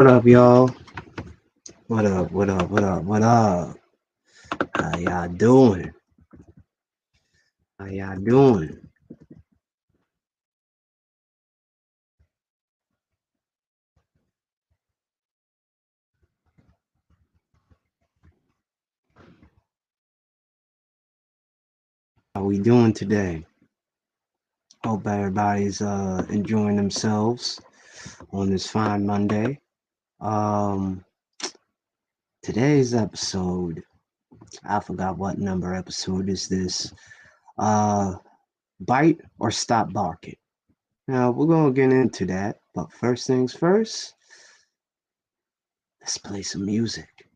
What up, y'all? What up? What up? What up? What up? How y'all doing? How y'all doing? How we doing today? Hope everybody's enjoying themselves on this fine Monday. Um, Today's episode, I forgot what number episode is this. Bite or stop barking. Now we're gonna get into that, but first things first, let's play some music.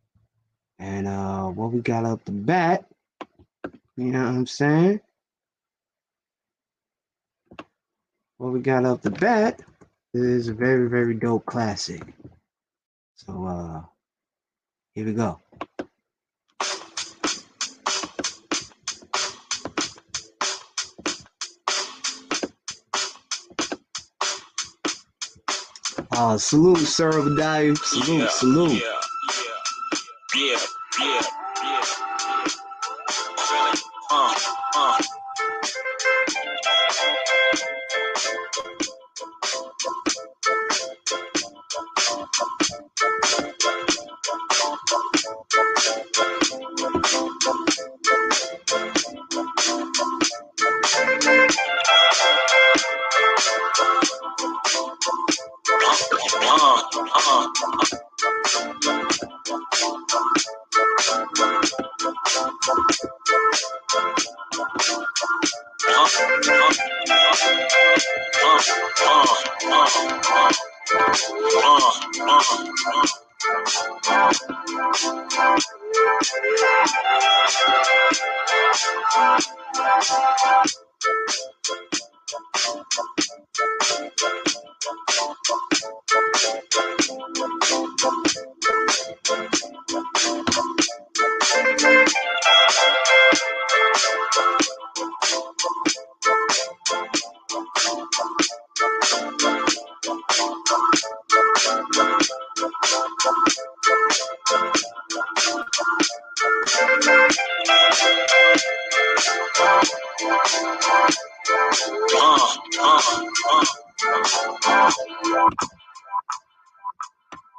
And what we got up the bat, you know what I'm saying? What we got up the bat is a very, very dope classic. So here we go. Salute, Sir Obadiah. Salute, salute. Yeah.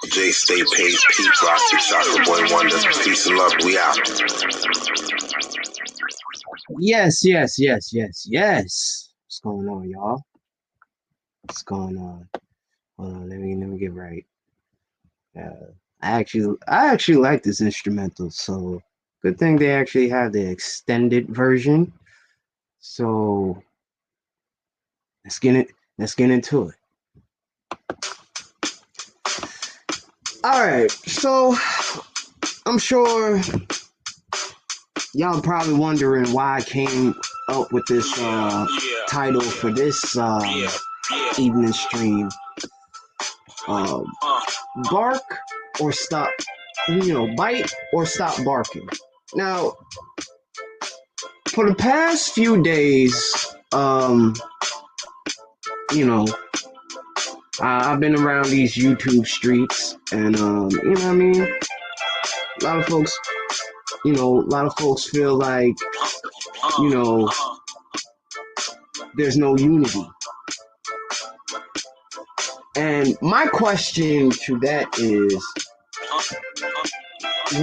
J Stay Paid, Pete Roster, Chocolate Boy Wonder, peace and love, we out. Yes. What's going on, y'all? What's going on? Hold on, let me get right. I actually like this instrumental, so good thing they actually have the extended version. So let's get into it. All right, so I'm sure y'all probably wondering why I came up with this title for this evening stream. Bark or stop, bite or stop barking. Now, for the past few days, I've been around these YouTube streets, and you know what I mean. A lot of folks feel like, there's no unity. And my question to that is,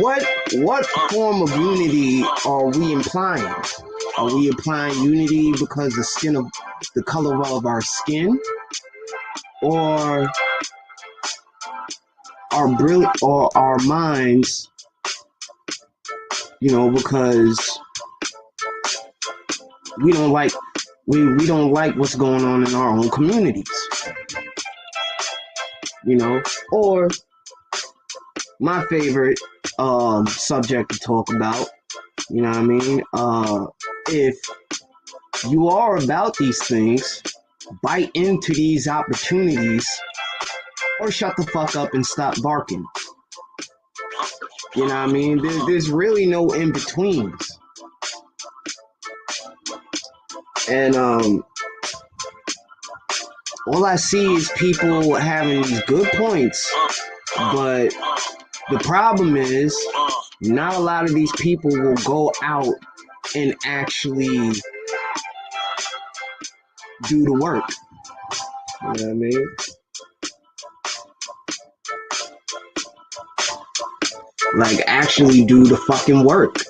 what form of unity are we implying? Are we implying unity because the color of our skin, or our minds? Because we don't like what's going on in our own communities. Or my favorite subject to talk about, if you are about these things, bite into these opportunities or shut the fuck up and stop barking. There's really no in-betweens. And all I see is people having these good points But the problem is, not a lot of these people will go out and actually do the work. You know what I mean? Like, actually do the fucking work.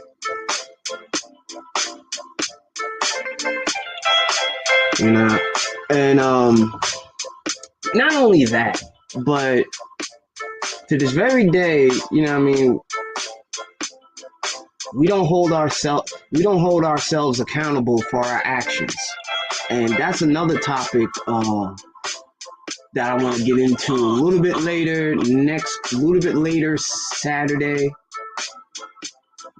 You know? And, not only that, but to this very day, you know what I mean, we don't hold ourselves accountable for our actions. And that's another topic that I want to get into a little bit later Saturday.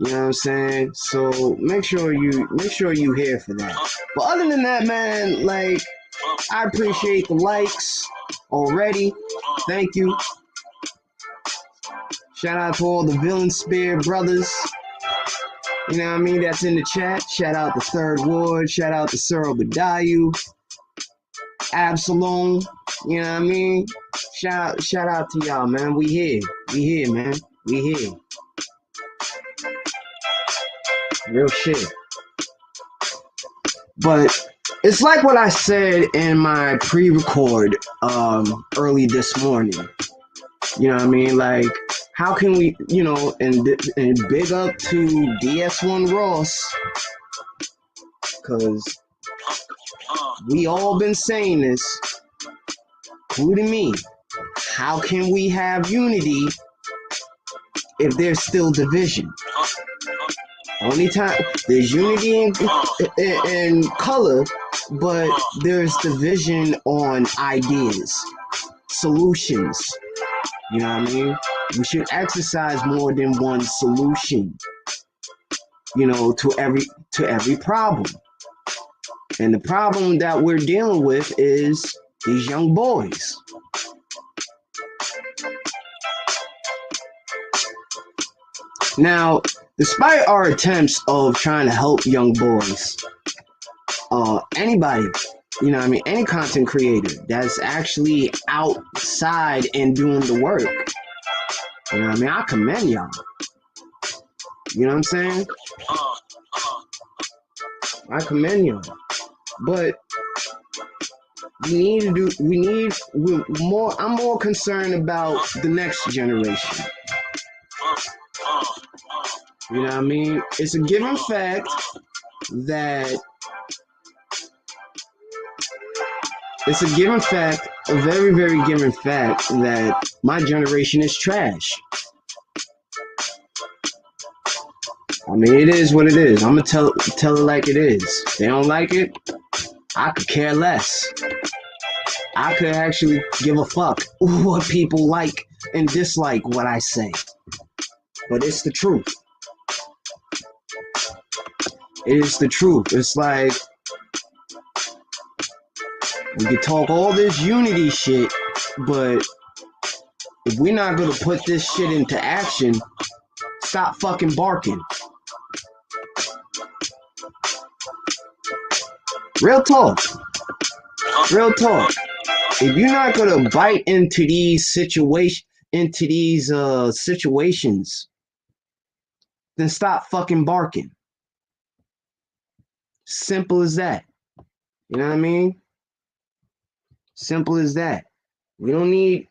You know what I'm saying? So make sure you here for that. But other than that, man, like, I appreciate the likes already. Thank you. Shout out to all the Villain Spear brothers. You know what I mean? That's in the chat. Shout out to Third Ward. Shout out to Sir Obadiah. Absalom. You know what I mean? Shout out to y'all, man. We here, man. We here. Real shit. But it's like what I said in my pre-record early this morning. You know what I mean? Like, how can we, you know, and big up to DS1 Ross, because we all been saying this, including me. How can we have unity if there's still division? Only time there's unity in color, but there's division on ideas, solutions. You know what I mean? We should exercise more than one solution, you know, to every problem. And the problem that we're dealing with is these young boys. Now, despite our attempts of trying to help young boys, anybody, you know what I mean, any content creator that's actually outside and doing the work, you know what I mean, I commend y'all. You know what I'm saying? I commend y'all. But I'm more concerned about the next generation. You know what I mean? It's a given fact that a very, very given fact that my generation is trash. I mean, it is what it is. I'm gonna tell it like it is. They don't like it, I could care less. I could actually give a fuck what people like and dislike what I say. But it's the truth. It is the truth. It's like, we can talk all this unity shit, but if we're not gonna put this shit into action, stop fucking barking. Real talk. Real talk. If you're not gonna bite into these situations, then stop fucking barking. Simple as that. You know what I mean? Simple as that. We don't need.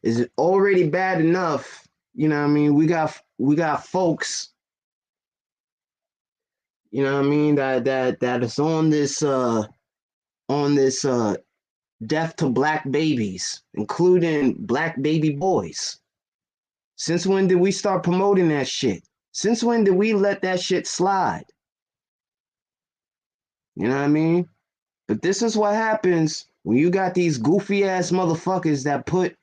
Is it already bad enough? You know what I mean? We got folks. You know what I mean? That is on this death to black babies, including black baby boys. Since when did we start promoting that shit? Since when did we let that shit slide? You know what I mean? But this is what happens when you got these goofy ass motherfuckers that put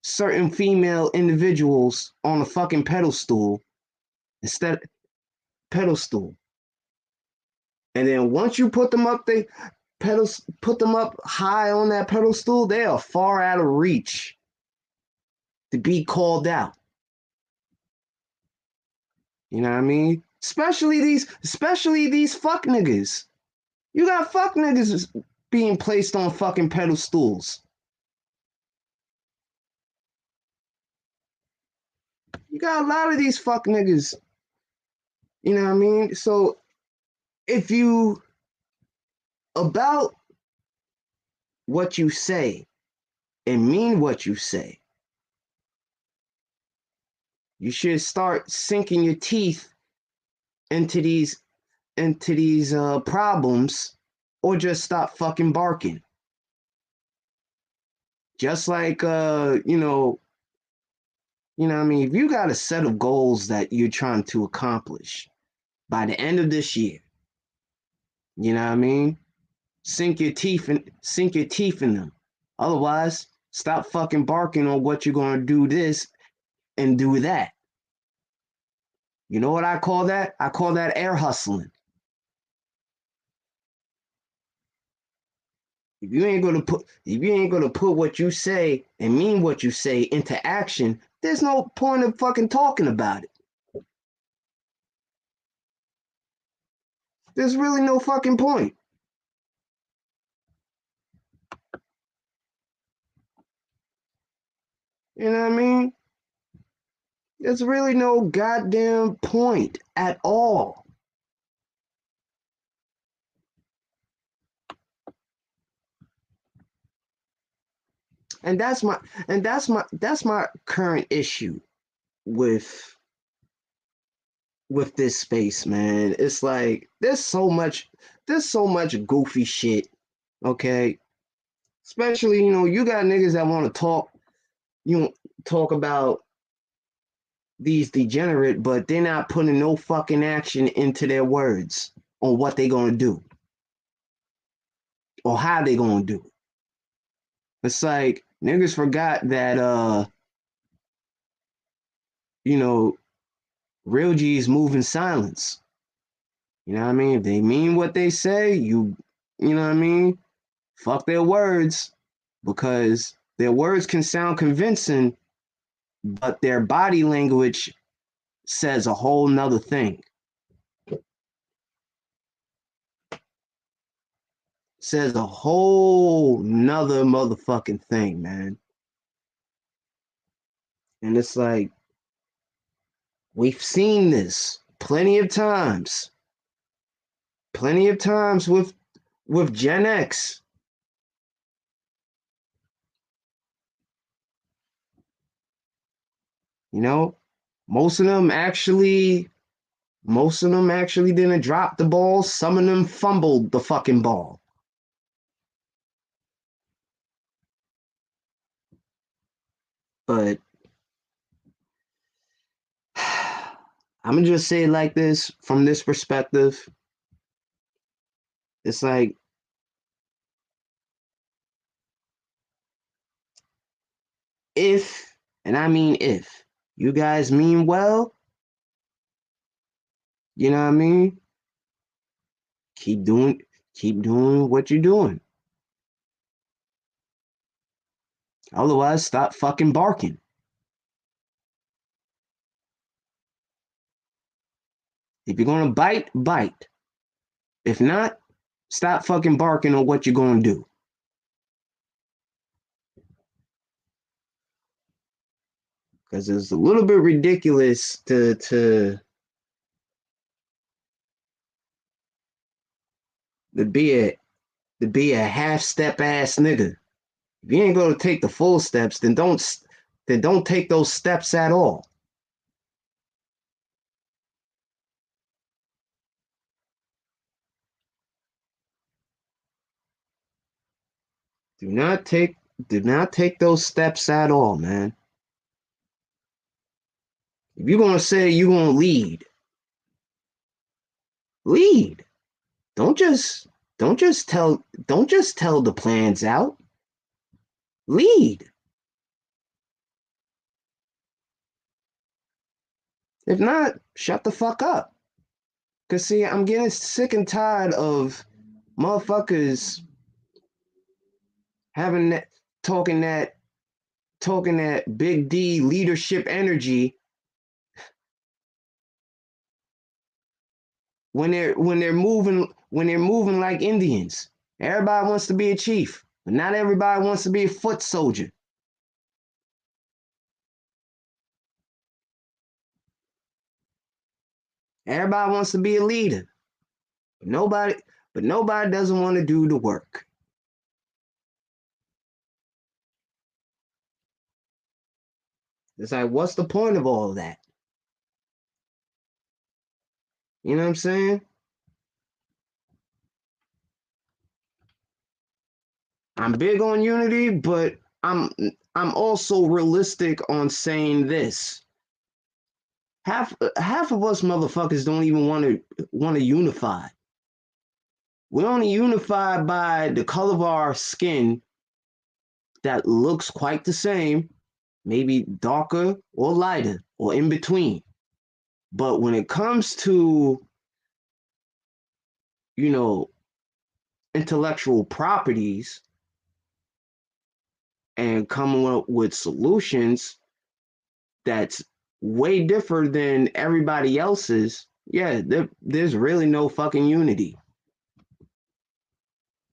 certain female individuals on a fucking pedestal instead pedestal. And then once you put them up put them up high on that pedestal, they are far out of reach to be called out. You know what I mean? Especially these fuck niggas. You got fuck niggas being placed on fucking pedestals. You got a lot of these fuck niggas. You know what I mean? So if you about what you say and mean what you say, you should start sinking your teeth into these problems, or just stop fucking barking. Just like what I mean, if you got a set of goals that you're trying to accomplish by the end of this year, you know what I mean? Sink your teeth in them. Otherwise, stop fucking barking on what you're gonna do this and do that. You know what I call that? I call that air hustling. If you ain't gonna put what you say and mean what you say into action, there's no point of fucking talking about it. There's really no fucking point. You know what I mean? There's really no goddamn point at all. And that's my current issue with this space, man. It's like there's so much goofy shit, okay? Especially, you got niggas that want to talk about these degenerate, but they're not putting no fucking action into their words on what they gonna do or how they gonna do it. It's like niggas forgot that real G's move in silence. You know what I mean? If they mean what they say, you know what I mean? Fuck their words, because their words can sound convincing, but their body language says a whole nother thing. Says a whole nother motherfucking thing, man. And it's like, we've seen this plenty of times. Plenty of times with Gen X. Most of them actually didn't drop the ball. Some of them fumbled the fucking ball. But I'm gonna just say it like this, from this perspective. It's like, if, and I mean if, you guys mean well, you know what I mean? Keep doing what you're doing. Otherwise, stop fucking barking. If you're gonna bite, bite. If not, stop fucking barking on what you're gonna do. Because it's a little bit ridiculous to be a half step ass nigga. If you ain't gonna take the full steps, then don't take those steps at all. Do not take those steps at all, man. If you're gonna say you're gonna lead. Don't just tell the plans out. Lead. If not, shut the fuck up. Cause see, I'm getting sick and tired of motherfuckers having that talking that big D leadership energy when they're moving like Indians. Everybody wants to be a chief, but not everybody wants to be a foot soldier. Everybody wants to be a leader, but nobody doesn't want to do the work. It's like, what's the point of all of that? You know what I'm saying? I'm big on unity, but I'm also realistic on saying this. Half of us motherfuckers don't even want to unify. We only unify by the color of our skin that looks quite the same, maybe darker or lighter or in between. But when it comes to, you know, intellectual properties and coming up with solutions that's way different than everybody else's, yeah, there's really no fucking unity.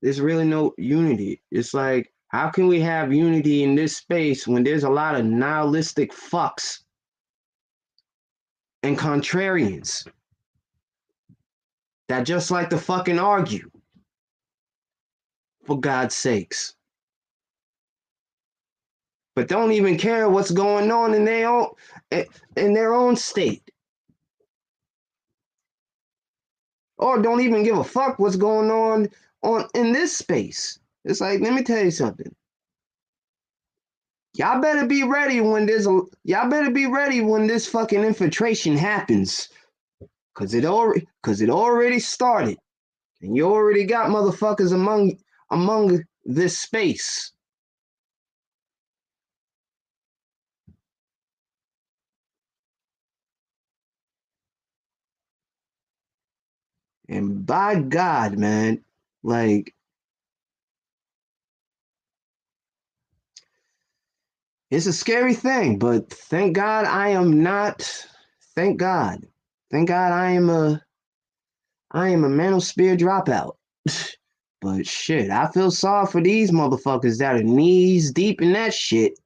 There's really no unity. It's like, how can we have unity in this space when there's a lot of nihilistic fucks and contrarians that just like to fucking argue, for God's sakes, but don't even care what's going on in their own state, or don't even give a fuck what's going on in this space. It's like, let me tell you something. Y'all better be ready when this fucking infiltration happens, cause it already started, and you already got motherfuckers among this space. And by God, man, like, it's a scary thing, but thank God I am not. Thank God. Thank God I am a manosphere dropout. But shit, I feel sorry for these motherfuckers that are knees deep in that shit.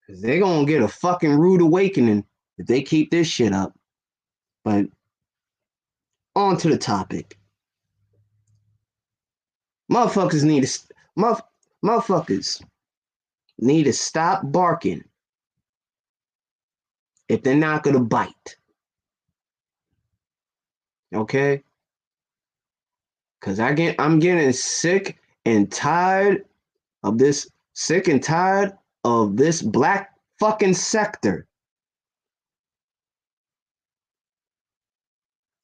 Cause they're gonna get a fucking rude awakening if they keep this shit up. But on to the topic. Motherfuckers need to motherfuckers need to stop barking if they're not gonna bite. Okay? Cause I'm getting sick and tired of this black fucking sector.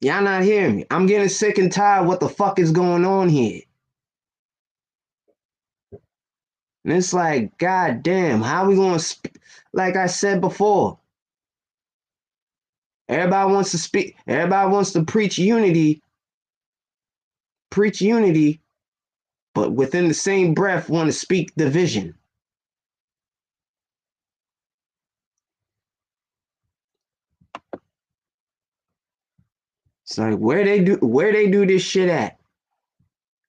Y'all not hearing me. I'm getting sick and tired of what the fuck is going on here. And it's like, God damn, how we gonna like I said before, everybody wants to speak, everybody wants to preach unity, but within the same breath want to speak division. It's like, where they do this shit at?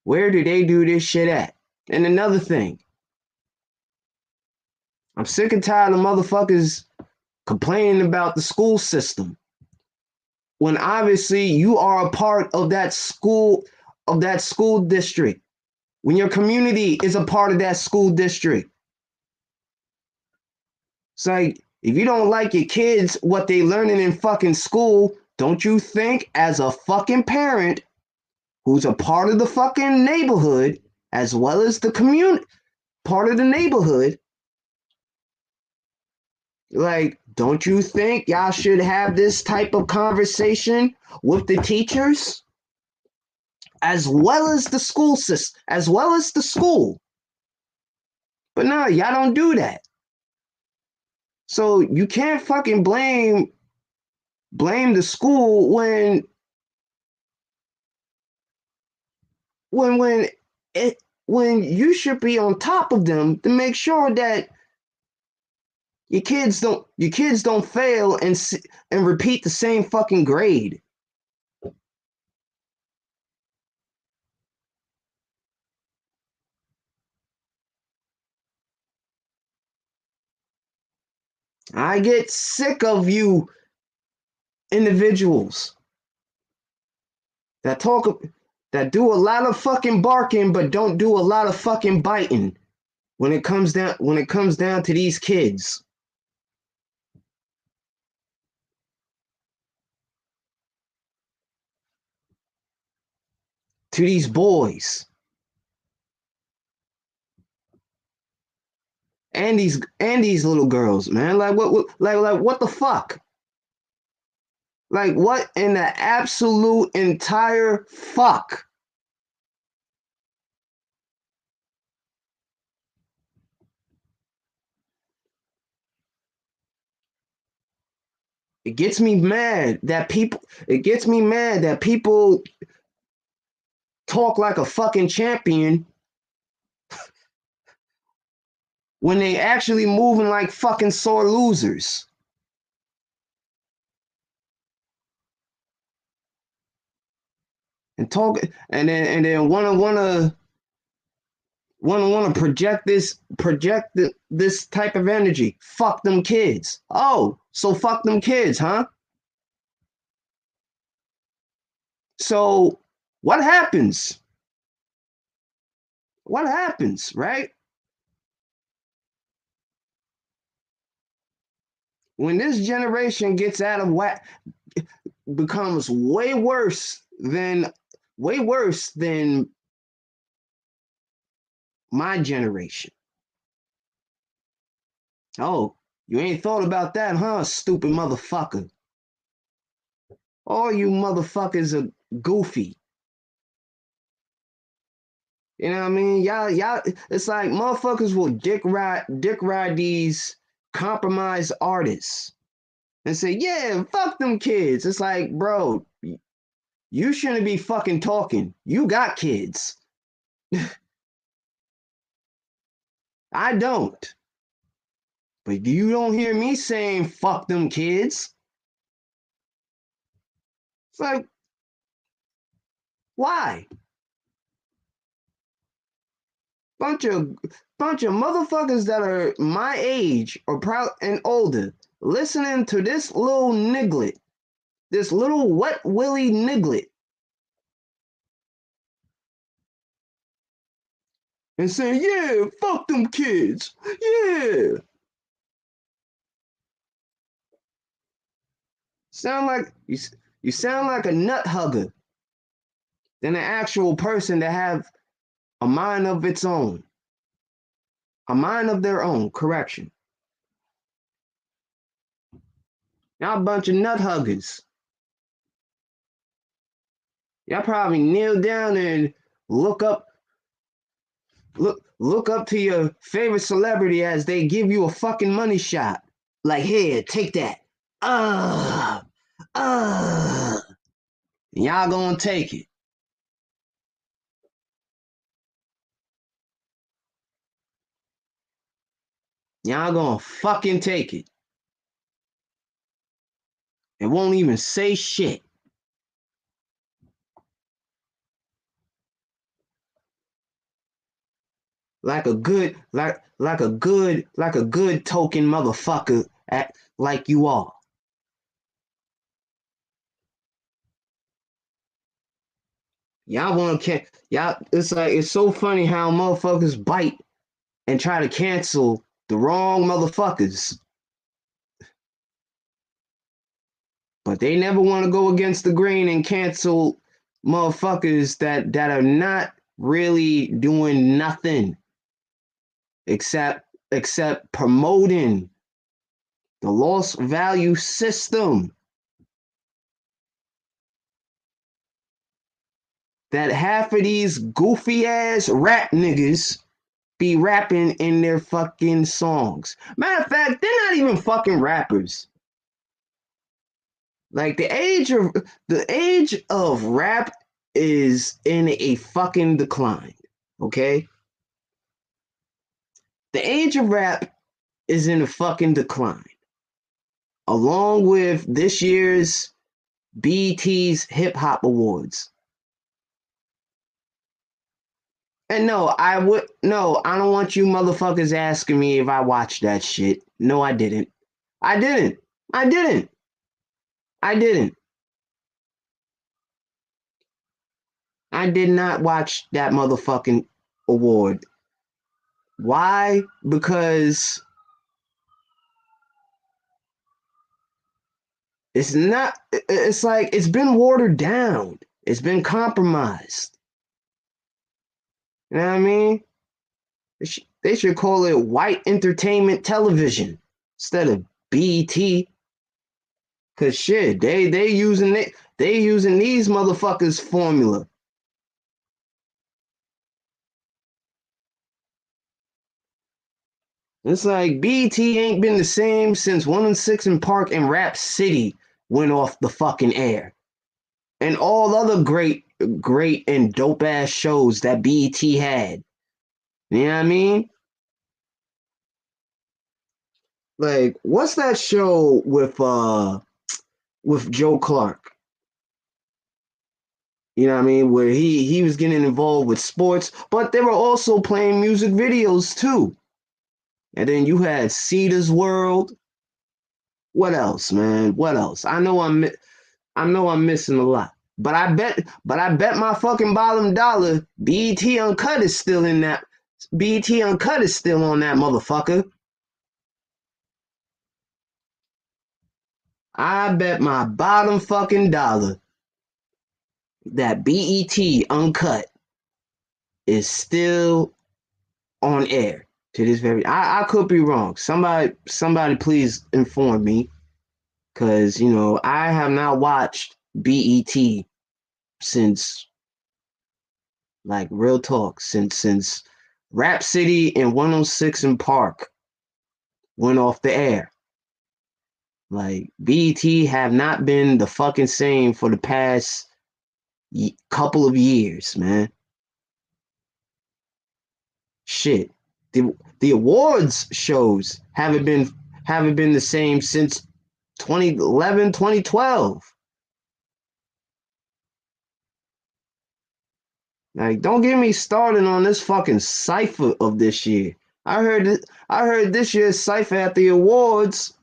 Where do they do this shit at? And another thing, I'm sick and tired of motherfuckers complaining about the school system when obviously you are a part of that school district. When your community is a part of that school district. It's like, if you don't like your kids, what they learning in fucking school, don't you think as a fucking parent who's a part of the fucking neighborhood, as well as the community, part of the neighborhood, like, don't you think y'all should have this type of conversation with the teachers? As well as the school system, as well as the school. But no, y'all don't do that. So you can't fucking blame the school when when it when you should be on top of them to make sure that your kids don't fail and repeat the same fucking grade. I get sick of you individuals that do a lot of fucking barking but don't do a lot of fucking biting when it comes down to these kids. To these boys. And these little girls, man. Like what the fuck? Like what in the absolute entire fuck? It gets me mad that people talk like a fucking champion when they actually moving like fucking sore losers. And talk and then wanna project this type of energy. Fuck them kids. Oh, so fuck them kids, huh? So what happens? What happens, right? When this generation gets out of whack, becomes way worse than my generation. Oh, you ain't thought about that, huh, stupid motherfucker? All you motherfuckers are goofy. You know what I mean? Y'all, it's like motherfuckers will dick ride these compromised artists and say, yeah, fuck them kids. It's like, bro, you shouldn't be fucking talking. You got kids. I don't. But you don't hear me saying fuck them kids. It's like, why? Bunch of motherfuckers that are my age or proud and older listening to this little niglet, this little wet willy niglet, and saying, yeah, fuck them kids. Yeah. You sound like a nut hugger than an actual person that have a mind of its own. A mind of their own, correction. Y'all a bunch of nut huggers. Y'all probably kneel down and look up to your favorite celebrity as they give you a fucking money shot. Like, here, take that. Y'all gonna take it. Y'all gonna fucking take it. It won't even say shit. Like a good token motherfucker like you are. Y'all want to y'all? It's like it's so funny how motherfuckers bite and try to cancel the wrong motherfuckers, but they never want to go against the grain and cancel motherfuckers that are not really doing nothing except promoting the lost value system that half of these goofy ass rap niggas be rapping in their fucking songs. Matter of fact, they're not even fucking rappers. Like the age of rap is in a fucking decline. Okay? The age of rap is in a fucking decline. Along with this year's BET's Hip Hop Awards. And no, I don't want you motherfuckers asking me if I watched that shit. No, I didn't. I didn't. I didn't. I did not watch that motherfucking award. Why? Because it's not, it's like it's been watered down. It's been compromised. You know what I mean? They should call it white entertainment television instead of BET. Cause shit, they using these motherfuckers formula. It's like BT ain't been the same since 106 and Park and Rap City went off the fucking air. And all other great and dope ass shows that BET had. You know what I mean? Like, what's that show with Joe Clark? You know what I mean? Where he was getting involved with sports, but they were also playing music videos too. And then you had Cedar's World. What else, man? What else? I know I'm missing a lot. But I bet my fucking bottom dollar BET Uncut is still in that. BET Uncut is still on that motherfucker. I bet my bottom fucking dollar that BET Uncut is still on air to this very. I could be wrong. Somebody please inform me, because you know I have not watched BET since, like, real talk, since Rap City and 106 and Park went off the air. Like, BET have not been the fucking same for the past couple of years, man. Shit. The awards shows haven't been the same since 2011, 2012. Like, don't get me started on this fucking cipher of this year. I heard this year's cipher at the awards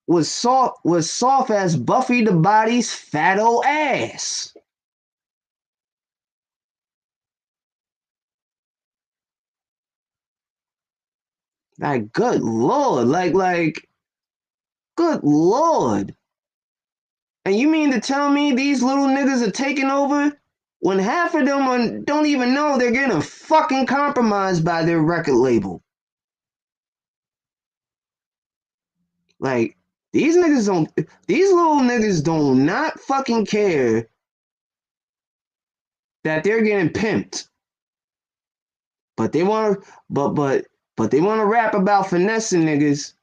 was soft as Buffy the Body's fat old ass. Like, good lord, good lord. And you mean to tell me these little niggas are taking over when half of them don't even know they're getting fucking compromised by their record label? Like, these little niggas do not fucking care that they're getting pimped. But they want to, but they want to rap about finessing niggas.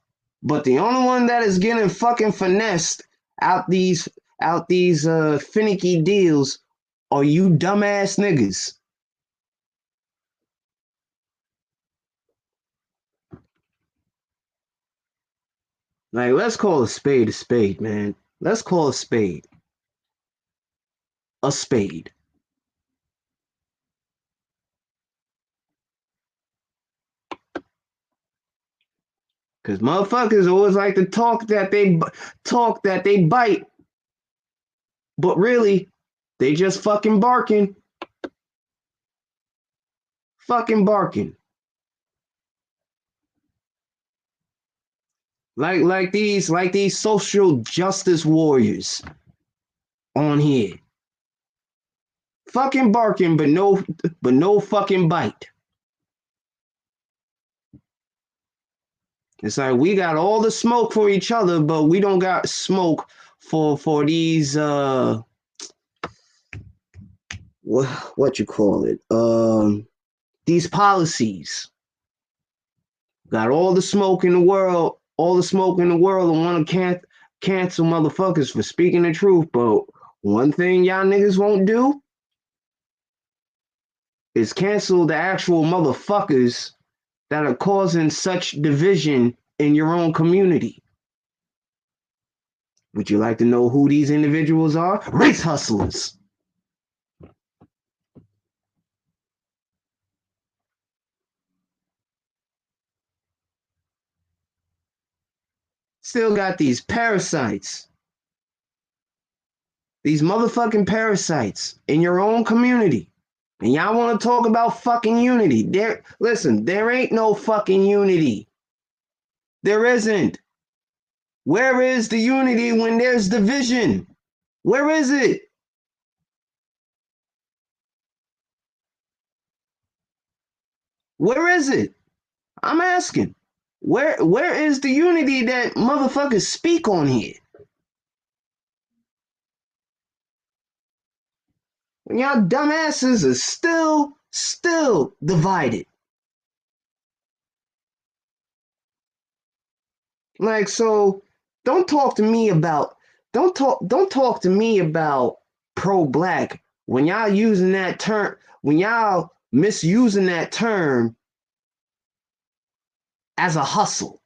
But the only one that is getting fucking finessed out these finicky deals are you dumbass niggas. Like, let's call a spade, man. Let's call a spade. Cause motherfuckers always like to talk that they bite, but really, they just fucking barking. Like these social justice warriors on here, fucking barking, but no fucking bite. It's like we got all the smoke for each other, but we don't got smoke for these what you call it, these policies. Got all the smoke in the world, and want to cancel motherfuckers for speaking the truth. But one thing y'all niggas won't do is cancel the actual motherfuckers that are causing such division in your own community. Would you like to know who these individuals are? Race hustlers. Still got these parasites. These motherfucking parasites in your own community. And y'all want to talk about fucking unity. Listen, there ain't no fucking unity. There isn't. Where is the unity when there's division? Where is it? Where is it? I'm asking. Where is the unity that motherfuckers speak on here? When y'all dumbasses are still divided. Like, so don't talk to me about don't talk to me about pro-black when y'all using that term, when y'all misusing that term as a hustle.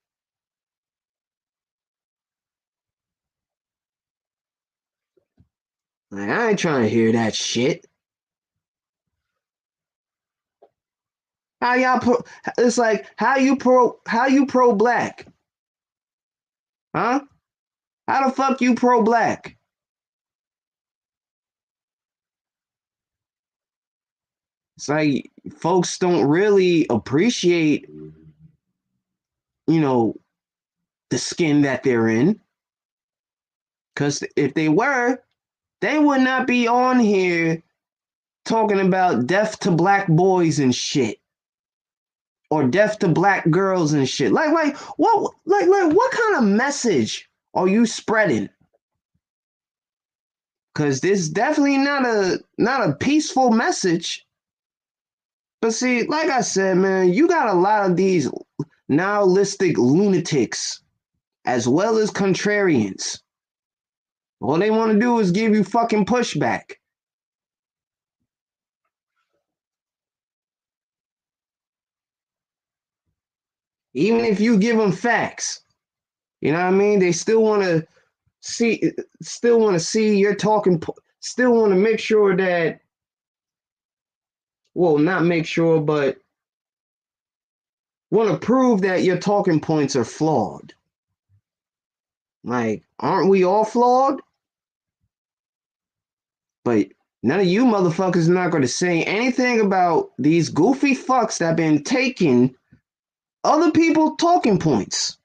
Like, I ain't trying to hear that shit. How y'all it's like how you pro-black? Huh? How the fuck you pro-black? It's like folks don't really appreciate, you know, the skin that they're in. Because if they were, they would not be on here talking about death to black boys and shit. Or death to black girls and shit. Like what kind of message are you spreading? Because this is definitely not a peaceful message. But see, like I said, man, you got a lot of these nihilistic lunatics as well as contrarians. All they want to do is give you fucking pushback. Even if you give them facts, you know what I mean? They still want to see your talking, still want to make sure that, well, not make sure, but want to prove that your talking points are flawed. Like, aren't we all flawed? But none of you motherfuckers are not going to say anything about these goofy fucks that have been taking other people's talking points.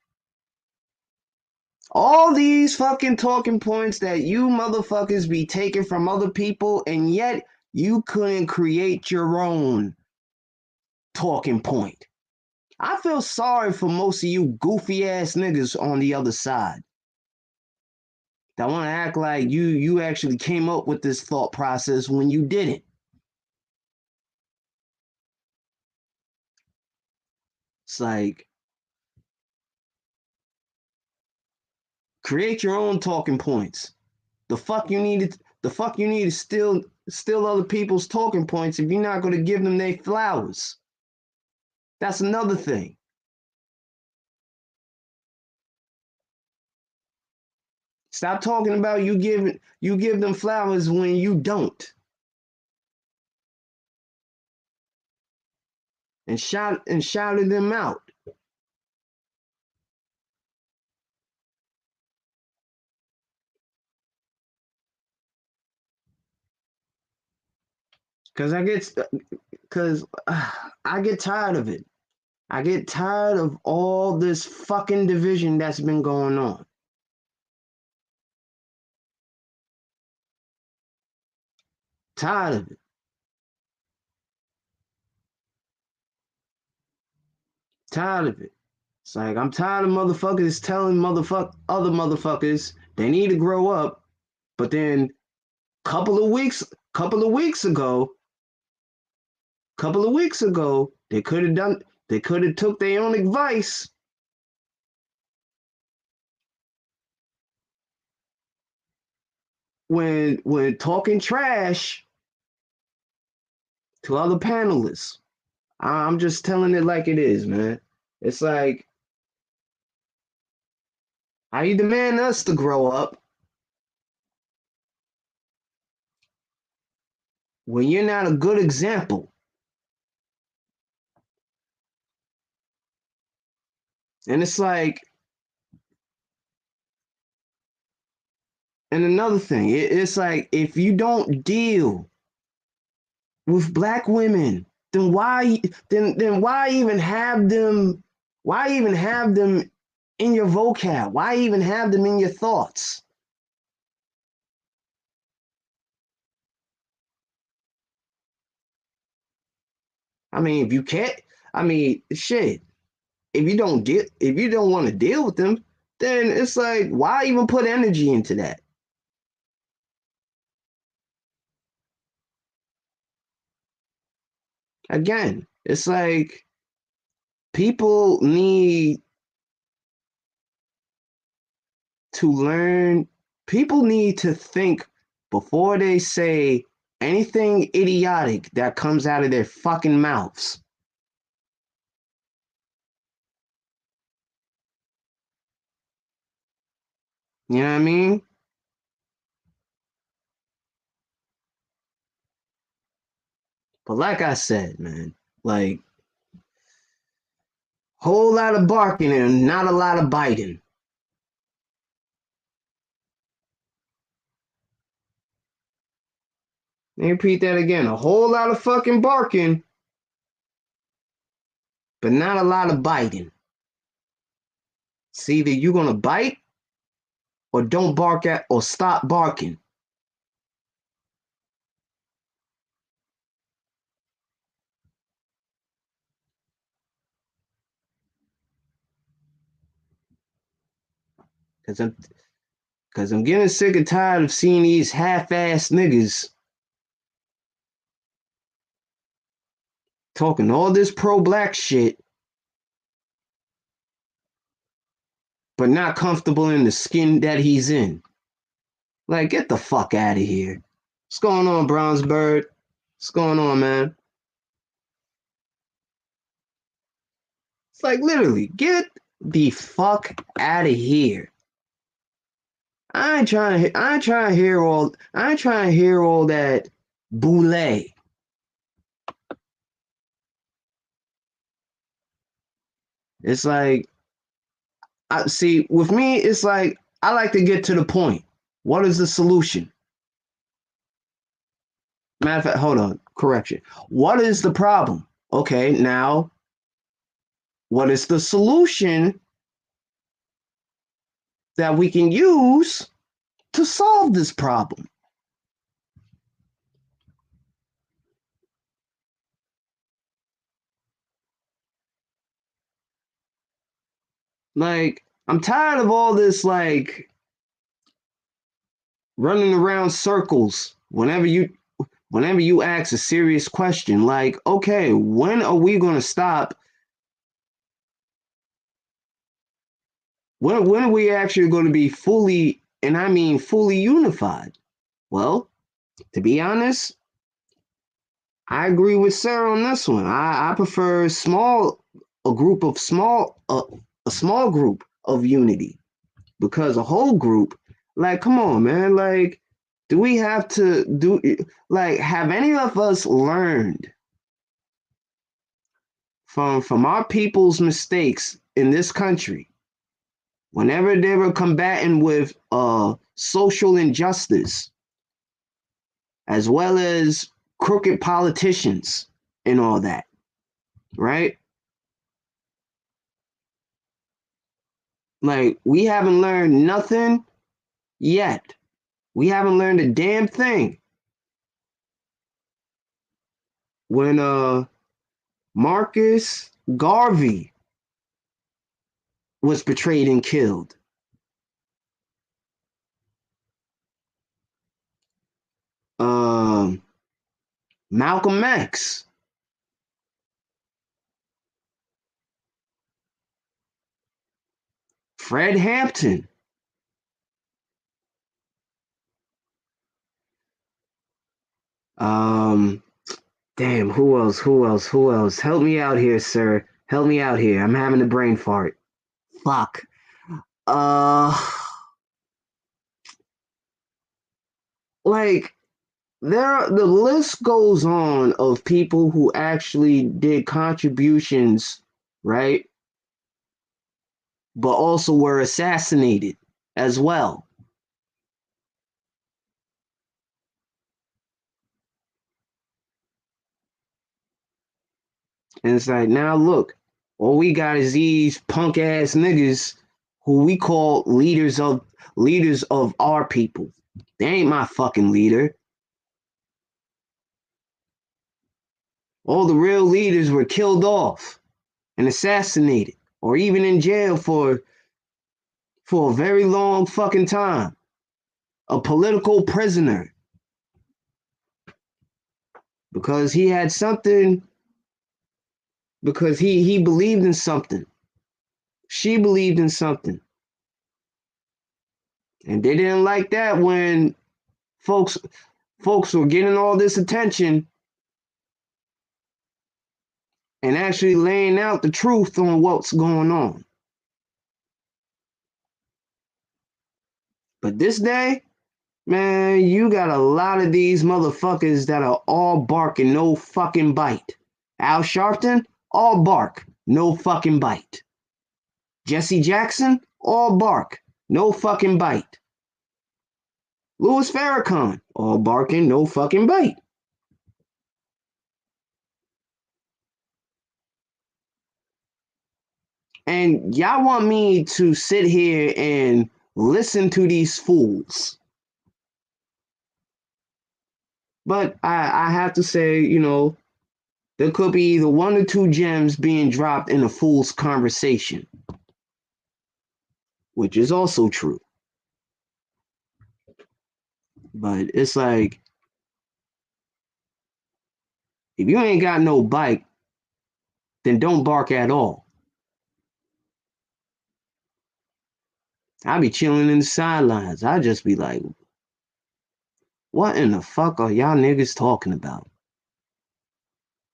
All these fucking talking points that you motherfuckers be taking from other people, and yet you couldn't create your own talking point. I feel sorry for most of you goofy ass niggas on the other side that want to act like you actually came up with this thought process when you didn't. It's like, create your own talking points. The fuck you need to steal other people's talking points if you're not going to give them their flowers. That's another thing. Stop talking about you give them flowers when you don't. And shouted them out. Cause I get tired of it. I get tired of all this fucking division that's been going on. Tired of it. Tired of it. It's like I'm tired of motherfuckers telling other motherfuckers they need to grow up, but then couple of weeks ago, they could have took their own advice. When talking trash to other panelists. I'm just telling it like it is, man. It's like, how you demand us to grow up when you're not a good example? And it's like, And another thing, it's like if you don't deal with black women, then why even have them? Why even have them in your vocab? Why even have them in your thoughts? I mean, if you can't, I mean, shit. If you don't want to deal with them, then it's like, why even put energy into that? Again, it's like people need to learn, people need to think before they say anything idiotic that comes out of their fucking mouths. You know what I mean? But like I said, man, like whole lot of barking and not a lot of biting. Let me repeat that again. A whole lot of fucking barking, but not a lot of biting. It's either you're gonna bite or don't bark at or stop barking. Cause I'm cause I'm getting sick and tired of seeing these half-ass niggas talking all this pro-black shit, but not comfortable in the skin that he's in. Like, get the fuck out of here. What's going on, Brownsbird? What's going on, man? It's like literally, get the fuck out of here. I ain't trying to hear all that boule. It's like I see with me, it's like I like to get to the point. What is the solution? Matter of fact, hold on, correction. What is the problem? Okay, now what is the solution that we can use to solve this problem? Like, I'm tired of all this like running around circles whenever you ask a serious question like, okay, when are we going to stop? When are we actually going to be fully, and I mean fully unified? Well, to be honest, I agree with Sarah on this one. I prefer a small group of unity, because a whole group, like, come on, man, like, do we have to do, like, have any of us learned from our people's mistakes in this country whenever they were combating with social injustice as well as crooked politicians and all that, right? Like, we haven't learned nothing yet. We haven't learned a damn thing. When Marcus Garvey was betrayed and killed, um, Malcolm X, Fred Hampton, um, damn, who else? Who else? Who else? Help me out here, sir. Help me out here. I'm having a brain fart. Fuck. Uh, like, the list goes on of people who actually did contributions, right? But also were assassinated as well. And it's like, now look, all we got is these punk ass niggas who we call leaders of our people. They ain't my fucking leader. All the real leaders were killed off and assassinated or even in jail for a very long fucking time. A political prisoner because he had something, because he believed in something. She believed in something. And they didn't like that when folks were getting all this attention and actually laying out the truth on what's going on. But this day, man, you got a lot of these motherfuckers that are all bark and no fucking bite. Al Sharpton, all bark, no fucking bite. Jesse Jackson, all bark, no fucking bite. Louis Farrakhan, all barking, no fucking bite. And y'all want me to sit here and listen to these fools. But I have to say, you know, there could be either one or two gems being dropped in a fool's conversation, which is also true. But it's like, if you ain't got no bite, then don't bark at all. I be chilling in the sidelines. I just be like, what in the fuck are y'all niggas talking about?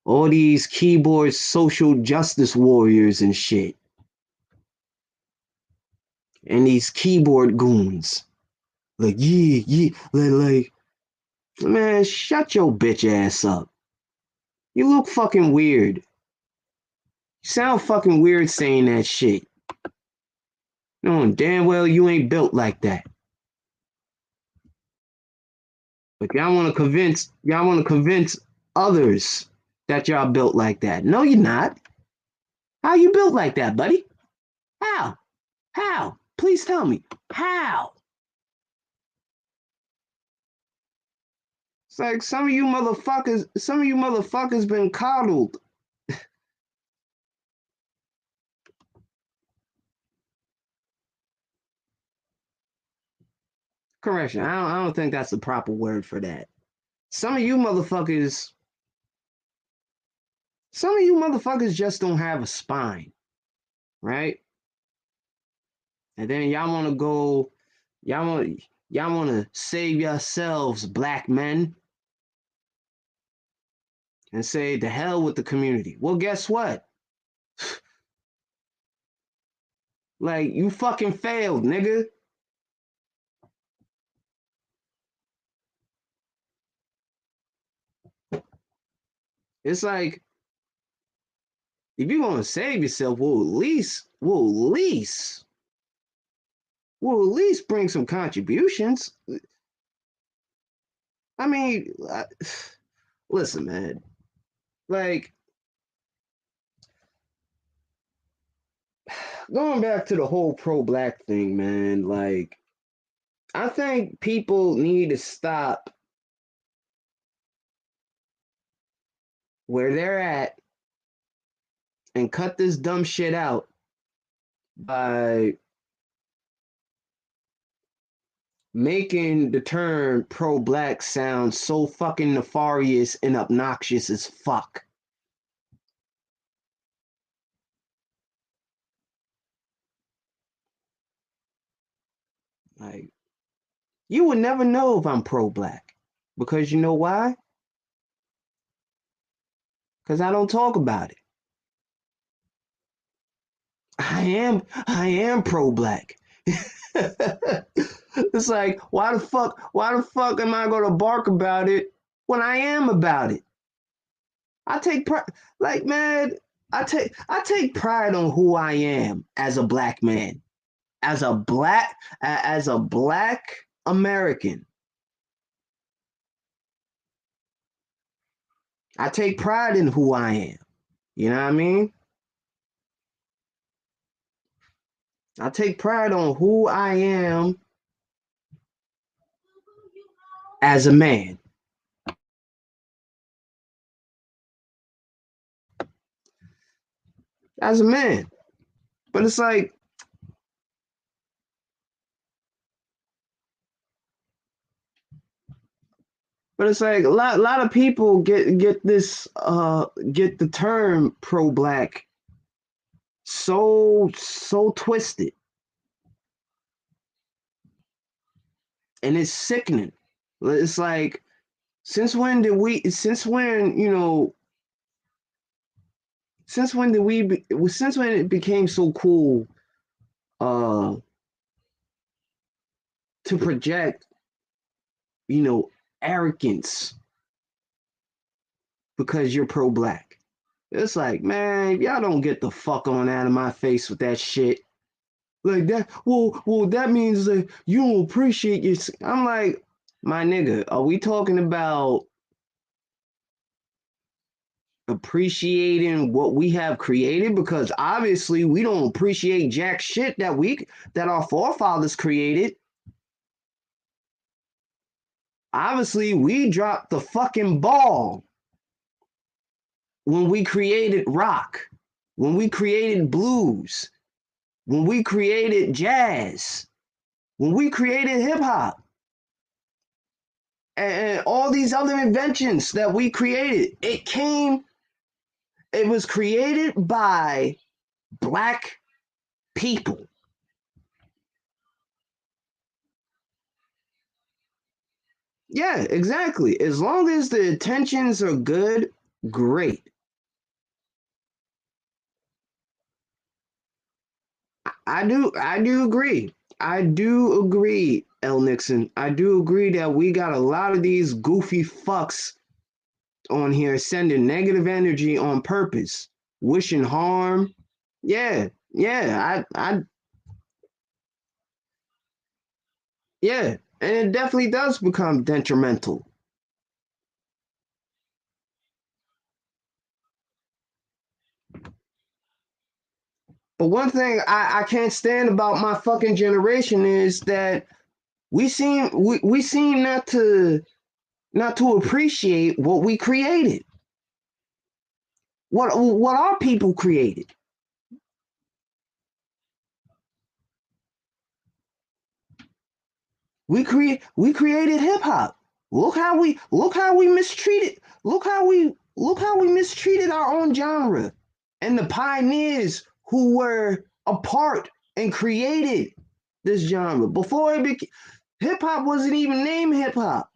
All these keyboard social justice warriors and shit. And these keyboard goons. Like, yeah, like, man, shut your bitch ass up. You look fucking weird. You sound fucking weird saying that shit. Knowing damn well you ain't built like that. But y'all want to convince others that y'all built like that. No, you're not. How you built like that, buddy? How? How? Please tell me. How? It's like some of you motherfuckers been coddled. Correction. I don't think that's the proper word for that. Some of you motherfuckers just don't have a spine, right? And then y'all want to save yourselves, black men, and say the hell with the community. Well, guess what? Like, you fucking failed, nigga. It's like, if you're gonna save yourself, we'll at least bring some contributions. I mean, listen, man. Like, going back to the whole pro-black thing, man. Like, I think people need to stop where they're at and cut this dumb shit out by making the term pro-black sound so fucking nefarious and obnoxious as fuck. Like, you would never know if I'm pro-black. Because you know why? Because I don't talk about it. I am pro-black. It's like, why the fuck am I gonna bark about it when I am about it? I take pride, like, man, I take pride on who I am as a black man, as a black American. I take pride in who I am. You know what I mean? I take pride on who I am as a man. As a man. But it's like, a lot of people get this get the term pro black so twisted, and it's sickening. It's like, since when, since when it became so cool uh to project, you know, arrogance because you're pro black. It's like, man, y'all don't get the fuck on out of my face with that shit. Like that, well, that means that you don't appreciate your. I'm like, my nigga, are we talking about appreciating what we have created? Because obviously we don't appreciate jack shit that our forefathers created. Obviously, we dropped the fucking ball when we created rock, when we created blues, when we created jazz, when we created hip hop, and all these other inventions that we created. It was created by black people. Yeah, exactly. As long as the intentions are good, great. I do agree. I do agree, L. Nixon. I do agree that we got a lot of these goofy fucks on here sending negative energy on purpose, wishing harm. Yeah, yeah, and it definitely does become detrimental. But one thing I can't stand about my fucking generation is that we seem not to appreciate what we created. What our people created. We created hip hop. Look how we mistreated look how we mistreated our own genre and the pioneers who were a part and created this genre before it became hip hop wasn't even named hip hop.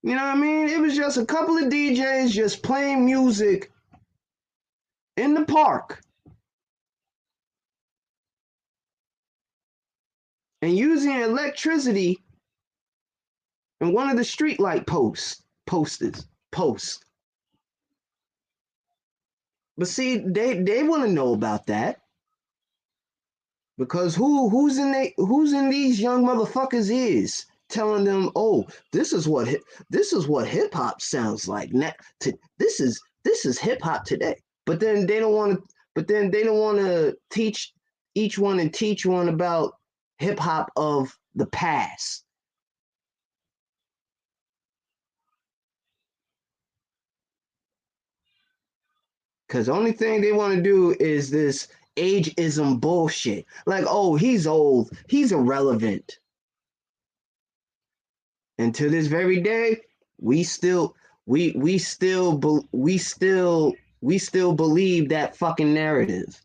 You know what I mean? It was just a couple of DJs just playing music in the park and using electricity in one of the streetlight posts. But see, they want to know about that because who's in these young motherfuckers' ears telling them, oh, this is what hip hop sounds like. This is hip hop today. But then they don't want to. But then they don't want to teach each one and teach one about hip hop of the past. Because the only thing they want to do is this ageism bullshit. Like, oh, he's old, he's irrelevant. And to this very day, we still believe that fucking narrative.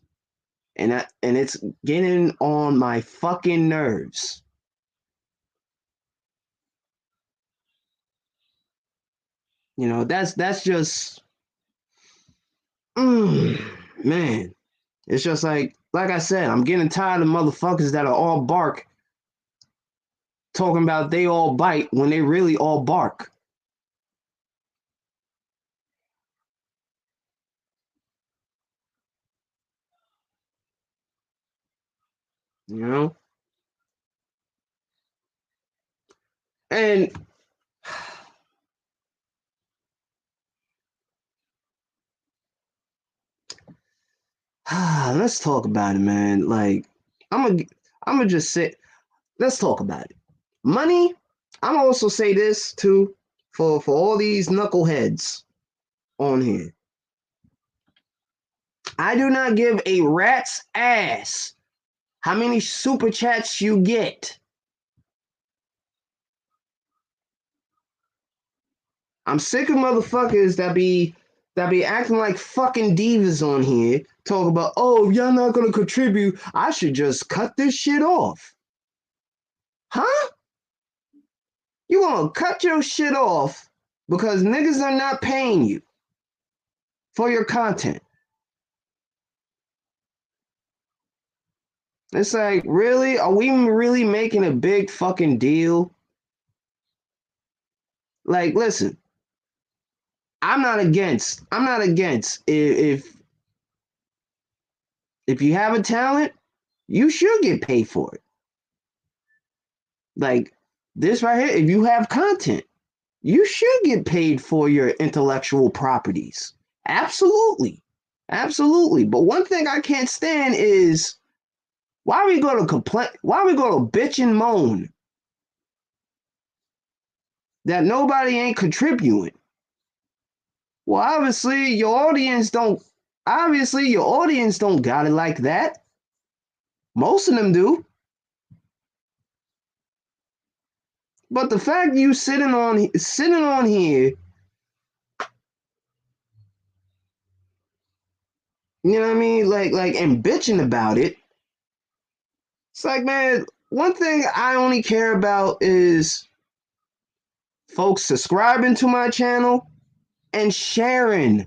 And it's getting on my fucking nerves. That's just mm, man. It's just like I said, I'm getting tired of motherfuckers that are all bark talking about they all bite when they really all bark. You know? And let's talk about it, man. Like, I'm gonna just say, let's talk about it. Money. I'm also say this too for all these knuckleheads on here. I do not give a rat's ass how many super chats you get. I'm sick of motherfuckers that be acting like fucking divas on here, talk about, oh, if y'all not gonna contribute, I should just cut this shit off. Huh? You gonna cut your shit off because niggas are not paying you for your content. It's like, really? Are we really making a big fucking deal? Like, listen, I'm not against if you have a talent, you should get paid for it. Like this right here, if you have content, you should get paid for your intellectual properties. Absolutely. Absolutely. But one thing I can't stand is why are we going to complain? Why are we going to bitch and moan that nobody ain't contributing? Well, obviously your audience don't got it like that. Most of them do. But the fact you sitting on here, you know what I mean, like and bitching about it. It's like, man, one thing I only care about is folks subscribing to my channel and sharing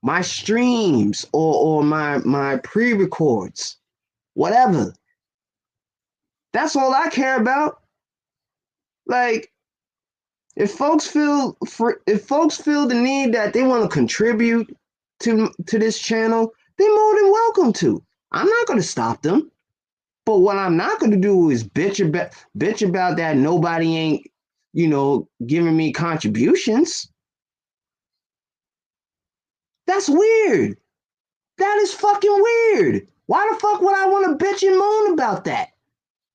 my streams or my pre-records, whatever. That's all I care about. Like, if folks feel the need that they want to contribute to this channel, they're more than welcome to. I'm not going to stop them. But what I'm not going to do is bitch about that nobody ain't, giving me contributions. That's weird. That is fucking weird. Why the fuck would I want to bitch and moan about that?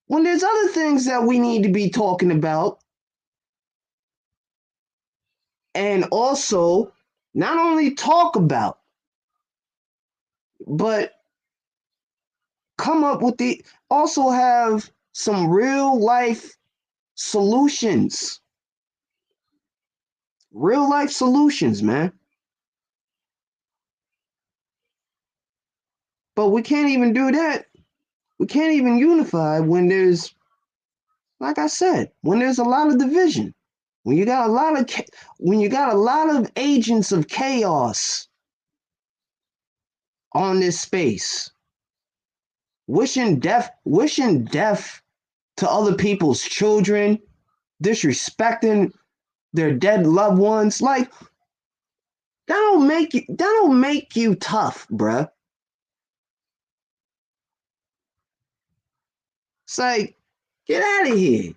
When there's other things that we need to be talking about. And also, not only talk about, but come up with also have some real life solutions. Real life solutions, man. But we can't even do that. We can't even unify when there's, like I said, when there's a lot of division. When you got a lot of agents of chaos on this space, wishing death to other people's children, disrespecting their dead loved ones, like that don't make you tough, bruh. It's like, get out of here.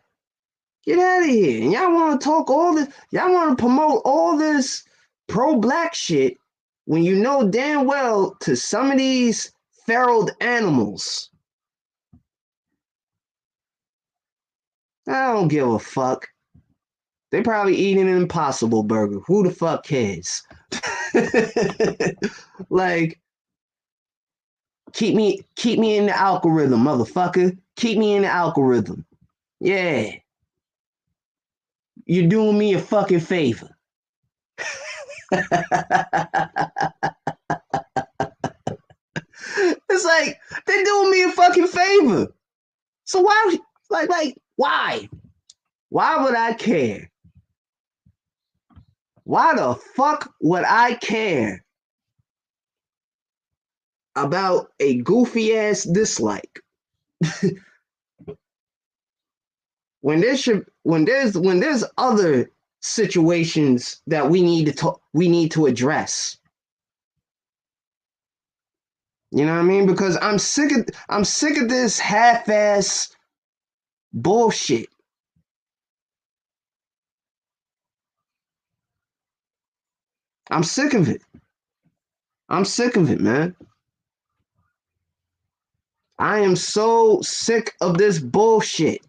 Get out of here. And y'all want to talk all this, y'all want to promote all this pro-black shit when you know damn well to some of these feral animals. I don't give a fuck. They probably eating an Impossible Burger. Who the fuck cares? Like, keep me in the algorithm, motherfucker. Keep me in the algorithm. Yeah. You're doing me a fucking favor. It's like they're doing me a fucking favor. So why, why? Why would I care? Why the fuck would I care about a goofy ass dislike? when there's other situations that we need to address. You know what I mean? Because I'm sick of this half-ass bullshit. I'm sick of it. I'm sick of it, man. I am so sick of this bullshit.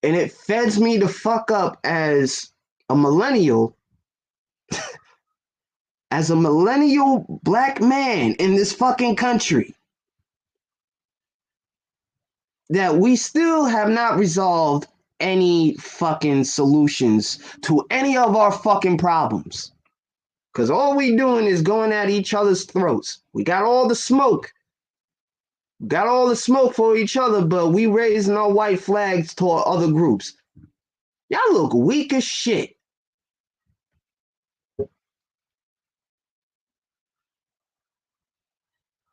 And it feds me the fuck up as a millennial, as a millennial black man in this fucking country, that we still have not resolved any fucking solutions to any of our fucking problems. Because all we doing is going at each other's throats. We got all the smoke. Got all the smoke for each other, but we raising our white flags toward other groups. Y'all look weak as shit.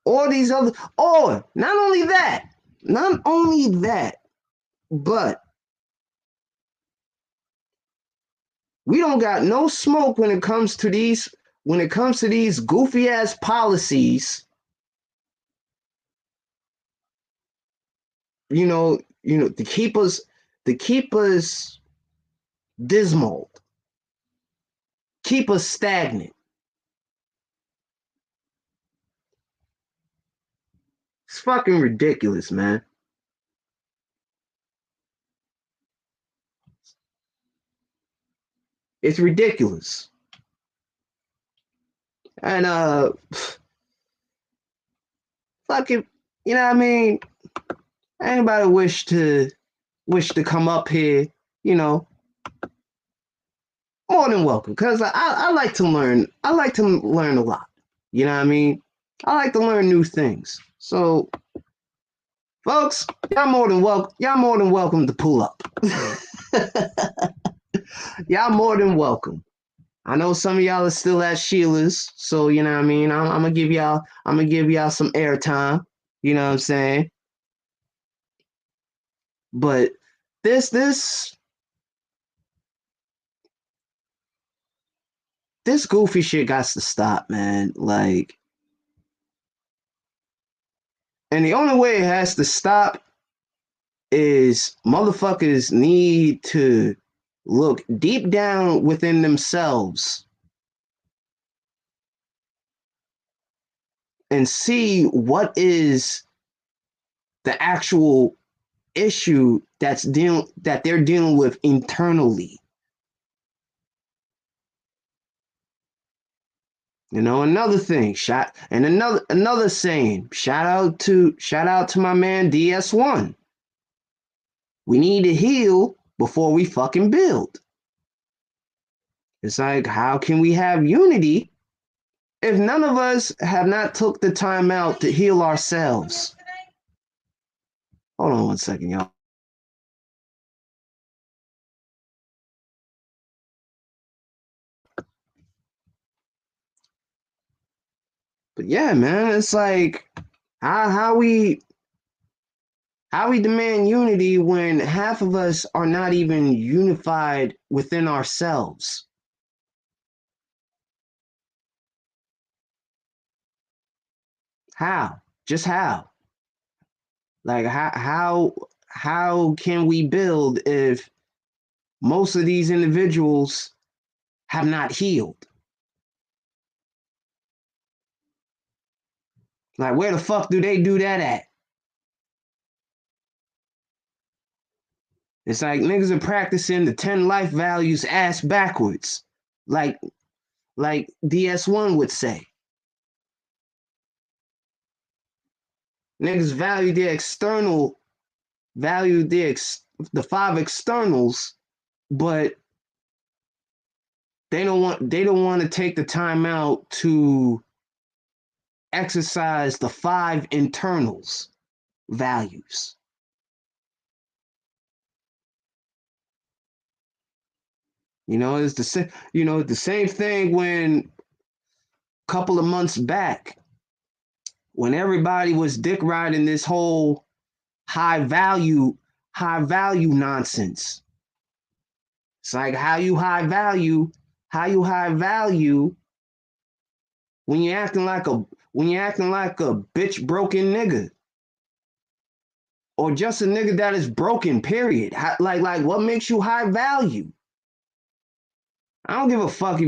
All these other, oh, not only that, but we don't got no smoke when it comes to these goofy ass policies. To keep us dismal, keep us stagnant. It's fucking ridiculous, man. It's ridiculous. And fucking, you know what I mean? Anybody wish to come up here, more than welcome. Cause I like to learn. I like to learn a lot. You know what I mean? I like to learn new things. So, folks, y'all more than welcome. Y'all more than welcome to pull up. Y'all more than welcome. I know some of y'all are still at Sheila's, so you know what I mean. I'm gonna give y'all some airtime. You know what I'm saying? But this goofy shit got to stop, man. Like, and the only way it has to stop is motherfuckers need to look deep down within themselves and see what is the actual issue that they're dealing with internally. Another thing, another saying, shout out to my man DS1. We need to heal before we fucking build. It's like, how can we have unity if none of us have not took the time out to heal ourselves? Hold on one second, y'all. But yeah, man, it's like how we demand unity when half of us are not even unified within ourselves. How? Just how? Like how can we build if most of these individuals have not healed? Like, where the fuck do they do that at? It's like niggas are practicing the 10 life values ass backwards. Like DS1 would say. Niggas value the 5 externals, but they don't want to take the time out to exercise the 5 internals values. It's the same thing when a couple of months back, when everybody was dick riding this whole high value nonsense. It's like, how you high value when you're acting like a bitch broken nigga, or just a nigga that is broken, period. Like what makes you high value? I don't give a fuck I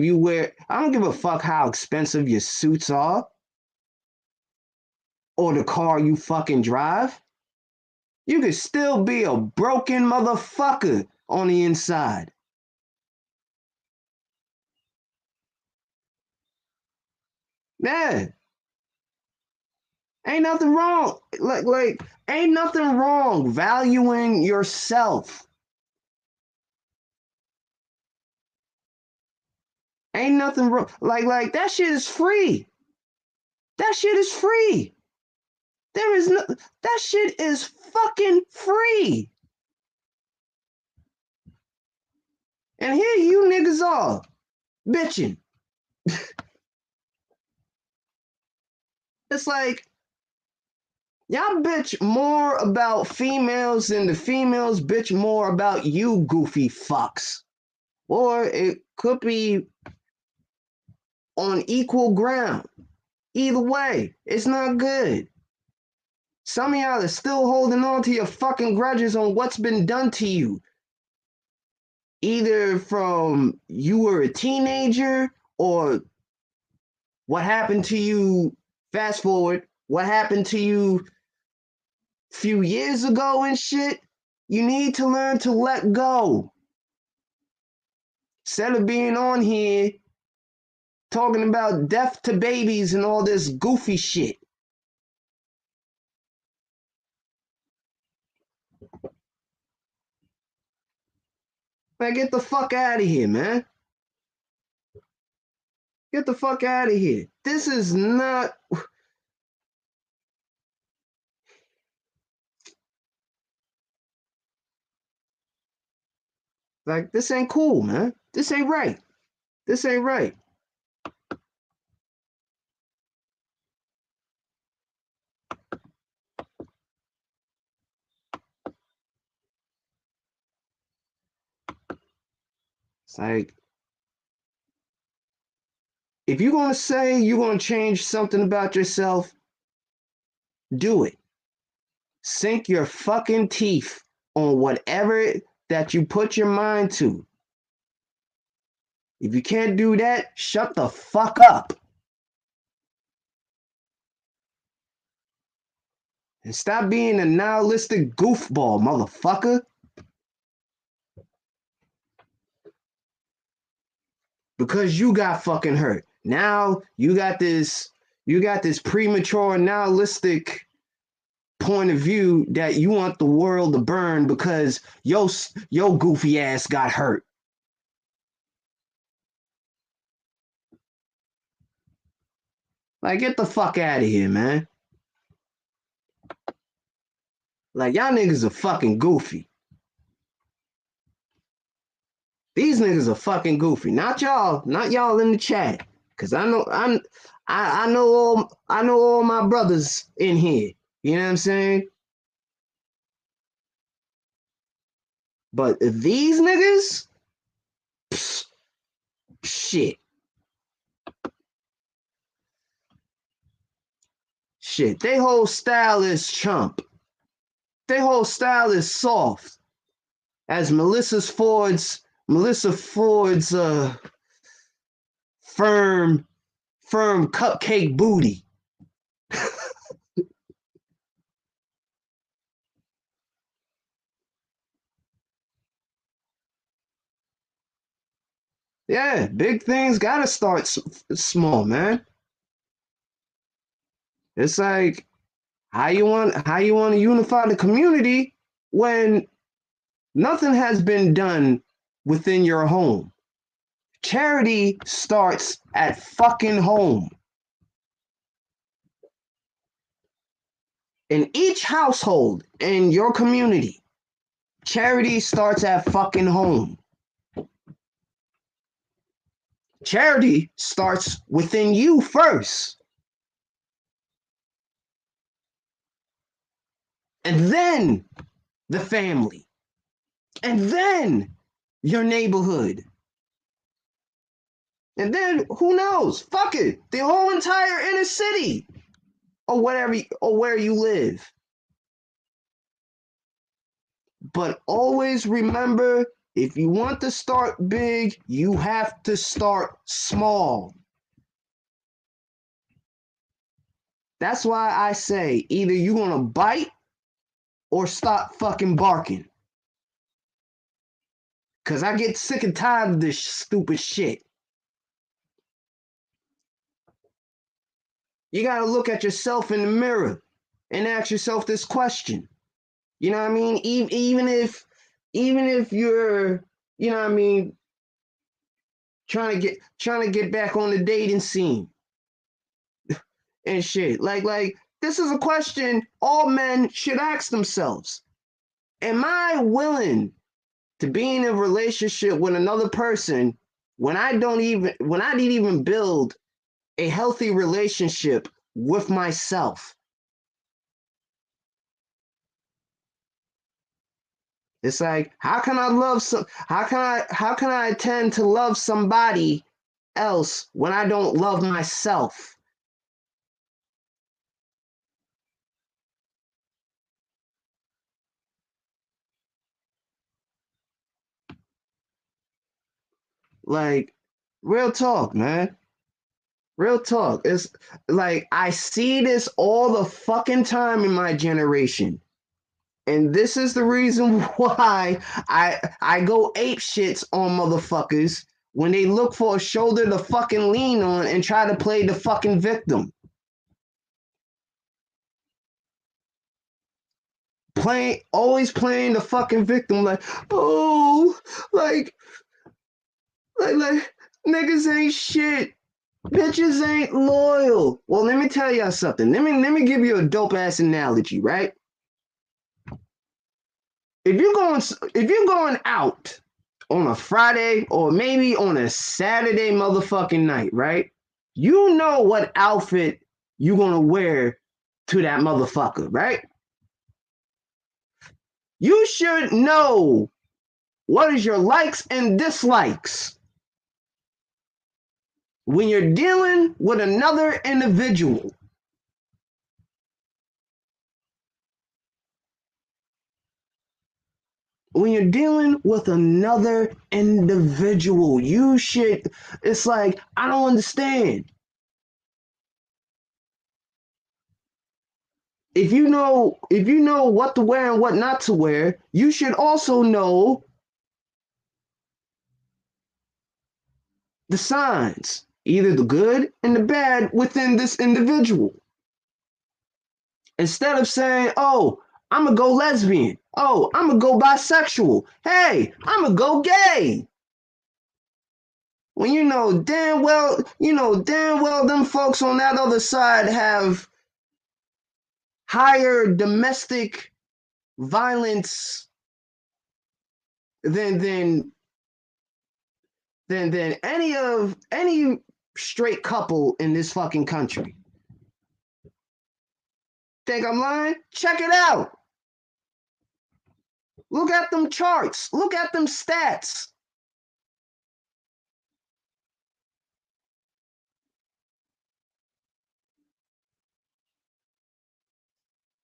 don't give a fuck how expensive your suits are. or the car you fucking drive. You could still be a broken motherfucker on the inside. Yeah. Ain't nothing wrong. Like ain't nothing wrong valuing yourself. Ain't nothing wrong. Like that shit is free. That shit is free. There is no that shit is fucking free. And here you niggas are bitching. It's like y'all bitch more about females than the females bitch more about you goofy fucks. Or it could be on equal ground. Either way, it's not good. Some of y'all are still holding on to your fucking grudges on what's been done to you. Either from you were a teenager or what happened to you, fast forward, what happened to you a few years ago and shit. You need to learn to let go. Instead of being on here talking about death to babies and all this goofy shit. Man, get the fuck out of here, man. Get the fuck out of here. This is not. Like, this ain't cool, man. This ain't right. This ain't right. It's like, if you're going to say you're going to change something about yourself, do it. Sink your fucking teeth on whatever that you put your mind to. If you can't do that, shut the fuck up. And stop being a nihilistic goofball, motherfucker. Because you got fucking hurt. Now you got this premature nihilistic point of view that you want the world to burn because your goofy ass got hurt. Like, get the fuck out of here, man. Like, y'all niggas are fucking goofy. These niggas are fucking goofy. Not y'all in the chat. Cause I know all my brothers in here. You know what I'm saying? But these niggas, psh, shit. Shit. They whole style is chump. They whole style is soft. As Melissa Ford's firm cupcake booty. Yeah, big things gotta start small, man. It's like how you want to unify the community when nothing has been done within your home. Charity starts at fucking home. In each household in your community, charity starts at fucking home. Charity starts within you first. And then the family. And then your neighborhood. And then who knows? Fuck it. The whole entire inner city. Or whatever, or where you live. But always remember, if you want to start big, you have to start small. That's why I say either you're gonna bite or stop fucking barking. Cause I get sick and tired of this stupid shit. You gotta look at yourself in the mirror and ask yourself this question. You know what I mean? Even if you're, you know what I mean, trying to get back on the dating scene and shit. Like this is a question all men should ask themselves. Am I willing to be in a relationship with another person when I didn't even build a healthy relationship with myself? It's like, how can I intend to love somebody else when I don't love myself? Like, real talk, man. Real talk. It's like I see this all the fucking time in my generation. And this is the reason why I go ape shits on motherfuckers when they look for a shoulder to fucking lean on and try to play the fucking victim. Always playing the fucking victim, like, oh, like, like, niggas ain't shit. Bitches ain't loyal. Well, let me tell y'all something. Let me give you a dope ass analogy, right? If you're going out on a Friday or maybe on a Saturday motherfucking night, right? You know what outfit you're gonna wear to that motherfucker, right? You should know what is your likes and dislikes when you're dealing with another individual. When you're dealing with another individual, you should, it's like, I don't understand. If you know what to wear and what not to wear, you should also know the signs, either the good and the bad within this individual. Instead of saying, oh, I'm gonna go lesbian. Oh, I'm gonna go bisexual. Hey, I'm gonna go gay. When you know damn well them folks on that other side have higher domestic violence than than than any straight couple in this fucking country. Think I'm lying? Check it out. Look at them charts. Look at them stats.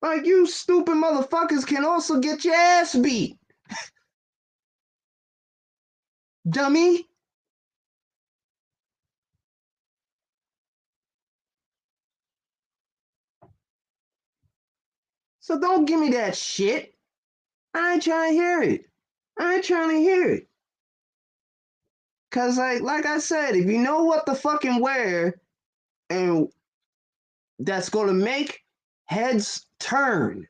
Like, you stupid motherfuckers can also get your ass beat. Dummy. So don't give me that shit. I ain't trying to hear it. I ain't trying to hear it. Cause like I said, if you know what to fucking wear and that's gonna make heads turn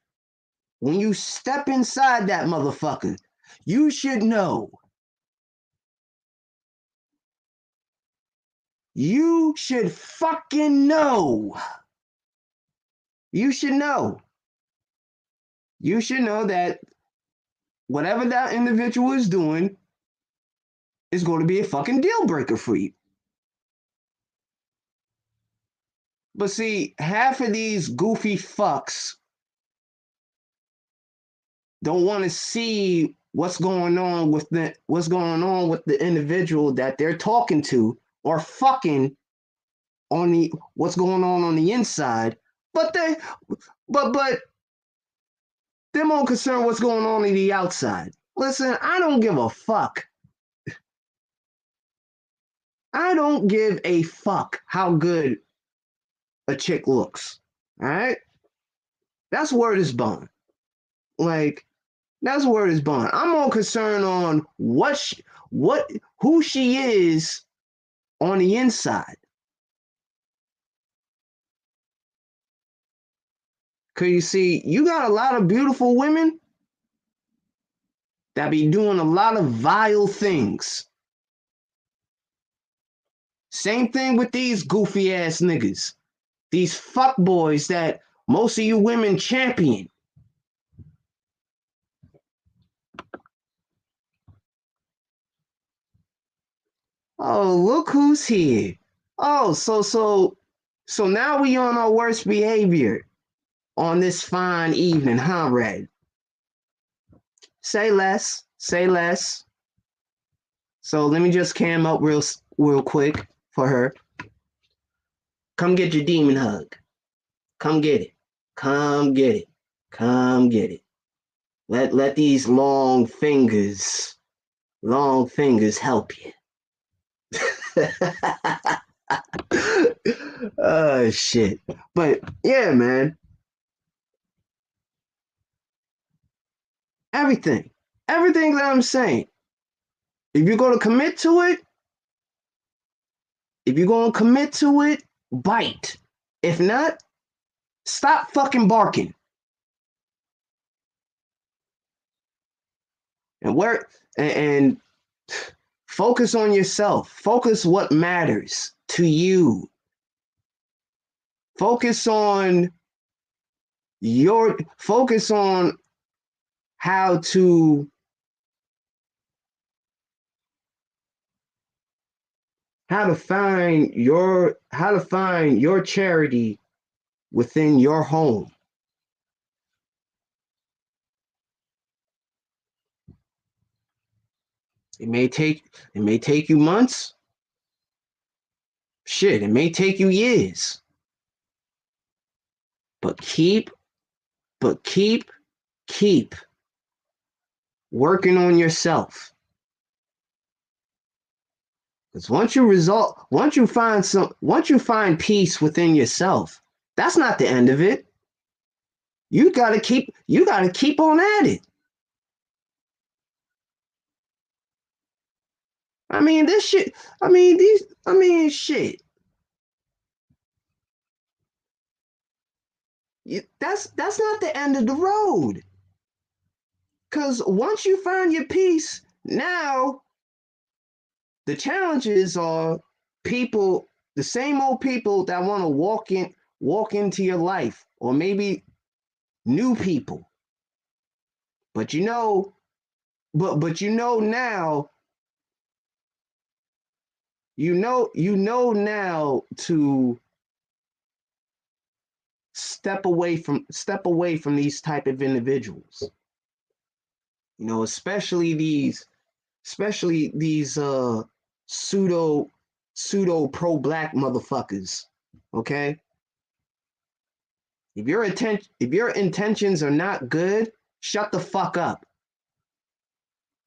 when you step inside that motherfucker, you should know. You should fucking know. You should know. You should know that whatever that individual is doing is going to be a fucking deal breaker for you. But see, half of these goofy fucks don't want to see what's going on with the individual that they're talking to or fucking on the what's going on the inside. But they're more concerned what's going on the outside. Listen, I don't give a fuck. I don't give a fuck how good a chick looks. All right, that's word is bond. Like that's word is bond. I'm more concerned on who she is on the inside. Cause you see, you got a lot of beautiful women that be doing a lot of vile things. Same thing with these goofy ass niggas. These fuck boys that most of you women champion. Oh, look who's here. Oh, so now we on our worst behavior on this fine evening, huh, Red? Say less. Say less. So let me just cam up real quick for her. Come get your demon hug. Come get it. Come get it. Come get it. Let these long fingers help you. Oh shit. But yeah, man. Everything. Everything that I'm saying. If you're gonna commit to it, bite. If not, stop fucking barking. And focus on yourself. Focus what matters to you. Focus on how to find your charity within your home. It may take you months. Shit, it may take you years. But keep working on yourself. Because once you find peace within yourself, that's not the end of it. You gotta keep on at it. I mean, this shit. Shit. That's not the end of the road. Because once you find your peace, now the challenges are the same old people that want to walk into your life, or maybe new people. But you know now, now to step away from these type of individuals. You know, especially these pseudo pro black motherfuckers. Okay? If your intentions are not good, shut the fuck up.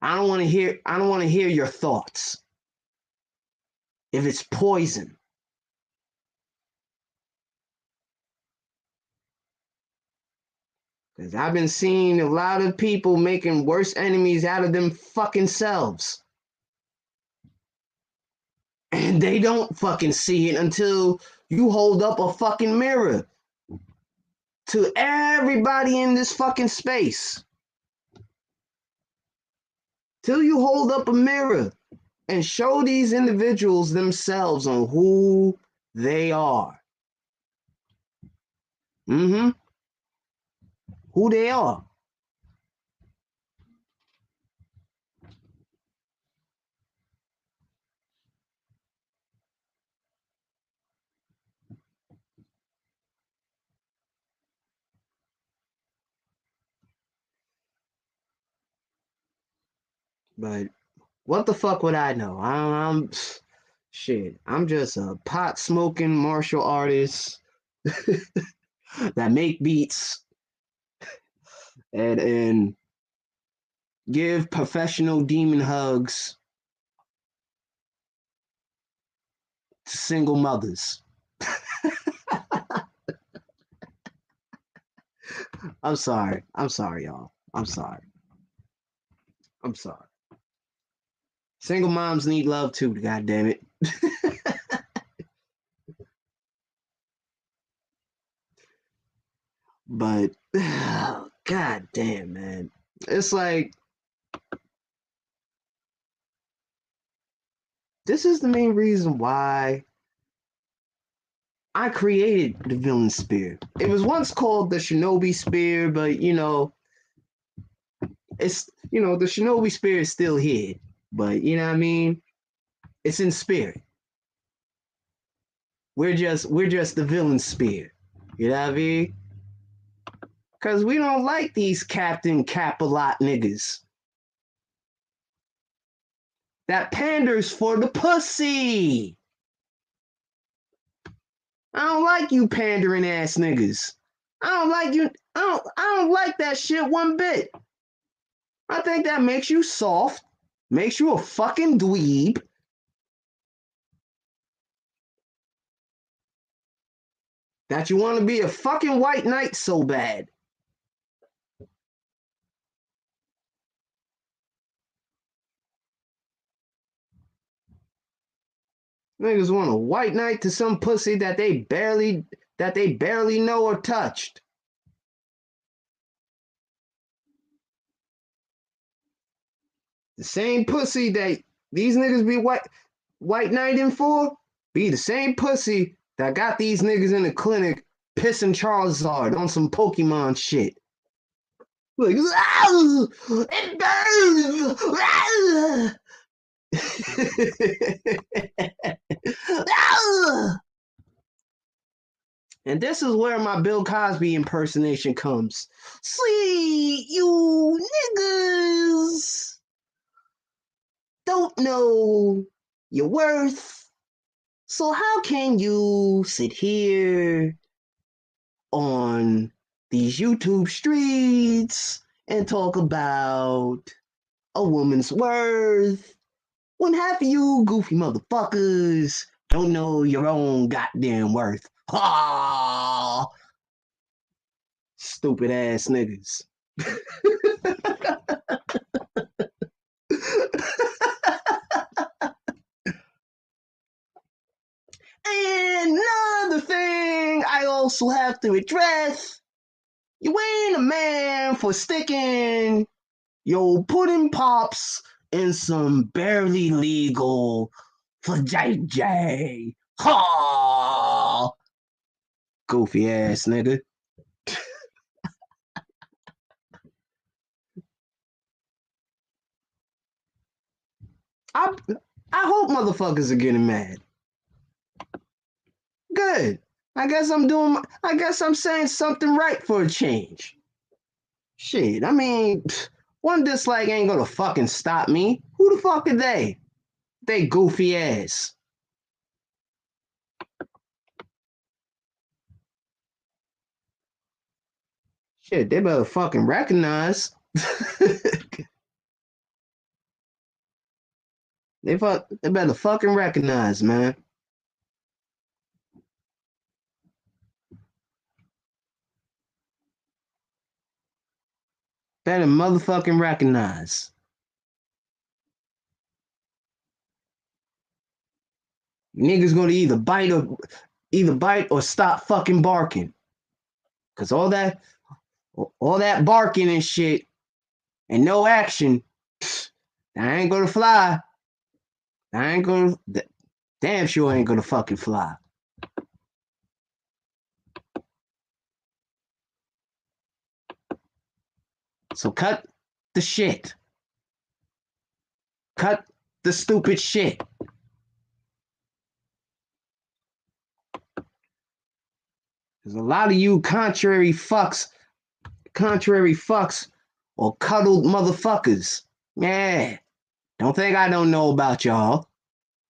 I don't want to hear your thoughts. If it's poison. Because I've been seeing a lot of people making worse enemies out of them fucking selves. And they don't fucking see it until you hold up a fucking mirror to everybody in this fucking space. Till you hold up a mirror and show these individuals themselves on who they are. Mm-hmm. Who they are. But what the fuck would I know? I'm shit. I'm just a pot smoking martial artist that make beats and give professional demon hugs to single mothers. I'm sorry. I'm sorry, y'all. I'm sorry. I'm sorry. Single moms need love too, god damn it. But god damn, man. It's like this is the main reason why I created the villain spear. It was once called the shinobi spear, but it's the shinobi spear is still here. But you know what I mean? It's in spirit. We're just the villain spear. You know what I mean? Cause we don't like these Captain Capalot niggas. That panders for the pussy. I don't like you pandering ass niggas. I don't like you. I don't like that shit one bit. I think that makes you soft, makes you a fucking dweeb. That you want to be a fucking white knight so bad. Niggas want a white knight to some pussy that they barely know or touched. The same pussy that these niggas be white knighting for be the same pussy that got these niggas in the clinic pissing Charizard on some Pokemon shit. Like, it burns! And this is where my Bill Cosby impersonation comes. See, you niggas don't know your worth. So how can you sit here on these YouTube streets and talk about a woman's worth when half of you goofy motherfuckers don't know your own goddamn worth? Ha! Stupid ass niggas. And another thing I also have to address, you ain't a man for sticking your pudding pops in some barely legal for JJ. Ha! Goofy ass nigga. I I hope motherfuckers are getting mad. Good. I guess I'm saying something right for a change. Shit, I mean, one dislike ain't gonna fucking stop me. Who the fuck are they? They goofy ass. Shit, they better fucking recognize. They better fucking recognize, man. Better motherfucking recognize. Niggas gonna either bite or stop fucking barking. Cause all that barking and shit and no action, that ain't gonna fly. I ain't gonna damn sure ain't gonna fucking fly. So cut the shit. Cut the stupid shit. There's a lot of you contrary fucks or cuddled motherfuckers. Yeah. Don't think I don't know about y'all.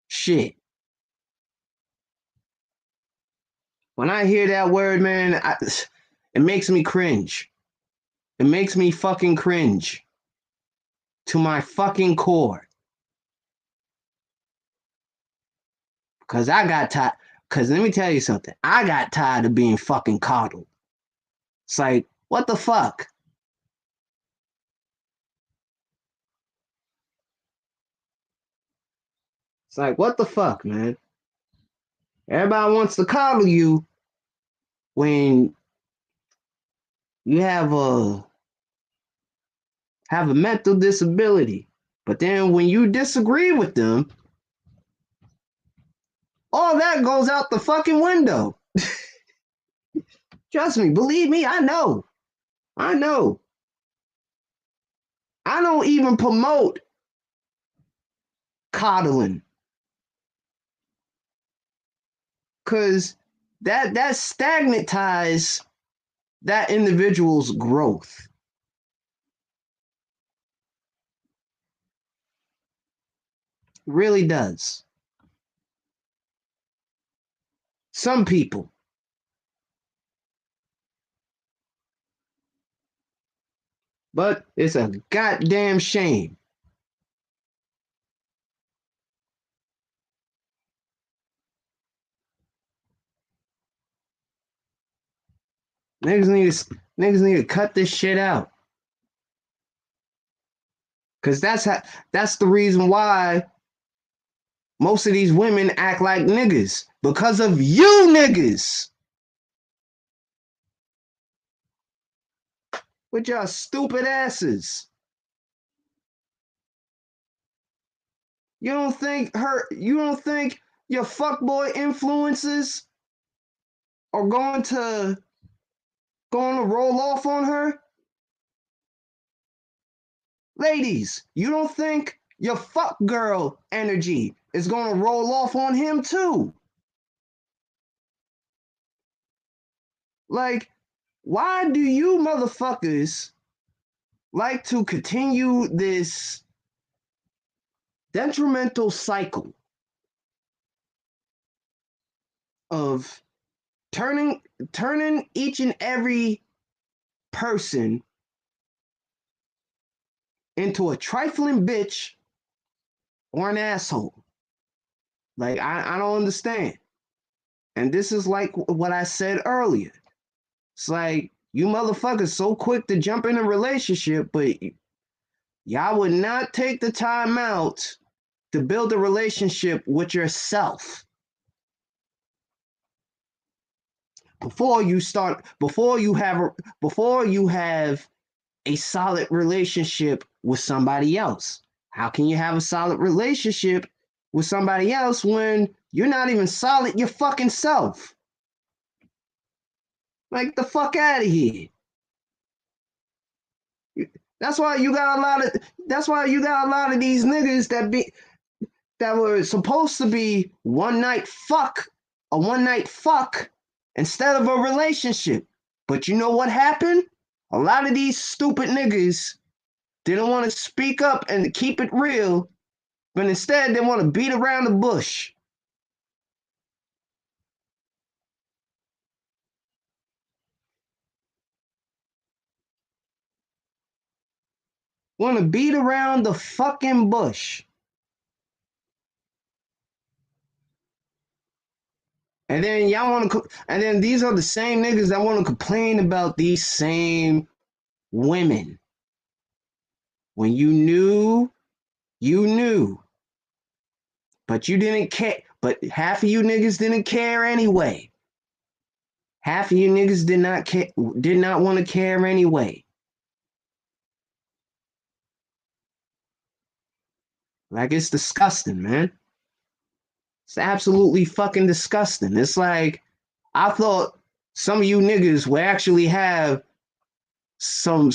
Shit. When I hear that word, man, it makes me cringe. It makes me fucking cringe. To my fucking core. Cause I got tired. Cause let me tell you something. I got tired of being fucking coddled. It's like, What the fuck? It's like, what the fuck, man? Everybody wants to coddle you when you have a mental disability. But then when you disagree with them, all that goes out the fucking window. Trust me, believe me, I know. I know. I don't even promote coddling. Cause that stagnatize that individual's growth. It really does. Some people. But it's a goddamn shame. Niggas need to cut this shit out. Cause that's the reason why most of these women act like niggas. Because of you niggas. With your stupid asses. You don't think your fuckboy influences are going to roll off on her? Ladies, you don't think your fuck girl energy is going to roll off on him too? Like, why do you motherfuckers like to continue this detrimental cycle of turning each and every person into a trifling bitch or an asshole? Like, I don't understand. And this is like what I said earlier. It's like, you motherfuckers so quick to jump in a relationship, but y'all would not take the time out to build a relationship with yourself before you have a solid relationship with somebody else. How can you have a solid relationship with somebody else when you're not even solid your fucking self? Like, the fuck out of here. That's why you got a lot of these niggas that were supposed to be a one night fuck instead of a relationship. But you know what happened? A lot of these stupid niggas didn't want to speak up and keep it real, but instead they want to beat around the bush. Want to beat around the fucking bush. And then and then these are the same niggas that want to complain about these same women. When you knew, but you didn't care. But half of you niggas didn't care anyway. Half of you niggas did not want to care anyway. Like, it's disgusting, man. It's absolutely fucking disgusting. It's like, I thought some of you niggas would actually have some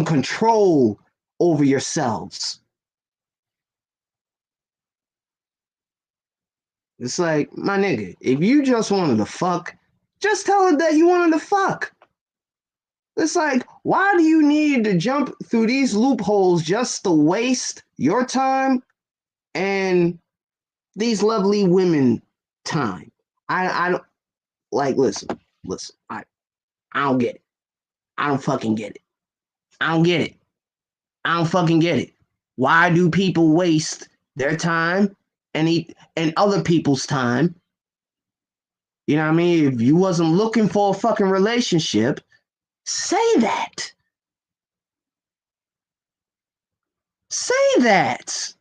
control over yourselves. It's like, my nigga, if you just wanted to fuck, just tell her that you wanted to fuck. It's like, why do you need to jump through these loopholes just to waste your time and these lovely women time? I don't like, listen, I don't get it. I don't fucking get it. I don't get it. I don't fucking get it. Why do people waste their time and other people's time? You know what I mean? If you wasn't looking for a fucking relationship, Say that. Say that.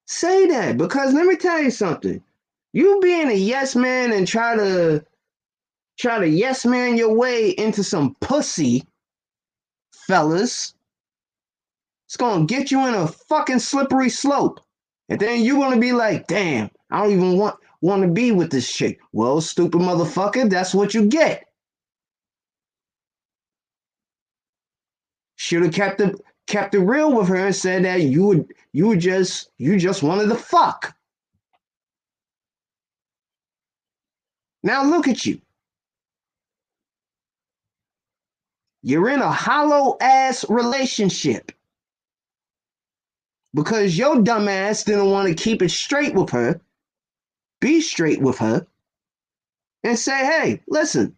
Say that. Because let me tell you something. You being a yes man and try to yes man your way into some pussy, fellas, it's gonna get you in a fucking slippery slope. And then you're gonna be like, damn, I don't even want to be with this chick. Well, stupid motherfucker, that's what you get. Should have kept it real with her and said that you just wanted to fuck. Now look at you. You're in a hollow ass relationship because your dumb ass didn't want to keep it straight with her, be straight with her, and say, hey, listen,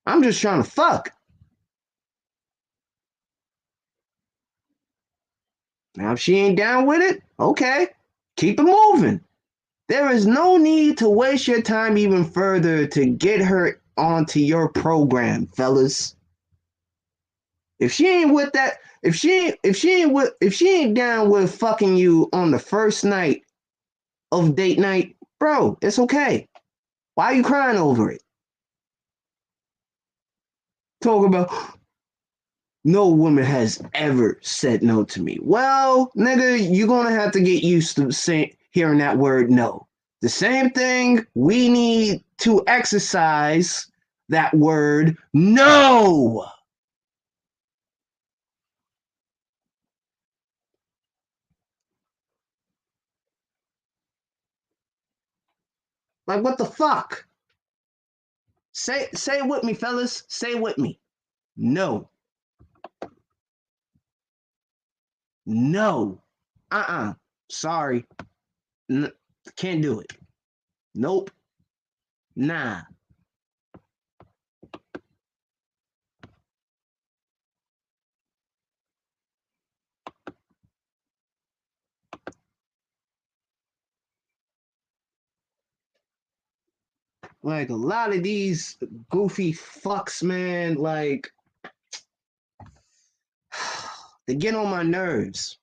I'm just trying to fuck. Now, if she ain't down with it, okay, keep it moving. There is no need to waste your time even further to get her onto your program, fellas. If she ain't with that, if she ain't down with fucking you on the first night of date night, bro, it's okay. Why are you crying over it? Talk about no woman has ever said no to me. Well, nigga, you're gonna have to get used to hearing that word no. The same thing we need to exercise that word no. Like what the fuck? Say it with me, fellas. Say it with me. No. No. Sorry. Can't do it. Nope. Nah. Like a lot of these goofy fucks, man, like they get on my nerves.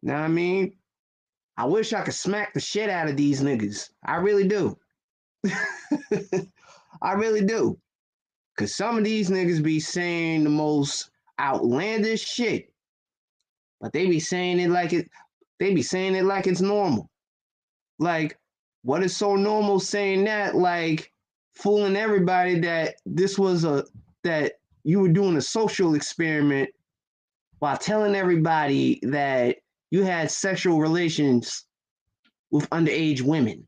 Know what I mean? I wish I could smack the shit out of these niggas. I really do. I really do. Cause some of these niggas be saying the most outlandish shit. But they be saying it like it's normal. Like, what is so normal saying that? Like fooling everybody that that you were doing a social experiment while telling everybody that you had sexual relations with underage women,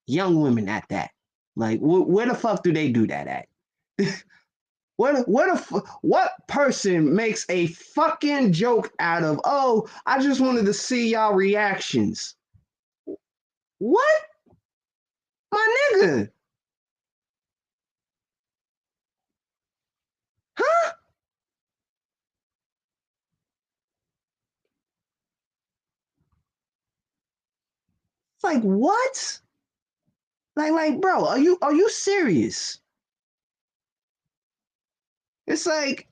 young women at that. Like, where the fuck do they do that at? What person makes a fucking joke out of, oh, I just wanted to see y'all reactions? What? My nigga. Huh? Like what? Like, bro, are you serious? It's like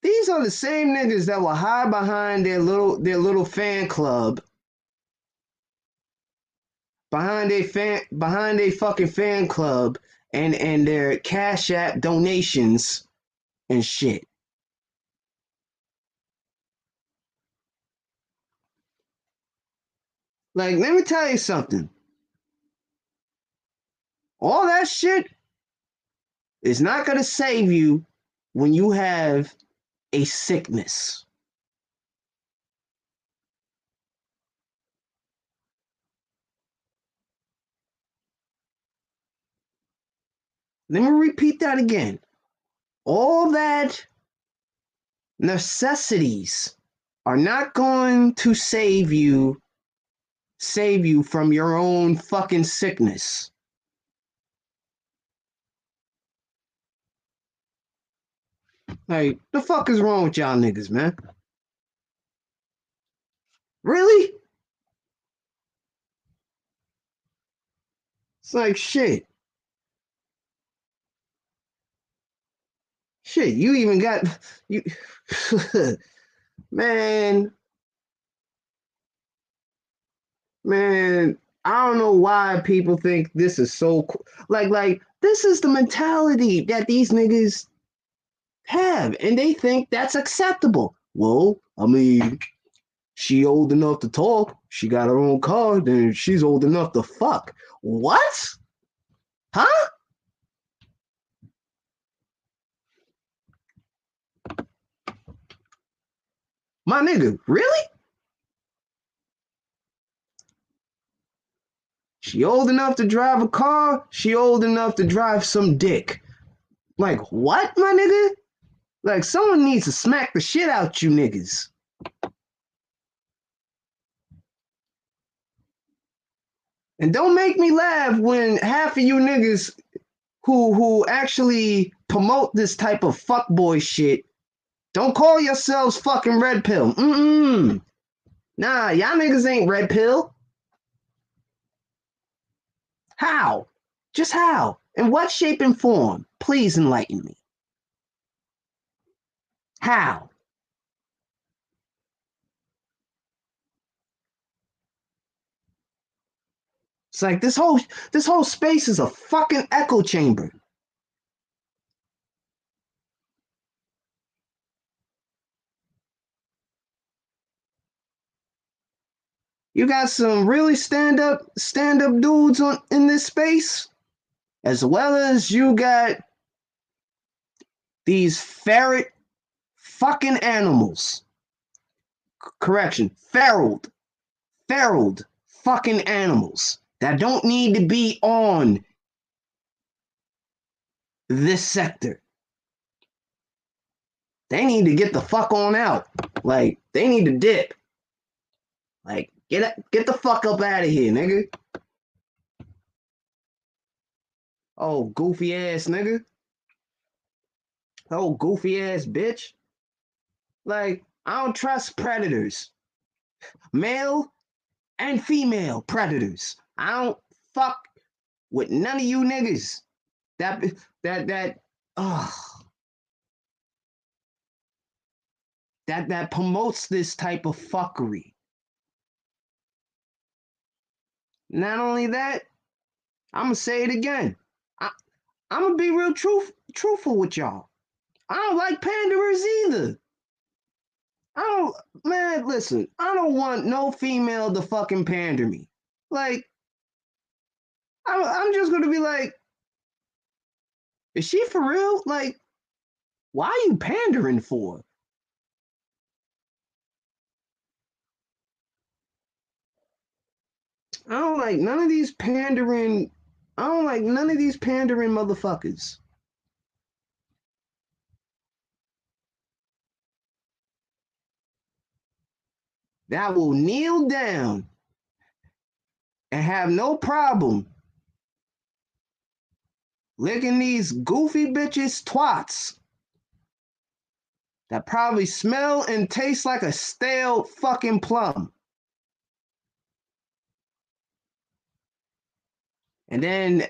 these are the same niggas that will hide behind their little fan club, behind a fucking fan club and their Cash App donations and shit. Like, let me tell you something. All that shit is not gonna save you when you have a sickness. Let me repeat that again. All that necessities are not going to save you from your own fucking sickness. Like, the fuck is wrong with y'all niggas, man? Really? It's like shit. Shit, you even got you man, man, I don't know why people think this is so cool. Like this is the mentality that these niggas have, and they think that's acceptable. Well, I mean, she old enough to talk, she got her own car, then she's old enough to fuck. What? Huh? My nigga, really? She old enough to drive a car, she old enough to drive some dick. Like, what, my nigga? Like, someone needs to smack the shit out you niggas. And don't make me laugh when half of you niggas who actually promote this type of fuckboy shit don't call yourselves fucking red pill. Mm-mm. Nah, y'all niggas ain't red pill. How? Just how? In what shape and form? Please enlighten me. How? It's like this whole space is a fucking echo chamber. You got some really stand up dudes in this space, as well as you got these ferret fucking animals. Correction, feraled fucking animals that don't need to be on this sector. They need to get the fuck on out. Like, they need to dip. Like, get the fuck up out of here, nigga. Oh, goofy ass nigga. Oh, goofy ass bitch. Like, I don't trust predators. Male and female predators. I don't fuck with none of you niggas. That that promotes this type of fuckery. Not only that, I'm gonna say it again. I'm gonna be real truthful with y'all. I don't like panderers either. I don't, man, listen, I don't want no female to fucking pander me. Like, I'm just gonna be like, is she for real? Like, why are you pandering for? I don't like none of these pandering. I don't like none of these pandering motherfuckers. That will kneel down and have no problem licking these goofy bitches twats that probably smell and taste like a stale fucking plum. And then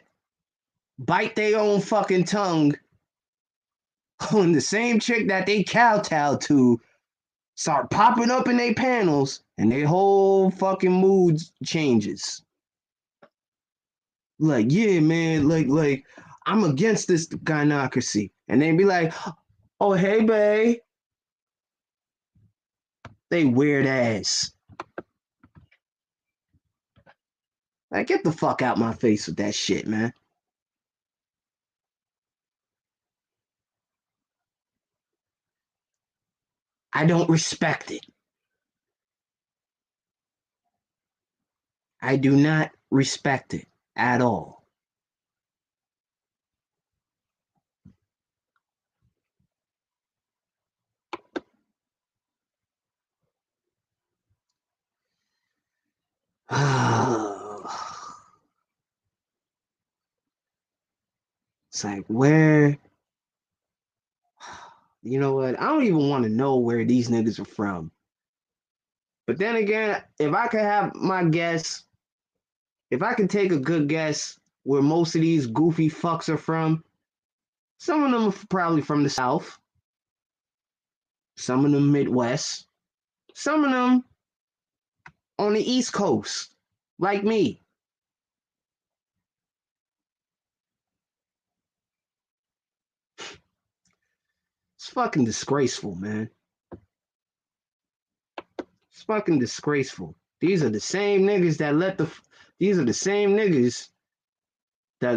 bite their own fucking tongue on the same chick that they kowtow to, start popping up in their panels, and their whole fucking mood changes. Like, yeah, man, like I'm against this gynocracy. And they be like, oh, hey, babe. They weird ass. Like, get the fuck out my face with that shit, man. I don't respect it. I do not respect it at all. It's like, where, you know what? I don't even want to know where these niggas are from. But then again, if I could have my guess, if I could take a good guess where most of these goofy fucks are from. Some of them are probably from the South. Some of them Midwest. Some of them on the East Coast, like me. It's fucking disgraceful, man. It's fucking disgraceful. These are the same niggas that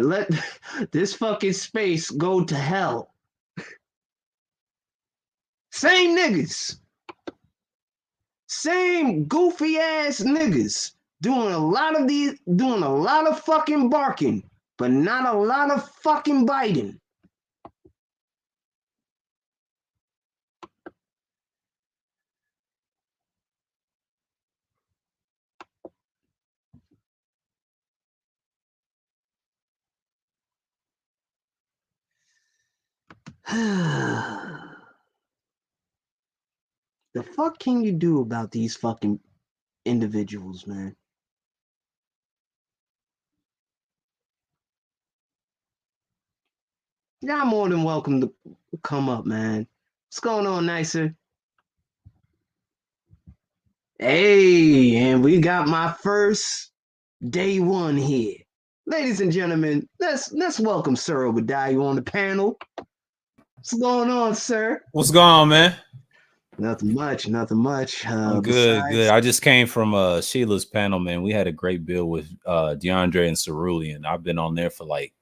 let this fucking space go to hell. Same niggas. Same goofy ass niggas doing a lot of fucking barking, but not a lot of fucking biting. The fuck can you do about these fucking individuals, man? Y'all more than welcome to come up, man. What's going on, Nicer? Hey, and we got my first day one here. Ladies and gentlemen, let's welcome Sir Obadiah on the panel. What's going on, sir? What's going on, man? Nothing much. I'm good. I just came from Sheila's panel, man. We had a great bill with DeAndre and Cerulean. I've been on there for like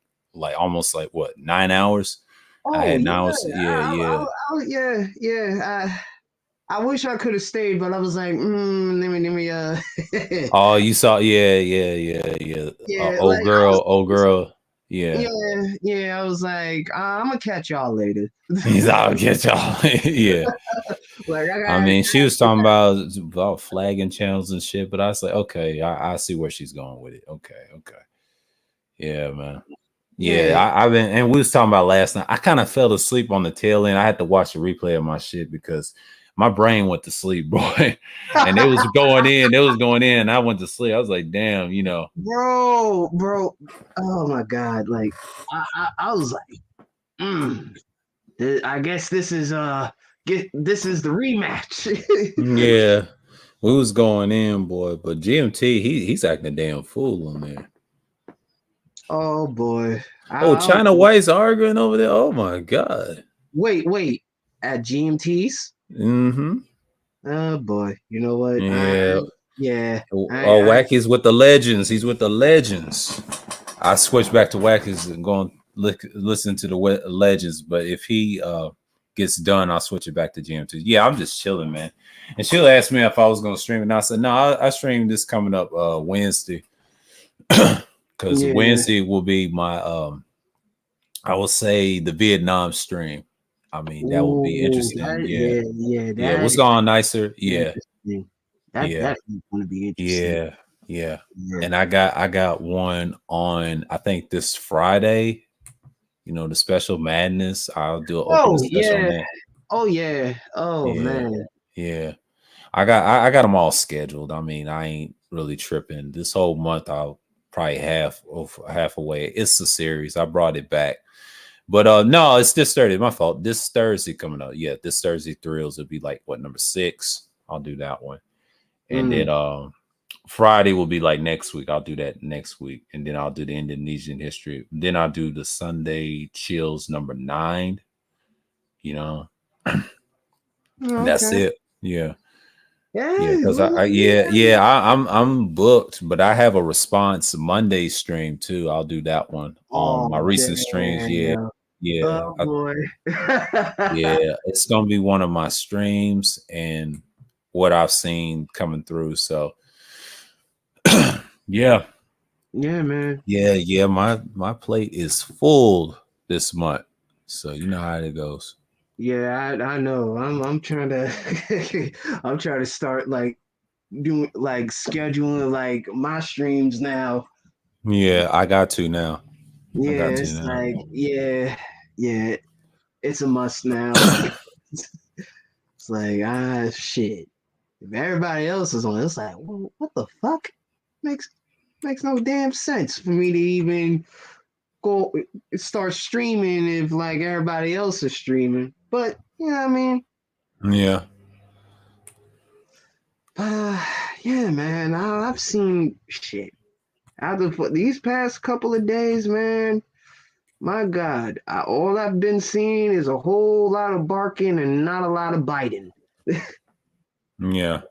almost like what 9 hours. Oh, I had yeah. 9 hours. Yeah. I wish I could have stayed, but I was like, let me. Oh, you saw? Yeah. Yeah, Old girl. Yeah. Yeah. I was like, I'm gonna catch y'all later. He's out. Get y'all. Yeah. Like, I mean, she was talking about flagging channels and shit, but I was like, okay, I see where she's going with it. Okay. Yeah, man. Yeah, I've been, and we was talking about last night. I kind of fell asleep on the tail end. I had to watch the replay of my shit because my brain went to sleep, boy. And it was going in. And I went to sleep. I was like, damn, you know, bro. Oh my god, like I was like, I guess this is the rematch. Yeah, we was going in, boy. But GMT, he's acting a damn fool on there. Oh boy. China White's arguing over there. Oh my god. Wait. At GMT's? Mm-hmm. Oh boy. You know what? Yeah. Wacky's with the legends. He's with the legends. I switch back to Wacky's and go and listen to the legends. But if he gets done, I'll switch it back to GMT. Yeah, I'm just chilling, man. And she'll ask me if I was going to stream it. And I said, no, I stream this coming up Wednesday. Because Wednesday will be my, I will say, the Vietnam stream. I mean, that will be interesting. Yeah. What's going on, Nicer? Yeah. That's going to be interesting. Yeah. And I got one on, I think this Friday. You know, the Special Madness. I'll do an open discussion on that. Oh yeah. Oh man. Yeah. I got them all scheduled. I mean, I ain't really tripping. This whole month I'll probably half away. It's a series. I brought it back. But no, it's this Thursday. My fault. This Thursday coming up. Yeah, this Thursday Thrills will be like what, number 6. I'll do that one. And then Friday will be like next week. I'll do that next week. And then I'll do the Indonesian history. Then I'll do the Sunday Chills number 9. You know. Okay. That's it. Yeah. Because I'm booked, but I have a response Monday stream too. I'll do that one on my recent streams. Yeah. Oh boy. Yeah, it's gonna be one of my streams and what I've seen coming through. So yeah, man. Yeah. My plate is full this month, so you know how it goes. Yeah, I know. I'm trying to start like doing like scheduling like my streams now. Yeah, I got to now. Yeah, it's like yeah, it's a must now. It's like shit. If everybody else is on, it's like what the fuck makes Makes no damn sense for me to even go start streaming if like everybody else is streaming. But you know what I mean? Yeah. Yeah, man. I've seen shit. Out of these past couple of days, man, my God, all I've been seeing is a whole lot of barking and not a lot of biting. Yeah.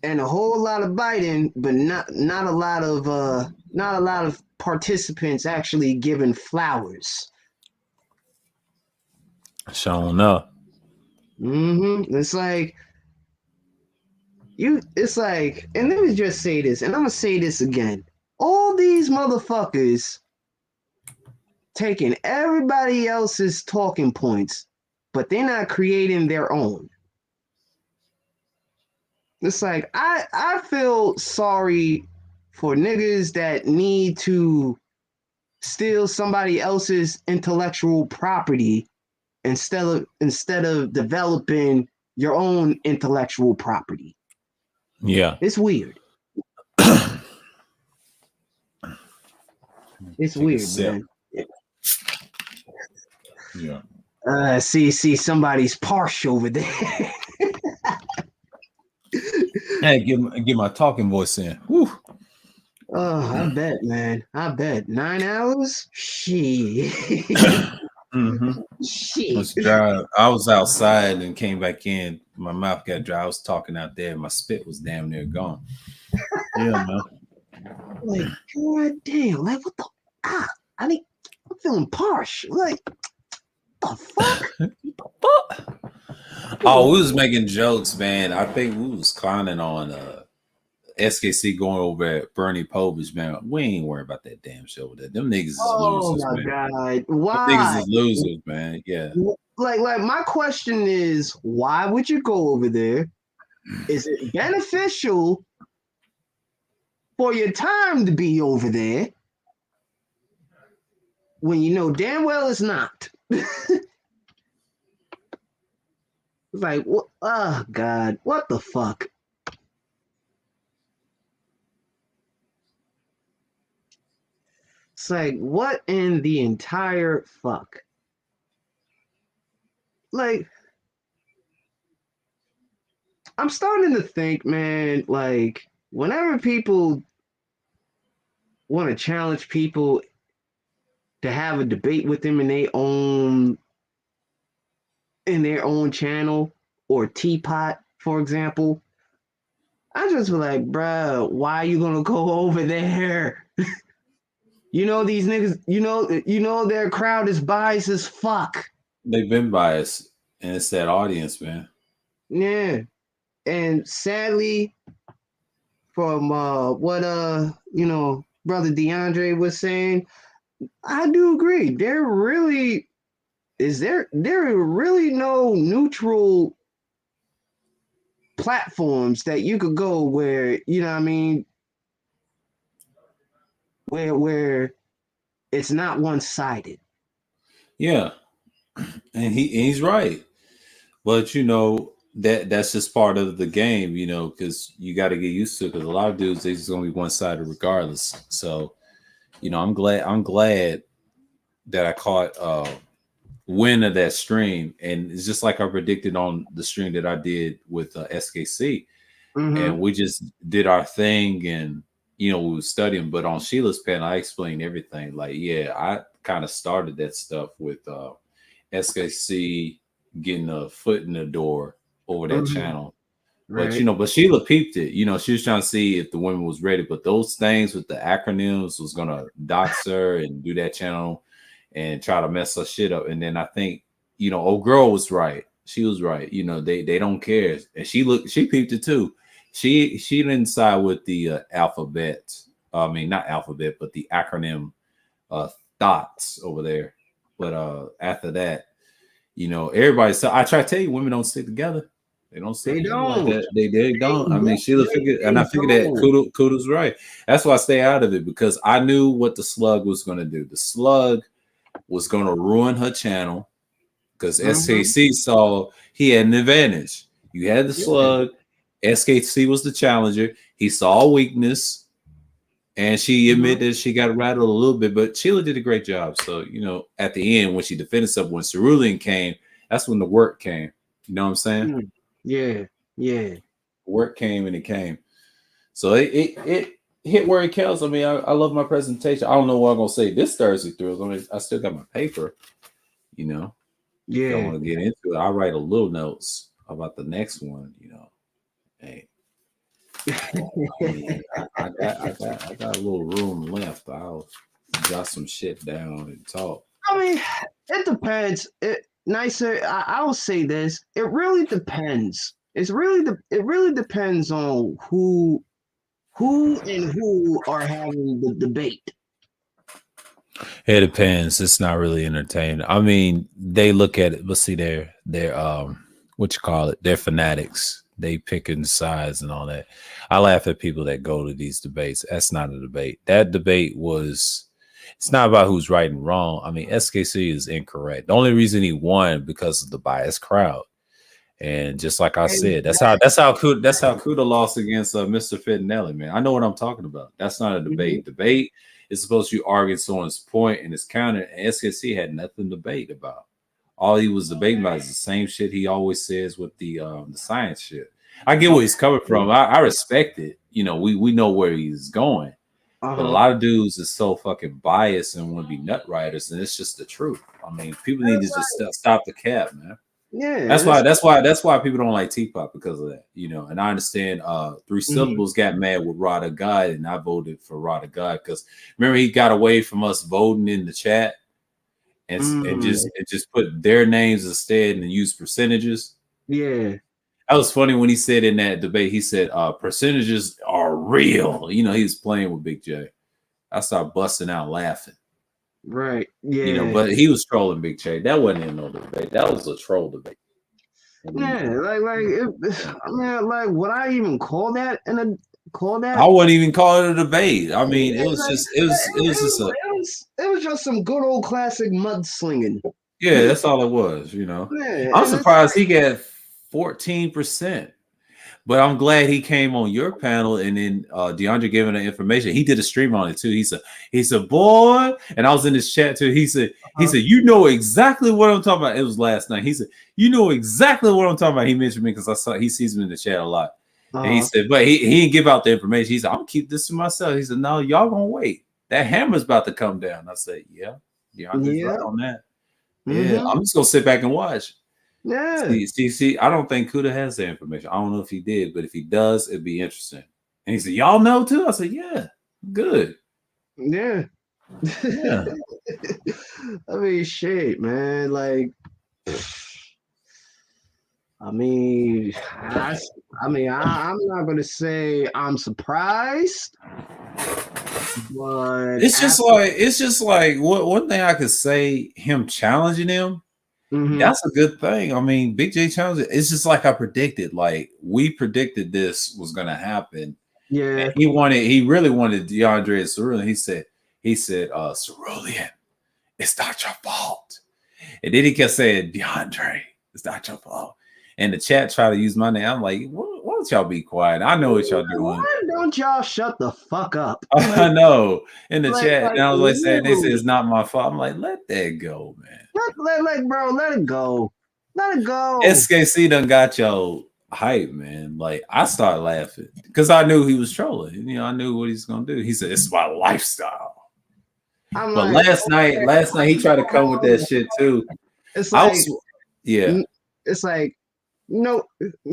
And a whole lot of biting, but not a lot of participants actually giving flowers. Showing up. It's like it's like, and let me just say this, and I'm gonna say this again. All these motherfuckers taking everybody else's talking points, but they're not creating their own. It's like I feel sorry for niggas that need to steal somebody else's intellectual property instead of developing your own intellectual property. Yeah. It's weird. It's weird, man. Yeah. See somebody's partial over there. Hey, get my talking voice in. Whew. Oh, I bet, man. I bet 9 hours. Shit. Shit. I was outside and came back in. My mouth got dry. I was talking out there. My spit was damn near gone. Yeah, man. Like, god damn. Like, what the? I mean, I'm feeling parched. Like, the fuck? Oh, we was making jokes, man. I think we was clowning on SKC going over at Bernie Povich, man. We ain't worried about that damn show with that. Them niggas is losers, man. God. Why? Them niggas is losers, man. Yeah. Like my question is, why would you go over there? Is it beneficial for your time to be over there when you know damn well it's not? Like, what? Oh, God. What the fuck? It's like, what in the entire fuck? Like, I'm starting to think, man, like, whenever people want to challenge people to have a debate with them in their own channel or teapot, for example, I just be like, bruh, why are you gonna go over there? You know these niggas, you know their crowd is biased as fuck. They've been biased, and it's that audience, man. Yeah. And sadly, from what Brother DeAndre was saying, I do agree. There are really no neutral platforms that you could go where, you know what I mean, where it's not one-sided. Yeah. And he's right. But you know, that's just part of the game, you know, because you got to get used to it, because a lot of dudes, they just gonna be one-sided regardless. So, you know, I'm glad that I caught win of that stream, and it's just like I predicted on the stream that I did with SKC, and we just did our thing, and you know, we were studying. But on Sheila's panel, I explained everything. Like, yeah, I kind of started that stuff with SKC getting a foot in the door over that channel. Right. But you know, but Sheila peeped it. You know, she was trying to see if the women was ready. But those things with the acronyms was gonna dox her and do that channel and try to mess her shit up. And then I think, you know, old girl was right. She was right. You know, they don't care. And she peeped it too. She didn't side with the alphabet. I mean, not alphabet, but the acronym thoughts over there. But after that, you know, everybody. So I try to tell you, women don't stick together. They don't stick together like that. They don't. I mean, Sheila figured, and I figured that Kudos right. That's why I stay out of it, because I knew what the slug was going to do. The slug was going to ruin her channel, because SKC saw he had an advantage. You had the slug, SKC was the challenger. He saw a weakness, and she Mm-hmm. admitted she got rattled a little bit, but Sheila did a great job. So, at the end, when she defended herself, when Cerulean came, that's when the work came. You know what I'm saying? Yeah. Work came and it came. So it hit where it counts. I mean, I love my presentation. I don't know what I'm gonna say this Thursday through. I mean, I still got my paper. If I Yeah. want to get into it, I'll write a little notes about the next one. Hey, I got a little room left. I'll jot some shit down and talk. I mean, it depends. I will say this. It really depends. It really depends on who are having the debate. It depends. It's not really entertaining. I mean, they look at it, but see, they're what you call it? They're fanatics. They picking sides and all that. I laugh at people that go to these debates. That's not a debate. That debate was. It's not about who's right and wrong. I mean, SKC is incorrect. The only reason he won because of the biased crowd. And just like I said, that's how Kuda lost against Mr. Fittinelli, man. I know what I'm talking about. That's not a debate. Mm-hmm. Debate is supposed to argue someone's point and his counter. And SKC had nothing to debate about. All he was debating about is the same shit he always says with the science shit. I get where he's coming from. I respect it. We know where he's going. But a lot of dudes is so fucking biased and want to be nut riders, and it's just the truth. I mean, people need to just stop the cap, man. Yeah, that's why people don't like T-Pop because of that, And I understand 3 Syllables got mad with Rod of God, and I voted for Rod of God because remember he got away from us voting in the chat and just put their names instead and use percentages. Yeah. That was funny when he said in that debate, he said percentages are real. He was playing with Big J. I started busting out laughing. Right. Yeah. But he was trolling Big J. That wasn't in no debate. That was a troll debate. Yeah, like would I even call that I wouldn't even call it a debate. I mean, it was just some good old classic mudslinging. Yeah, that's all it was, Yeah, I'm surprised he got 14%. But I'm glad he came on your panel and then DeAndre gave him the information. He did a stream on it too. He said, boy, and I was in this chat too. He said, you know exactly what I'm talking about. It was last night. He said, you know exactly what I'm talking about. He mentioned me because he sees me in the chat a lot. And he said, but he didn't give out the information. He said, I'm gonna keep this to myself. He said, no, y'all gonna wait. That hammer's about to come down. I said, yeah, DeAndre's right on that. Yeah, I'm just gonna sit back and watch. Yeah. See, I don't think Kuda has that information. I don't know if he did, but if he does, it'd be interesting. And he said, y'all know too? I said, yeah, good. Yeah. I mean, shit, man. Like, I'm not gonna say I'm surprised, but it's just like one thing I could say, him challenging him. That's a good thing. I mean, Big J challenge. It's just like I predicted. Like we predicted this was going to happen. Yeah. And he really wanted DeAndre and Cerulean. He said, Cerulean, it's not your fault. And then he kept saying, DeAndre, it's not your fault. And the chat tried to use my name. I'm like, why don't y'all be quiet? I know what y'all doing. Why don't y'all shut the fuck up? I know. In the chat, and I was like saying, they said it's not my fault. I'm like, let that go, man. Bro, let it go. Let it go. SKC done got your hype, man. Like I started laughing because I knew he was trolling. I knew what he's gonna do. He said, it's my lifestyle. But like, last night he tried to come with that shit too. It's like, yeah. It's like, no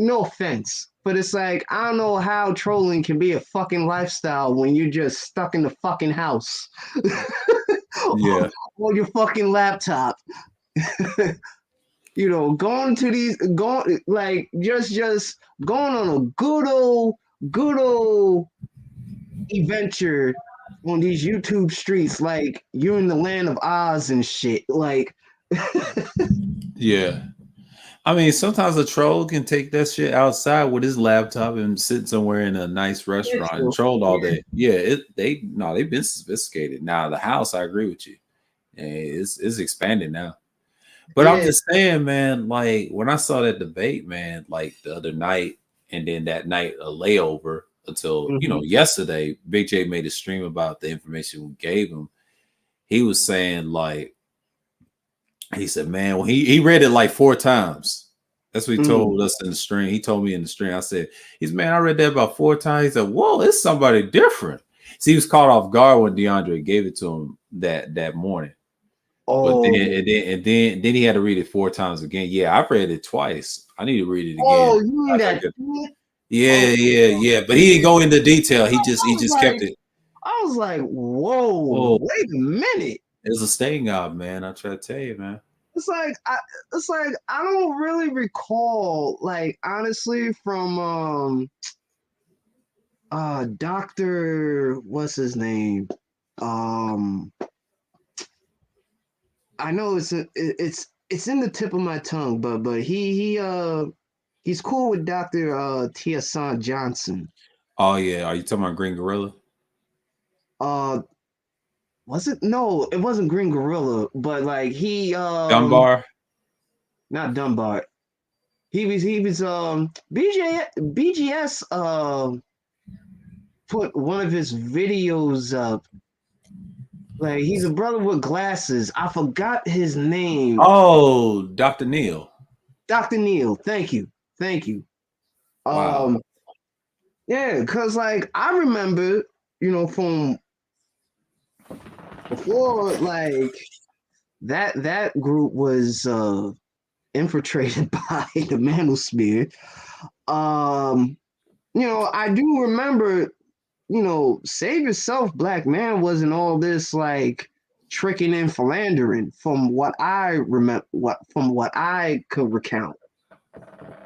offense, but it's like, I don't know how trolling can be a fucking lifestyle when you're just stuck in the fucking house. Yeah. On your fucking laptop. Going on a good old adventure on these YouTube streets, like you're in the land of Oz and shit. Like, yeah. I mean, sometimes a troll can take that shit outside with his laptop and sit somewhere in a nice restaurant and troll all day. Yeah, they've been sophisticated. Now the house, I agree with you. It's expanded now. But I'm just saying, man, like when I saw that debate, man, like the other night, and then that night a layover until yesterday. Big J made a stream about the information we gave him. He was saying like, he said, man, well, he read it like 4 times. That's what he told us in the stream. He told me in the stream. I said, man, I read that about 4 times. He said, whoa, it's somebody different. See, he was caught off guard when DeAndre gave it to him that morning. Oh, but then he had to read it 4 times again. Yeah, I've read it twice. I need to read it again. Oh, you mean that? Yeah. But he didn't go into detail. He just kept it. I was like, whoa, wait a minute. It's a staying job, man. I try to tell you, man. It's like I don't really recall, like, honestly, from Dr. what's his name? I know it's in the tip of my tongue, but he's cool with Dr. Tiasan Johnson. Oh yeah, are you talking about Green Gorilla? Was it? No, it wasn't Green Gorilla, but like he Dunbar. Not Dunbar. He was BGS put one of his videos up. Like, he's a brother with glasses. I forgot his name. Oh, Dr. Neil. Dr. Neil. Thank you. Wow. Yeah, because like I remember, from before, like that group was infiltrated by the Manosphere. I do remember, Save Yourself, Black Man wasn't all this like tricking and philandering from what I remember, from what I could recount.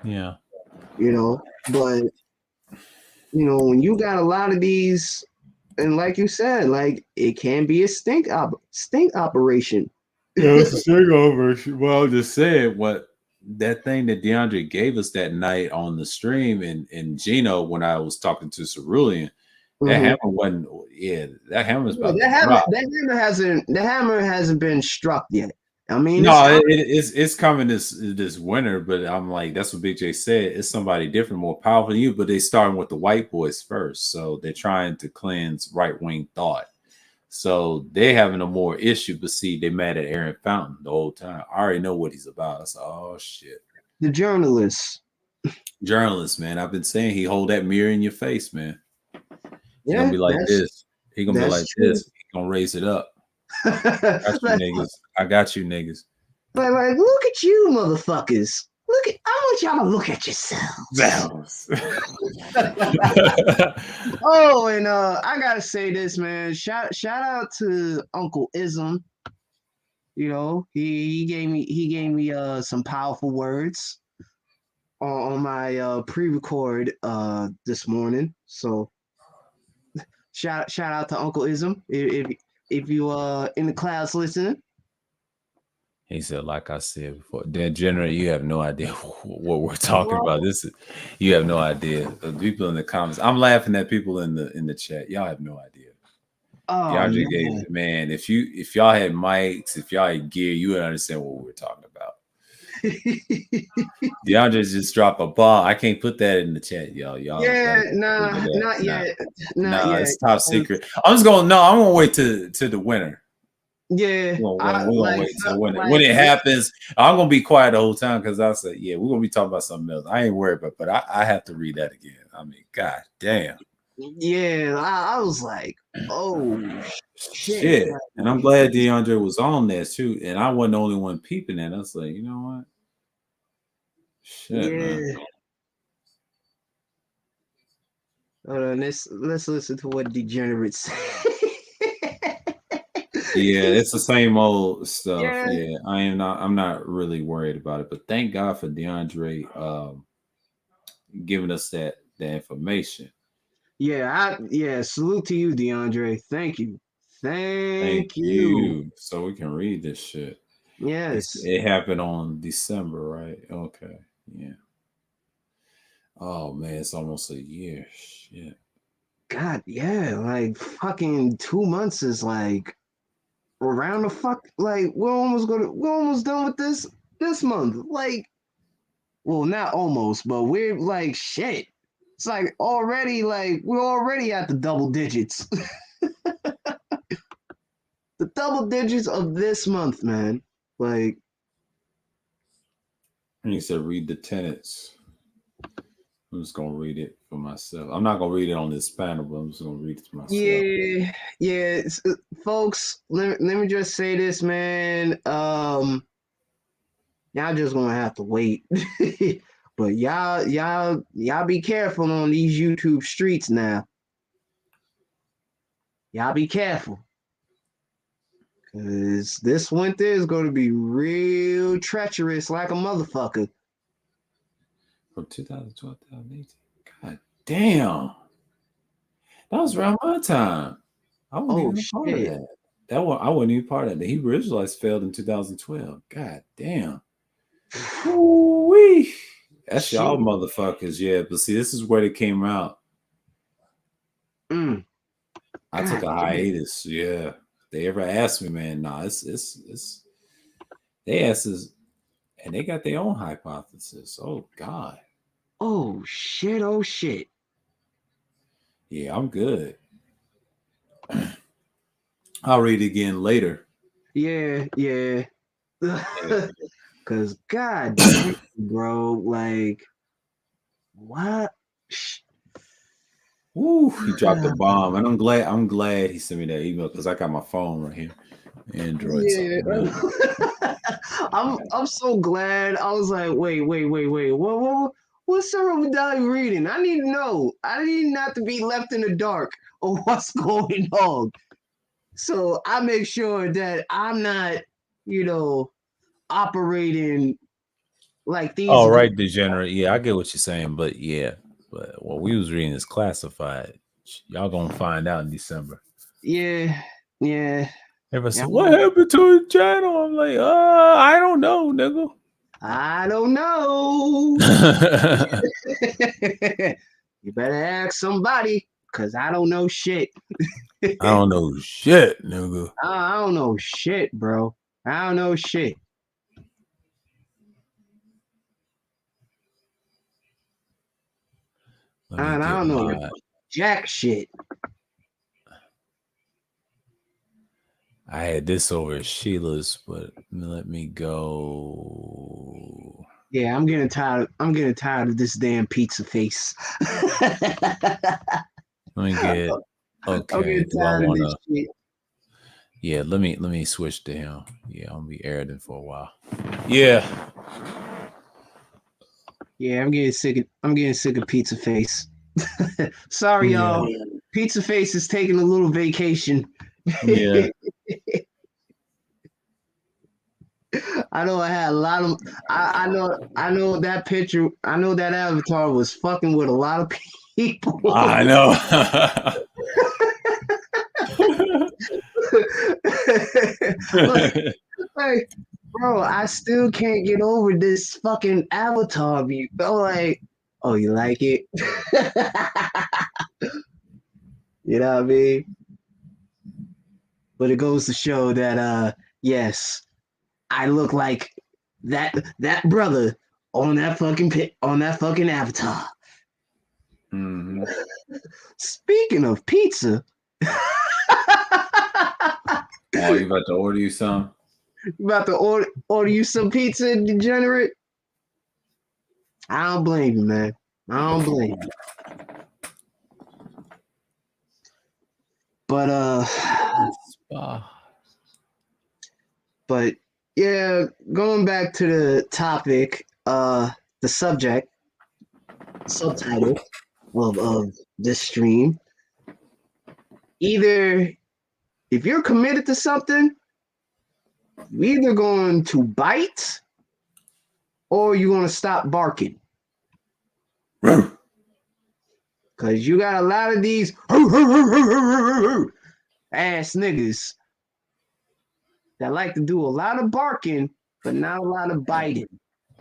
Yeah. But when you got a lot of these, and like you said, like it can be a stink operation. Yeah, it's a stink operation. Well, just said what that thing that DeAndre gave us that night on the stream and Gino when I was talking to Cerulean. That hammer wasn't. Yeah, that hammer's about the hammer hasn't been struck yet. I mean, no, it's coming this winter, but I'm like, that's what Big J said. It's somebody different, more powerful than you, but they starting with the white boys first, so they're trying to cleanse right wing thought. So they having a more issue, but see, they mad at Aaron Fountain the whole time. I already know what he's about. I said, oh shit, the journalist, man. I've been saying he hold that mirror in your face, man. He's gonna be like this. He's gonna be like this. He's gonna raise it up. I got you, niggas. Like, look at you, motherfuckers. I want y'all to look at yourselves. Oh, and I gotta say this, man. Shout out to Uncle Ism. He gave me some powerful words on my pre-record this morning. So shout out to Uncle Ism if you in the class listening. He said, like I said before, Dan General, you have no idea what we're talking about. You have no idea. The people in the comments, I'm laughing at people in the chat. Y'all have no idea. DeAndre man, if y'all had mics, if y'all had gear, you would understand what we were talking about. DeAndre just dropped a bomb. I can't put that in the chat, y'all. Yeah, not yet. It's top secret. I'm gonna wait to the winner. Yeah, we're gonna wait till when it happens. I'm gonna be quiet the whole time because I said, yeah, we're gonna be talking about something else. I ain't worried about, but I have to read that again. I mean, god damn. Yeah, I was like, oh shit. And I'm glad DeAndre was on there too, and I wasn't the only one peeping it. I was like, you know what? Shit, man. Hold on, let's listen to what degenerates say. Yeah, it's the same old stuff. Yeah, I'm not really worried about it, but thank God for DeAndre giving us that information. Yeah, salute to you, DeAndre. Thank you. Thank you. So we can read this shit. Yes. It happened on December, right? Okay. Yeah. Oh man, it's almost a year. Shit. God, yeah, like fucking 2 months is like around the fuck. Like we're almost done with this month. Like, well, not almost, but we're like shit. It's like already, like we're already at the double digits. The double digits of this month, man. Like, And he said, read the tenets. I'm just gonna read it for myself. I'm not gonna read it on this panel, but I'm just gonna read it to myself. yeah. Folks, let me just say this, man. Y'all just gonna have to wait. But y'all be careful on these YouTube streets now. Y'all be careful. Cause this winter is gonna be real treacherous like a motherfucker. From 2012 to 2018. God damn. That was around my time. I wasn't even a part of that. I wasn't even part of that. The Hebrew Israelites failed in 2012. God damn. Ooh-wee. That's y'all motherfuckers, yeah. But see, this is where they came out. I took a hiatus, yeah. They ever asked me, man, nah, it's they asked us, and they got their own hypothesis. Oh God. Oh shit. Yeah, I'm good. I'll read it again later. Yeah. Cause God damn, bro, like what? Woo, he dropped the bomb, and I'm glad he sent me that email because I got my phone right here. Android. Yeah. I'm so glad. I was like, wait. What's Sarah Vidali reading? I need to know. I need not to be left in the dark of what's going on. So I make sure that I'm not, operating like these. Oh, right, degenerate. Yeah, I get what you're saying, but what we was reading is classified. Y'all gonna find out in December. Yeah. Everybody said, what happened to his channel? I'm like, I don't know, nigga. I don't know. You better ask somebody, because I don't know shit. I don't know shit, nigga. I don't know shit, bro. I don't know shit. I don't know jack shit. I had this over at Sheila's, but let me go. Yeah, I'm getting tired of this damn pizza face. Let me get okay. I'm getting tired of this shit. Yeah, let me switch to him. Yeah, I'm gonna be airing for a while. Yeah. Yeah, I'm getting sick of pizza face. Sorry, y'all. Pizza face is taking a little vacation. Yeah. I know I had a lot of I know that picture, I know that avatar was fucking with a lot of people. I know. like, bro, I still can't get over this fucking avatar view. I'm like, oh, you like it? You know what I mean? But it goes to show that yes, I look like that brother on that fucking avatar. Mm-hmm. Speaking of pizza. Oh, you about to order you some? You about to order you some pizza, degenerate? I don't blame you, man. I don't blame you. But yeah, going back to the topic, the subtitle of this stream. Either if you're committed to something, you're either going to bite or you're going to stop barking. Because you got a lot of these ass niggas that like to do a lot of barking, but not a lot of biting.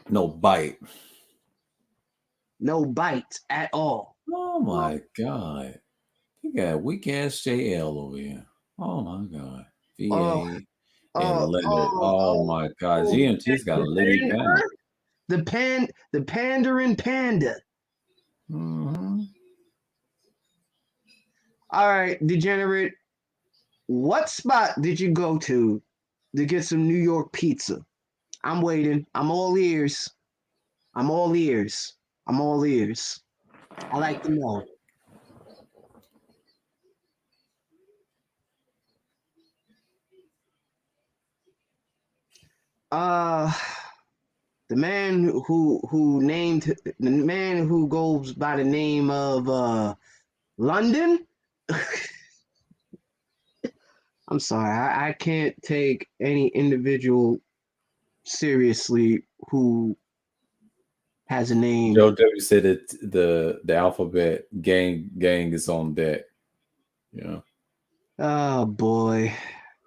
No bite. No bite at all. Oh my God. You got weak ass JL over here. Oh my God. VA and Leonard. Oh my God. GMT's got a litty panel. The pandering panda. Mhm. All right, degenerate. What spot did you go to get some New York pizza? I'm waiting. I'm all ears. I'm all ears. I'm all ears. I like to know. Uh, the man the man who goes by the name of London. I'm sorry, I can't take any individual seriously who has a name. Joe W said that the alphabet gang is on deck. Yeah. Oh boy,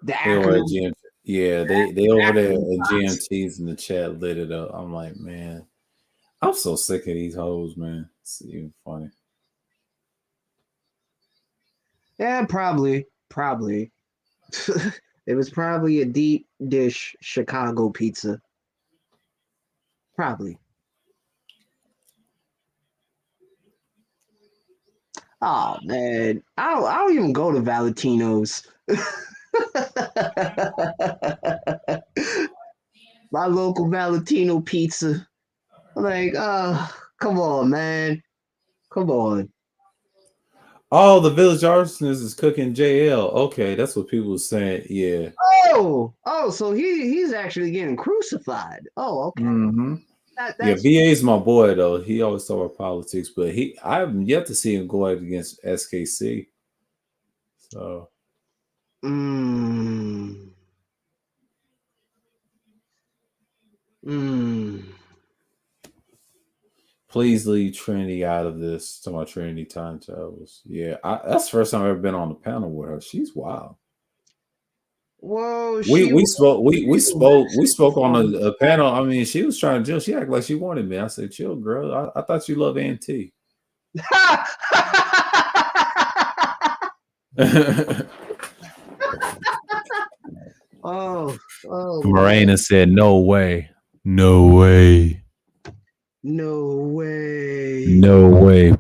the They over at acronym. GM. Yeah, they over there at GMTs in the chat lit it up. I'm like, man, I'm so sick of these hoes, man. It's even funny. Yeah, probably. It was probably a deep dish Chicago pizza. Probably. Oh man, I don't even go to Valentino's. My local Valentino pizza. I'm like, come on, man. Come on. Oh, the Village Arsonist is cooking JL. Okay, that's what people were saying. Yeah. Oh, so he's actually getting crucified. Oh, okay. Mm-hmm. Yeah, That's VA is my boy though. He always talk about politics, but I haven't yet to see him go out against SKC. So mm, mm. please leave Trinity out of this. To my Trinity time travels. Yeah, that's the first time I've ever been on the panel with her. She's wild. Whoa, We spoke on a panel. I mean, she was trying to chill. She acted like she wanted me. I said, "Chill, girl. I thought you loved NT." oh, Morena said, "No way, no way, no way, no way."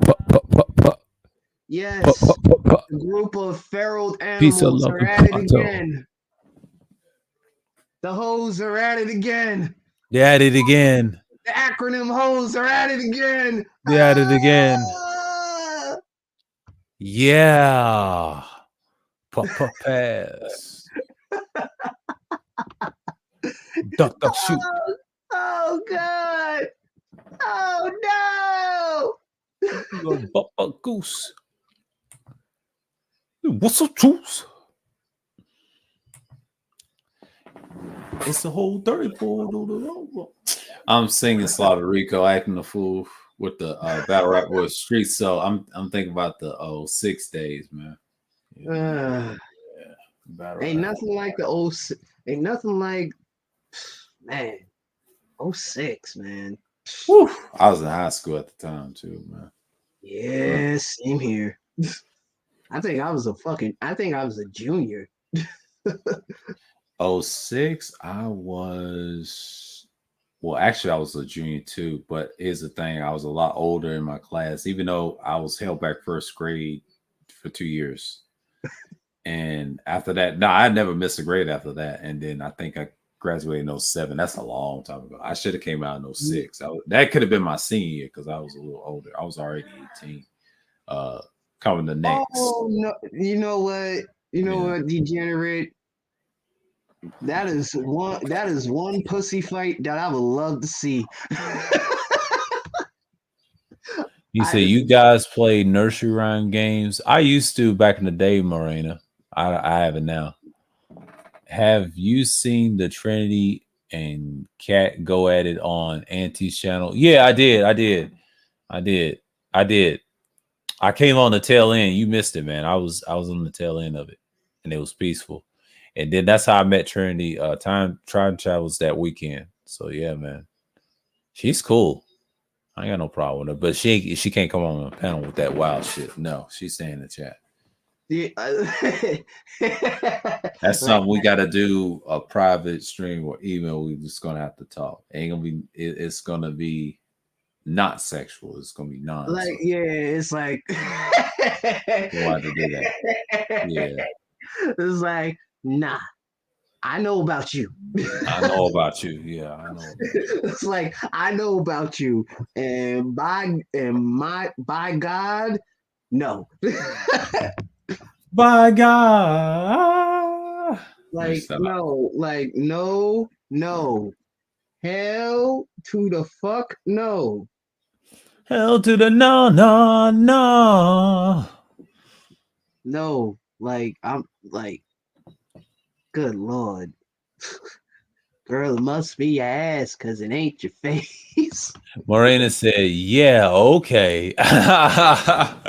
Yes, a group of feral animals are at it again. The hoes are at it again. They at it again. The acronym hoes are at it again. They at it again. Yeah. Pass. Duck, shoot. Oh God. Oh no. Goose. What's up, juice? It's the whole 34. I'm singing Slaughter Rico, acting a fool with the battle rap with streets. So I'm thinking about the 06 days, man. Yeah. Ain't nothing like the old. Ain't nothing like, man. 06, man. Whew. I was in high school at the time too, man. Yeah, same here. I think I was a junior. 06, I was, well, actually, I was a junior too. But here's the thing: I was a lot older in my class, even though I was held back first grade for 2 years. And after that, no, I never missed a grade after that. And then I think I graduated in 07. That's a long time ago. I should have came out in 06. That could have been my senior year because I was a little older. I was already 18. Coming the next. Oh no! You know what? What, degenerate? That is one pussy fight that I would love to see. You say you guys play nursery rhyme games? I used to back in the day, Morena. I haven't now. Have you seen the Trinity and Cat go at it on Auntie's channel? Yeah, I did. I came on the tail end. You missed it, man. I was on the tail end of it, and it was peaceful. And then that's how I met Trinity. Time travels that weekend. So yeah, man, she's cool. I ain't got no problem with her, but she can't come on a panel with that wild shit. No, she's staying in the chat. Yeah. That's something we got to do a private stream or email. We're just gonna have to talk. Ain't gonna be. It's gonna be not sexual. It's gonna be non. Like, So yeah, it's like you have to do that. Yeah, it's like, nah, I know about you. I know about you. Yeah, I know about you. It's like I know about you, and by God, no. By God. Let me Like stop. no, like no, no. Hell to the fuck no. Hell to the no, no, no. No. Like I'm like, good lord. Girl, it must be your ass because it ain't your face. Morena said, "Yeah, okay." I'm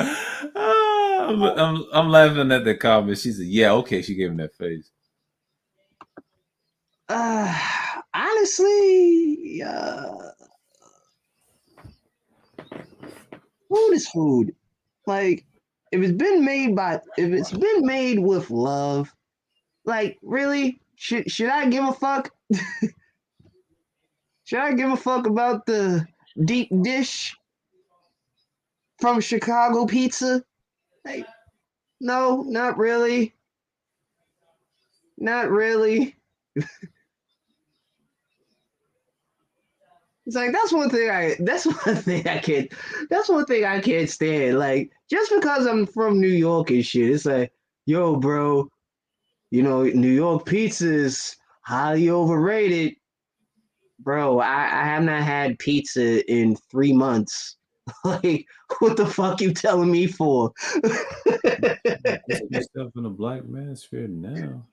laughing at the comment. She said, "Yeah, okay." She gave him that face. Honestly, food is food. Like, if it's been made with love, like really, should I give a fuck? Should I give a fuck about the deep dish from Chicago Pizza? Like, no, not really. Not really. It's like that's one thing I can't stand. Like, just because I'm from New York and shit, it's like, yo, bro, you know, New York pizza is highly overrated. Bro, I have not had pizza in 3 months. Like, what the fuck you telling me for? Yourself in a black manosphere now.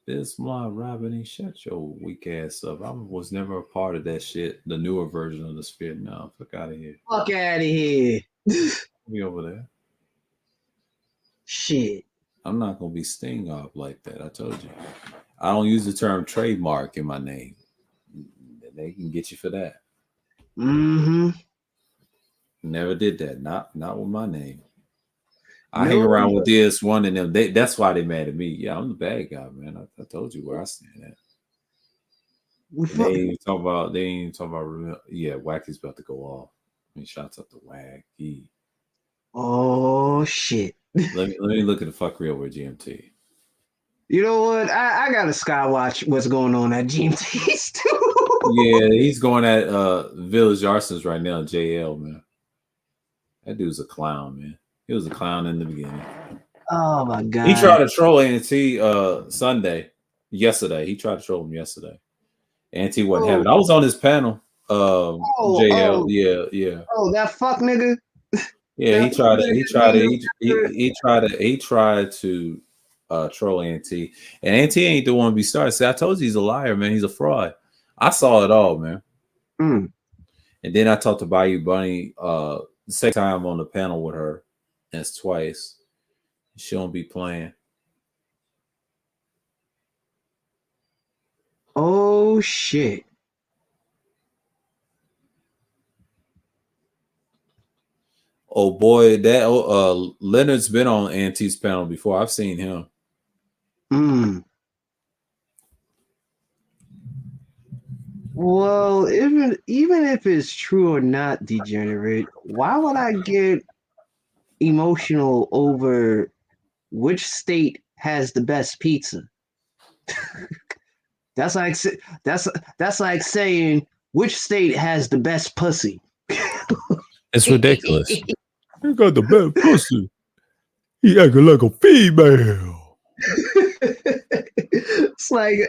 This my Robin ain't shut your weak ass up. I was never a part of that shit. The newer version of the sphere now. Fuck out of here. Fuck out of here. Me over there. Shit. I'm not gonna be sting off like that. I told you. I don't use the term trademark in my name. They can get you for that. Mm-hmm. Never did that. Not with my name. I hang No, around with this one and them. That's why they mad at me. Yeah, I'm the bad guy, man. I told you where I stand at. And they ain't talk about. They ain't talking about. Yeah, Wacky's about to go off. I mean, shots up to Wacky. oh shit. Let me look at the fuckery over at GMT. You know what? I gotta skywatch what's going on at GMT's too. Yeah, he's going at Village Arsons right now, JL, man. That dude's a clown, man. He was a clown in the beginning. Oh my god. He tried to troll ANT yesterday. He tried to troll him yesterday. ANT wasn't having it. I was on his panel. JL, yeah. Oh, that fuck nigga. Yeah, he tried to troll ANT. And ANT ain't the one to be started. See, I told you he's a liar, man. He's a fraud. I saw it all, man. Mm. And then I talked to Bayou Bunny the second time on the panel with her. That's twice. She don't be playing. Oh shit. Oh boy, that Leonard's been on ANT's panel before. I've seen him. Mm. Well, even if it's true or not, degenerate, why would I get emotional over which state has the best pizza? that's like that's like saying which state has the best pussy. It's ridiculous. He got the best pussy. He acting like a female. It's like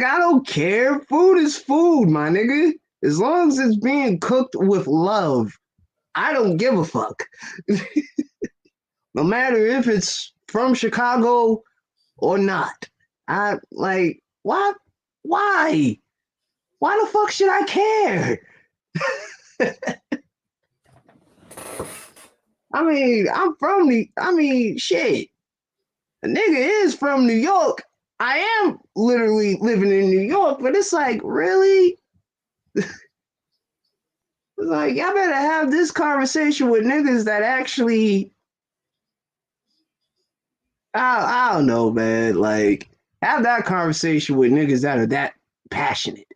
I don't care. Food is food, my nigga. As long as it's being cooked with love, I don't give a fuck. No matter if it's from Chicago or not. I like what? Why? Why the fuck should I care? Shit. A nigga is from New York. I am literally living in New York, but it's like, really? It's like, y'all better have this conversation with niggas that actually, I don't know, man. Like, have that conversation with niggas that are that passionate.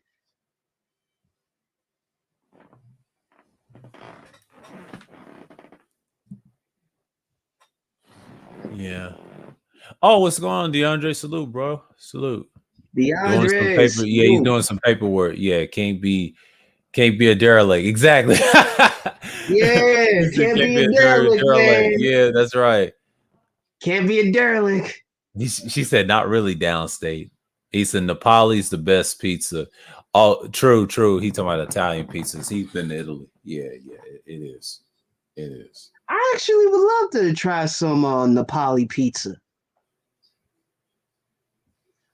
Yeah. Oh, what's going on, DeAndre? Salute, bro. Salute. Doing some DeAndre, paper. Yeah, he's salute. doing some paperwork. Yeah, can't be a derelict. Exactly. Yeah, He said can't can't be be a a derelict, derelict. man. Yeah, that's right. Can't be a derelict. She said not really downstate. He said Napoli's the best pizza. Oh, true, true. He talking about Italian pizzas. He's been to Italy. Yeah, it is. It is. I actually would love to try some Napoli pizza.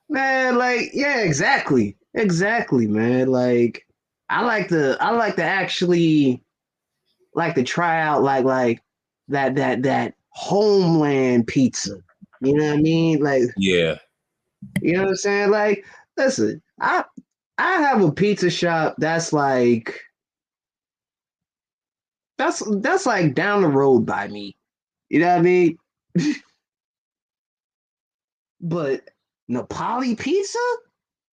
Man, like, yeah, exactly. Exactly, man. Like, I like to actually like to try out like that homeland pizza. You know what I mean? Like, Yeah. you know what I'm saying? Like, listen, I have a pizza shop that's like down the road by me. You know what I mean? But Napoli pizza?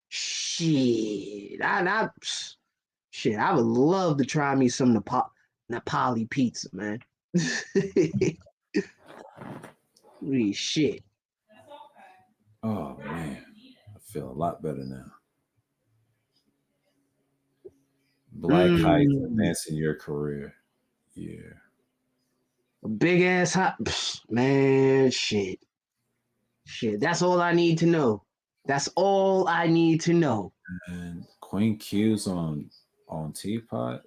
Shit. Shit, I would love to try me some Napoli pizza, man. Shit. Oh man, I feel a lot better now. Black heights Mm, advancing your career. Yeah. a big ass hot man, shit. Shit. That's all I need to know. That's all I need to know. And Queen Q's on Teapot.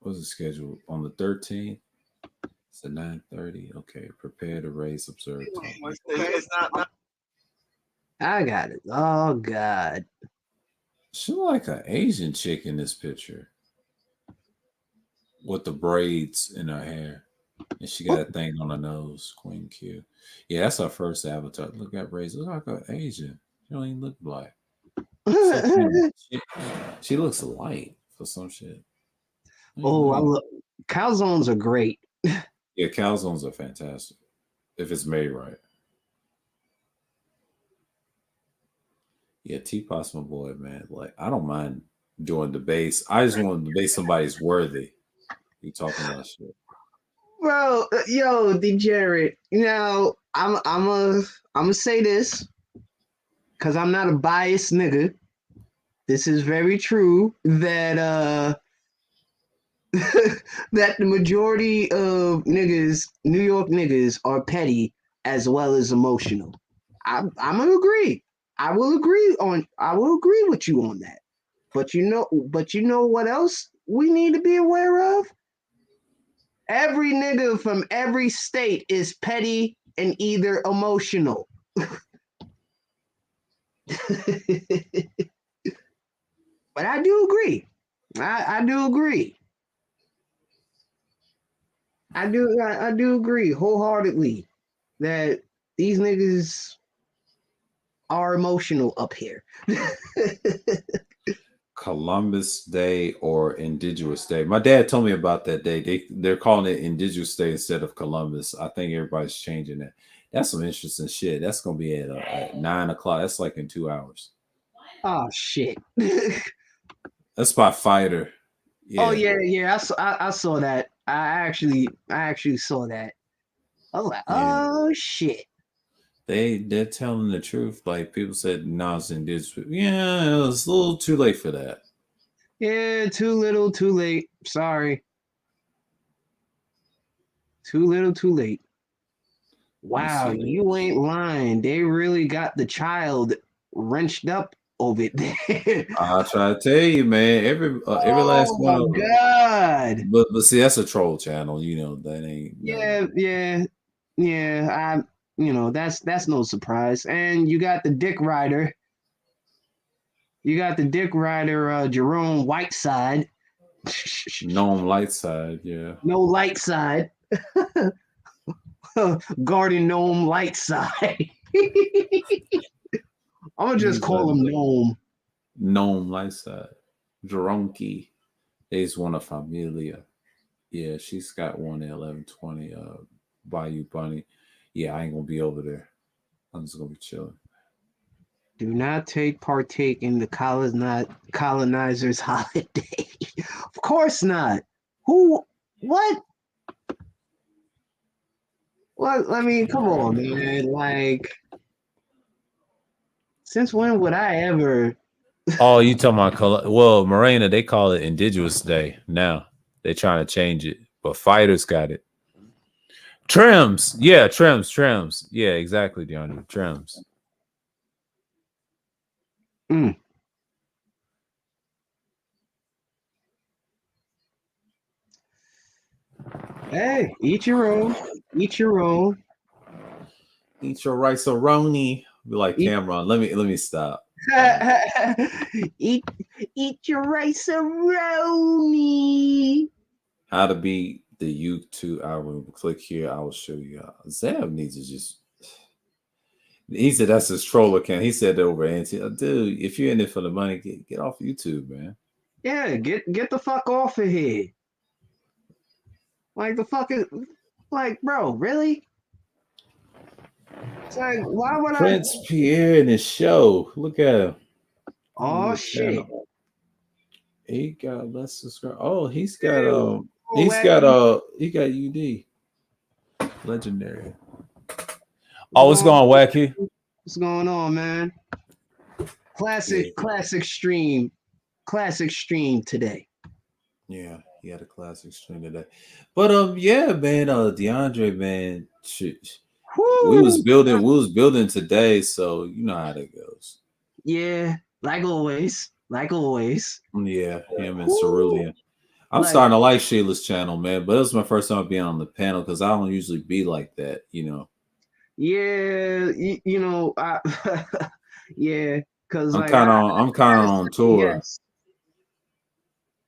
What's the schedule? On the 13th? It's at 9:30. Okay. Prepare to raise observed topic. I got it. Oh God. She look like an Asian chick in this picture with the braids in her hair. And she got a thing on her nose, Queen Q. Yeah, that's her first avatar. Look at braids. Look like an Asian. She don't even look black. So she looks light for some shit. Oh, I love calzones are great. Yeah, calzones are fantastic if it's made right. Yeah, Teapot's my boy, man. Like I don't mind doing the bass. I just want to debate somebody's worthy. You talking about shit? Bro, yo, degenerate. Now, I'm a say this because I'm not a biased nigga. This is very true that that the majority of niggas, New York niggas, are petty as well as emotional. I'm gonna agree. I will agree with you on that. But you know what else we need to be aware of? Every nigga from every state is petty and either emotional. But I do agree. I do agree. I do agree wholeheartedly that these niggas are emotional up here. Columbus Day or Indigenous Day. My dad told me about that day. They're calling it Indigenous Day instead of Columbus. I think everybody's changing that. That's some interesting shit. That's gonna be at 9 o'clock. That's like in 2 hours. Oh shit. That's by Fighter. Oh Yeah, yeah. I saw that. I actually saw that. I was like, yeah. oh shit. They're telling the truth. Like people said, no, it's Indigenous. Yeah, it was a little too late for that. Yeah, too little, too late. Sorry. Too little, too late. Let me Wow, see. you ain't lying. They really got the child wrenched up over it there. I try to tell you, man. Every last Oh one my of them. god. But see, that's a troll channel. You know that ain't nothing. Yeah. I that's no surprise. And you got the dick rider. You got the dick rider Jerome Whiteside. Gnome light side, yeah. No light side. Garden gnome light side. I'm gonna just He's a call him gnome. gnome light side. Dronky is one of familia. Yeah, she's got one at 11:20. Bayou Bunny. Yeah, I ain't gonna be over there. I'm just gonna be chilling. Do not partake in the colonizers' holiday. Of course not. Who? What? Well, I mean, come on, man. Like, since when would I ever? Oh, you talking about color? Well, Morena, they call it Indigenous Day now. They're trying to change it, but fighters got it. Trims, yeah, trims. Yeah, exactly, DeAndre. Trims. Mm. Hey, eat your own. Eat your own. Eat your rice-a-roni. Be like Eat, Cameron. Let me stop. eat, eat your rice roni. How to beat the YouTube algorithm. Click here. I will show you how. Zab needs to just. He said that's his troll account. He said that over Anti. Dude, if you're in it for the money, get off YouTube, man. Yeah, get the fuck off of here. Like the fucking, like, bro, really? It's like, why would Prince Pierre in his show. Look at him. Oh shit! He got let's subscribe. Oh, he's got he got UD. Legendary. Oh, what's going on, Wacky? What's going on, man? Classic stream today. Yeah, he had a classic stream today. But yeah, man, DeAndre, man, we was building today, so you know how that goes. Yeah, like always. Yeah, him and Cerulean. I'm starting to like Sheila's channel, man, but it was my first time being on the panel because I don't usually be like that, you know. Yeah, you know, yeah, because I'm kind of on tour. Yes.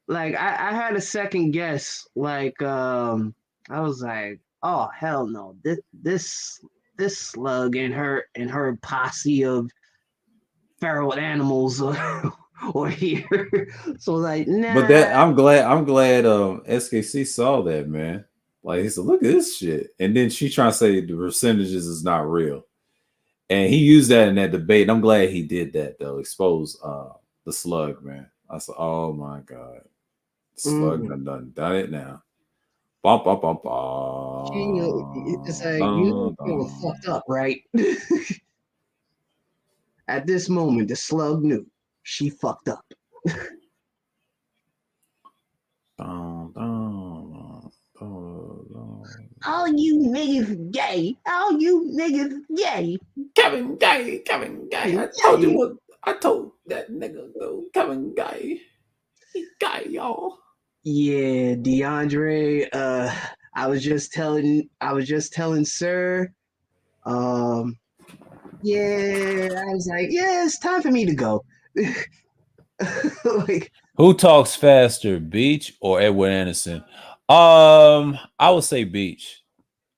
Like I had a second guess. Like I was like, oh hell no, this slug and her posse of feral animals or here. So like, nah. But that I'm glad SKC saw that, man. Like he said, look at this shit. And then she trying to say the percentages is not real. And he used that in that debate. And I'm glad he did that though. Expose the slug, man. I said, oh my God. Slug done it now. Bum, bum, bum, bum. It's like you were fucked up, right? At this moment, the slug knew she fucked up. All you niggas gay. All you niggas gay. Kevin Gay. I told that nigga though. Kevin Gay. He gay, y'all. Yeah, DeAndre. I was just telling Sir. Yeah, I was like, yeah, it's time for me to go. Like, who talks faster, Beach or Edward Anderson? I would say Beach.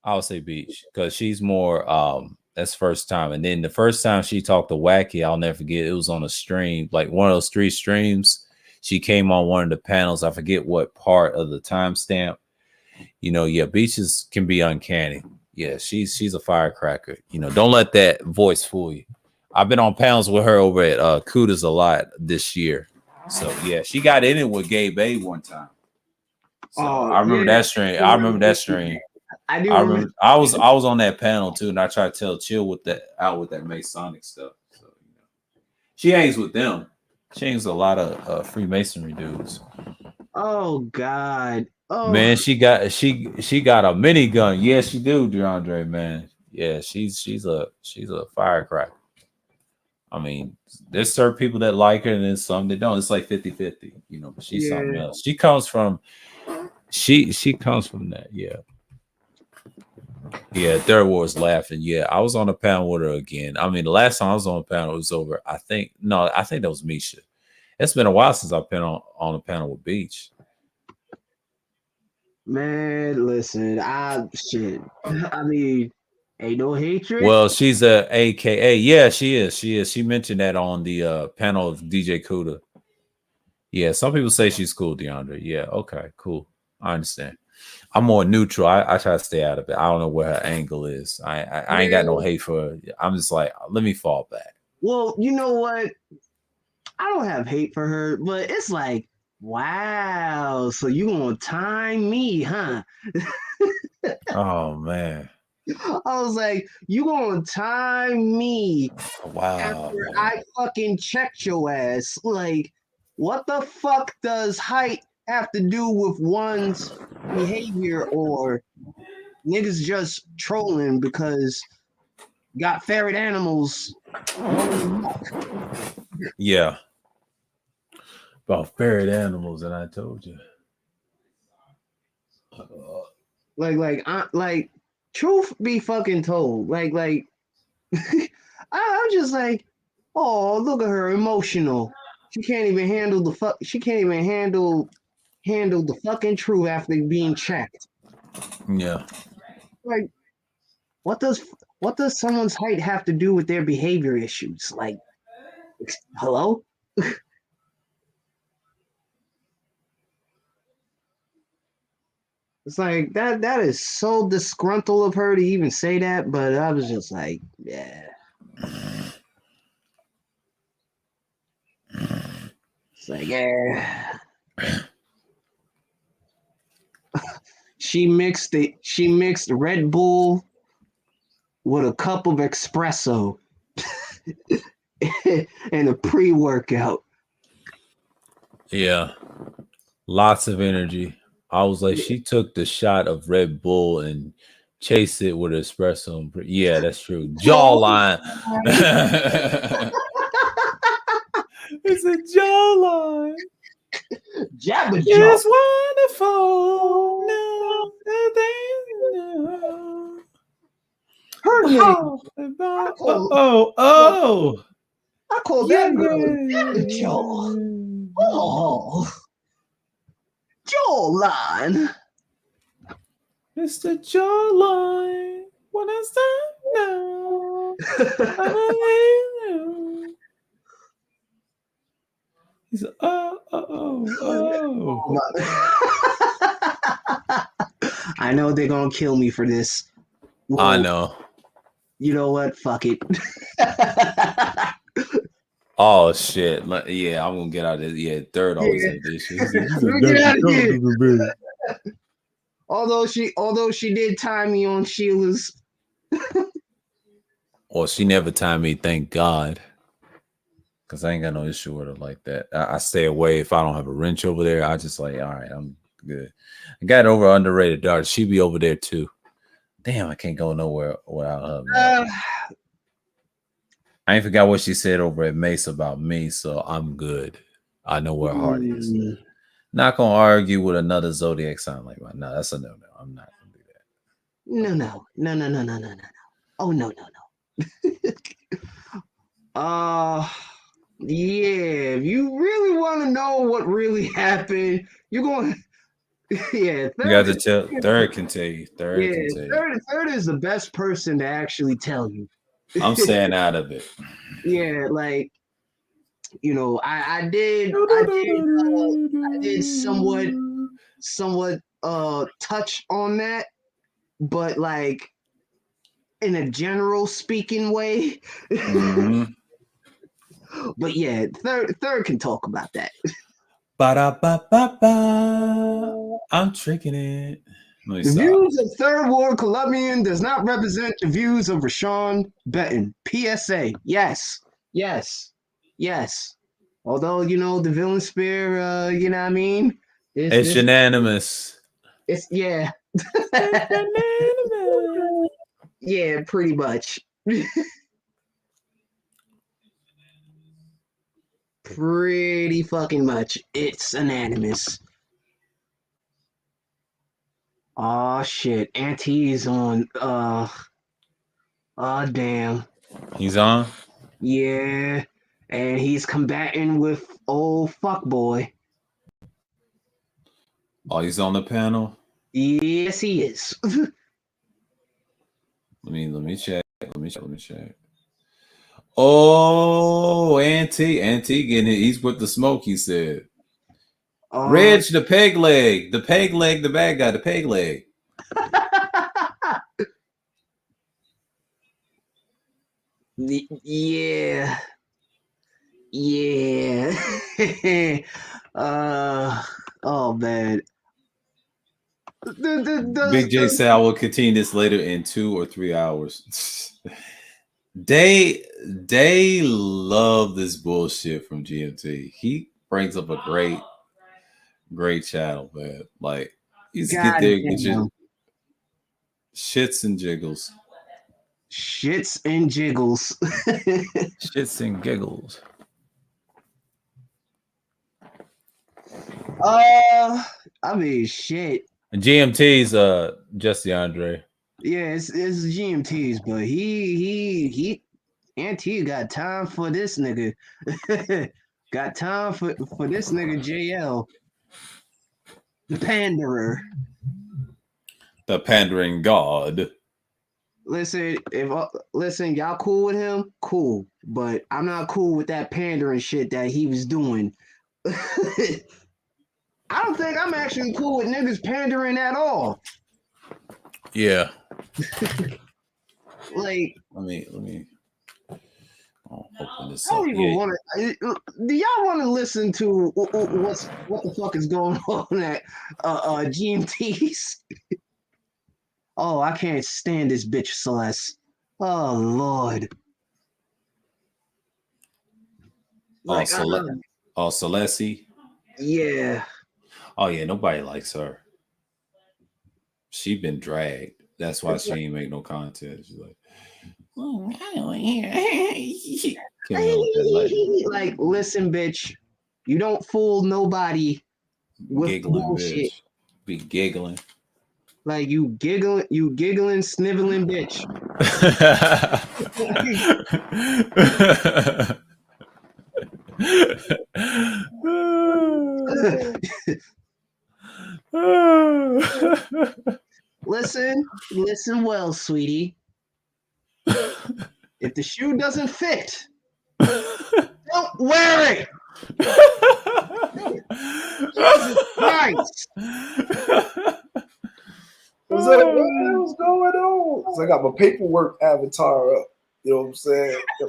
Because she's more that's first time. And then the first time she talked to Wacky, I'll never forget. It was on a stream, like one of those 3 streams. She came on one of the panels. I forget what part of the timestamp. You know, yeah, Beaches can be uncanny. Yeah, she's a firecracker. You know, don't let that voice fool you. I've been on panels with her over at Kudas a lot this year. So yeah, she got in it with Gabe A one time. So I remember that stream. I remember that stream. I remember I was on that panel too, and I tried to tell Chill with that Masonic stuff. So you know, she hangs with them. She hangs with a lot of Freemasonry dudes. Oh God. Oh man, she got a minigun. Yeah, she do, DeAndre, man. Yeah, she's a firecracker. I mean, there's certain people that like her and then some that don't. It's like 50-50, you know, but she's something else. She comes from that, yeah. Yeah, Third Ward's laughing. Yeah, I was on a panel with her again. I mean, the last time I was on a panel, it was over. I think that was Misha. It's been a while since I've been on a panel with Beach. Man, listen, I mean, ain't no hatred. Well, she's a AKA. Yeah, she is. She mentioned that on the panel of DJ Kuda. Yeah, some people say she's cool, DeAndre. Yeah, okay, cool. I understand. I'm more neutral. I try to stay out of it. I don't know where her angle is. I ain't got no hate for her. I'm just like, let me fall back. Well, you know what? I don't have hate for her, but it's like, wow, so you gonna time me, huh? Oh man. I was like, you gonna time me Wow. after I fucking checked your ass? Like, what the fuck does height have to do with one's behavior or niggas just trolling because got ferret animals running amok? Yeah. About ferret animals, and I told you. Like, truth be fucking told. I'm just like, oh, look at her emotional. She can't even handle the fuck. She can't even handle the fucking truth after being checked. Yeah. Like, what does what does someone's height have to do with their behavior issues? Like, hello? It's like that is so disgruntled of her to even say that, but I was just like, yeah. It's like, yeah. She mixed Red Bull with a cup of espresso and a pre-workout. Yeah. Lots of energy. I was like, she took the shot of Red Bull and chased it with espresso. Yeah, that's true. Jawline. It's a jawline. Jabba Jaw. It's wonderful. No, no. Her name. Oh. I call Yeah. that girl Jabba Jaw. Oh, jawline. It's the jawline. What is that now? He's oh. I know they're gonna kill me for this. Well, I know. You know what? Fuck it. Oh shit! Yeah, I'm gonna get out of this. Yeah, third always have issues. Get out of here. Although she did tie me on Sheila's. Well, she never timed me, thank God. Because I ain't got no issue with her like that. I stay away if I don't have a wrench over there. I just like, all right, I'm good. I got over underrated daughter. She be over there too. Damn, I can't go nowhere without her. I ain't forgot what she said over at Mace about me, so I'm good. I know where her heart is. Not gonna argue with another zodiac sign like that. No, that's a no. I'm not gonna do that. No. Oh no. Yeah. If you really want to know what really happened, you're going. Yeah. You got to tell. Third can tell you. Third can tell you. Third is the best person to actually tell you. I'm staying out of it. Yeah, like, you know, I did somewhat touch on that, but like in a general speaking way. Mm-hmm. But yeah, third can talk about that. Ba-da-ba-ba-ba. I'm tricking it. The views of Third Ward Colombian does not represent the views of Rashawn Benton. PSA. Yes. Although, you know, the villain spear, you know what I mean? It's unanimous. It's, yeah. Yeah, pretty much. Pretty fucking much. It's unanimous. Oh shit. Auntie's on damn. He's on? Yeah. And he's combating with old fuckboy. Oh, he's on the panel? Yes, he is. Let me check. Oh, Auntie getting it. He's with the smoke, he said. Reg, the peg leg, the bad guy, the peg leg. Yeah. Oh man. Big J said I will continue this later in 2 or 3 hours. They love this bullshit from GMT. He brings up a great channel, man. Like you just get God there, get your damn. shits and jiggles. Shits and jiggles. Shits and giggles. I mean, shit. And GMT's just DeAndre. Yeah, it's GMT's, but he Auntie got time for this nigga. Got time for this nigga JL. The panderer. The pandering god. Listen, listen, y'all cool with him? Cool. But I'm not cool with that pandering shit that he was doing. I don't think I'm actually cool with niggas pandering at all. Yeah. Like, Let me I'll open this I up. don't even want to. Do y'all want to listen to what the fuck is going on at GMT's? Oh, I can't stand this bitch Celeste. Oh Lord. Like, Celeste. Yeah. Oh yeah, nobody likes her. She been dragged. That's why she ain't make no content. She's like, like, listen, bitch. You don't fool nobody with giggling, bullshit. bitch. Be giggling. Like you giggling, sniveling bitch. Listen well, sweetie. If the shoe doesn't fit, don't wear it. Jesus Christ. What's up, man? What's going on? So I got my paperwork avatar up. You know what I'm saying? You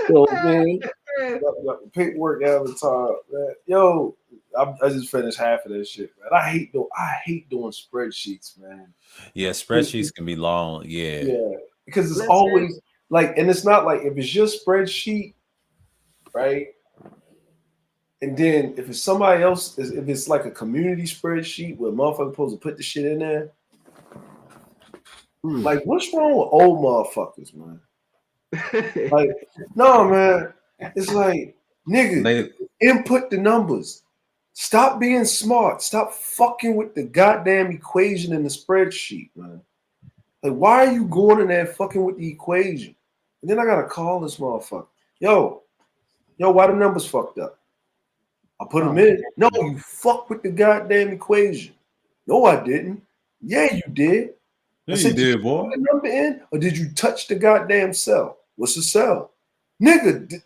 know what I mean? Got my paperwork avatar up, man. Yo, I just finished half of that shit, man. I hate doing spreadsheets, man. Yeah, spreadsheets can be long. Yeah. Yeah, because it's always like, and it's not like if it's your spreadsheet, right? And then if it's somebody else, if it's like a community spreadsheet where motherfuckers supposed to put the shit in there, like what's wrong with old motherfuckers, man? Like, no, man. It's like, nigga, input the numbers. Stop being smart. Stop fucking with the goddamn equation in the spreadsheet, man. Like, why are you going in there fucking with the equation? And then I gotta call this motherfucker. Yo, why the numbers fucked up? I put them in. No, you fucked with the goddamn equation. No, I didn't. Yeah, you did. Yeah, you did, boy. Put the number in, or did you touch the goddamn cell? What's the cell? Nigga,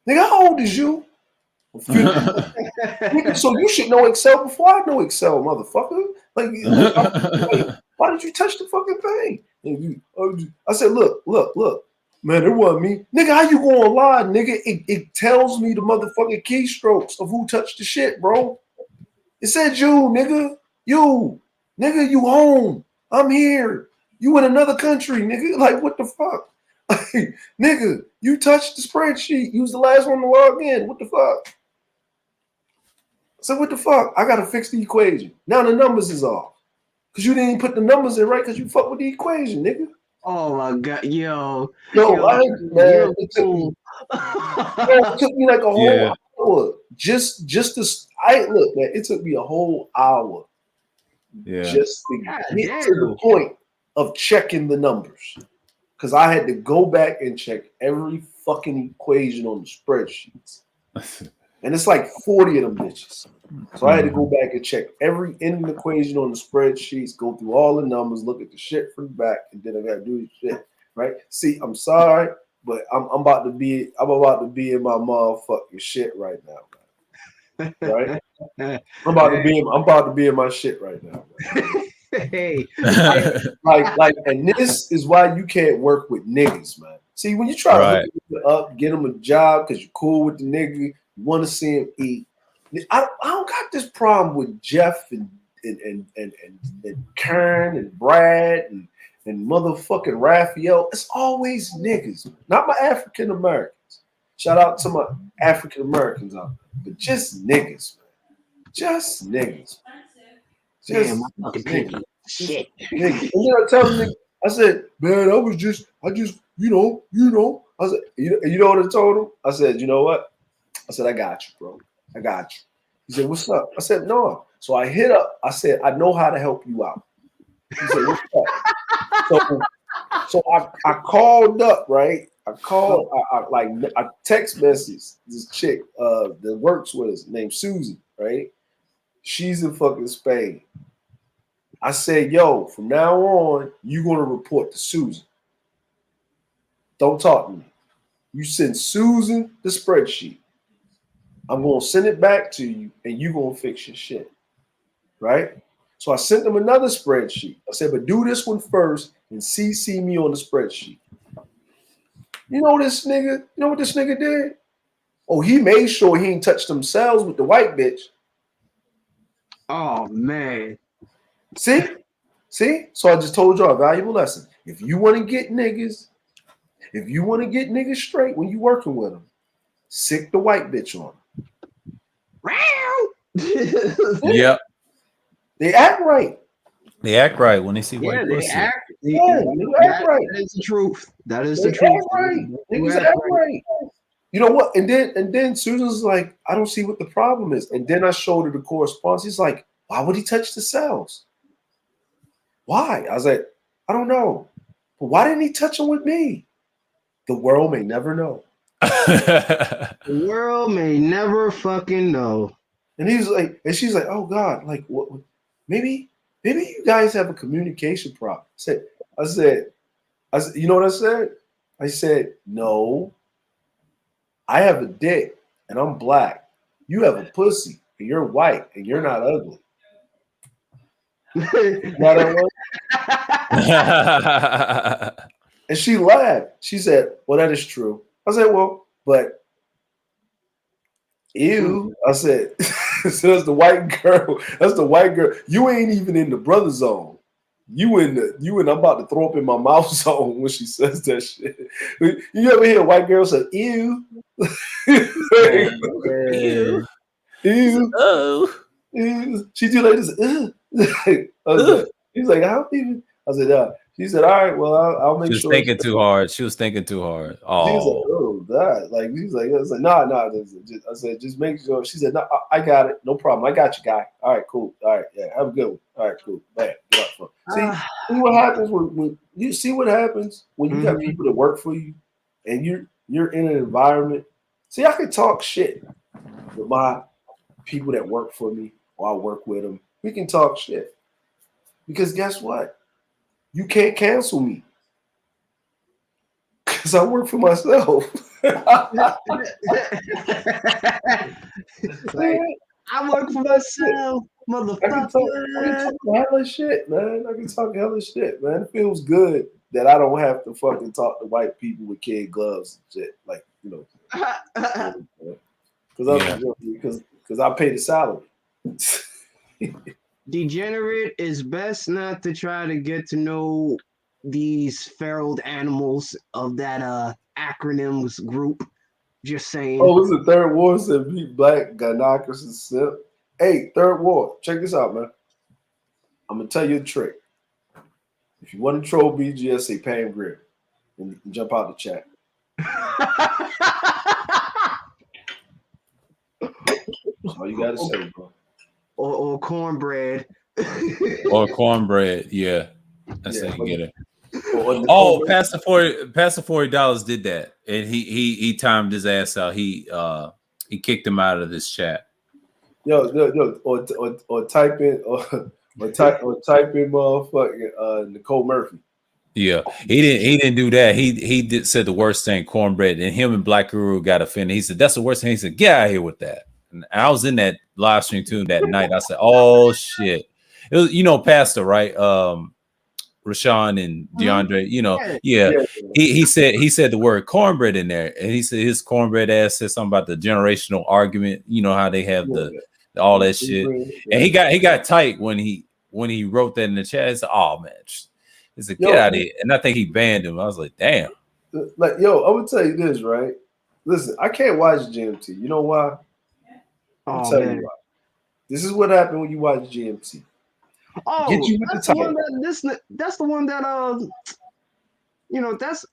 how old is you? Nigga, so you should know Excel before I know Excel, motherfucker. Like why did you touch the fucking thing? And I said, look, man, it wasn't me. Nigga, how you gonna lie, nigga? It tells me the motherfucking keystrokes of who touched the shit, bro. It said you, nigga. You home. I'm here. You in another country, nigga. Like, what the fuck? Like, nigga, you touched the spreadsheet. You was the last one to log in. What the fuck? I said, what the fuck? I gotta fix the equation. Now the numbers is off. Cause you didn't put the numbers in right because you fucked with the equation, nigga. Oh my god, yo, man, it took me like a whole hour just to. Look, man, it took me a whole hour just to get to the point of checking the numbers, because I had to go back and check every fucking equation on the spreadsheets, and it's like 40 of them bitches. So I had to go back and check every ending equation on the spreadsheets, go through all the numbers, look at the shit from the back, and then I gotta do the shit, right? See, I'm sorry, but I'm about to be in my motherfucking shit right now, man. Right? I'm about to be in my shit right now, man. Hey, like, and this is why you can't work with niggas, man. See, when you try to hook up, get them a job because you're cool with the nigga, you want to see him eat. I don't got this problem with Jeff and Kern and Brad and motherfucking Raphael. It's always niggas, not my African Americans. Shout out to my African Americans out there, but just niggas, man. Just niggas. Just Damn, my fucking pinky. Shit. Niggas. And then I tell them, I said, man, I just, you know. I said, you know what I told him? I said, you know what? I said, I got you, bro. I got you. He said, what's up? I said, no. So I hit up. I said, I know how to help you out. He said, what's up? So I called up, right? I text message this chick that works with us named Susan, right? She's in fucking Spain. I said, yo, from now on, you're gonna report to Susan. Don't talk to me. You send Susan the spreadsheet. I'm gonna send it back to you, and you're gonna fix your shit. Right? So I sent them another spreadsheet. I said, but do this one first and CC me on the spreadsheet. You know what this nigga did? Oh, he made sure he ain't touched themselves with the white bitch. Oh man. See? So I just told y'all a valuable lesson. If you want to get niggas straight when you working with them, sick the white bitch on them. Yep. They act right. They act right when they see white they pussy. act. They act right. That is the truth. That is They the truth. act right. Niggas act right. You know what? And then Susan's like, I don't see what the problem is. And then I showed her the correspondence. He's like, why would he touch the cells? Why? I was like, I don't know. But why didn't he touch them with me? The world may never know. The world may never fucking know. And he's like, and she's like, oh God, like what? Maybe you guys have a communication problem. I said, you know what I said? I said, no. I have a dick and I'm black. You have a pussy and you're white and you're not ugly. And she laughed. She said, well, that is true. I said, well, but ew. I said, so that's the white girl. That's the white girl. You ain't even in the brother zone. You in I'm about to throw up in my mouth zone when she says that shit. You ever hear a white girl say, ew? Ew. Ew. Oh. Ew. She do like this. He's like, I don't even. I said, she said, all right, well, I'll make sure. She was thinking too hard. She was thinking too hard. Oh, he's like, oh, that. Like, he's like, I said, no. I said, just make sure. She said, no, I got it. No problem. I got you, guy. All right, cool. All right, yeah, have a good one. All right, cool. Bam. See what happens when you see what happens when you got people that work for you and you're in an environment. See, I can talk shit with my people that work for me or I work with them. We can talk shit. Because guess what? You can't cancel me. Because I work for myself. Like, I work for myself, motherfucker. I can talk hella shit, man. I can talk hella shit, man. It feels good that I don't have to fucking talk to white people with kid gloves and shit. Like, you know. Because I pay the salary. Degenerate, is best not to try to get to know these feral animals of that acronyms group. Just saying. Oh, it's the Third War said beat black, Gynocaris and Sip. Hey, Third War, check this out, man. I'm gonna tell you a trick. If you want to troll BGS, say Pam Grier and jump out the chat. That's all you gotta say, bro. Or cornbread. Or cornbread, yeah. That's how you get it. Oh, Pastor $40 did that, and he timed his ass out. He kicked him out of this chat. Yo, or type in motherfucking Nicole Murphy. Yeah, he didn't do that. He said the worst thing, cornbread, and him and Black Guru got offended. He said that's the worst thing. He said get out of here with that. And I was in that live stream too that night. I said, oh shit, it was, Pastor, right? Rashawn and DeAndre, you know, he said the word cornbread in there, and he said his cornbread ass said something about the generational argument. You know how they have all that shit, and he got tight when he wrote that in the chat. It's oh man, it's a get out of here, and I think he banned him. I was like, damn. Like I would tell you this, right? Listen, I can't watch GMT. You know why? I'll tell you why. This is what happened when you watch GMT. Oh, that's the one that you know, that's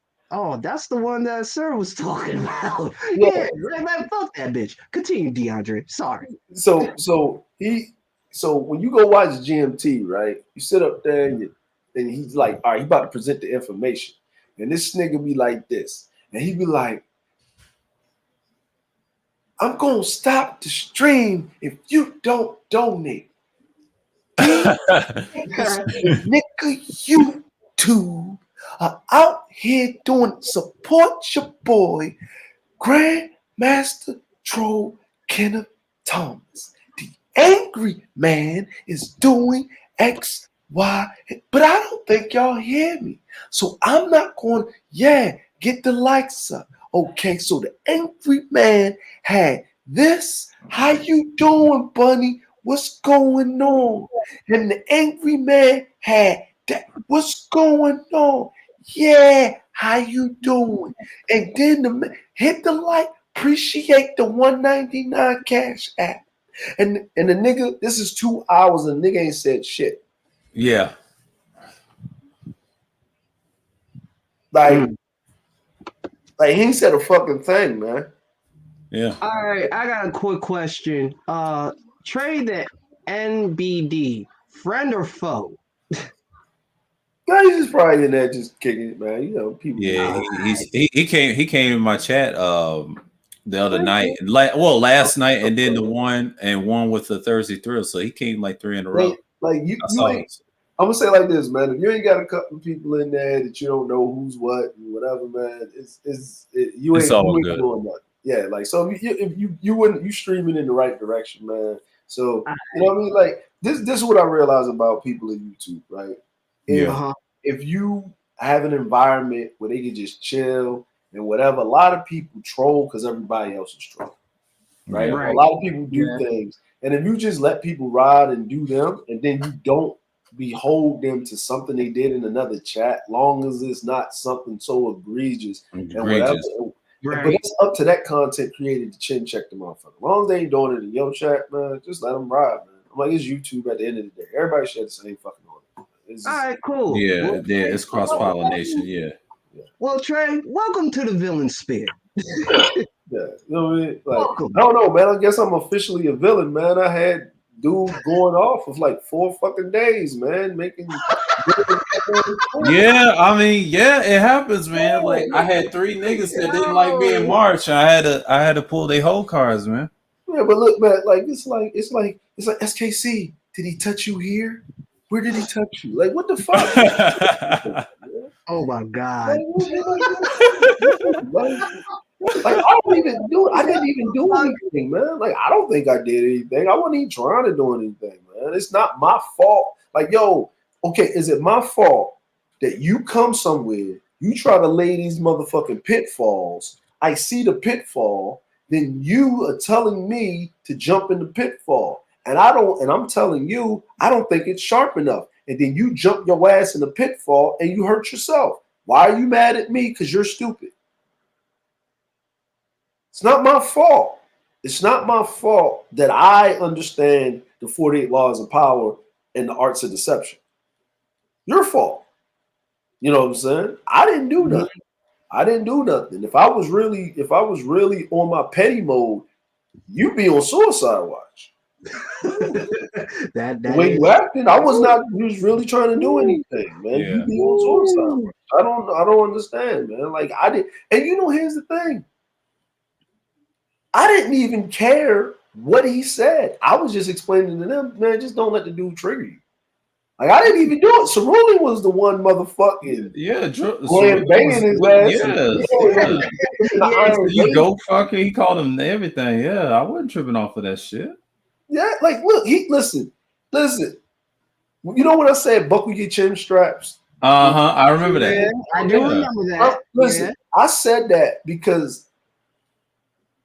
the one that Sir was talking about. Yeah, man, fuck that bitch. Continue, DeAndre. Sorry. So when you go watch GMT, right? You sit up there and he's like, all right, he about to present the information. And this nigga be like this. And he be like, I'm gonna stop the stream if you don't donate. Nigga, YouTube are out here doing support your boy, Grandmaster Troll Kenneth Thomas. The angry man is doing X, Y, but I don't think y'all hear me. So I'm not going, get the likes up. Okay, so the angry man had this. How you doing, Bunny? What's going on? And the angry man had that. What's going on? Yeah, how you doing? And then hit the like, appreciate the $1.99 Cash App. And the nigga, this is 2 hours and the nigga ain't said shit. Yeah. Like he ain't said a fucking thing, man. Yeah. All right, I got a quick question. Trade the NBD, friend or foe? No, he's just probably in there just kicking it, man. You know, people. Yeah, he came in my chat the other night. Last night, and then the one with the Thursday Thrill. So he came like 3 in a row. Like you ain't, I'm gonna say like this, man. If you ain't got a couple people in there that you don't know who's what and whatever, man, you ain't doing nothing. Yeah, like so if you streaming in the right direction, man. So you know what I mean? Like this is what I realize about people in YouTube, right? If you have an environment where they can just chill and whatever, a lot of people troll because everybody else is trolling. Right? A lot of people do things. And if you just let people ride and do them, and then you don't behold them to something they did in another chat, long as it's not something so egregious and whatever. But it's up to that content creator to chin check the motherfucker. As long as they ain't doing it in your chat, man, just let them ride, man. I'm like, it's YouTube at the end of the day. Everybody should have the same fucking order. All right, cool. Yeah, it's cross-pollination, yeah. Well, Trey, welcome to the villain sphere. You know what I mean? Like, I don't know, man. I guess I'm officially a villain, man. I had dude going off of like 4 fucking days, man, making. Yeah, I mean, it happens, man. Like I had 3 niggas that didn't like me in March. I had to pull their whole cards, man. Yeah, but look, man, like it's like SKC. Did he touch you here? Where did he touch you? Like, what the fuck? Oh my god! Like I didn't even do anything, man. Like I don't think I did anything. I wasn't even trying to do anything, man. It's not my fault. Like, yo, okay, is it my fault that you come somewhere, you try to lay these motherfucking pitfalls? I see the pitfall, then you are telling me to jump in the pitfall. And I'm telling you, I don't think it's sharp enough. And then you jump your ass in the pitfall and you hurt yourself. Why are you mad at me? Because you're stupid. It's not my fault. It's not my fault that I understand the 48 laws of power and the arts of deception. Your fault. You know what I'm saying? I didn't do nothing. If I was really on my petty mode, you'd be on suicide watch. that the way you acted, I was really trying to do anything, man. Yeah. You be on suicide watch. I don't understand, man. Like I did, and you know, here's the thing. I didn't even care what he said. I was just explaining to them, man, just don't let the dude trigger you. Like I didn't even do it. Cerulli was the one motherfucking banging his ass. You go fucking. He called him everything. Yeah, I wasn't tripping off of that shit. Yeah, like look, listen. You know what I said? Buckle your chin straps. I remember that. Yeah, I do remember that. Listen, I said that because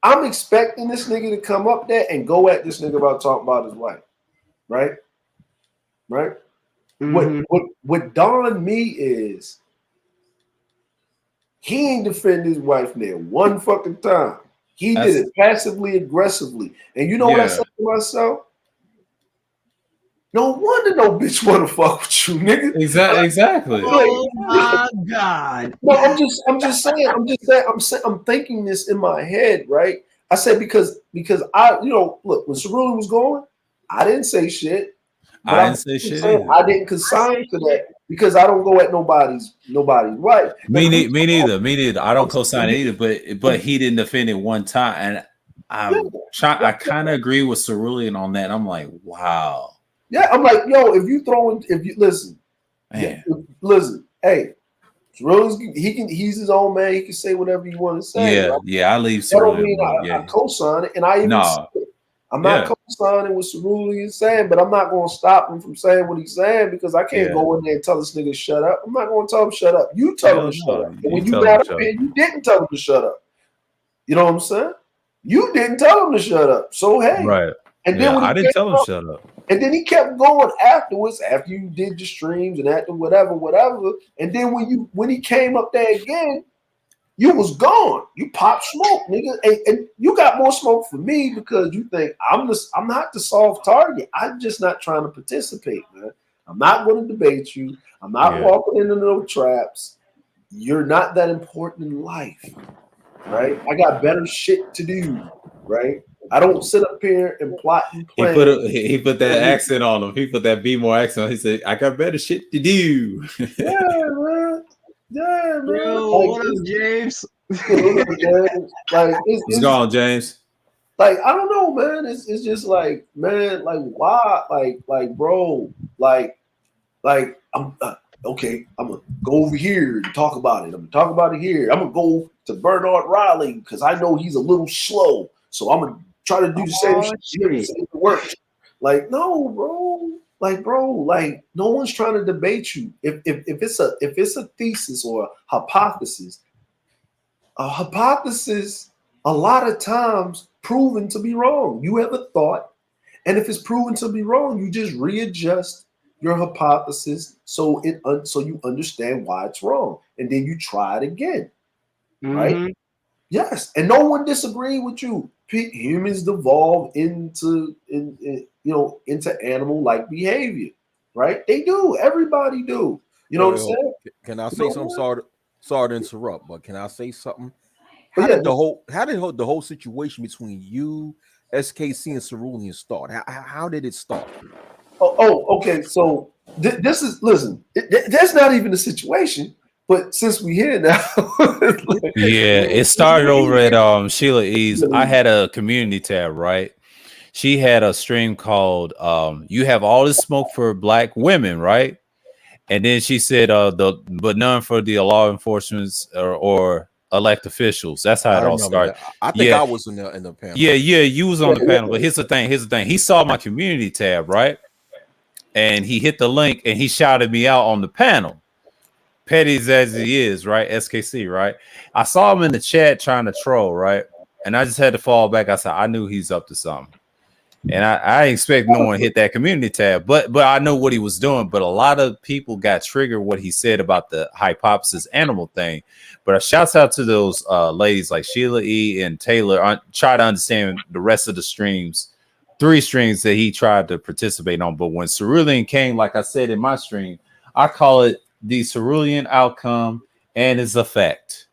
I'm expecting this nigga to come up there and go at this nigga about talking about his wife, right? Right. Mm-hmm. What dawned me is he ain't defend his wife there one fucking time. He did it passively aggressively, and you know what I said to myself? No wonder no bitch want to fuck with you, nigga. Exactly. Oh my God. No, I'm just saying. I'm thinking this in my head, right? I said because I, look, when Cerulli was going, I didn't say shit. I didn't say shit. I didn't consign to that because I don't go at nobody's wife. Me neither. I don't co-sign it either. But he didn't defend it one time, and I kind of agree with Cerulean on that. I'm like, wow. Yeah, I'm like, yo, if you listen, listen, hey, he's his own man. He can say whatever you want to say. Yeah, right? I leave Cerulean. That don't mean I co-sign it, and I even I'm not co-signing what Cerulean is saying, but I'm not going to stop him from saying what he's saying because I can't go in there and tell this nigga to shut up. I'm not going to tell him shut up. You tell him to shut up. And when you got up here, you didn't tell him to shut up. You know what I'm saying? You didn't tell him to shut up. So hey, right. And then I didn't tell him to shut up. And then he kept going afterwards, after you did your streams and after whatever. And then when he came up there again, you was gone. You popped smoke, nigga. And you got more smoke for me because you think I'm not the soft target. I'm just not trying to participate, man. I'm not going to debate you. I'm not walking into no traps. You're not that important in life, right? I got better shit to do, right? I don't sit up here and plot and plan. He put that accent on him. He put that be more accent on. He said, I got better shit to do. Yeah, man. Yeah, man. Yo, what up, James? Like, what's going on, James? Like, I don't know, man. It's just like, man, like, why? Like, bro, like, I'm okay. I'm gonna go over here and talk about it. I'm gonna talk about it here. I'm gonna go to Bernard Riley because I know he's a little slow. So I'm gonna try to do the same shit. It works. Like, no, bro. Like, bro, like no one's trying to debate you. If it's a thesis or a hypothesis a lot of times proven to be wrong. You have a thought, and if it's proven to be wrong, you just readjust your hypothesis so you understand why it's wrong, and then you try it again, right? Yes, and no one disagreed with you. Humans devolve into animal-like behavior, right? They do. Everybody do. You know what I'm saying? Can I say something? Sorry to interrupt, but can I say something? How did the whole situation between you, SKC, and Cerulean start? How did it start? Okay. So this is that's not even the situation. But since we here now, it started over at Sheila E's. I had a community tab, right? She had a stream called "You Have All This Smoke for Black Women," right? And then she said, but none for the law enforcement or elect officials. That's how it all started. I think I was in the panel. Yeah, you was on the panel. But here's the thing. He saw my community tab, right? And he hit the link and he shouted me out on the panel. Petty as he is, right? SKC, right? I saw him in the chat trying to troll, right? And I just had to fall back. I said, I knew he's up to something. And I expect no one to hit that community tab, but I know what he was doing. But a lot of people got triggered what he said about the hypothesis animal thing. But a shouts out to those ladies like Sheila E and Taylor. Try to understand the rest of the streams, 3 streams that he tried to participate on. But when Cerulean came, like I said in my stream, I call it the Cerulean outcome and its effect.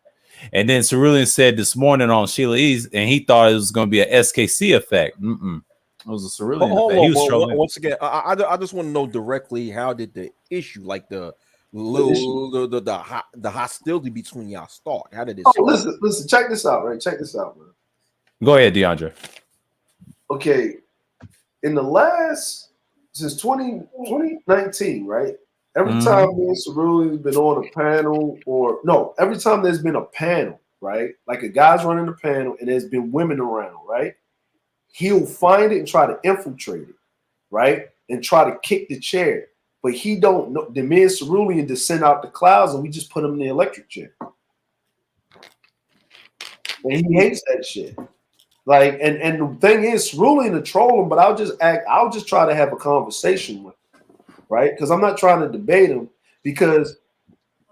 And then Cerulean said this morning on Sheila E's, and he thought it was going to be an SKC effect. It was a Cerulean effect. He was trolling. Once again, I just want to know directly, how did the issue, like the hostility between y'all start? How did it start? Listen, check this out, right? Check this out, man. Go ahead, DeAndre. Okay, in the since 2019, right? Every time me and Cerulean's been on a panel, every time there's been a panel, right? Like a guy's running a panel and there's been women around, right? He'll find it and try to infiltrate it, right? And try to kick the chair. but he don't know. The man Cerulean descend out the clouds, and we just put him in the electric chair. And he hates that shit. Like, and the thing is, Cerulean to troll him, but I'll just try to have a conversation with him, right? Because I'm not trying to debate him, because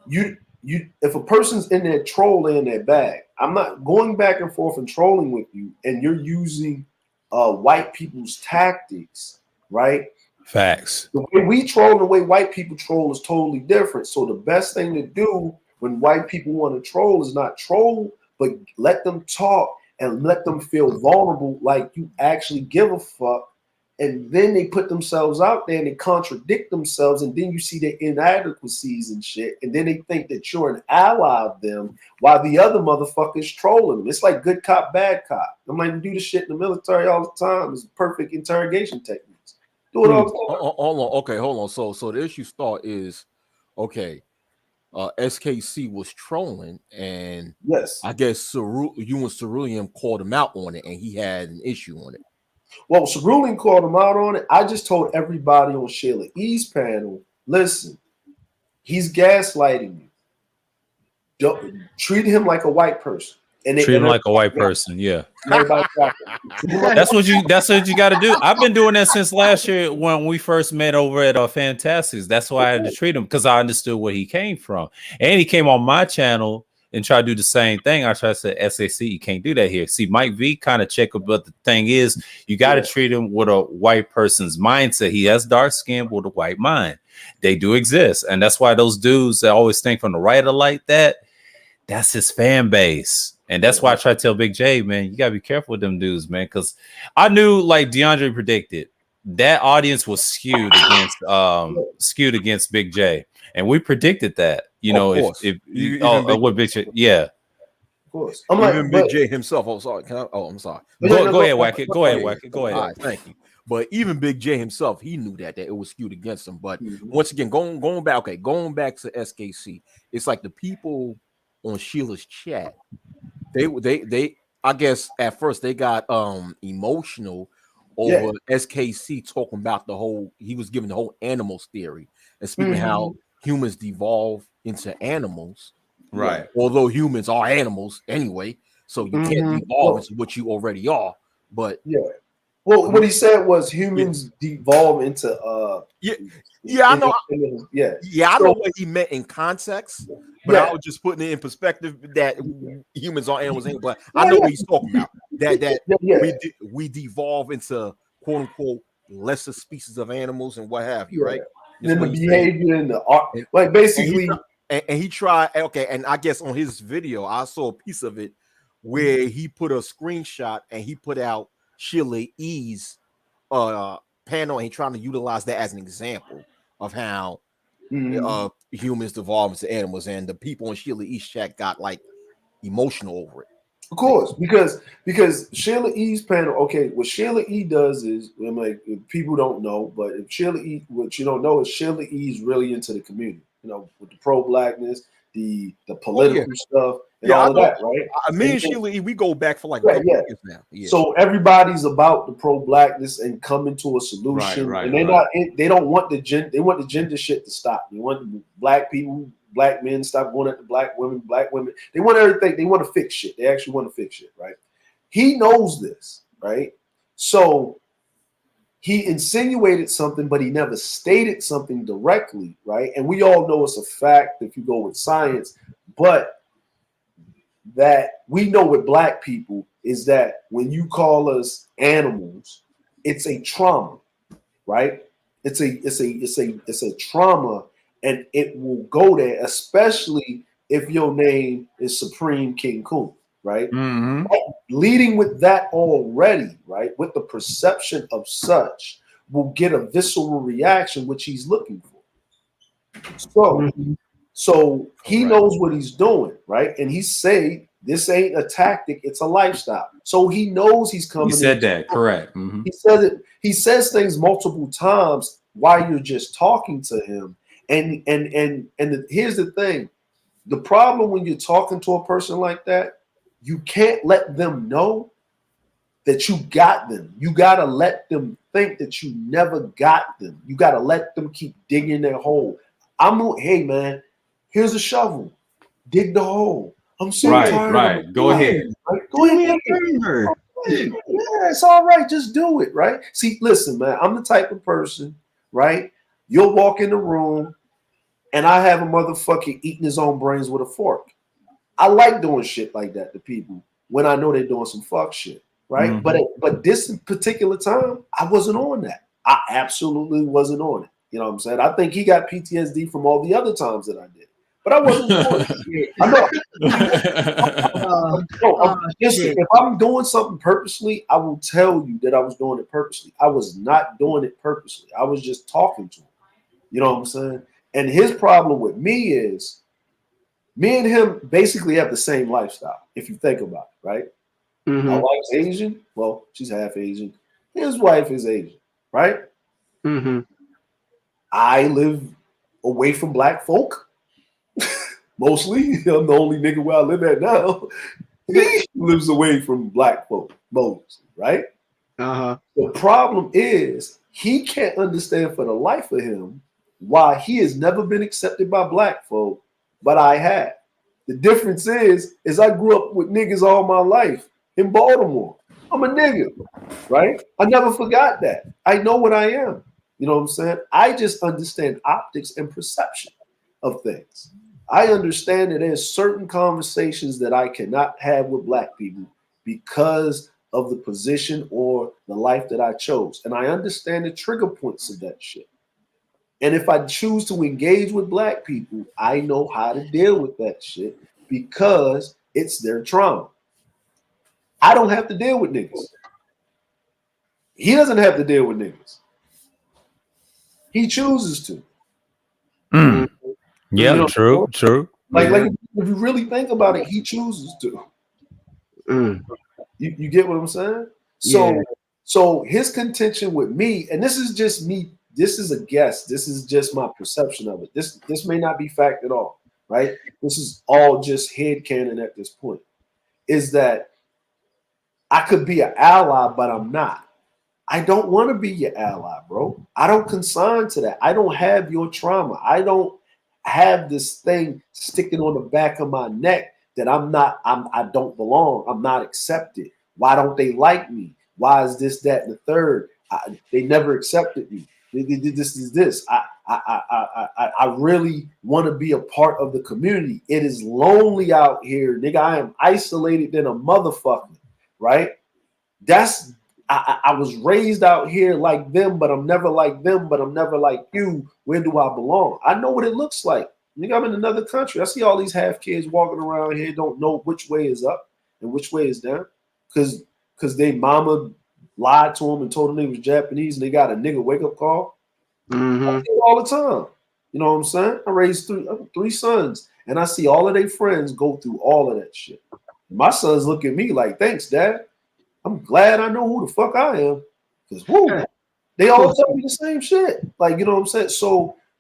if a person's in their troll, they're in their bag. I'm not going back and forth and trolling with you, and you're using white people's tactics, right? Facts. The way we troll and the way white people troll is totally different. So the best thing to do when white people want to troll is not troll, but let them talk and let them feel vulnerable, like you actually give a fuck. And then they put themselves out there and they contradict themselves, and then you see their inadequacies and shit, and then they think that you're an ally of them while the other motherfuckers trolling them. It's like good cop, bad cop. I'm like, do the shit in the military all the time. It's perfect interrogation techniques. Do it all the time. Hold on. Okay, hold on. So the issue start is, okay, SKC was trolling, and yes, I guess you and Cerulean called him out on it, and he had an issue on it. Well, Cerulean called him out on it. I just told everybody on Sheila E's panel, listen, he's gaslighting you. Don't treat him like a white person. And treat him like a white person, yeah. That's what you got to do. I've been doing that since last year when we first met over at Fantastics. That's why I had to treat him, because I understood where he came from. And he came on my channel and tried to do the same thing. I tried to say, SAC, you can't do that here. See, Mike V kind of check, but the thing is, you got to treat him with a white person's mindset. He has dark skin with a white mind. They do exist. And that's why those dudes that always think from the right of like that, that's his fan base. And that's why I try to tell Big J, man, you got to be careful with them dudes, man, because I knew, like DeAndre predicted, that audience was skewed against Big J. And we predicted that, you know, what Big J, yeah. Of course. I'm like, even Big J himself. Oh, sorry. I'm sorry. Go ahead, Wackett. Go ahead, Wackett. Go ahead. All right, thank you. But even Big J himself, he knew that it was skewed against him. But once again, going back to SKC, it's like the people on Sheila's chat, they I guess at first they got emotional over SKC talking about he was giving the whole animals theory and speaking how humans devolve into animals, right? Although humans are animals anyway, so you can't devolve into what you already are. But well, what he said was humans devolve into I know. I know what he meant in context, but I was just putting it in perspective that humans are animals. But I know what he's talking about. That we devolve into quote unquote lesser species of animals and what have you, right? And then the behavior and the art, like basically. And he tried. Okay, and I guess on his video, I saw a piece of it where he put a screenshot and he put out Sheila E's panel, and he trying to utilize that as an example of how humans devolve into animals, and the people in Sheila E's chat got like emotional over it. Of course, because Sheila E's panel. Okay, what Sheila E does is, like, if people don't know, but if Sheila E, what you don't know is Sheila E is really into the community. You know, with the pro-blackness, the political stuff, and all of that, right? Me and Sheila E, we go back for like years now. Yeah. So everybody's about the pro-blackness and coming to a solution, and they don't want they want the gender shit to stop. They want black people, black men stop going at the black women. They want everything. They want to fix shit. They actually want to fix shit, right? He knows this, right? So he insinuated something, but he never stated something directly, right? And we all know it's a fact if you go with science, but that we know with black people is that when you call us animals, it's a trauma, right? It's a trauma, and it will go there, especially if your name is Supreme King Kun, right? Leading with that already, right? With the perception of such, will get a visceral reaction, which he's looking for. So he knows what he's doing, right? And he say this ain't a tactic; it's a lifestyle. So he knows he's coming. He said that, correct? He says it. He says things multiple times while you're just talking to him. And here's the thing: the problem when you're talking to a person like that, you can't let them know that you got them. You got to let them think that you never got them. You got to let them keep digging their hole. Hey, man, here's a shovel. Dig the hole. I'm so tired. Right. Go ahead. Right? Go ahead. Yeah, it's all right. Just do it, right? See, listen, man, I'm the type of person, right? You'll walk in the room and I have a motherfucker eating his own brains with a fork. I like doing shit like that to people when I know they're doing some fuck shit, right? Mm-hmm. But this particular time, I wasn't on that. I absolutely wasn't on it. You know what I'm saying? I think he got PTSD from all the other times that I did. But I wasn't doing it. I know. Listen, if I'm doing something purposely, I will tell you that I was doing it purposely. I was not doing it purposely. I was just talking to him. You know what I'm saying? And his problem with me is, me and him basically have the same lifestyle, if you think about it, right? Mm-hmm. My wife's Asian. Well, she's half Asian. His wife is Asian, right? Mm-hmm. I live away from black folk. Mostly. I'm the only nigga where I live at now. He lives away from black folk, mostly, right? Uh-huh. The problem is he can't understand for the life of him why he has never been accepted by black folk, but I have. The difference is I grew up with niggas all my life in Baltimore. I'm a nigga, right? I never forgot that. I know what I am. You know what I'm saying? I just understand optics and perception of things. I understand that there's certain conversations that I cannot have with black people because of the position or the life that I chose. And I understand the trigger points of that shit. And if I choose to engage with black people, I know how to deal with that shit because it's their trauma. I don't have to deal with niggas. He doesn't have to deal with niggas. He chooses to. Mm. Yeah, You know, true. Like if you really think about it, he chooses to. You get what I'm saying? So his contention with me, and this is just me, this is a guess. This is just my perception of it. This may not be fact at all, right? This is all just headcanon at this point. Is that I could be an ally, but I'm not. I don't want to be your ally, bro. I don't consign to that. I don't have your trauma. I don't have this thing sticking on the back of my neck that I don't belong. I'm not accepted. Why don't they like me? Why is this, that, and the third? They never accepted me. This is this. I really want to be a part of the community. It is lonely out here, nigga. I am isolated than a motherfucker, right? I was raised out here like them, but I'm never like them, but I'm never like you. Where do I belong? I know what it looks like. Nigga, I'm in another country. I see all these half kids walking around here, don't know which way is up and which way is down. Cause they mama lied to them and told them they was Japanese and they got a nigga wake-up call. Mm-hmm. I see it all the time. You know what I'm saying? I raised three sons and I see all of their friends go through all of that shit. My sons look at me like, thanks, Dad. I'm glad I know who the fuck I am. Because they all tell me the same shit. Like, you know what I'm saying?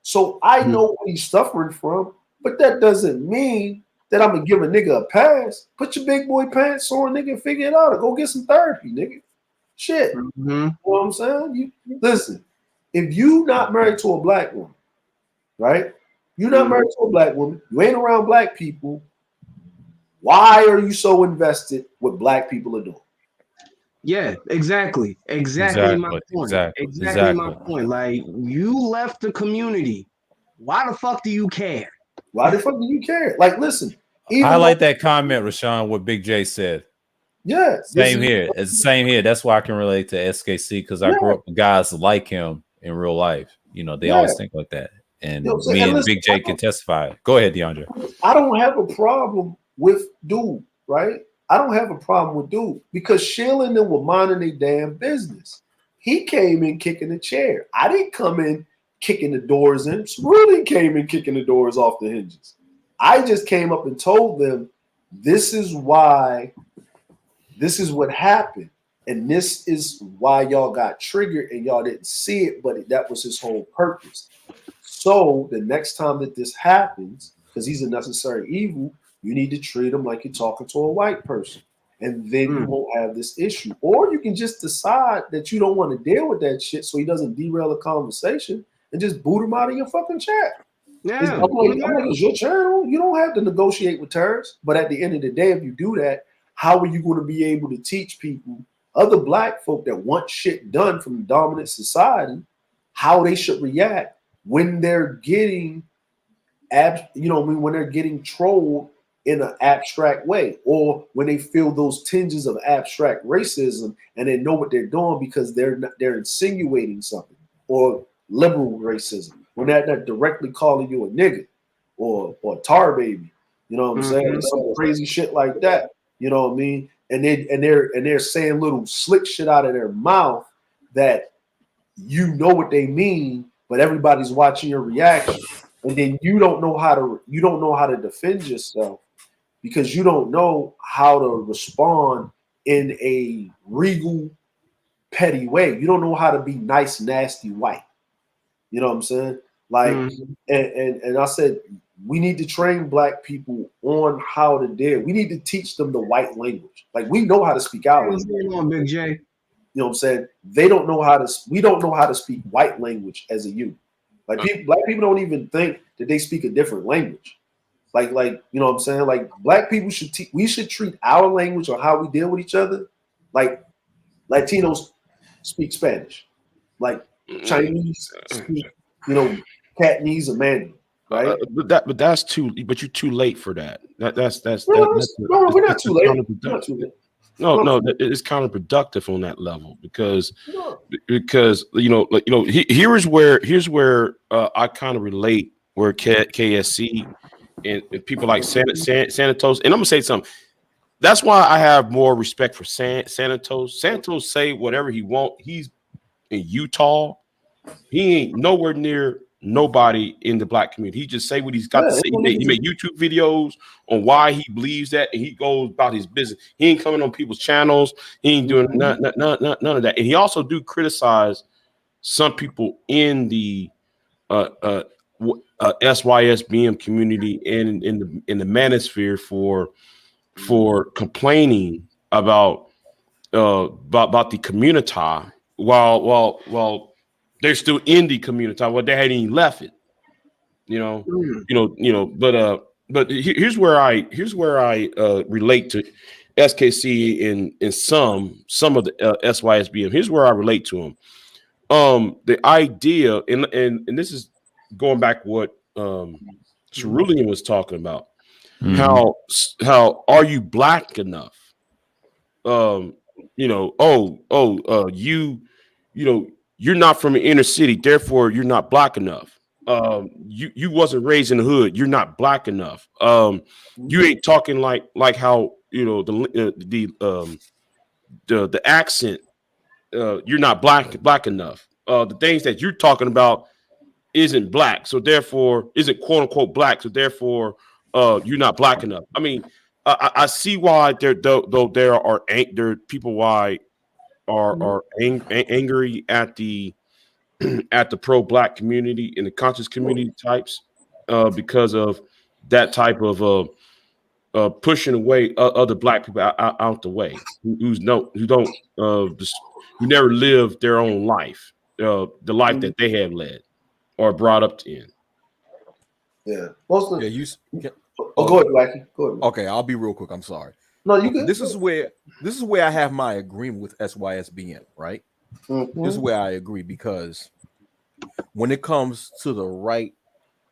So I know what he's suffering from, but that doesn't mean that I'm gonna give a nigga a pass. Put your big boy pants on, nigga, and figure it out or go get some therapy, nigga. Shit. Mm-hmm. You know what I'm saying? You listen, if you not married to a black woman, right? You're not married to a black woman, you ain't around black people. Why are you so invested what black people are doing? Yeah, exactly my point. Exactly my point. Like, you left the community. Why the fuck do you care? Why the fuck do you care? Like, listen. I like that comment, Rashawn, what Big J said. Yeah. Same here. It's the same here. That's why I can relate to SKC because I grew up with guys like him in real life. You know, they always think like that. And me and Big J can testify. Go ahead, DeAndre. I don't have a problem with dude, right? I don't have a problem with dude because Sheila and them were minding their damn business. He came in kicking the chair. I didn't come in kicking the doors in. Really came in kicking the doors off the hinges. I just came up and told them, this is why, this is what happened. And this is why y'all got triggered and y'all didn't see it, but that was his whole purpose. So the next time that this happens, because he's a necessary evil, you need to treat him like you're talking to a white person. And then you won't have this issue. Or you can just decide that you don't want to deal with that shit so he doesn't derail the conversation and just boot him out of your fucking chat. Yeah. I'm like, it's your channel. You don't have to negotiate with terrorists. But at the end of the day, if you do that, how are you going to be able to teach people, other black folk that want shit done from dominant society, how they should react when they're getting, when they're getting trolled in an abstract way, or when they feel those tinges of abstract racism and they know what they're doing because they're insinuating something, or liberal racism when they're not directly calling you a nigga or a tar baby, you know what I'm saying? Some crazy shit like that, you know what I mean? And they're saying little slick shit out of their mouth that you know what they mean, but everybody's watching your reaction, and then you don't know how to defend yourself because you don't know how to respond in a regal, petty way. You don't know how to be nice, nasty, white. You know what I'm saying? Like, and I said, we need to train black people on how to deal. We need to teach them the white language. Like, we know how to speak our language. What's going on, Big J? You know what I'm saying? They don't know how to. We don't know how to speak white language as a youth. Like, black people don't even think that they speak a different language. Like you know what I'm saying? Like, black people we should treat our language or how we deal with each other like Latinos speak Spanish, like Chinese speak, Cantonese or Mandarin, right? But you're too late for that. We're not too late. No, it's counterproductive on that level because here's where I kind of relate where KSC and people like Santos, and I'm gonna say something. That's why I have more respect for Santos. Santos say whatever he want. He's in Utah. He ain't nowhere near nobody in the black community. He just say what he's got to say. He make YouTube videos on why he believes that, and he goes about his business. He ain't coming on people's channels. He ain't doing none of that. And he also do criticize some people in the SYSBM community and in the manosphere for complaining about the community while they're still in the community. Well, they hadn't even left it, But here's where I relate to SKC in some of the SYSBM. Here's where I relate to them. The idea, and this is going back what Cerulean was talking about. How are you black enough? You're not from the inner city, therefore you're not black enough. You wasn't raised in the hood, you're not black enough. You ain't talking like how the accent. You're not black enough. The things that you're talking about isn't black, so therefore isn't quote unquote black, so therefore you're not black enough. I mean, I see why there are people why are angry at the pro black community and the conscious community types because of that type of pushing away other black people out the way who never lived their own life, the life that they have led or brought up in. Yeah. Go ahead, Blackie. Go ahead. Okay, I'll be real quick. I'm sorry. No, you good. This is where I have my agreement with SYSBM, right? This is where I agree, because when it comes to the right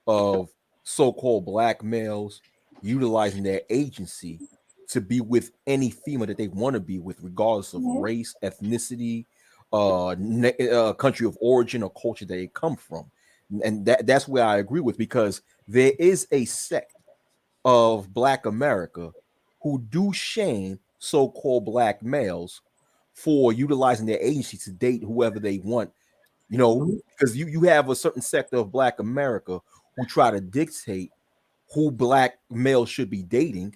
of so-called black males utilizing their agency to be with any female that they want to be with, regardless of race, ethnicity, country of origin, or culture that they come from, and that's where I agree with, because there is a sect of Black America who do shame so-called black males for utilizing their agency to date whoever they want, because you have a certain sector of Black America who try to dictate who black males should be dating,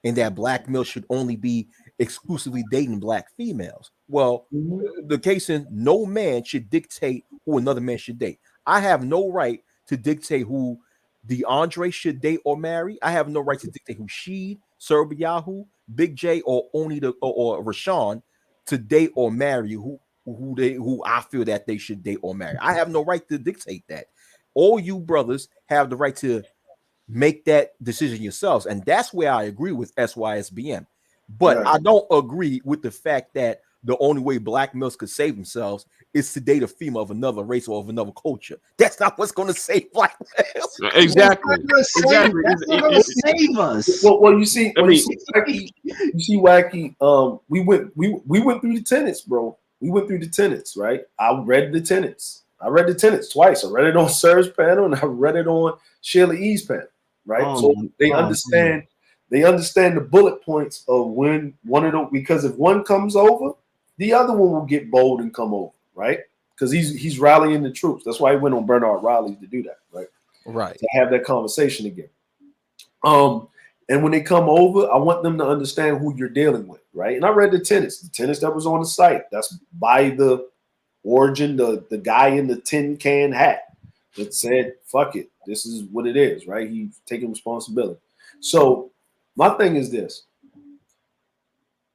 and that black males should only be exclusively dating black females. Well, the case in no man should dictate who another man should date. I have no right to dictate who DeAndre should date or marry. I have no right to dictate who Sheed, Serbiahu, Big J, or Oni or Rashawn to date or marry who I feel that they should date or marry. I have no right to dictate that. All you brothers have the right to make that decision yourselves, and that's where I agree with SYSBM. But I don't agree with the fact that the only way black males could save themselves is to date a female of another race or of another culture. That's not what's going to save black males. Exactly. That's not gonna save us. Well, you see, I mean, you see, Wacky. We went through the tenets, bro. We went through the tenets, right? I read the tenets twice. I read it on Sir's panel and I read it on Sheila E's panel, right? So they understand. They understand the bullet points of when one of them, because if one comes over, the other one will get bold and come over, right? Because he's rallying the troops. That's why he went on Bernard Riley to do that, right? Right. To have that conversation again. And when they come over, I want them to understand who you're dealing with, right? And I read the tenets that was on the site. That's by the origin, the guy in the tin can hat that said, fuck it, this is what it is, right? He's taking responsibility. So my thing is this.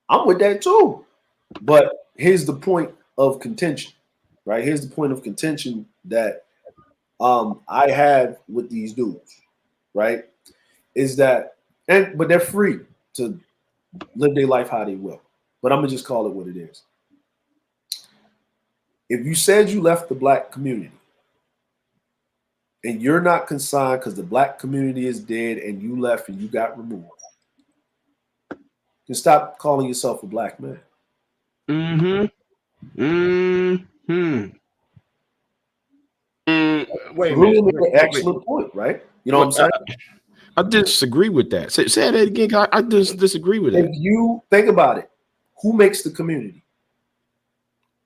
I'm with that too. But here's the point of contention, right? Here's the point of contention that I have with these dudes, right? Is that, but they're free to live their life how they will. But I'm gonna just call it what it is. If you said you left the black community and you're not consigned because the black community is dead and you left and you got removed, then stop calling yourself a black man. Wait a minute. Excellent point, right? You know what I'm saying? I disagree with that. Say that again. I just disagree with that. If you think about it, who makes the community?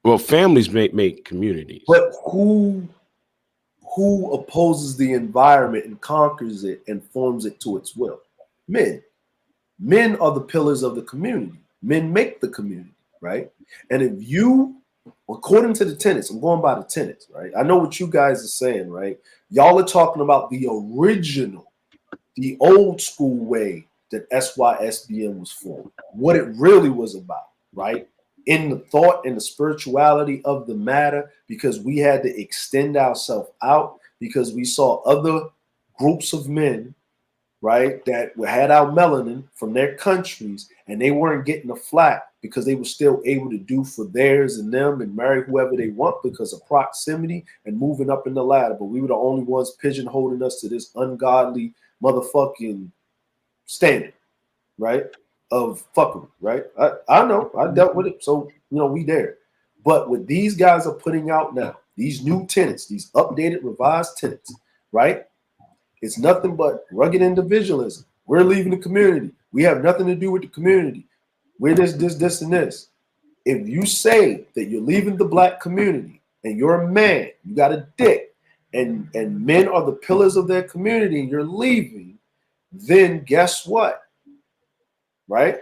Well, families make communities. But who opposes the environment and conquers it and forms it to its will? Men. Men are the pillars of the community. Men make the community, right? And if you, according to the tenets, I'm going by the tenets, right? I know what you guys are saying, right? Y'all are talking about the original, the old school way that SYSBM was formed, what it really was about, right? In the thought and the spirituality of the matter, because we had to extend ourselves out because we saw other groups of men, right, that had our melanin from their countries and they weren't getting the flack because they were still able to do for theirs and them and marry whoever they want because of proximity and moving up in the ladder. But we were the only ones pigeonholing us to this ungodly motherfucking standard, right, of fuckery, right? I know, I dealt with it, so, you know, we there. But what these guys are putting out now, these new tenets, these updated, revised tenets, right, it's nothing but rugged individualism. We're leaving the community. We have nothing to do with the community. We're this, and this. If you say that you're leaving the black community and you're a man, you got a dick, and men are the pillars of their community and you're leaving, then guess what? Right?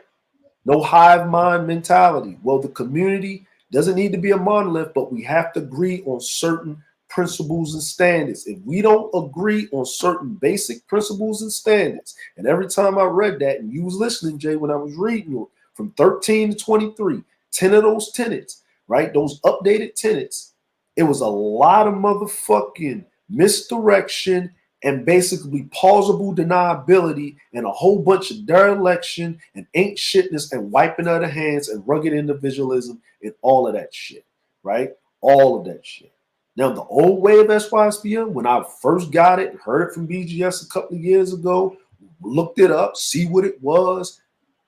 No hive mind mentality. Well, the community doesn't need to be a monolith, but we have to agree on certain principles and standards. If we don't agree on certain basic principles and standards, and every time I read that, and you was listening, Jay, when I was reading it, from 13 to 23, 10 of those tenets, right? Those updated tenets, it was a lot of motherfucking misdirection and basically plausible deniability and a whole bunch of dereliction and ain't shitness and wiping out of hands and rugged individualism and all of that shit, right? All of that shit. Now, the old way of SYSBM, when I first got it, heard it from BGS a couple of years ago, looked it up, see what it was,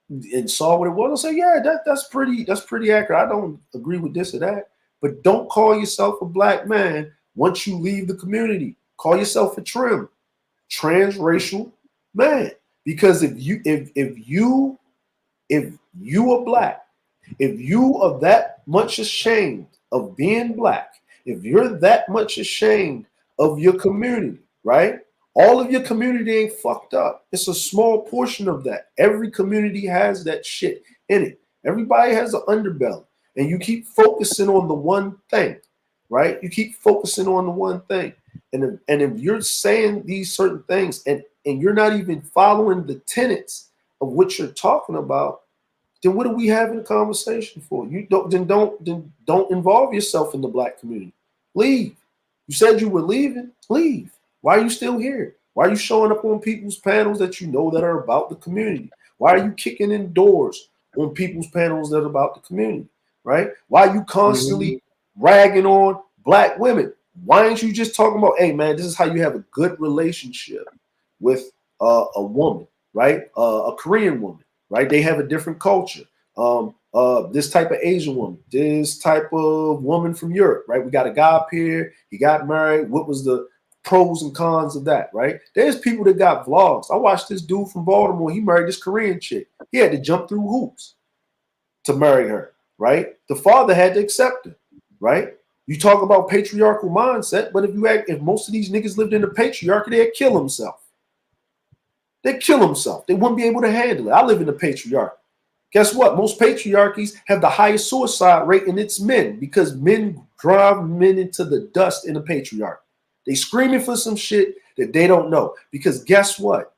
and saw what it was, I say, yeah, that's pretty accurate. I don't agree with this or that, but don't call yourself a black man once you leave the community. Call yourself a transracial man, because if you are black, if you are that much ashamed of being black, if you're that much ashamed of your community, right? All of your community ain't fucked up. It's a small portion of that. Every community has that shit in it. Everybody has an underbelly, and you keep focusing on the one thing, right? You keep focusing on the one thing. And if you're saying these certain things and you're not even following the tenets of what you're talking about, then what are we having a conversation for? You don't involve yourself in the black community. Leave. You said you were leaving. Leave. Why are you still here? Why are you showing up on people's panels that you know that are about the community? Why are you kicking in doors on people's panels that are about the community? Right? Why are you constantly ragging on black women? Why aren't you just talking about, hey man, this is how you have a good relationship with a woman, right? A Korean woman, right? They have a different culture. This type of Asian woman, this type of woman from Europe, right? We got a guy up here, he got married. What was the pros and cons of that, right? There's people that got vlogs. I watched this dude from Baltimore. He married this Korean chick. He had to jump through hoops to marry her, right? The father had to accept her, right? You talk about patriarchal mindset, but if most of these niggas lived in the patriarchy, they'd kill himself. They'd kill himself. They wouldn't be able to handle it. I live in the patriarchy. Guess what? Most patriarchies have the highest suicide rate, and it's men, because men drive men into the dust in the patriarchy. They screaming for some shit that they don't know. Because guess what?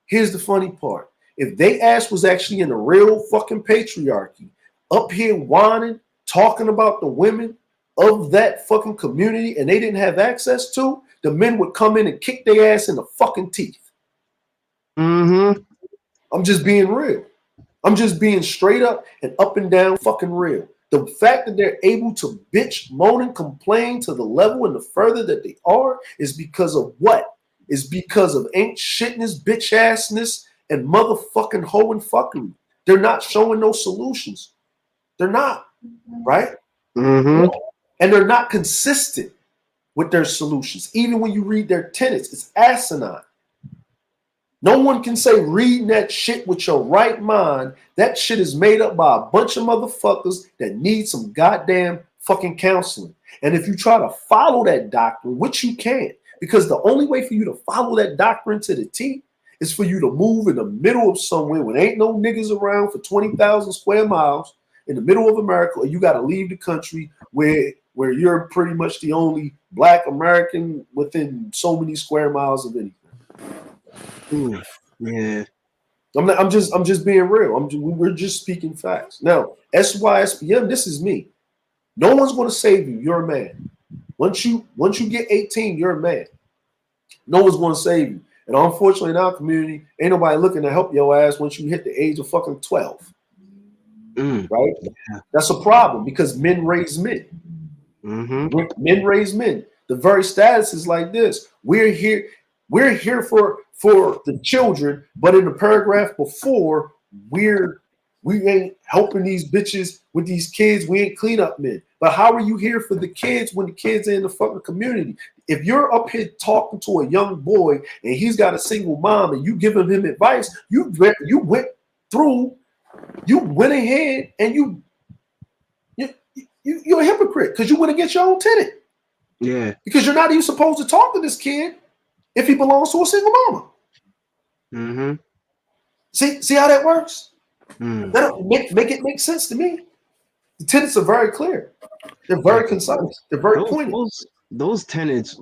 Here's the funny part. If they ass was actually in a real fucking patriarchy, up here whining, talking about the women of that fucking community and they didn't have access to, the men would come in and kick their ass in the fucking teeth. I'm just being real. I'm just being straight up and down fucking real. The fact that they're able to bitch, moan, and complain to the level and the further that they are is because of what? Is because of ain't shitness, bitch assness, and motherfucking hoe and fuckery. They're not showing no solutions. They're not, right? And they're not consistent with their solutions. Even when you read their tenets, it's asinine. No one can say reading that shit with your right mind. That shit is made up by a bunch of motherfuckers that need some goddamn fucking counseling. And if you try to follow that doctrine, which you can't, because the only way for you to follow that doctrine to the T is for you to move in the middle of somewhere when ain't no niggas around for 20,000 square miles in the middle of America, or you got to leave the country where you're pretty much the only black American within so many square miles of anything. Yeah, I'm just being real. We're just speaking facts. Now, SYSPM, this is me. No one's going to save you. You're a man. Once you get 18, you're a man. No one's going to save you. And unfortunately, in our community, ain't nobody looking to help your ass once you hit the age of fucking 12. Right? Yeah. That's a problem because men raise men. Men raise men. The very status is like this. We're here for the children, but in the paragraph before, we ain't helping these bitches with these kids. We ain't cleanup men. But how are you here for the kids when the kids are in the fucking community? If you're up here talking to a young boy and he's got a single mom and you giving him advice, you went ahead and you're a hypocrite because you went against your own tenant. Yeah. Because you're not even supposed to talk to this kid if he belongs to a single mama. See how that works? That'll make it make sense to me. The tenets are very clear. They're very concise. They're very pointed. Those tenets,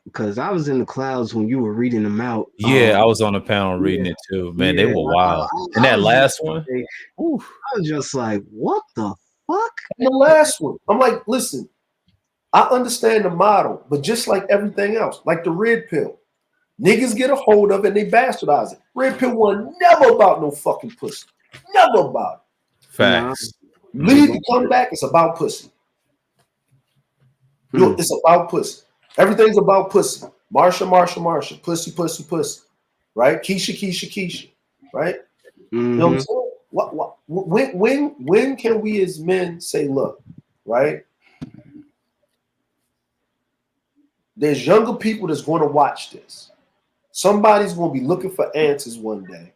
because I was in the clouds when you were reading them out. Yeah, I was on the panel reading it too. Man, they were wild. And that last one, I was just like, what the fuck? And the last one, I'm like, listen, I understand the model, but just like everything else, like the red pill, niggas get a hold of it and they bastardize it. Red pill was never about no fucking pussy. Never about it. Facts. Leave and come back, it's about pussy. It's about pussy. Everything's about pussy. Marsha. Pussy. Right? Keisha. Right? You know what I'm saying? When can we as men say, look, right? There's younger people that's going to watch this. Somebody's going to be looking for answers one day,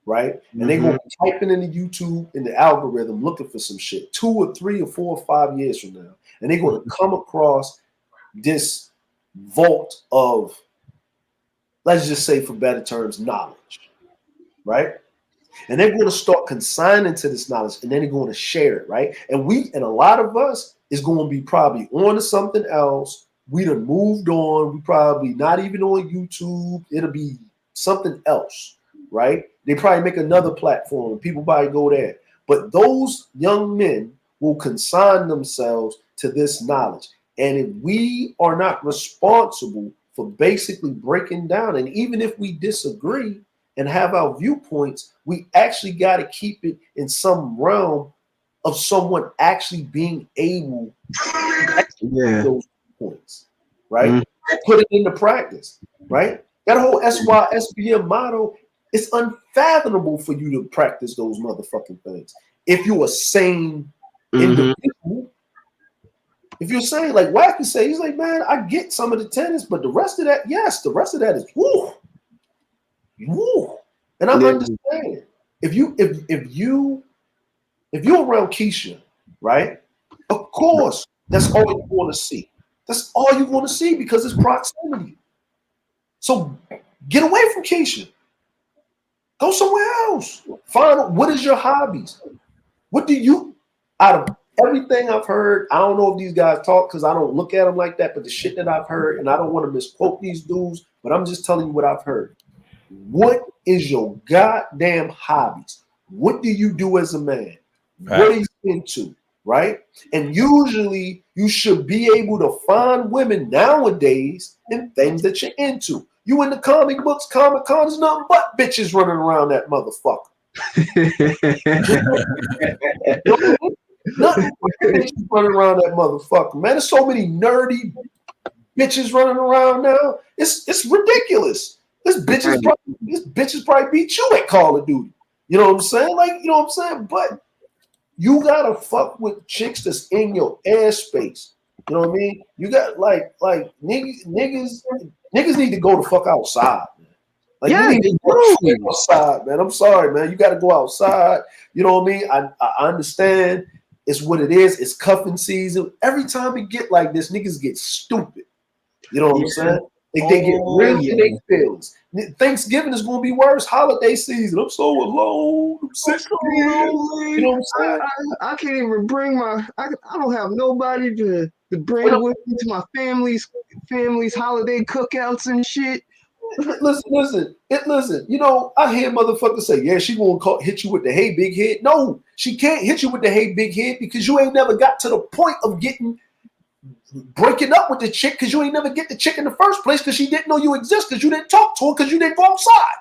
right? And they're going to be typing in the YouTube in the algorithm looking for some shit 2 or 3 or 4 or 5 years from now. And they're going to come across this vault of, let's just say for better terms, knowledge, right? And they're going to start consigning to this knowledge and then they're going to share it, right? And a lot of us is going to be probably on to something else. We done moved on. We probably not even on YouTube. It'll be something else, right? They probably make another platform and people probably go there. But those young men will consign themselves to this knowledge. And if we are not responsible for basically breaking down, and even if we disagree and have our viewpoints, we actually got to keep it in some realm of someone actually being able to those points, right? Mm-hmm. Put it into practice, right? That whole SYSBM motto, it's unfathomable for you to practice those motherfucking things. If you're a sane individual, if you're saying like Wack can say, he's like, man, I get some of the tenets, but the rest of that, yes, the rest of that is woo. And I understand. If you're around Keisha, right? Of course, that's all you want to see. That's all you want to see because it's proximity. So get away from Keisha. Go somewhere else. Find what is your hobbies. What do you, out of everything I've heard, I don't know if these guys talk because I don't look at them like that, but the shit that I've heard, and I don't want to misquote these dudes, but I'm just telling you what I've heard. What is your goddamn hobbies? What do you do as a man? Right. What are you into? Right? And usually you should be able to find women nowadays in things that you're into. You in the comic books, Comic-Con, there's nothing but bitches running around that motherfucker. Nothing but bitches running around that motherfucker, man. There's so many nerdy bitches running around now. It's ridiculous. This bitches probably beat you at Call of Duty. You know what I'm saying? Like, you know what I'm saying? But you gotta fuck with chicks that's in your airspace. You know what I mean? You got like niggas need to go the fuck outside. Man. Like, yeah, you need to go outside, man. I'm sorry, man. You gotta go outside. You know what I mean? I understand it's what it is. It's cuffing season. Every time we get like this, niggas get stupid. You know what I'm saying? They get real in their feelings. Thanksgiving is going to be worse. Holiday season. I'm so alone. I'm so lonely. You know what I'm saying? I can't even bring my. I don't have nobody to bring with me to my family's holiday cookouts and shit. Listen. You know, I hear motherfuckers say, "Yeah, she gonna hit you with the hey big head." No, she can't hit you with the hey big head because you ain't never got to the point of breaking up with the chick because you ain't never get the chick in the first place because she didn't know you exist because you didn't talk to her because you didn't go outside.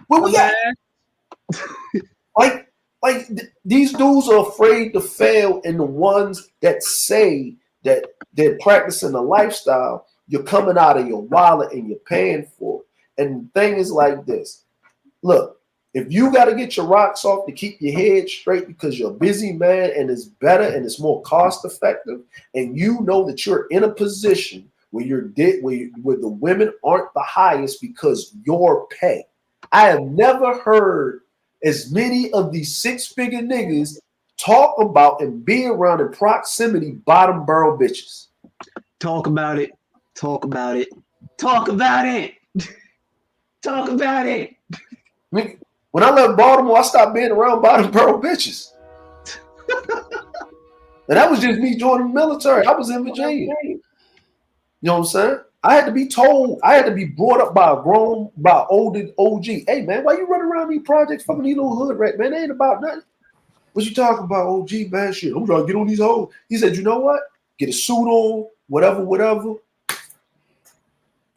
Where we at? These dudes are afraid to fail, and the ones that say that they're practicing a lifestyle, you're coming out of your wallet and you're paying for it. And the thing is like this. Look, if you got to get your rocks off to keep your head straight because you're a busy man and it's better and it's more cost effective, and you know that you're in a position where where the women aren't the highest because your pay. I have never heard as many of these six-figure niggas talk about and be around in proximity bottom barrel bitches. Talk about it. Talk about it. Talk about it. Talk about it. When I left Baltimore, I stopped being around bottom barrel bitches. And that was just me joining the military. I was in Virginia. You know what I'm saying? I had to be told, I had to be brought up by older OG. Hey, man, why you running around these projects fucking these little hood rat, man? They ain't about nothing. What you talking about, OG, man? Shit, I'm trying to get on these hoes. He said, you know what? Get a suit on, whatever. I'm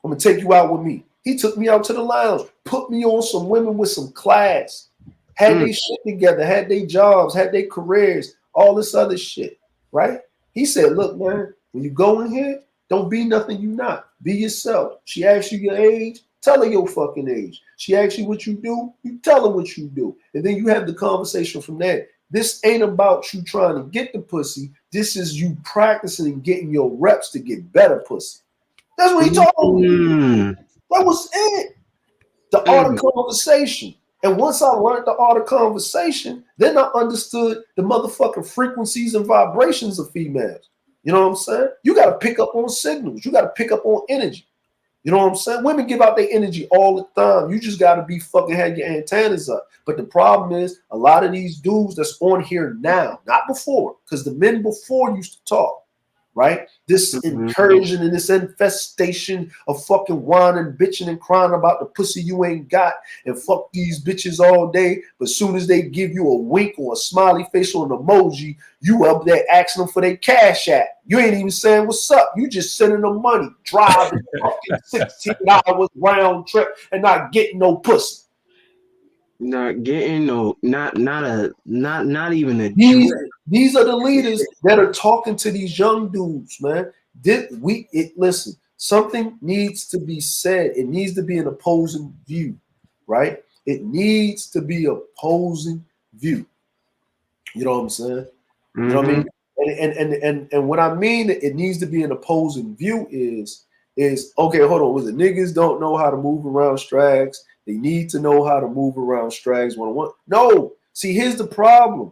going to take you out with me. He took me out to the lounge, put me on some women with some class, had their shit together, had their jobs, had their careers, all this other shit, right? He said, look, man, when you go in here, don't be nothing you not. Be yourself. She asks you your age, tell her your fucking age. She asks you what you do, you tell her what you do. And then you have the conversation from there. This ain't about you trying to get the pussy. This is you practicing and getting your reps to get better pussy. That's what he told me. That was it. The art of conversation. And once I learned the art of conversation, then I understood the motherfucking frequencies and vibrations of females. You know what I'm saying? You got to pick up on signals. You got to pick up on energy. You know what I'm saying? Women give out their energy all the time. You just got to be fucking have your antennas up. But the problem is a lot of these dudes that's on here now, not before, because the men before used to talk. right? This incursion and this infestation of fucking whining, bitching, and crying about the pussy you ain't got, and fuck these bitches all day. But as soon as they give you a wink or a smiley face or an emoji, you up there asking them for their cash app. You ain't even saying what's up. You just sending them money, driving fucking 16 hours round trip and not getting no pussy. Not getting no, not even a. These are the leaders that are talking to these young dudes, man. Listen, something needs to be said. It needs to be an opposing view, right? It needs to be opposing view. You know what I'm saying? You know what I mean? And what I mean it needs to be an opposing view is okay, hold on. Was it niggas don't know how to move around strags? They need to know how to move around strags one-on-one. No, see, here's the problem.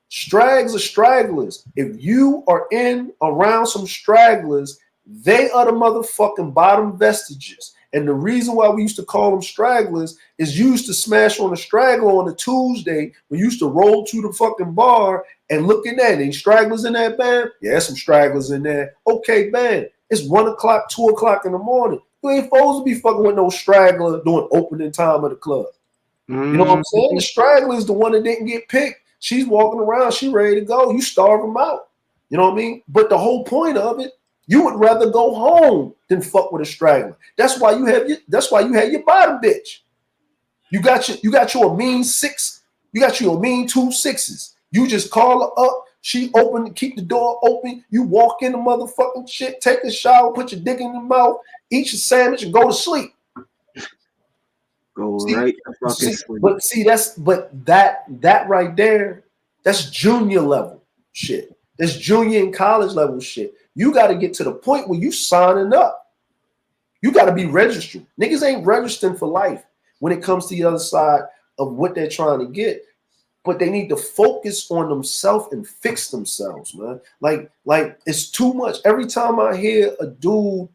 Strags are stragglers. If you are in around some stragglers, they are the motherfucking bottom vestiges. And the reason why we used to call them stragglers is you used to smash on a straggler on a Tuesday. We used to roll to the fucking bar and look in there. Any stragglers in that band? Yeah, some stragglers in there. Okay, band. It's 1 o'clock, 2 o'clock in the morning. You ain't supposed to be fucking with no straggler during opening time of the club. You know what I'm saying? The straggler is the one that didn't get picked. She's walking around. She ready to go. You starve them out. You know what I mean? But the whole point of it, you would rather go home than fuck with a straggler. That's why you had your bottom bitch. You got your mean 6. You got your mean 2 6s. You just call her up. She open, keep the door open. You walk in the motherfucking shit, take a shower, put your dick in your mouth, eat your sandwich, and go to sleep. Go right to fucking sleep. But that right there, that's junior level shit. That's junior and college level shit. You got to get to the point where you signing up. You got to be registered. Niggas ain't registering for life when it comes to the other side of what they're trying to get. But they need to focus on themselves and fix themselves, man. Like it's too much. Every time I hear a dude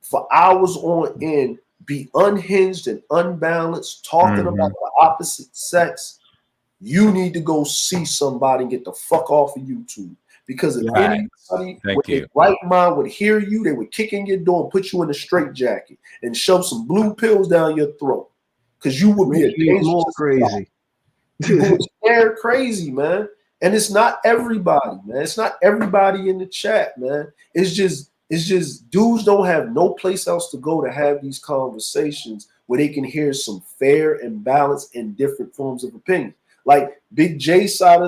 for hours on end be unhinged and unbalanced, talking about the opposite sex, you need to go see somebody and get the fuck off of YouTube. Because if anybody with their right mind would hear you, they would kick in your door and put you in a straitjacket and shove some blue pills down your throat. Because you would be a dangerous crazy. They're crazy, man. And it's not everybody, man. It's not everybody in the chat, man. It's just dudes don't have no place else to go to have these conversations where they can hear some fair and balanced and different forms of opinion. Like Big J's side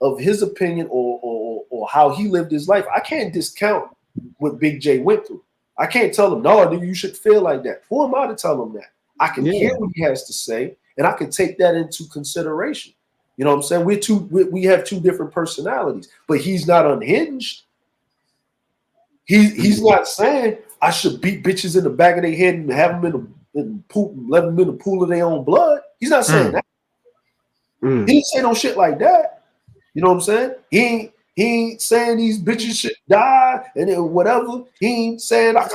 of his opinion or how he lived his life. I can't discount what Big J went through. I can't tell him, no, you should feel like that. Who am I to tell him that? I can hear what he has to say, and I can take that into consideration. You know what I'm saying? We have two different personalities, but he's not unhinged. He's not saying I should beat bitches in the back of their head and have them in poop and let them in the pool of their own blood. He's not saying that. He didn't say no shit like that. You know what I'm saying? He ain't saying these bitches should die and then whatever. He ain't saying I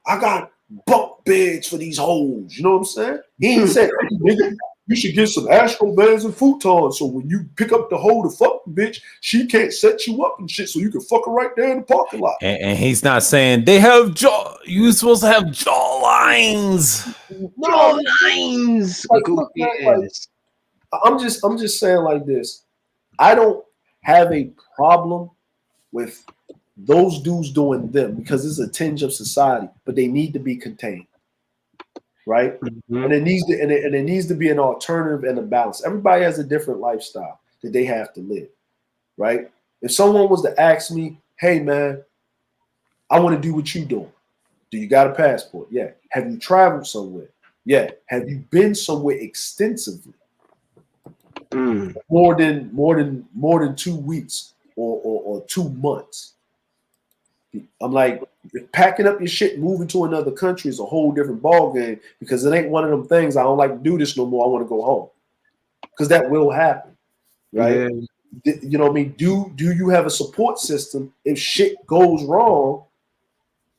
got bunk beds for these hoes. You know what I'm saying? He ain't saying, hey, nigga, you should get some Astro bands and futons so when you pick up the hoe to fuck the bitch, she can't set you up and shit so you can fuck her right there in the parking lot. And he's not saying they have jaw. You're supposed to have jaw lines. Jaw lines. Like, look, man, I'm just saying like this. I don't have a problem with those dudes doing them because it's a tinge of society, but they need to be contained, right? And it needs to be an alternative and a balance. Everybody has a different lifestyle that they have to live, right? If someone was to ask me, "Hey, man, I want to do what you doing. Do you got a passport? Yeah. Have you traveled somewhere? Yeah. Have you been somewhere extensively? More than 2 weeks or 2 months." I'm like, packing up your shit, moving to another country is a whole different ballgame because it ain't one of them things. I don't like to do this no more. I want to go home because that will happen, right? Yeah. You know what I mean? Do you have a support system? If shit goes wrong,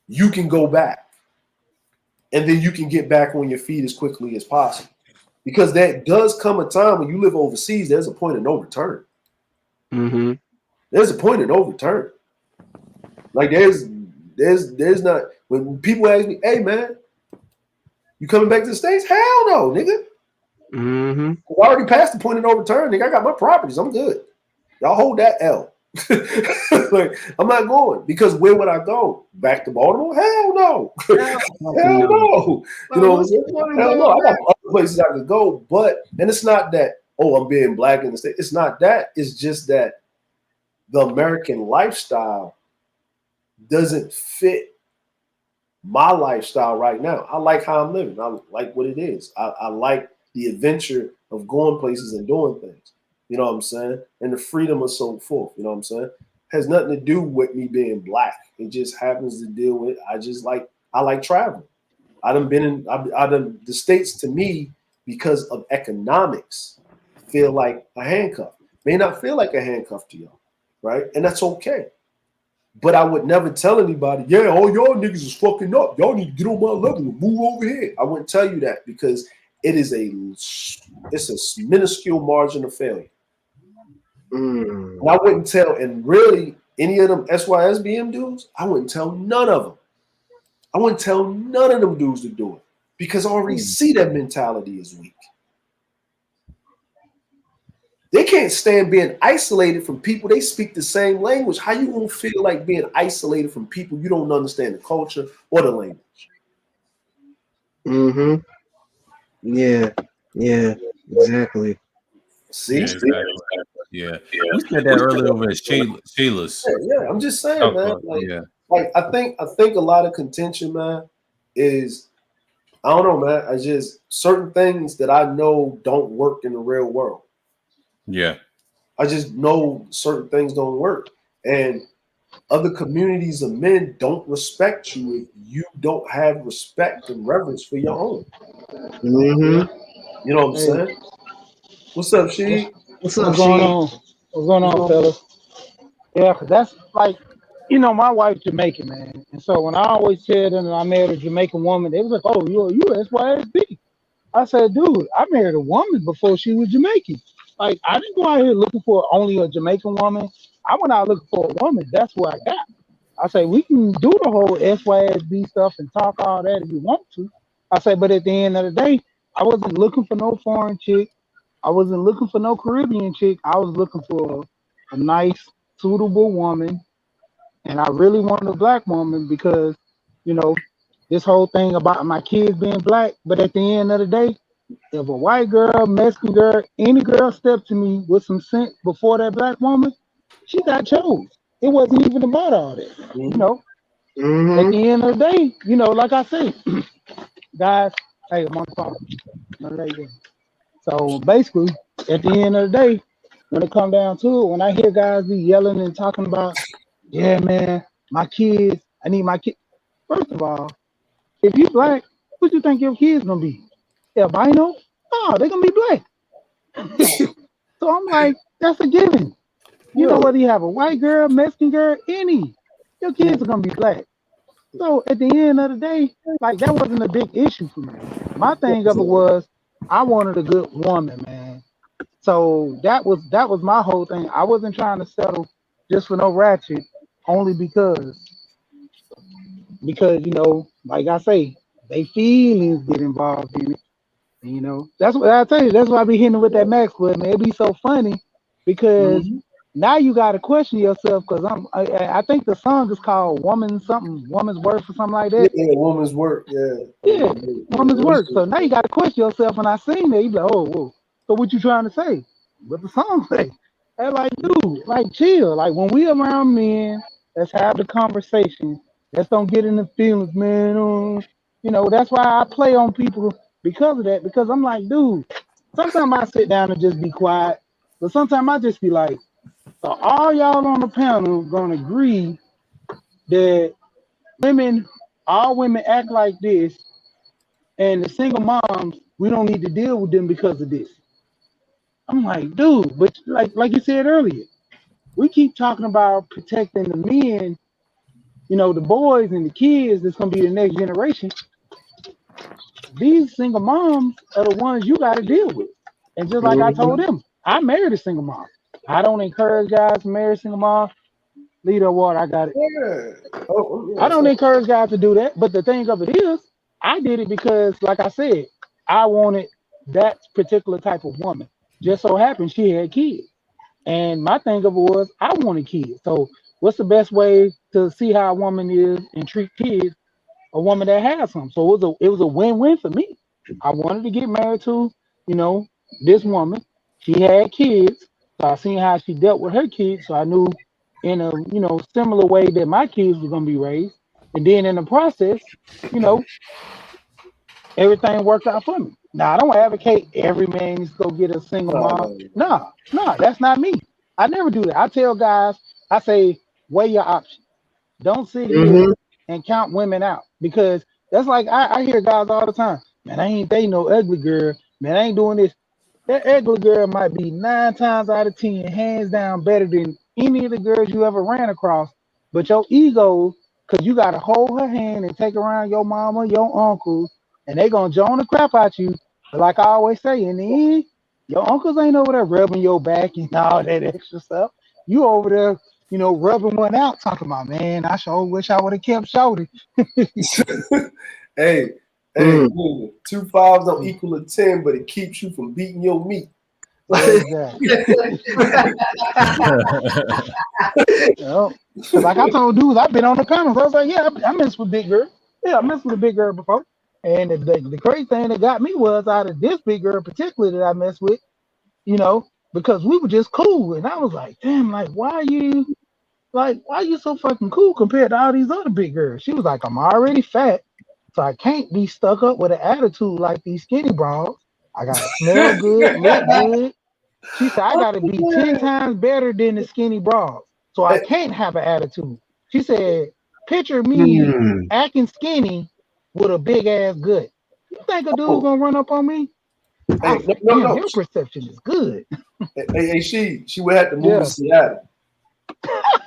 you can go back, and then you can get back on your feet as quickly as possible. Because that does come a time when you live overseas, there's a point of no return. There's a point of no return. Like there's not when people ask me, hey man, you coming back to the States? Hell no, nigga. Mm-hmm. I already passed the point of no return, nigga. I got my properties. I'm good. Y'all hold that L. Like, I'm not going because where would I go? Back to Baltimore? Hell no. Hell no. You know what I'm saying? Hell no. I got other places I could go, but and it's not that, oh, I'm being black in the state. It's not that. It's just that the American lifestyle doesn't fit my lifestyle right now. I like how I'm living. I like what it is. I like the adventure of going places and doing things. You know what I'm saying? And the freedom of so forth. You know what I'm saying? Has nothing to do with me being black. It just happens to deal with. I like traveling. I done the States to me because of economics feel like a handcuff. May not feel like a handcuff to y'all, right? And that's okay. But I would never tell anybody, yeah, all y'all niggas is fucking up. Y'all need to get on my level and move over here. I wouldn't tell you that because it's a minuscule margin of failure. And I wouldn't tell, and really any of them SYSBM dudes, I wouldn't tell none of them. I wouldn't tell none of them dudes to do it because I already see that mentality is weak. They can't stand being isolated from people. They speak the same language. How you gonna feel like being isolated from people you don't understand the culture or the language? Mm-hmm. Yeah, exactly. See? Yeah, exactly. Yeah. We said that earlier over at Sheila's. Yeah, I'm just saying, man. Like I think a lot of contention, man, is I don't know, man. I just certain things that I know don't work in the real world. Yeah. I just know certain things don't work. And other communities of men don't respect you if you don't have respect and reverence for your own. Mm-hmm. You know what I'm saying? What's up, She? What's up, What's going She? on? What's going on, fellas? Yeah, 'cause that's like, my wife's Jamaican, man. And so when I always tell them that I married a Jamaican woman, they was like, oh, you SYSB. I said, dude, I married a woman before she was Jamaican. Like, I didn't go out here looking for only a Jamaican woman. I went out looking for a woman. That's what I got. I say, we can do the whole SYSB stuff and talk all that if you want to. I say, but at the end of the day, I wasn't looking for no foreign chick. I wasn't looking for no Caribbean chick. I was looking for a nice, suitable woman. And I really wanted a black woman because, this whole thing about my kids being black. But at the end of the day, if a white girl, Mexican girl, any girl stepped to me with some sense before that black woman, she got chose. It wasn't even about all that. Mm-hmm. At the end of the day, like I say, guys, hey, I'm on the phone. So basically, at the end of the day, when it comes down to it, when I hear guys be yelling and talking about, yeah, man, my kids, I need my kids. First of all, if you black, what you think your kids gonna be? Albino? No, they're gonna be black. So I'm like, that's a given. Whether you have a white girl, Mexican girl, your kids are gonna be black. So at the end of the day, like that wasn't a big issue for me. My thing of it was I wanted a good woman, man. So that was my whole thing. I wasn't trying to settle just for no ratchet, only because like I say, they feelings get involved in it. That's what I tell you. That's why I be hitting with that Max Club, man. It be so funny because now you got to question yourself because I think the song is called Woman's Worth or something like that. Yeah, Woman's Work. Yeah, Woman's Work. So now you got to question yourself. And I seen that, you be like, oh, whoa. So what you trying to say? What the song say? And like, dude, like chill. Like when we around men, let's have the conversation. Let's don't get in the feelings, man. That's why I play on people because of that. Because I'm like, dude, sometimes I sit down and just be quiet. But sometimes I just be like, so all y'all on the panel gonna agree that all women act like this, and the single moms, we don't need to deal with them because of this. I'm like, dude, but like you said earlier, we keep talking about protecting the men, the boys and the kids that's gonna be the next generation. These single moms are the ones you gotta deal with. And just like I told them, I married a single mom. I don't encourage guys to marry single moms. Leave that water. I got it. Yeah. Oh, yeah. I don't encourage guys to do that, but the thing of it is, I did it because, like I said, I wanted that particular type of woman. Just so happened she had kids, and my thing of it was I wanted kids. So, what's the best way to see how a woman is and treat kids? A woman that has some. So it was a win-win for me. I wanted to get married to, you know, this woman. She had kids, so I seen how she dealt with her kids. So I knew in a similar way that my kids were gonna be raised. And then in the process, you know, everything worked out for me. Now I don't advocate every man needs to go get a single mom. No, that's not me. I never do that. I tell guys, I say, weigh your options. Don't sit here and count women out because that's like I hear guys all the time. Man, I ain't dating no ugly girl. Man, I ain't doing this. That ugly girl might be 9 times out of 10, hands down, better than any of the girls you ever ran across. But your ego, because you got to hold her hand and take around your mama, your uncle, and they going to join the crap out you. But like I always say, in the end, your uncles ain't over there rubbing your back and all that extra stuff. You over there, rubbing one out, talking about, man, I sure wish I would have kept shorty. Hey, 2 5s don't equal a 10, but it keeps you from beating your meat. Exactly. Like I told dudes, I've been on the panels. I was like, yeah, I messed with big girl. Yeah, I messed with a big girl before. And the crazy thing that got me was out of this big girl particularly that I messed with, because we were just cool. And I was like, damn, why are you so fucking cool compared to all these other big girls? She was like, I'm already fat, so I can't be stuck up with an attitude like these skinny bras. I gotta smell good, look good. She said, I gotta be 10 times better than the skinny bras. So I can't have an attitude. She said, picture me acting skinny with a big ass gut. You think a dude gonna run up on me? No. Your perception is good. Hey, she would have to move to Seattle.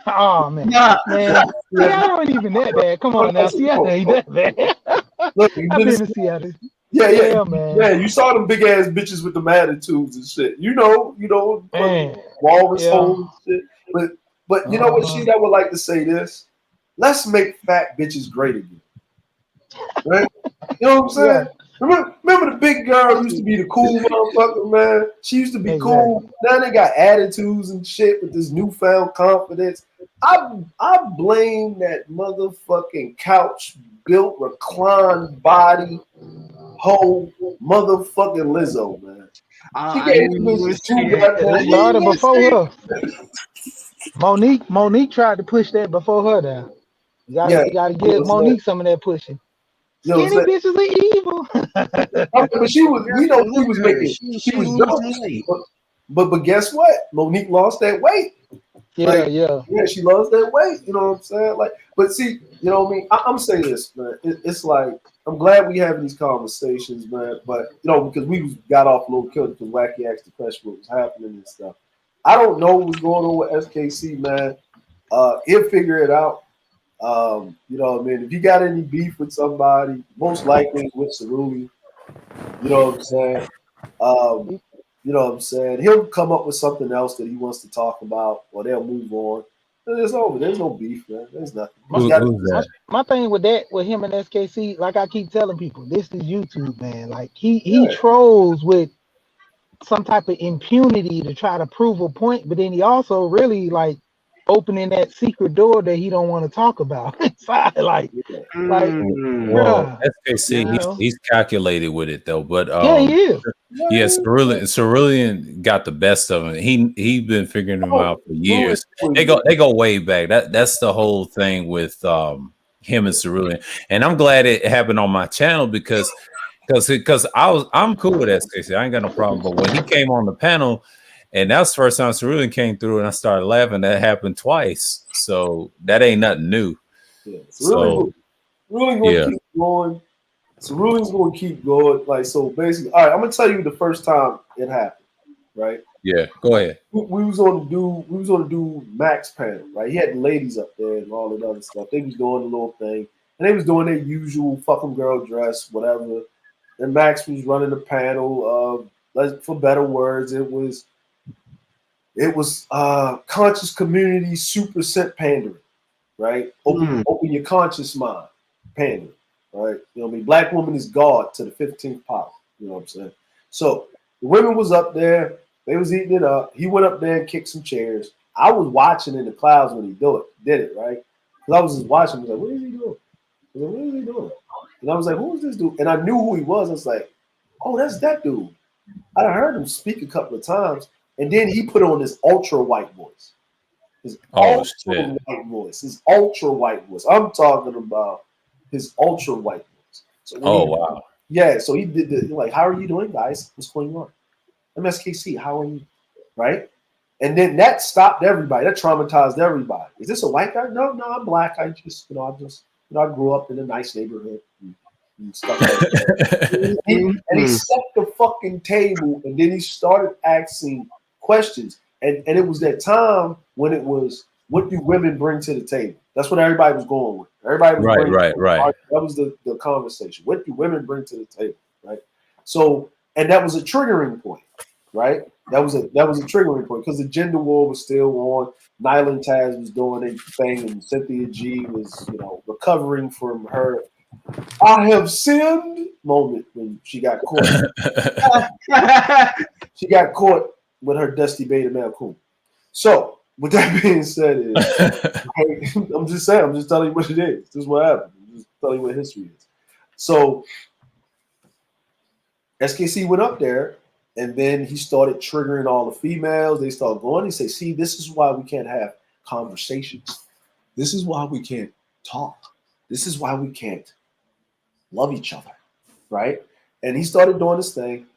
Oh man, Seattle ain't even that bad. Come on now, Seattle ain't that bad. Look, I've been to Seattle. Yeah, man. Yeah, you saw them big ass bitches with them attitudes and shit. Walrus holes and shit. But you know what? She that would like to say this. Let's make fat bitches great again. Right? You know what I'm saying? Yeah. Remember the big girl used to be the cool motherfucker, man. She used to be cool. Now they got attitudes and shit with this newfound confidence. I blame that motherfucking couch built recline body whole motherfucking Lizzo, man. She gave it started before her. Monique tried to push that before her down. You gotta give Monique some of that pushing. Skinny bitches are evil. But she was making. She was dope. But guess what? Monique lost that weight. Yeah, she lost that weight. You know what I'm saying? But see, you know what I mean? I'm saying this, man. It's like I'm glad we having these conversations, man. But because we got off a little killed because Wacky asked the question what was happening and stuff. I don't know what's going on with SKC, man. He'll figure it out. You know what I mean? If you got any beef with somebody, most likely with Cerulli, you know what I'm saying? You know what I'm saying? He'll come up with something else that he wants to talk about, or they'll move on. It's over. There's no beef, man. There's nothing. My thing with him and SKC, like I keep telling people, this is YouTube, man. Like he trolls with some type of impunity to try to prove a point, but then he also really opening that secret door that he don't want to talk about inside. SKC, he's calculated with it though. But he is. Yes, Cerulean got the best of him. He been figuring them out for years. They go way back. That's the whole thing with him and Cerulean. And I'm glad it happened on my channel because I'm cool with SKC. I ain't got no problem. But when he came on the panel, and that was the first time Cerulean came through, and I started laughing. That happened twice, so that ain't nothing new. Yeah, Cerulean's gonna keep going. Cerulean's gonna keep going. So basically, all right. I'm gonna tell you the first time it happened. Right? Yeah, go ahead. We was on to do Max panel. Right? He had the ladies up there and all that other stuff. They was doing the little thing, and they was doing their usual fucking girl dress, whatever. And Max was running the panel. For better words, it It was conscious community super set pandering, right? Open your conscious mind, pandering, right? You know what I mean? Black woman is God to the 15th power. You know what I'm saying? So the women was up there. They was eating it up. He went up there and kicked some chairs. I was watching in the clouds when he did it, right? Because I was just watching. I was like, what is he doing? I was like, what is he doing? And I was like, who is this dude? And I knew who he was. I was like, oh, that's that dude. I heard him speak a couple of times. And then he put on this ultra white voice. His ultra white voice. I'm talking about his ultra white voice. So wow. Yeah, so he did like, how are you doing, guys? What's going on? MSKC, how are you? Right? And then that stopped everybody. That traumatized everybody. Is this a white guy? No, I'm black. I grew up in a nice neighborhood and stuff like that. and he set the fucking table, and then he started asking questions. And it was that time when it was, what do women bring to the table? That's what everybody was going with. Everybody was right. That was the conversation. What do women bring to the table? Right. So, and that was a triggering point, right? That was a triggering point because the gender war was still on. Nyland Taz was doing a thing, and Cynthia G was, recovering from her "I have sinned" moment when she got caught. She got caught with her Dusty Beta Male Coon. So, with that being said, I'm just telling you what it is. This is what happened. I'm just telling you what history is. So, SKC went up there, and then he started triggering all the females. They started going. He said, see, this is why we can't have conversations. This is why we can't talk. This is why we can't love each other, right? And he started doing this thing,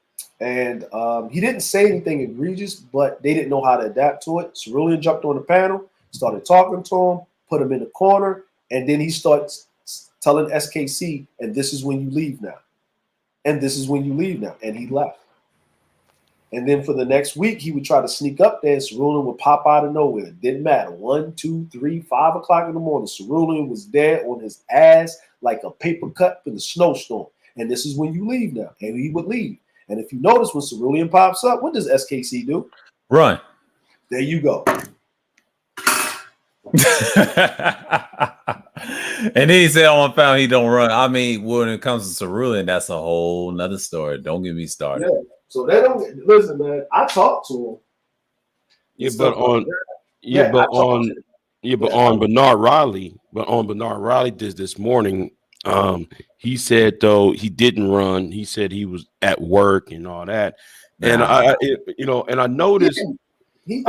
and he didn't say anything egregious, but they didn't know how to adapt to it. Cerulean jumped on the panel, started talking to him, put him in the corner, and then he starts telling SKC, and this is when you leave now. And this is when you leave now. And he left. And then for the next week, he would try to sneak up there, and Cerulean would pop out of nowhere. It didn't matter. 1, 2, 3, 5 o'clock in the morning. Cerulean was there on his ass like a paper cut in a snowstorm. And this is when you leave now. And he would leave. And if you notice, when Cerulean pops up, what does SKC do? Run. There you go. And then he said on found he don't run. I mean, when it comes to Cerulean, that's a whole nother story. Don't get me started. Yeah. So they don't listen, man. I talked to him. On Bernard Riley this morning, he said though he didn't run. He said he was at work and all that. And I noticed. He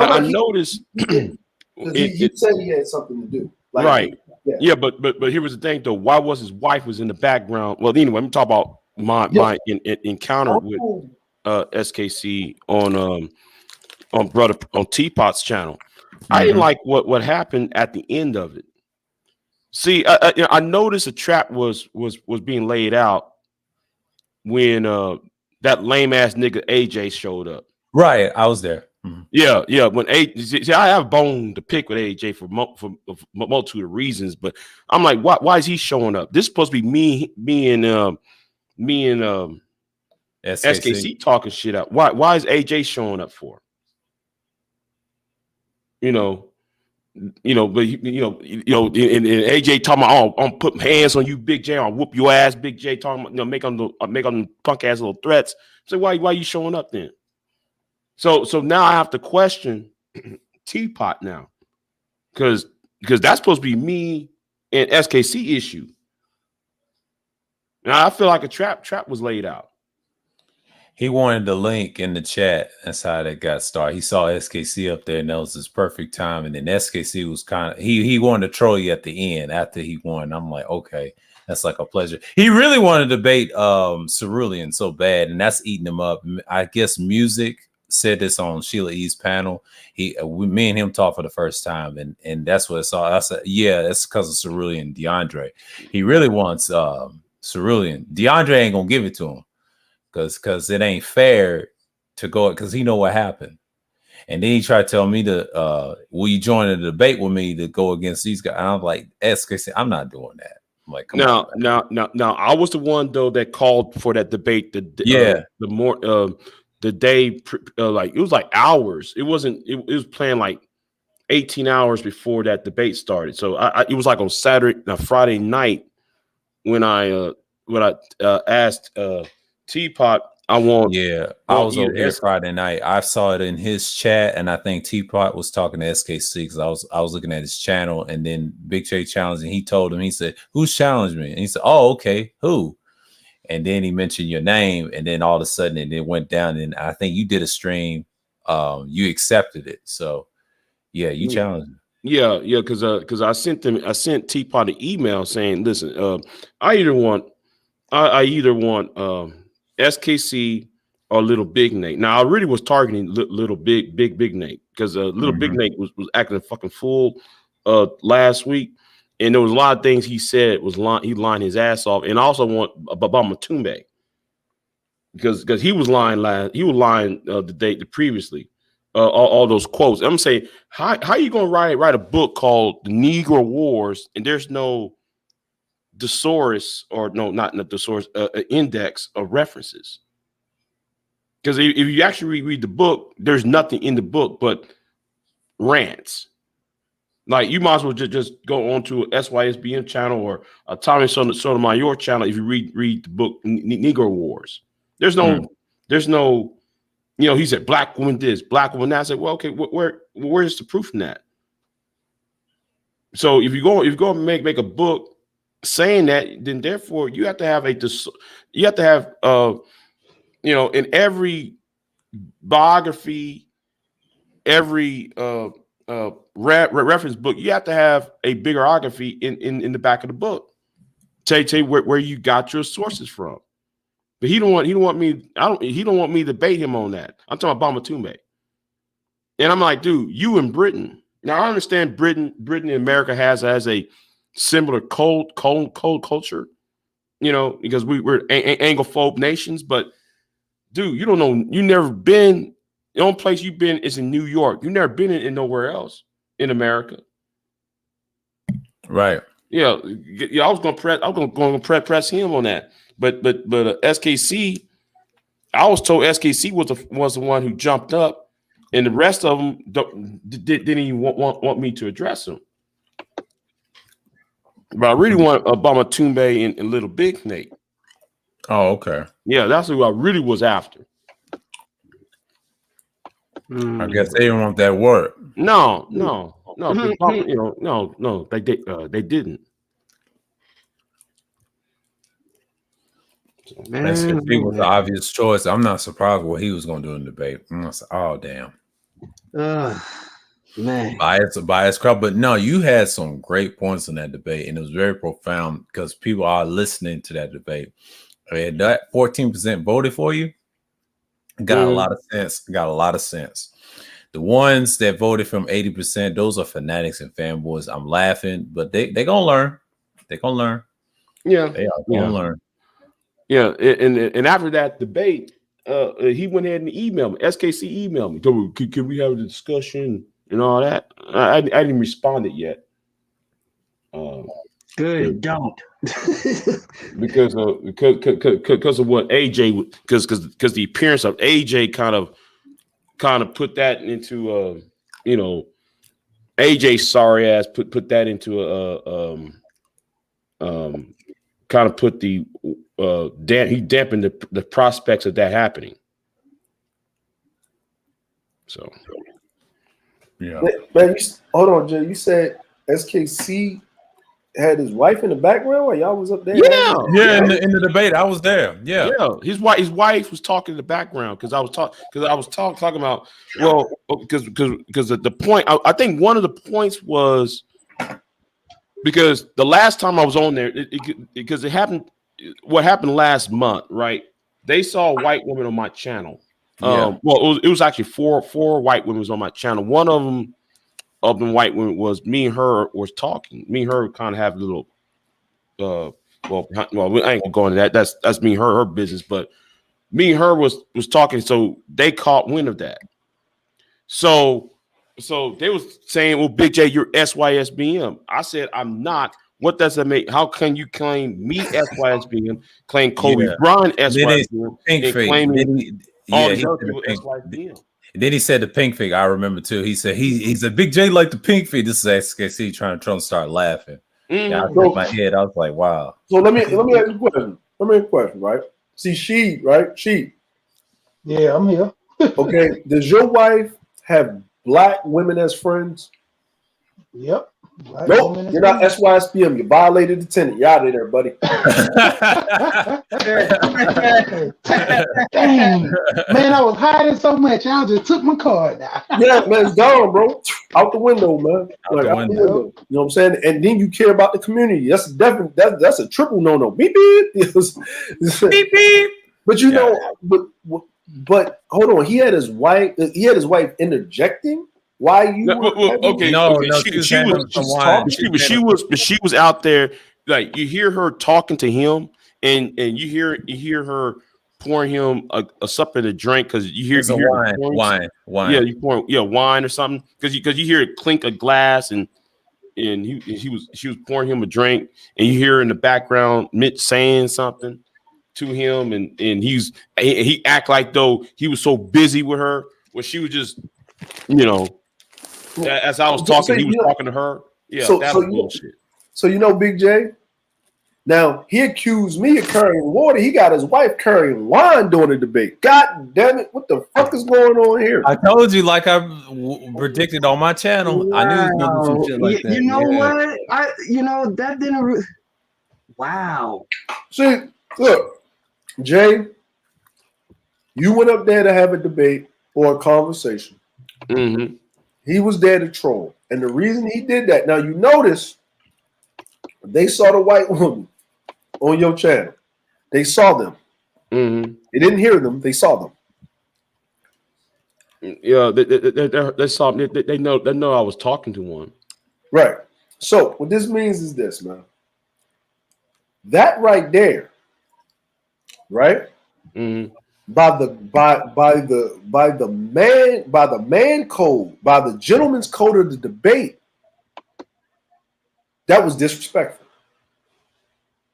said he had something to do. Like, right. Yeah, but here was the thing though. Why was his wife was in the background? Well, anyway, I'm talking about my encounter with SKC on Teapot's channel. Mm-hmm. I didn't like what happened at the end of it. See, I noticed a trap was being laid out when that lame ass nigga AJ showed up. Right, I was there. Mm-hmm. Yeah. When AJ, I have a bone to pick with AJ for multitude of reasons, but I'm like, why is he showing up? This is supposed to be me and SKC talking shit out. Why is AJ showing up for? But and AJ talking about, I'm putting hands on you, Big J. I'll whoop your ass, Big J. Talking about, make them punk ass little threats. So why you showing up then? So now I have to question Teapot now, because that's supposed to be me and SKC issue. Now I feel like a trap was laid out. He wanted the link in the chat. That's how that got started. He saw SKC up there, and that was his perfect time. And then SKC was kind of he wanted to troll you at the end after he won. I'm like, okay, that's like a pleasure. He really wanted to debate Cerulean so bad, and that's eating him up. I guess Music said this on Sheila E's panel. Me and him talked for the first time, and that's what I saw. I said, yeah, that's because of Cerulean and DeAndre. He really wants Cerulean. DeAndre ain't gonna give it to him because it ain't fair to go, because he know what happened. And then he tried to tell me to will you join a debate with me to go against these guys? And I'm like, SKC, I'm not doing that. I'm like, now, I was the one though that called for that debate. the day, like it was like hours. It wasn't. It was playing like 18 hours before that debate started. So it was like on Friday night when I asked Teapot. I was over here Friday night. I saw it in his chat, and I think Teapot was talking to SKC because I was looking at his channel, and then Big J challenged, and he told him, he said, "Who's challenged me?" And he said, "Oh, okay, who?" And then he mentioned your name, and then all of a sudden it went down, and I think you did a stream. You accepted it, so yeah, you challenged him. Yeah, because I sent Teapot an email saying, "Listen, I either want SKC or Little Big Nate." Now I really was targeting Little Big Nate because Little Big Nate was acting a fucking fool last week, and there was a lot of things he said he lying his ass off, and I also want Baba Matumbe because he was lying the previously. All those quotes. I'm saying, how are you gonna write a book called The Negro Wars and there's no thesaurus not the thesaurus, index of references? Because if you actually read the book, there's nothing in the book but rants. Like you might as well just go onto a SYSBM channel or a Tommy Sotomayor channel if you read the book Negro Wars. There's no. He said black woman this, black woman that. I said, well, okay, where's the proof in that? So if you go make a book saying that, then therefore you have to have in every biography, every reference book, you have to have a bibliography in the back of the book. Tell you where you got your sources from. But he don't want me to debate him on that. I'm talking about Bamatumbe. And I'm like, dude, you in Britain. Now I understand Britain and America has a similar cold culture, because we're Anglophone nations, but dude, you don't know, you never been, the only place you've been is in New York. You've never been in nowhere else in America. Right. Yeah, I was gonna press him on that. But SKC, I was told SKC was the one who jumped up, and the rest of them didn't even want me to address them. But I really want Obama Tumbe and Little Big Nate. Oh, okay. Yeah, that's who I really was after. I guess they didn't want that word. No. They didn't. SKC was the obvious choice. I'm not surprised what he was going to do in the debate. I said, oh, damn. Man. Bias crowd. But no, you had some great points in that debate, and it was very profound because people are listening to that debate. And that 14% voted for you got a lot of sense. The ones that voted from 80%, those are fanatics and fanboys. I'm laughing, but they gonna learn. They're gonna learn. Yeah, they are gonna learn. Yeah, and after that debate, he went ahead and emailed me. SKC emailed me. Can we have a discussion and all that? I didn't respond it yet. Good, don't. because of what AJ, because the appearance of AJ kind of put that into AJ sorry ass put that into kind of put the he dampened the prospects of that happening. So yeah. Man, hold on, Jay. You said SKC had his wife in the background while y'all was up there? Yeah. In the debate, I was there. Yeah. His wife was talking in the background because I was talking about because the point I think one of the points was because the last time I was on there because it happened. What happened last month, right? They saw a white woman on my channel. It was actually four white women was on my channel. One of them white women was me and her was talking. Me and her kind of have a little we ain't gonna go into that. That's me and her business, but me and her was talking, so they caught wind of that. So they was saying, well, Big J, you're SYSBM. I said, I'm not. What does that make? How can you claim me SYSBM, claim Kobe Bryant SYSBM, and claim Yeah, the he young said the people pink. ex-wife. Then he said the pink fig. I remember too. He said he said Big J like the pink fig. This is SKC trying to start laughing. Yeah, I Mm-hmm. shook my head. I was like, wow. So let me ask you a question. Let me ask you a question, right? See, she. Yeah, I'm here. Okay, does your wife have black women as friends? Yep. Black Nope, women as you're not friends. SYSPM. You violated the tenant. You're out of there, buddy. Dang, man, I was hiding so much. Y'all just took my card now. Yeah, man, it's gone, bro. Out the window, man. Out the window. You know what I'm saying? And then you care about the community. That's definitely that's a triple no. Beep beep. Beep beep. But you know, but hold on. He had his wife interjecting. Why you? Okay. She was out there. Like you hear her talking to him, and you hear her pouring him a something to drink because you hear wine. Yeah, you pouring wine or something because you hear it clink a glass and she was pouring him a drink and you hear in the background Mitch saying something to him and he act like though he was so busy with her when she was just as I was talking he was talking to her. Yeah, that was bullshit. So Big J. Now he accused me of carrying water. He got his wife carrying wine during the debate. God damn it! What the fuck is going on here? I told you, like I predicted on my channel. Wow. I knew he was gonna do some shit like that. You know what? That didn't. Wow. See, look, Jay, you went up there to have a debate or a conversation. Mm-hmm. He was there to troll, and the reason he did that. Now you notice they saw the white woman on your channel. They saw them. Mm-hmm. They didn't hear them. They saw them. Yeah, they saw me. They know I was talking to one. Right. So what this means is this, man. That right there, right? Mm-hmm. By the man code, by the gentleman's code of the debate, that was disrespectful.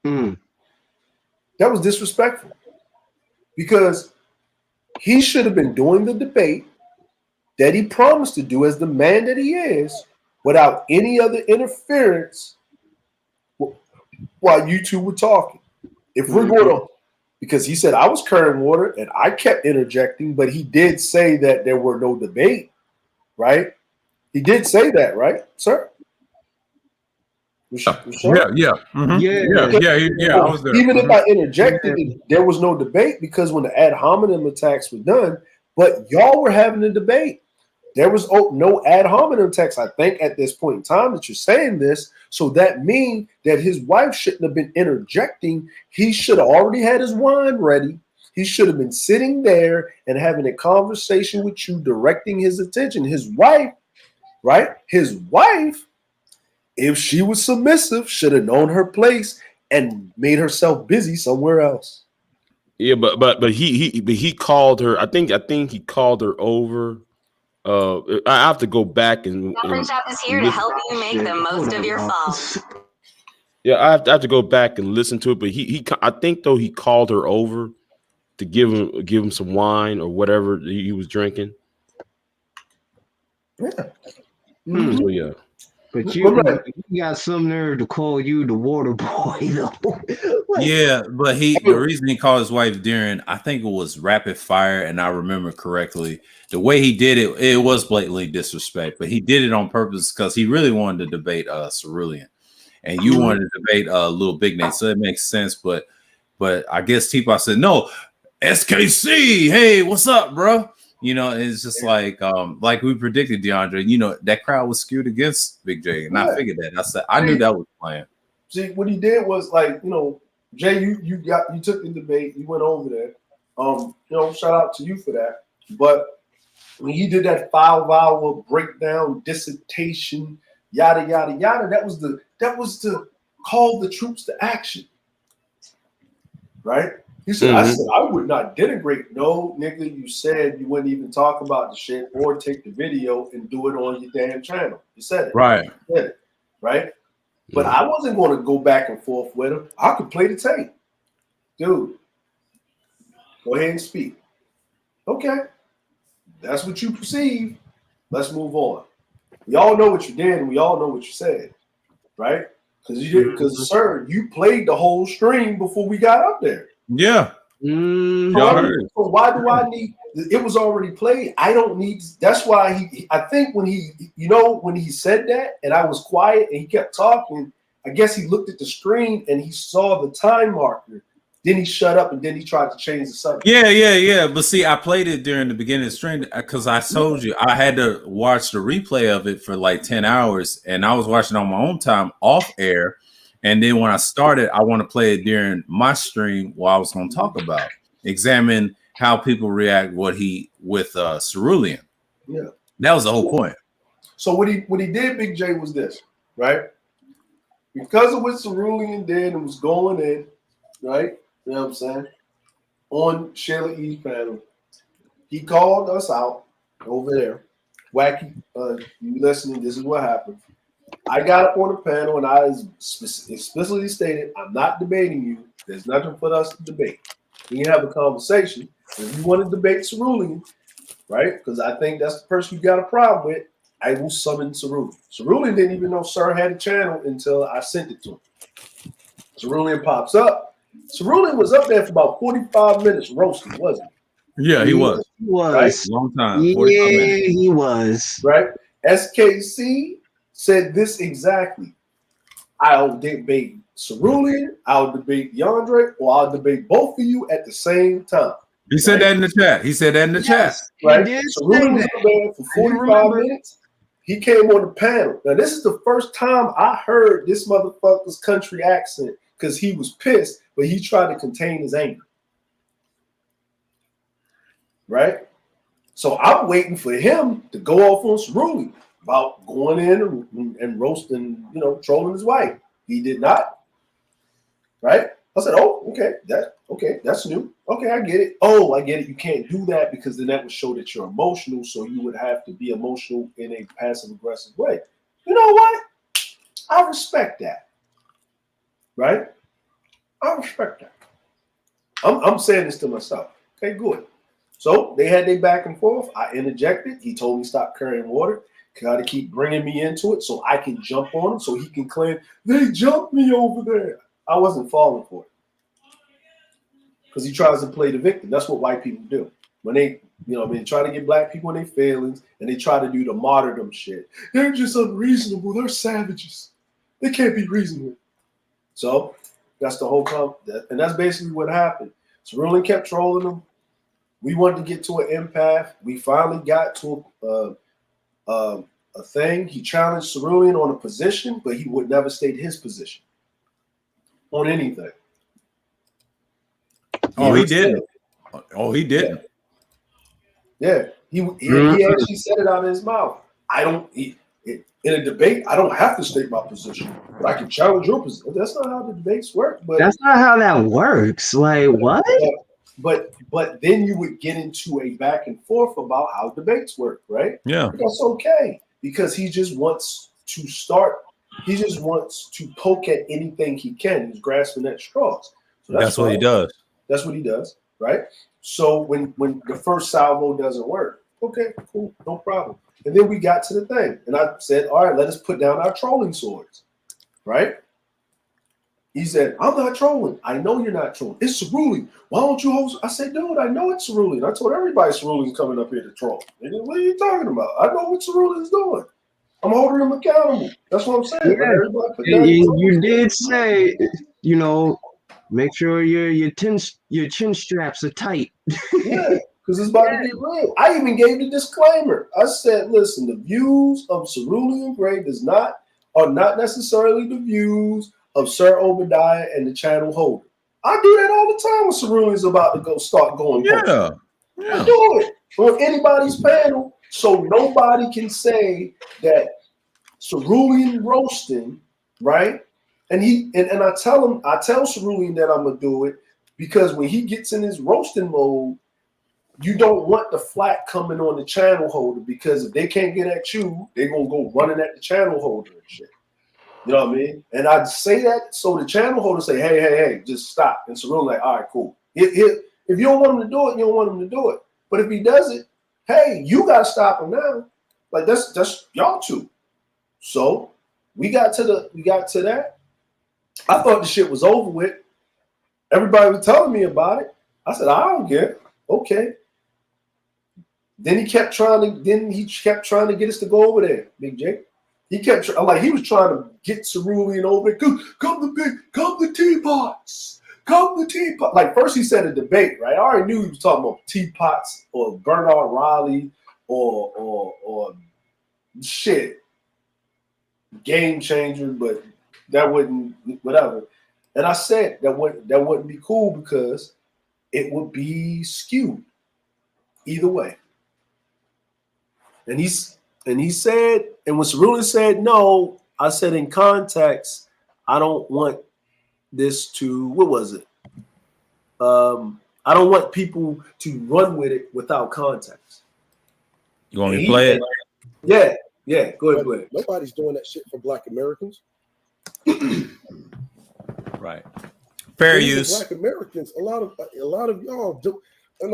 That was disrespectful because he should have been doing the debate that he promised to do as the man that he is without any other interference while you two were talking. If we're going to, because he said I was carrying water and I kept interjecting, but he did say that there were no debate, right? He did say that, right, sir? Yeah. Mm-hmm. Yeah. I was there. Even if I interjected, there was no debate because when the ad hominem attacks were done, but y'all were having a debate. There was no ad hominem attacks, I think, at this point in time that you're saying this. So that means that his wife shouldn't have been interjecting. He should have already had his wine ready. He should have been sitting there and having a conversation with you, directing his attention. His wife, right? His wife, if she was submissive, should have known her place and made herself busy somewhere else. Yeah, but he called her. I think he called her over. I have to go back and Shop is here to help you make the most of your fall. Yeah, I have to go back and listen to it. But I think though he called her over to give him some wine or whatever he was drinking. Yeah. So yeah. But you got some nerve to call you the water boy, though. Yeah, but the reason he called his wife during, I think it was rapid fire, and I remember correctly, the way he did it, it was blatantly disrespect, but he did it on purpose because he really wanted to debate Cerulean, and you wanted to debate Little Big Nate, so it makes sense. But I guess T-Pop said, no, SKC, hey, what's up, bro? It's just like we predicted, DeAndre. That crowd was skewed against Big J, and I figured that. I knew that was planned. See, what he did was Jay, you took the debate, you went over there. Shout out to you for that. But when he did that 5-hour breakdown, dissertation, yada yada yada, that was to call the troops to action, right? He said, I said, I would not denigrate. No, nigga, you said you wouldn't even talk about the shit or take the video and do it on your damn channel. You said it. Right. You said it, right? But I wasn't going to go back and forth with him. I could play the tape. Dude, go ahead and speak. Okay, that's what you perceive. Let's move on. We all know what you did, and we all know what you said, right? Because you did, because sir, you played the whole stream before we got up there. Yeah. So why do I need? It was already played. I don't need. That's why I think when he said that, and I was quiet, and he kept talking. I guess he looked at the screen and he saw the time marker. Then he shut up, and then he tried to change the subject. Yeah. But see, I played it during the beginning of the stream because I told you I had to watch the replay of it for like 10 hours, and I was watching on my own time off air. And then when I started, I want to play it during my stream while I was going to talk about, examine how people react with Cerulean. Yeah, that was the whole point. So what he did, Big J, was this, right? Because of what Cerulean did and was going in, right? You know what I'm saying? On Shayla E's panel, he called us out over there. Wacky, you listening? This is what happened. I got up on the panel and I explicitly stated, I'm not debating you. There's nothing for us to debate. We can have a conversation. If you want to debate Cerulean, right? Because I think that's the person you got a problem with, I will summon Cerulean. Cerulean didn't even know Sir had a channel until I sent it to him. Cerulean pops up. Cerulean was up there for about 45 minutes roasting, wasn't he? Yeah, he was. He was. Right? Long time. Yeah, he was. Right? SKC said this exactly. I'll debate Cerulean, I'll debate Yandre, or I'll debate both of you at the same time. He said that in the chat. He said that in the chat. Right? Cerulean was up there for 45 minutes. He came on the panel. Now, this is the first time I heard this motherfucker's country accent because he was pissed, but he tried to contain his anger. Right? So I'm waiting for him to go off on Cerulean about going in and roasting, trolling his wife. He did not. Right? I said, oh, okay, that's new. Okay, I get it. Oh, I get it. You can't do that because then that would show that you're emotional, so you would have to be emotional in a passive-aggressive way. You know what? I respect that. Right? I respect that. I'm saying this to myself. Okay, good. So they had their back and forth. I interjected. He told me stop carrying water. Got to keep bringing me into it so I can jump on him so he can claim they jumped me over there. I wasn't falling for it because he tries to play the victim. That's what white people do when they, try to get black people in their feelings and they try to do the martyrdom shit. They're just unreasonable. They're savages. They can't be reasoned with. So that's the whole and that's basically what happened. Cerulean kept trolling them. We wanted to get to an empath. We finally got to a thing. He challenged Cerulean on a position, but he would never state his position on anything. Oh, he didn't. Oh, he didn't. Yeah, he actually said it out of his mouth. In a debate, I don't have to state my position, but I can challenge your position. That's not how the debates work. But that's not how that works. Like what? But then you would get into a back and forth about how debates work, right? Yeah, but that's okay because he just wants to start. He just wants to poke at anything he can. He's grasping at straws. So that's what he does. That's what he does, right? So when the first salvo doesn't work, okay, cool, no problem. And then we got to the thing, and I said, all right, let us put down our trolling swords, right? He said, I'm not trolling. I know you're not trolling. It's Cerulean. Why don't you host? I said, dude, I know it's Cerulean. I told everybody Cerulean's coming up here to troll. Nigga, what are you talking about? I know what Cerulean's doing. I'm holding him accountable. That's what I'm saying. Yeah. You did say, make sure your chin straps are tight. Yeah, because it's about to be real. I even gave the disclaimer. I said, listen, the views of Cerulean Gray are not necessarily the views of Sir Obadiah and the channel holder. I do that all the time when Cerulean's about to start going. Yeah. I do it on anybody's panel, so nobody can say that Cerulean roasting, right? And I tell Cerulean that I'm gonna do it because when he gets in his roasting mode, you don't want the flack coming on the channel holder because if they can't get at you, they're gonna go running at the channel holder and shit. You know what I mean? And I'd say that so the channel holder say, hey, just stop. And Cerulean like, all right, cool. If you don't want him to do it, you don't want him to do it. But if he does it, hey, you gotta stop him now. Like that's y'all two. So we got to that. I thought the shit was over with. Everybody was telling me about it. I said, I don't care. Okay. Then he kept trying to get us to go over there, Big J. He kept he was trying to get Cerulean over there. Come the teapots. Come the teapot. Like first he said a debate, right? I already knew he was talking about teapots or Bernard Raleigh or shit. Game changer, but that wouldn't whatever. And I said that wouldn't be cool because it would be skewed either way. And he said, and when Cerulean said no, I said in context, I don't want this to, what was it? I don't want people to run with it without context. You want me to play it? Yeah, go ahead. Nobody's doing that shit for Black Americans. Right. Fair use. Black Americans, a lot of y'all do.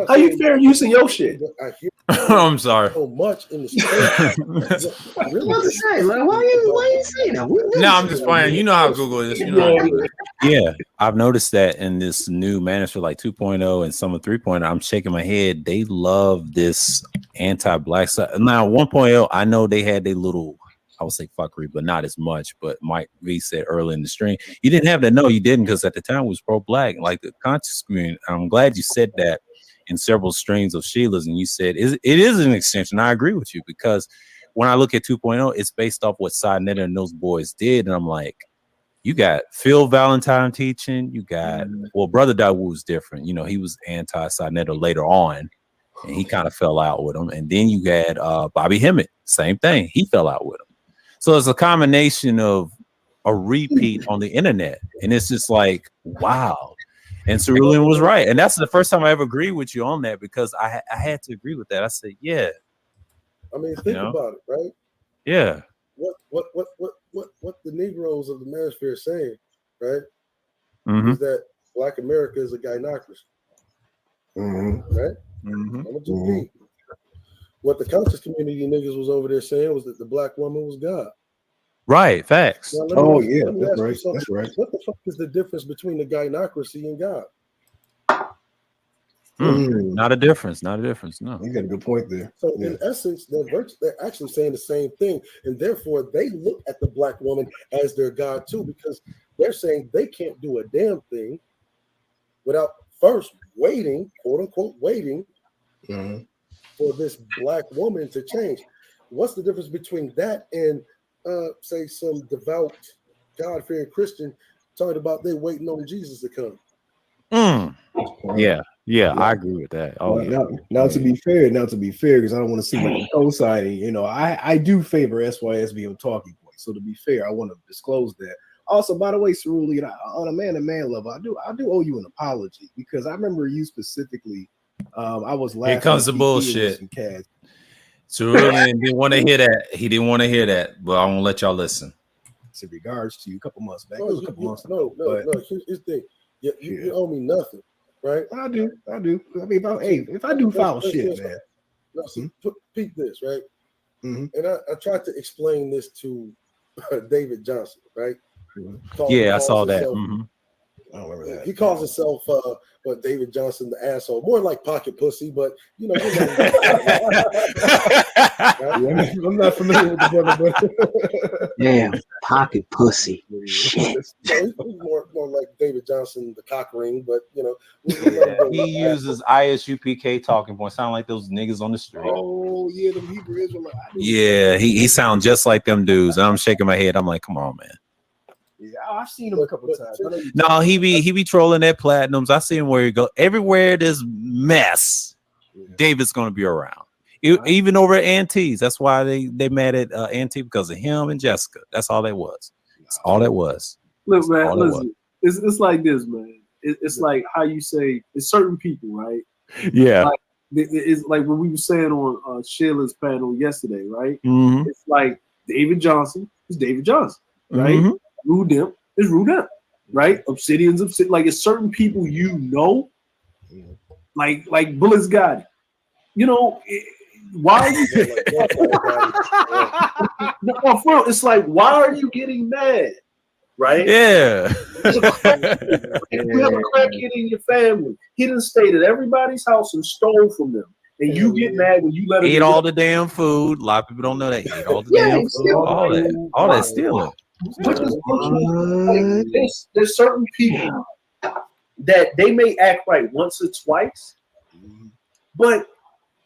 How you fair using your shit? I hear I'm sorry. so much in the space. Really? What to say? Like, why you saying that? No, I'm just playing. You know how Google is. You know how Google is. Yeah, I've noticed that in this new Manosphere like 2.0 and some of 3.0, I'm shaking my head. They love this anti-black side. Now 1.0, I know they had their little, I would say fuckery, but not as much. But Mike V said early in the stream, you didn't have to know. You didn't, because at the time it was pro-black. Like the conscious screen. I'm glad you said that in several streams of Sheila's, and you said it is an extension. I agree with you, because when I look at 2.0, it's based off what Sinetta and those boys did, and I'm like, you got Phil Valentine teaching, you got well, Brother Dawood's different. You know, he was anti-Sinetta later on, and he kind of fell out with him. And then you had Bobby Hemmett, same thing, he fell out with him. So it's a combination of a repeat on the internet, and it's just like, wow. And Cerulean was right, and that's the first time I ever agreed with you on that, because I had to agree with that. I said, yeah. I mean, think about it, right? Yeah. What the Negroes of the Manosphere are saying, right? Mm-hmm. Is that Black America is a gynocracy, right? Mm-hmm. I'm gonna just read. What the conscious community niggas was over there saying was that the black woman was God. Right, facts. Now, That's right. That's right. What the fuck is the difference between the gynocracy and God? Not a difference. Not a difference. No. You got a good point there. So in essence, they're actually saying the same thing, and therefore they look at the black woman as their God too, because they're saying they can't do a damn thing without first waiting, quote unquote, waiting for this black woman to change. What's the difference between that and say some devout, God-fearing Christian talking about they waiting on Jesus to come? Yeah, I agree with that. Now to be fair, because I don't want to seem like a co-signing, you know, I do favor SYSB on talking points. So to be fair, I want to disclose that. Also, by the way, Cerulean, on a man-to-man level, I do owe you an apology, because I remember you specifically. I was laughing. Here comes the bullshit. Cerulean didn't want to hear that. He didn't want to hear that, but I'm gonna let y'all listen. In regards to you, a couple months back. No. Here's the thing. You owe me nothing, right? I do. I mean, if I do foul shit, man. No, see, peep this, right? And I tried to explain this to David Johnson, right? I saw that. I don't remember that. He calls himself, David Johnson, the asshole. More like pocket pussy, but you know. I'm not familiar with the brother, but damn, pocket pussy. Shit. He's more like David Johnson, the cock ring, but you know. He uses ISUPK talking points. Sound like those niggas on the street. Oh yeah, them Hebrew Israelites. Yeah, he sounds just like them dudes. And I'm shaking my head. I'm like, come on, man. Yeah, I've seen him a couple of times. No, he be trolling that platinums. I see him where he go. Everywhere there's mess, David's gonna be around. Even over at Auntie's. That's why they mad at Auntie, because of him and Jessica. That's all that was. That's all that was. Look, man, listen. It's like this, man. It's like how you say it's certain people, right? Yeah. Like, it's like what we were saying on Sheila's panel yesterday, right? Mm-hmm. It's like David Johnson is David Johnson, right? Mm-hmm. Rudimp is Rudimp, right? Obsidian's like it's certain people you know, like Bullets Gotti. You know, why are you? No, for real, it's like, why are you getting mad? Right? Yeah. You have a crackhead in your family. He done stayed at everybody's house and stole from them. And you get mad when you let him eat all the damn food. A lot of people don't know that. He ate all the damn food. All that stealing. There's certain people that they may act right once or twice, but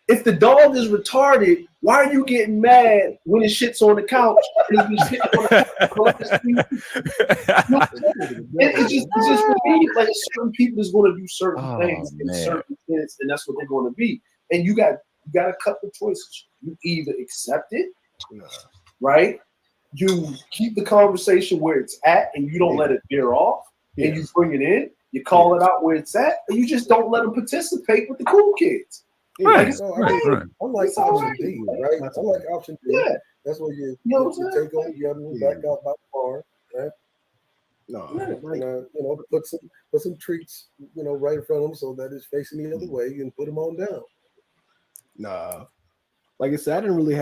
if the dog is retarded, why are you getting mad when it shits on the couch? It's just for me, like certain people is going to do certain things in certain things, and that's what they're going to be. And you got a couple of choices. You either accept it, right? You keep the conversation where it's at, and you don't let it veer off, and you bring it in. You call it out where it's at, and you just don't let them participate with the cool kids. Right. I like option D, right? I like option D. Yeah. That's where you take on the other one back out by far, right? Put some treats, right in front of them so that it's facing the other way and put them on down. Nah. Like I said, I didn't really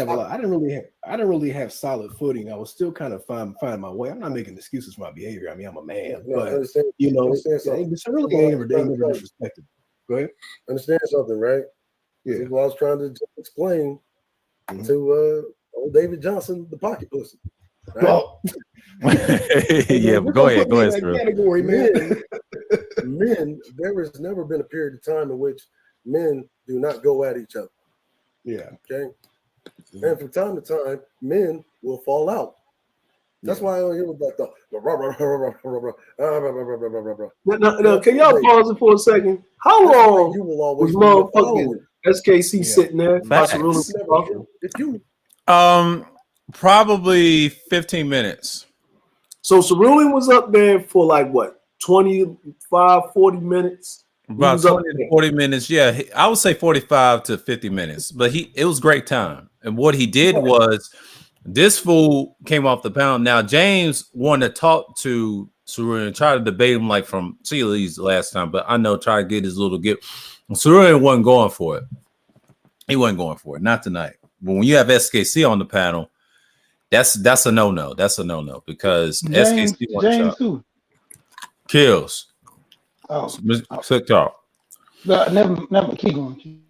have solid footing. I was still kind of finding my way. I'm not making excuses for my behavior. I mean, I'm a man, but it's really never disrespected. Go ahead. Understand something, right? Yeah. Well, I was trying to explain to old David Johnson, the pocket pussy. Right? Well, yeah, but go ahead, category, man. Men, there has never been a period of time in which men do not go at each other. Yeah. Okay. And from time to time, men will fall out. That's why I don't hear about the No, can y'all pause it for a second? How long was motherfucking SKC sitting there? Probably 15 minutes. So Cerulean was up there for like what, 25, 40 minutes? About 20 to 40 minutes. Yeah, I would say 45 to 50 minutes. But it was great time. And what he did was this fool came off the panel. Now, James wanted to talk to Cerulean, try to debate him like from Sealy's last time, but I know try to get his little gift. Cerulean wasn't going for it. He wasn't going for it. Not tonight. But when you have SKC on the panel, that's a no-no. That's a no-no because James who? Kills. Oh, TikTok. Never keep going.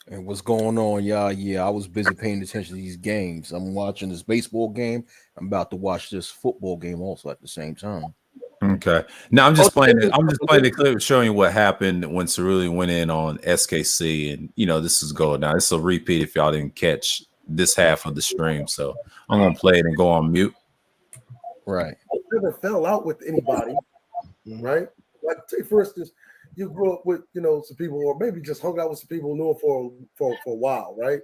And what's going on, y'all? Yeah, I was busy paying attention to these games. I'm watching this baseball game. I'm about to watch this football game also at the same time. Okay. Now I'm just playing it. I'm just playing the clip showing you what happened when Cerulean went in on SKC, and this is going down. It's a repeat if y'all didn't catch this half of the stream. So I'm gonna play it and go on mute. Right. I never fell out with anybody, right? Like, say for instance, you grew up with some people, or maybe just hung out with some people who knew for a while, right?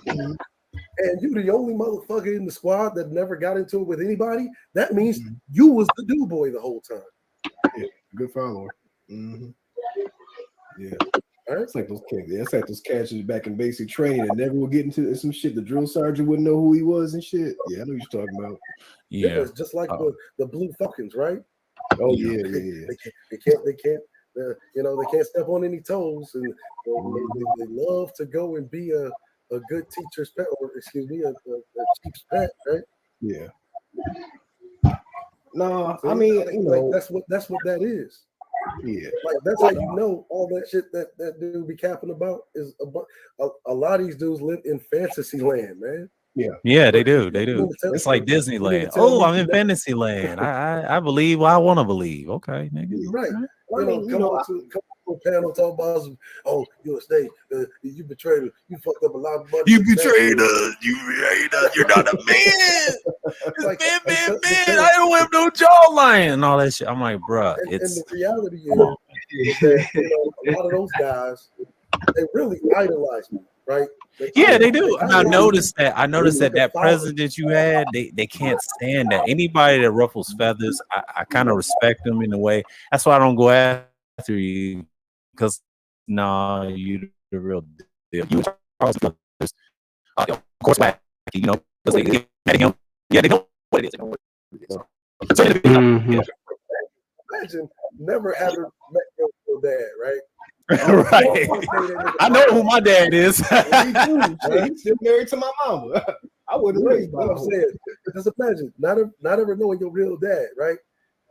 And you the only motherfucker in the squad that never got into it with anybody. That means you was the do boy the whole time. Yeah, good follower. Yeah. It's like those kids. Yeah, it's like those cats back in basic training and never would get into some shit. The drill sergeant wouldn't know who he was and shit. Yeah, I know what you're talking about. Yeah, it's just like the Blue Falcons, right? Oh yeah. They can't. They can't step on any toes, and they love to go and be a good teacher's pet, or excuse me, a chief's pet, right? Yeah. No, So, I mean, like, that's what that is. Yeah. Like that's how you know all that shit that dude be capping about is a lot of these dudes live in fantasy land, man. Yeah, they do. They do. It's like Disneyland. Oh, I'm in fantasy land. I believe what I want to believe. Okay, nigga. Right. Come on to a panel talk about some, U.S. State, you betrayed us. You fucked up a lot of money. You betrayed us. You're not a man. Man. I don't have no jawline and all that shit. I'm like, bruh. And the reality is that, a lot of those guys, they really idolize me, right? They do. I noticed that president you had, they can't stand that. Anybody that ruffles feathers, I kind of respect them in a way. That's why I don't go after you, because you the real deal. You of course, because they get mad at him. Yeah, they know what it is. Imagine never having met your dad, right? Right. I know who my dad is. He's still married to my mama. I wouldn't raise my what I'm saying. Just imagine not ever knowing your real dad, right?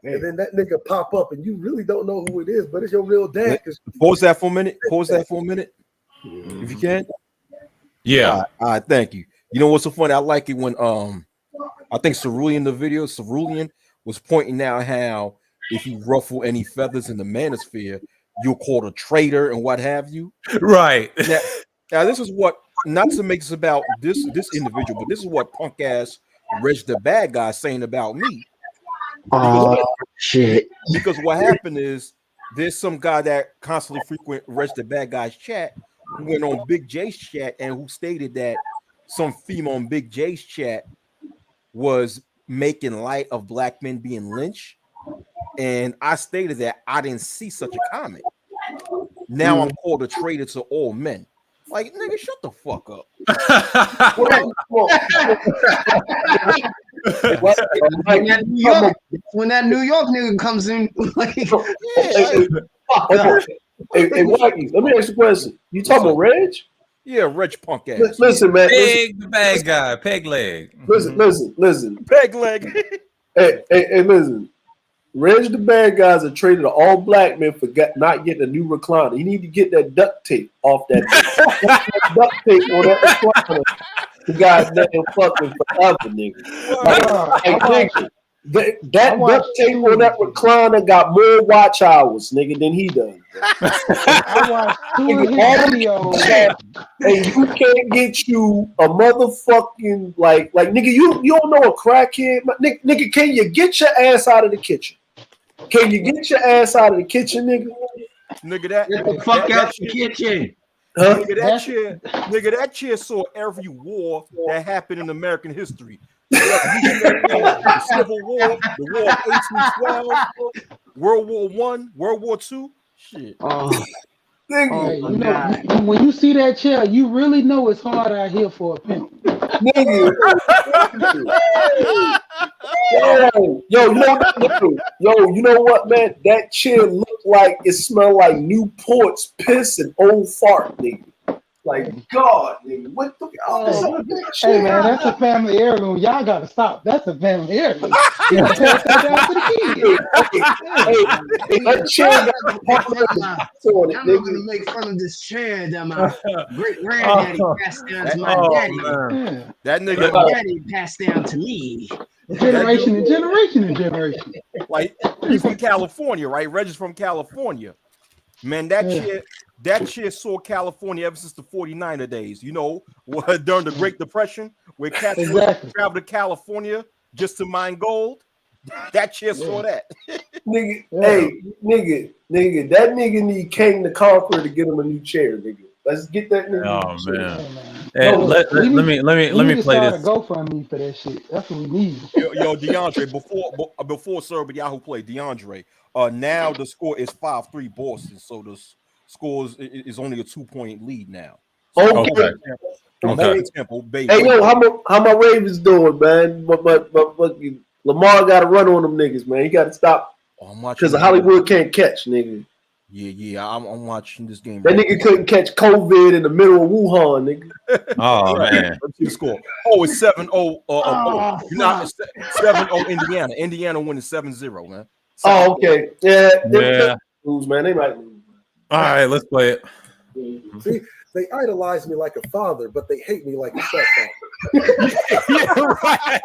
And then that nigga pop up and you really don't know who it is, but it's your real dad. Pause that for a minute. Pause that for a minute. If you can. Yeah. All right, thank you. You know what's so funny? I like it when I think Cerulean in the video, Cerulean was pointing out how if you ruffle any feathers in the manosphere, you're called a traitor and what have you. Right. Now this is what, not to make this about this individual, but this is what punk ass Reg the Bad Guy saying about me. Shit. Because what happened is there's some guy that constantly frequent Reg the Bad Guy's chat who went on Big J's chat and who stated that some female on Big J's chat was making light of black men being lynched. And I stated that I didn't see such a comment. Now I'm called a traitor to all men. Like, nigga, shut the fuck up. When that New York nigga comes in, like, Hey, Wacky, let me ask you a question. You talking about Reg? Yeah, Reg punk ass. Listen, man. Peg the bad guy, peg leg. Listen. Peg leg. Hey, listen. Reg the Bad Guys are traded to all black men for not getting a new recliner. You need to get that duct tape off that duct tape on that recliner. The goddamn fucking forever, nigga. Nigga, that duct tape on that recliner got more watch hours, nigga, than he does. I watched two of his videos. And you can't get you a motherfucking like nigga, you don't know a crackhead, nigga. Can you get your ass out of the kitchen? Can you get your ass out of the kitchen, nigga? Nigga, that get the fuck out the kitchen. Huh? Nigga, that chair saw every war that happened in American history. The Civil War, the War of 1812, World War I, World War II. Shit. Hey, you know, when you see that chair, you really know it's hard out here for a pimp. Nigga. You know what, man? That chair looked like it smelled like Newport's piss and old fart, nigga. Like, God, nigga, what the Hey, man, that's a family heirloom. Y'all gotta stop. That's a family heirloom. You gotta pass that down to the kids. That chair got I'm not gonna make fun of this chair that my great granddaddy passed down to my daddy. That nigga, my daddy passed down to me. Generation and generation and generation. Like, he's from California, right? Reg is from California. Man, that chair saw California ever since the 49er days. You know, during the Great Depression, where cats traveled to California just to mine gold. That chair saw that. Nigga, hey, nigga, that nigga need King the Conqueror to get him a new chair, nigga. Let's get that nigga. Oh man. Hey, let me play this. GoFundMe for that shit. That's what we need. Yo, DeAndre, before Sir Yahoo play, DeAndre. Now the score is 5-3 Boston, so the score is only a 2-point lead now. So Okay. Temple, baby. Hey, yo, how my Ravens doing, man? But Lamar got to run on them niggas, man. He got to stop because Hollywood can't catch, nigga. Yeah, I'm watching this game. That nigga couldn't catch COVID in the middle of Wuhan, nigga. Oh man, let's see the score. Oh, it's 7-0. You're not 7-0 Indiana. Indiana winning 7-0, man. Oh, okay. Yeah. Lose, man. They might lose. All right, let's play it. See, they idolize me like a father, but they hate me like a stepfather. Yeah, right.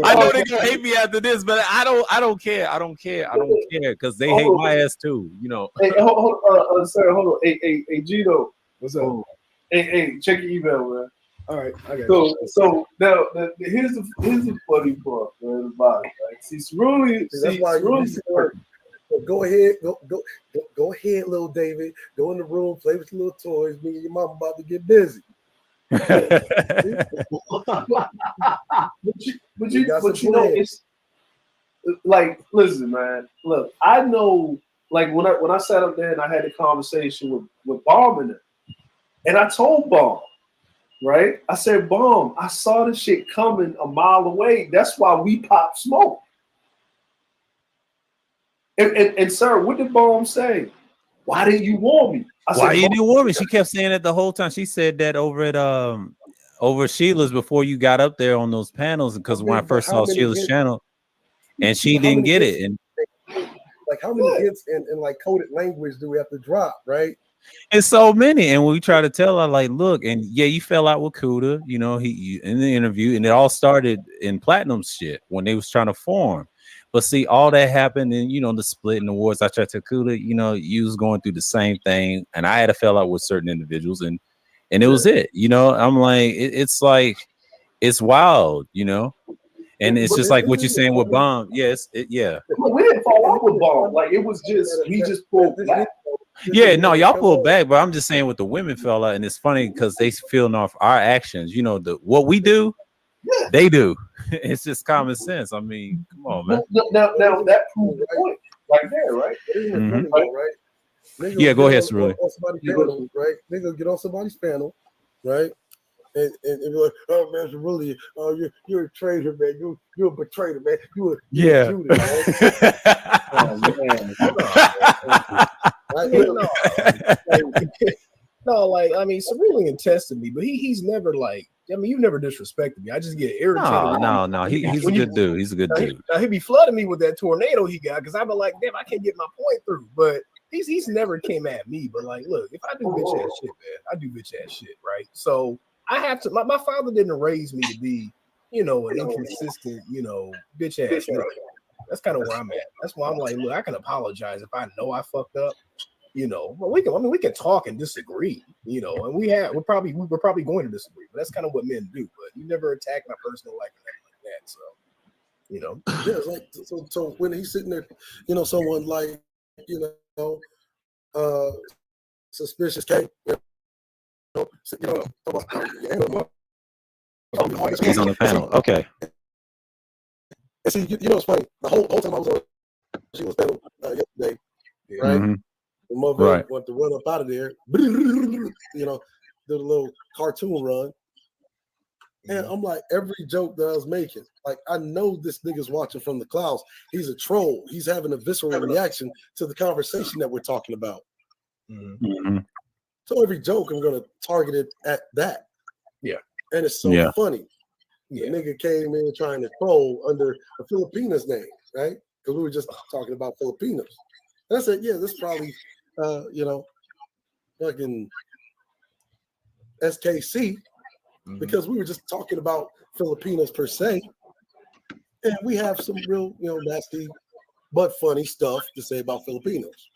I know they're gonna hate me after this, but I don't care because they hate my ass too. You know. Hey, hold on, sir. Hold on. Hey, Gino. What's up? Hey, check your email, man. All right, I got you. So now here's the funny part, man. About it, right? See, that's why go ahead, go ahead, little David. Go in the room, play with your little toys. Me and your mom about to get busy. but you know, it's like, listen, man. Look, I know, like when I sat up there and I had a conversation with Bomb in it, and I told Bomb, right? I said, Bomb, I saw this shit coming a mile away. That's why we pop smoke. And sir, what did Bomb say? Why didn't you warn me? Why you didn't warn me? She kept saying it the whole time. She said that over at over Sheila's before you got up there on those panels, because when I first saw Sheila's channel, and she didn't get it. And like how many hits in like coded language do we have to drop, right? It's so many, and we try to tell her, like, look, and yeah, you fell out with Kuda, you know, he in the interview, and it all started in Platinum's shit when they was trying to form. But see, all that happened, and you know, the split in the awards. I tried to Kuda, you know, you was going through the same thing, and I had a fell out with certain individuals, and it was it, you know. I'm like, it's like, it's wild, you know. And it's just like what you're saying with Bomb. Yes, yeah. We didn't fall out with Bomb. Like it was just we just pulled back. Yeah, no, y'all pulled back, but I'm just saying what the women fell out, and it's funny because they feeling off our actions. You know, what we do, they do. It's just common sense. I mean, come on, man. Now that proves the point right there, right? Mhm. Right? Yeah, go ahead, Cerulli. Panel, right? Nigga get on somebody's panel, right? And be like, oh man, Cerulli, you're a traitor, man. You're a betrayer, man. You're a Judas, man. Oh man. No, like I mean, Cerulean tested me, but he's never like. I mean, you've never disrespected me. I just get irritated. No. He's a good dude. He's a good dude. He'd be flooding me with that tornado he got because I'd be like, damn, I can't get my point through. But he's never came at me. But like, look, if I do bitch ass shit, man, I do bitch ass shit, right? So I have to. My father didn't raise me to be, you know, an inconsistent, you know, bitch ass nigga. That's kind of where I'm at. That's why I'm like, look, I can apologize if I know I fucked up. You know, but we can talk and disagree, you know, and we're probably going to disagree, but that's kind of what men do. But you never attack my personal life like that. So, you know, yeah, it's like so when he's sitting there, you know, someone like, you know, suspicious case, you know, He's on the panel. Okay. And see, you know, it's funny. The whole time I was on Sheila's panel yesterday, right? Mm-hmm. The mother wanted to run up out of there, you know, did a little cartoon run. And I'm like, every joke that I was making, like, I know this nigga's watching from the clouds. He's a troll. He's having a visceral reaction to the conversation that we're talking about. Mm-hmm. So every joke, I'm going to target it at that. Yeah. And it's so funny. The nigga came in trying to troll under a Filipina's name, right? Because we were just talking about Filipinos. And I said, yeah, this probably, you know, fucking SKC, because we were just talking about Filipinos per se. And we have some real, you know, nasty but funny stuff to say about Filipinos.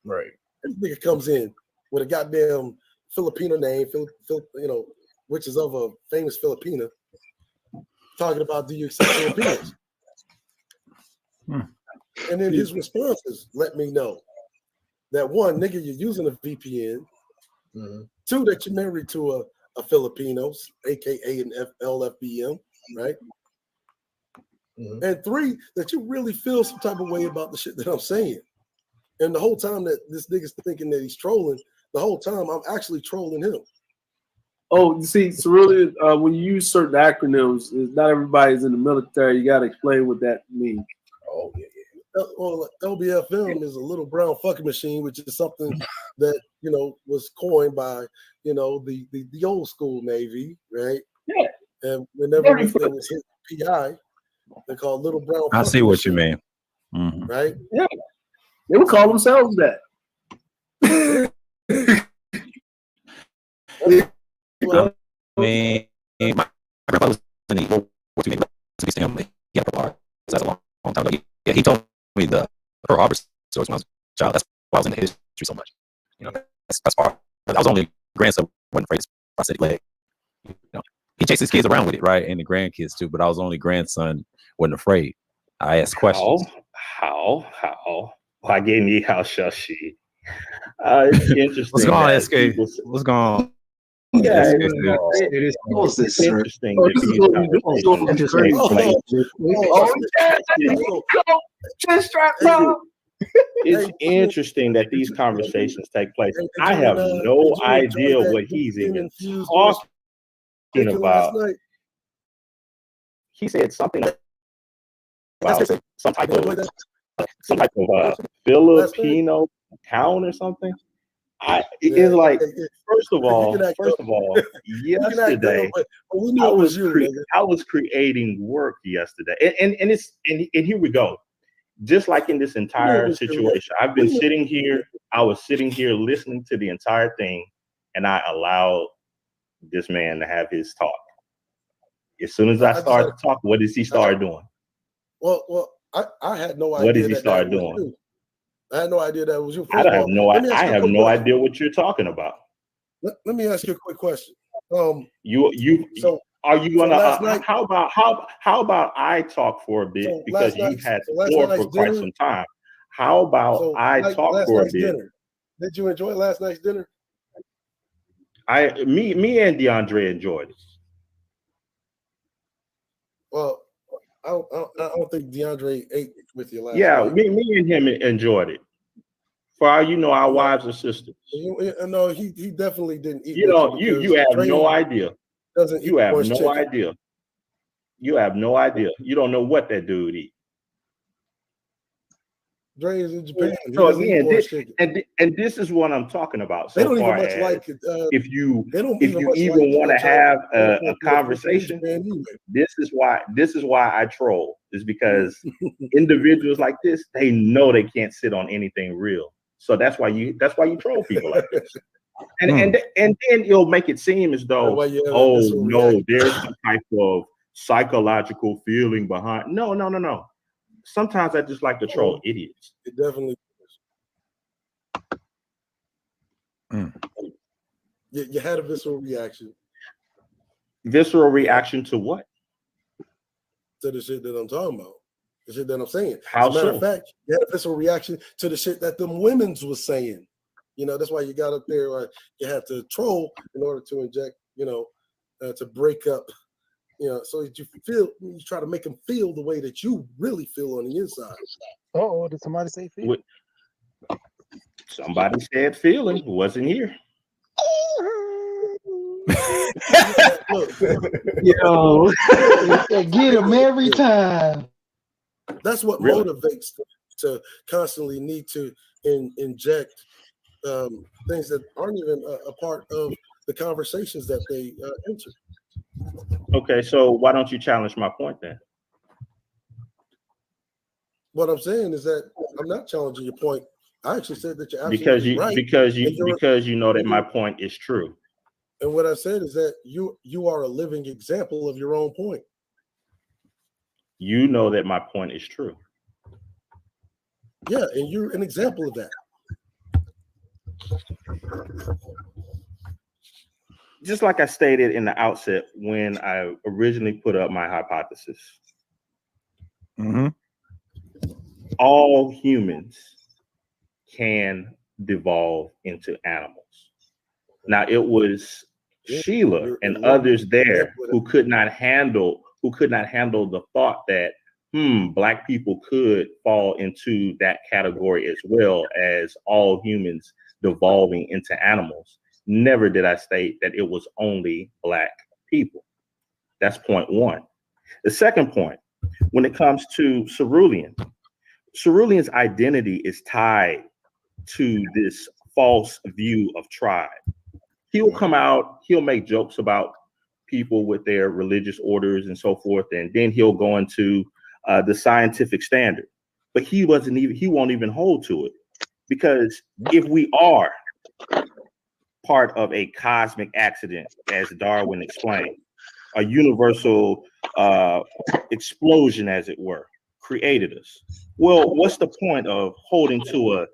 Right. This nigga comes in with a goddamn Filipino name, you know, which is of a famous Filipina, talking about, do you accept Filipinos? And then his responses let me know that one, nigga, you're using a VPN. Two, that you're married to a Filipinos, aka an LFBM, right? And three, that you really feel some type of way about the shit that I'm saying. And the whole time that this nigga's thinking that he's trolling, the whole time I'm actually trolling him. Oh, you see, it's really when you use certain acronyms, not everybody's in the military. You got to explain what that means. Oh, yeah. Well, LBFM is a little brown fucking machine, which is something that, you know, was coined by, you know, the old school Navy, right? Yeah. And whenever this thing was hit PI, they call little brown. I see what you mean. Mm-hmm. Right? Yeah. They would call themselves that. I mean, my grandpa was in the World War II to be family. He had a Pearl Harbor. That's a long time ago. Yeah, he told me the Pearl Harbor stories when I was a child. That's why I was into history so much. You know, that's part. I was only a grandson, wasn't afraid of prosthetic leg. You know, he chased his kids around with it, right, and the grandkids too. But I was only grandson, wasn't afraid. I asked questions. How? Why gave me how shall she? It's interesting. What's going on, SK? What's going on? Yeah, it is interesting. It's interesting that these conversations take place. I have no idea what he's even talking about. He said something about some type of some type of Filipino town or something. It's like, first of all, yesterday I was creating work yesterday, and here we go. Just like in this entire situation, I've been sitting here. I was sitting here listening to the entire thing, and I allowed this man to have his talk. As soon as I started to talk, what does he start doing? Well, I had no idea. What does he start doing? I had no idea that was you. I have no idea what you're talking about. Let me ask you a quick question. Are you gonna? How about I talk for a bit because you've had the floor for quite some time? How about I talk for a bit? Did you enjoy last night's dinner? Me and DeAndre enjoyed it. Well, I don't think DeAndre ate with you last night. Yeah, me and him enjoyed it. For all you know, our wives and sisters. No, he definitely didn't eat. You have no idea. You have no idea. You have no idea. You don't know what that dude eats. Dre is in Japan. So again, this is what I'm talking about. So they don't far even much like it. If you even want to have a conversation, this is why I troll. Is because individuals like this, they know they can't sit on anything real. So that's why you troll people like this. And then you'll make it seem as though, there's some type of psychological feeling behind. No. Sometimes I just like to troll idiots. It definitely is. You had a visceral reaction. Visceral reaction to what? To the shit that I'm talking about. The shit that I'm saying. How As a matter so? of fact, you had a visceral reaction to the shit that them women's was saying. That's why you got up there. You had to troll in order to inject, to break up, so that you try to make them feel the way that you really feel on the inside. Oh, did somebody say feel? Somebody said feeling. Wasn't here. Yo, get him every time. That's what motivates them to constantly need to inject things that aren't even a part of the conversations that they enter. Okay, so why don't you challenge my point then? What I'm saying is that I'm not challenging your point. I actually said that you're absolutely right. Because you know that my point is true. And what I said is that you are a living example of your own point. You know that my point is true. Yeah, and you're an example of that. Just like I stated in the outset when I originally put up my hypothesis, all humans can devolve into animals. Now, it was Sheila and others there who could not handle the thought that Black people could fall into that category as well as all humans devolving into animals. Never did I state that it was only Black people. That's point one. The second point, when it comes to Cerulean's identity is tied to this false view of tribe. He'll come out, he'll make jokes about people with their religious orders and so forth, and then he'll go into the scientific standard. But he won't even hold to it, because if we are part of a cosmic accident, as Darwin explained, a universal explosion, as it were, created us. Well, what's the point of holding to a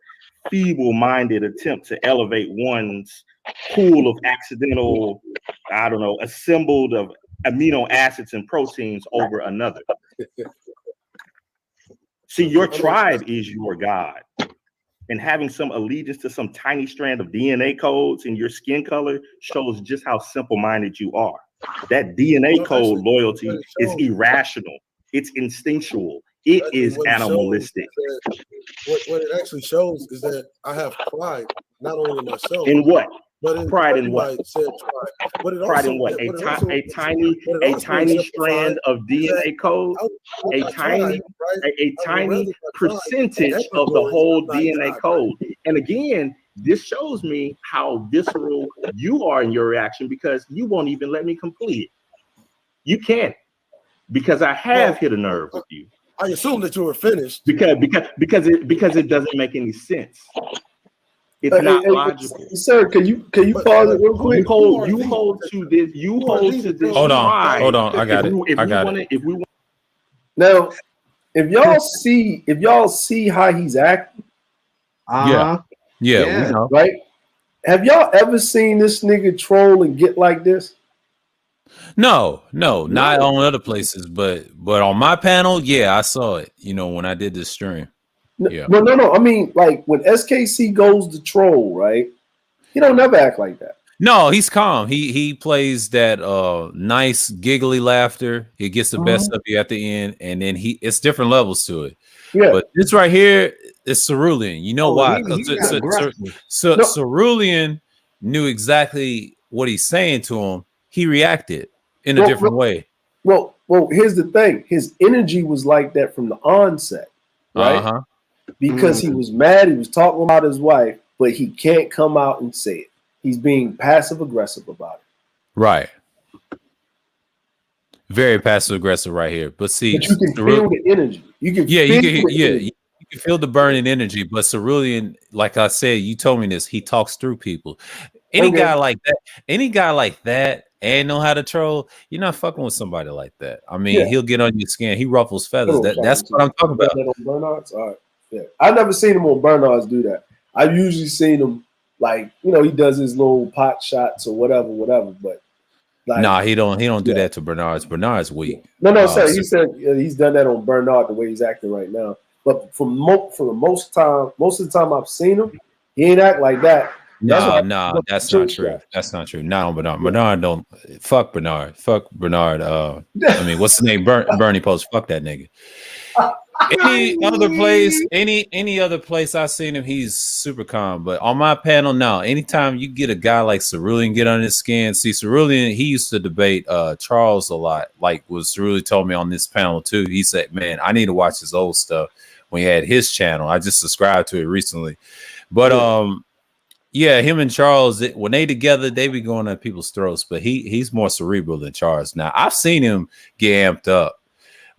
feeble-minded attempt to elevate one's pool of accidental, assembled of amino acids and proteins over another? See, your tribe is your God. And having some allegiance to some tiny strand of DNA codes in your skin color shows just how simple-minded you are. That DNA code loyalty is irrational. It's instinctual. It is animalistic. What it actually shows is that I have pride, not only in myself. In what? Pride in what? Pride in what? A tiny strand of DNA code, a tiny percentage of the whole DNA code. And again, this shows me how visceral you are in your reaction because you won't even let me complete it. You can't, because I have hit a nerve with you. I assume that you were finished because it doesn't make any sense. It's not logical. Sir, can you pause it real quick? You hold to this. Hold on. I got it. Now, if y'all see how he's acting, yeah, we know. Right? Have y'all ever seen this nigga troll and get like this? No, not on other places, but on my panel, yeah, I saw it. You know, when I did this stream. Yeah. No. I mean, like when SKC goes to troll, right? He don't never act like that. No, he's calm. He plays that nice giggly laughter. He gets the best of you at the end, and then it's different levels to it. Yeah. But this right here is Cerulean. You know why? Cerulean knew exactly what he's saying to him. He reacted in a different way. Well, here's the thing. His energy was like that from the onset, right? Because he was mad. He was talking about his wife, but he can't come out and say it. He's being passive aggressive about it. Right. Very passive aggressive right here. But see, but you can feel the energy. You can you can feel the burning energy. But Cerulean, like I said, you told me this. He talks through people. Any guy like that, and know how to troll, you're not fucking with somebody like that. I mean, he'll get on your skin. He ruffles feathers. That's what I'm talking about. On Bernard's? All right. Yeah. I've never seen him on Bernard's do that. I've usually seen him like, you know, he does his little pot shots or whatever. But like, he don't do that to Bernard's. Bernard's weak. No, sir. He said he's done that on Bernard the way he's acting right now. But for the most of the time I've seen him, he ain't act like that. No, that's not true. That's not true. Not on Bernard. Bernard don't fuck Bernard. Fuck Bernard. I mean, what's his name? Bernie Post. Fuck that nigga. Any other place I've seen him, he's super calm. But on my panel, no. Anytime you get a guy like Cerulean get on his skin, see Cerulean, he used to debate Charles a lot. Like what Cerulean told me on this panel too. He said, "Man, I need to watch his old stuff." When he had his channel, I just subscribed to it recently. But yeah, him and Charles, when they together, they be going at people's throats. But he's more cerebral than Charles. Now I've seen him get amped up.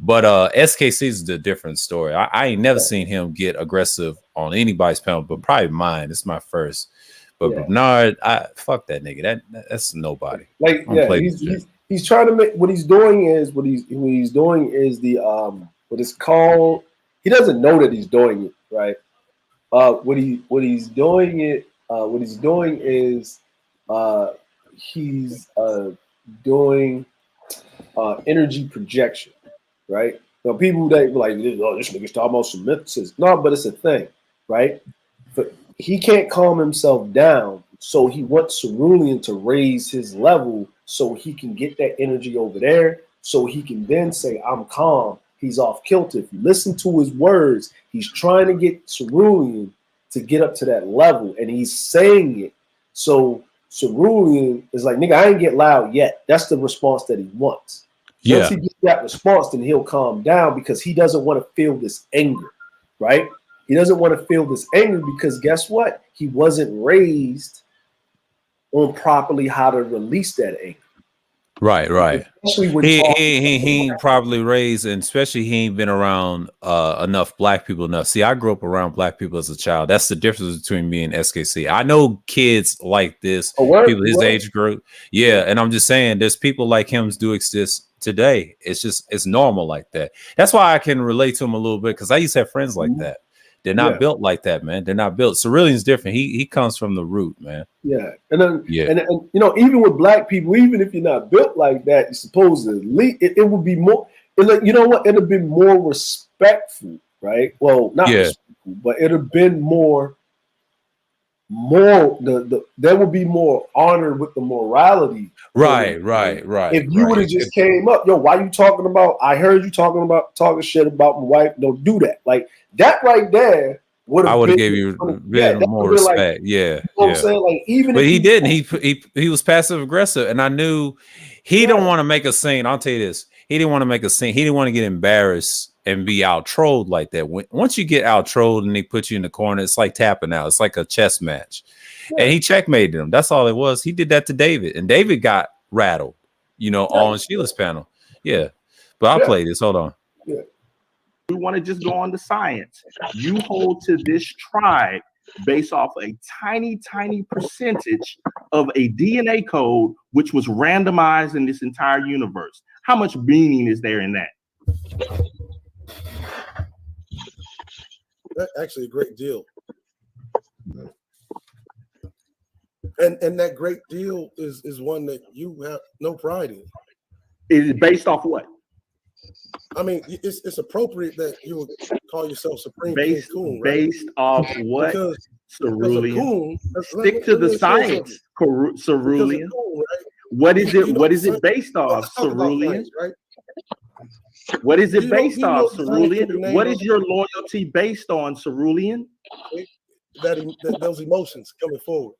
But SKC is a different story. I ain't never seen him get aggressive on anybody's panel, but probably mine. It's my first. But Bernard, fuck that nigga. That's nobody. Like he's trying to make what he's doing is the what is called. He doesn't know that he's doing it right. What he's doing is he's doing energy projection. Right? Now, people that like, oh, this nigga's talking about some myths. No, but it's a thing, right? But he can't calm himself down, so he wants Cerulean to raise his level so he can get that energy over there, so he can then say, I'm calm. He's off kilter. If you listen to his words, he's trying to get Cerulean to get up to that level, and he's saying it. So Cerulean is like, nigga, I ain't get loud yet. That's the response that he wants. Once he gets that response, then he'll calm down because he doesn't want to feel this anger, right? He doesn't want to feel this anger because guess what? He wasn't raised on properly how to release that anger. Right. He ain't probably raised, and especially he ain't been around enough black people enough. See, I grew up around black people as a child. That's the difference between me and SKC. I know kids like this, people his age group. Yeah, and I'm just saying there's people like him do exist today. It's normal like that. That's why I can relate to him a little bit, because I used to have friends like that. They're not built like that, man. They're not built. Cerulean's different. He comes from the root, man. Yeah. And then and you know, even with black people, even if you're not built like that, you're supposed to it would be more, you know what, it'd have been more respectful, right? Well, not respectful, but it'd have been more there would be more honor with the morality. Right. If you would have just came up, yo, why you talking about? I heard you talking shit about my wife. Don't do that. Like that right there I would have gave you a bit more respect. Yeah. You know what I'm saying? Like, even but if he didn't. He was passive aggressive, and I knew he didn't want to make a scene. I'll tell you this: he didn't want to make a scene. He didn't want to get embarrassed and be out trolled like that. Once you get out trolled and they put you in the corner, it's like tapping out. It's like a chess match, and he checkmated him. That's all it was. He did that to David, and David got rattled. On Sheila's panel. Yeah, but I'll play this. Hold on. Yeah. We want to just go on the science. You hold to this tribe based off a tiny percentage of a DNA code, which was randomized in this entire universe. How much meaning is there in that? That's actually a great deal. And that great deal is one that you have no pride in. Is it based off what? I mean, it's appropriate that you would call yourself Supreme based, King Coon, right? Based off what? Because Cerulean. Stick to the science, Cerulean. What is it? What is it based off, Cerulean? Right? What is it based off, Cerulean? What is your loyalty based on, Cerulean? That those emotions coming forward.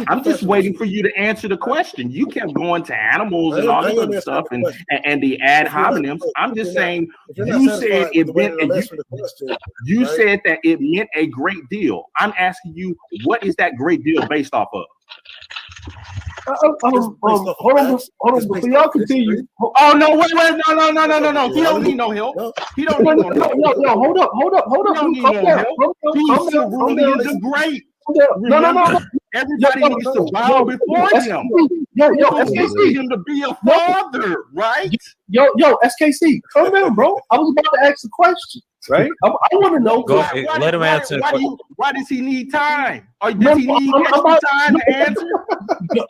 I'm just waiting for you to answer the question. You kept going to animals and all this other stuff and the ad hominems. I'm just saying you said it meant you said that it meant a great deal. I'm asking you, what is that great deal based off of? Hold on, before y'all continue. Oh no, wait, no. He don't need no help. He don't need no help. No, hold up. He don't need no help. He's Cerulean the Great. No. Everybody needs to bow before him. Yo, SKC. Him to be a father, right? Yo, SKC, calm down, bro. I was about to ask a question, right? I want to know. Go ahead. Let him answer. Why does he need time? Or does he need extra time to answer?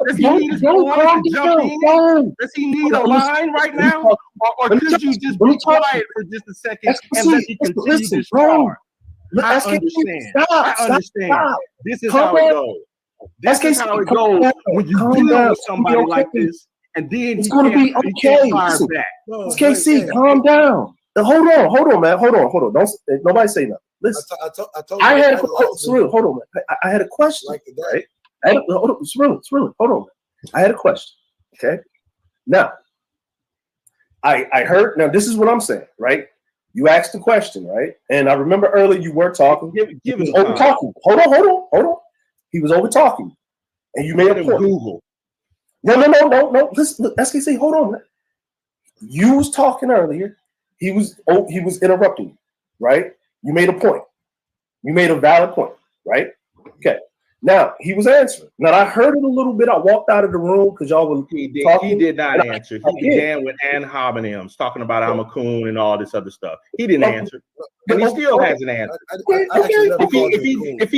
Does he need his boys to jump in? Does he need a line right now? Or could you just be quiet for just a second and let me continue this part? I understand. This is how it goes. This is how it goes when you deal with somebody like this, and then it's going to be okay. SKC, calm down. Hold on, man. Hold on. Don't nobody say nothing. Listen, I had a question. Hold on, man. I had a question. Right? Hold on, hold on. I had a question. Okay. Now, I heard. Now, this is what I'm saying, right? You asked the question, right? And I remember earlier you were talking. Give us over talking. Hold on. He was over talking, and you made a point. Google. No. Listen, SKC, hold on. You was talking earlier. He was interrupting you, right? You made a point. You made a valid point, right? Okay. Now he was answering. Now I heard it a little bit. I walked out of the room because y'all were talking. He did not answer. He began with ad hominems, talking about I'm a coon and all this other stuff. He didn't answer, but he still hasn't answered. If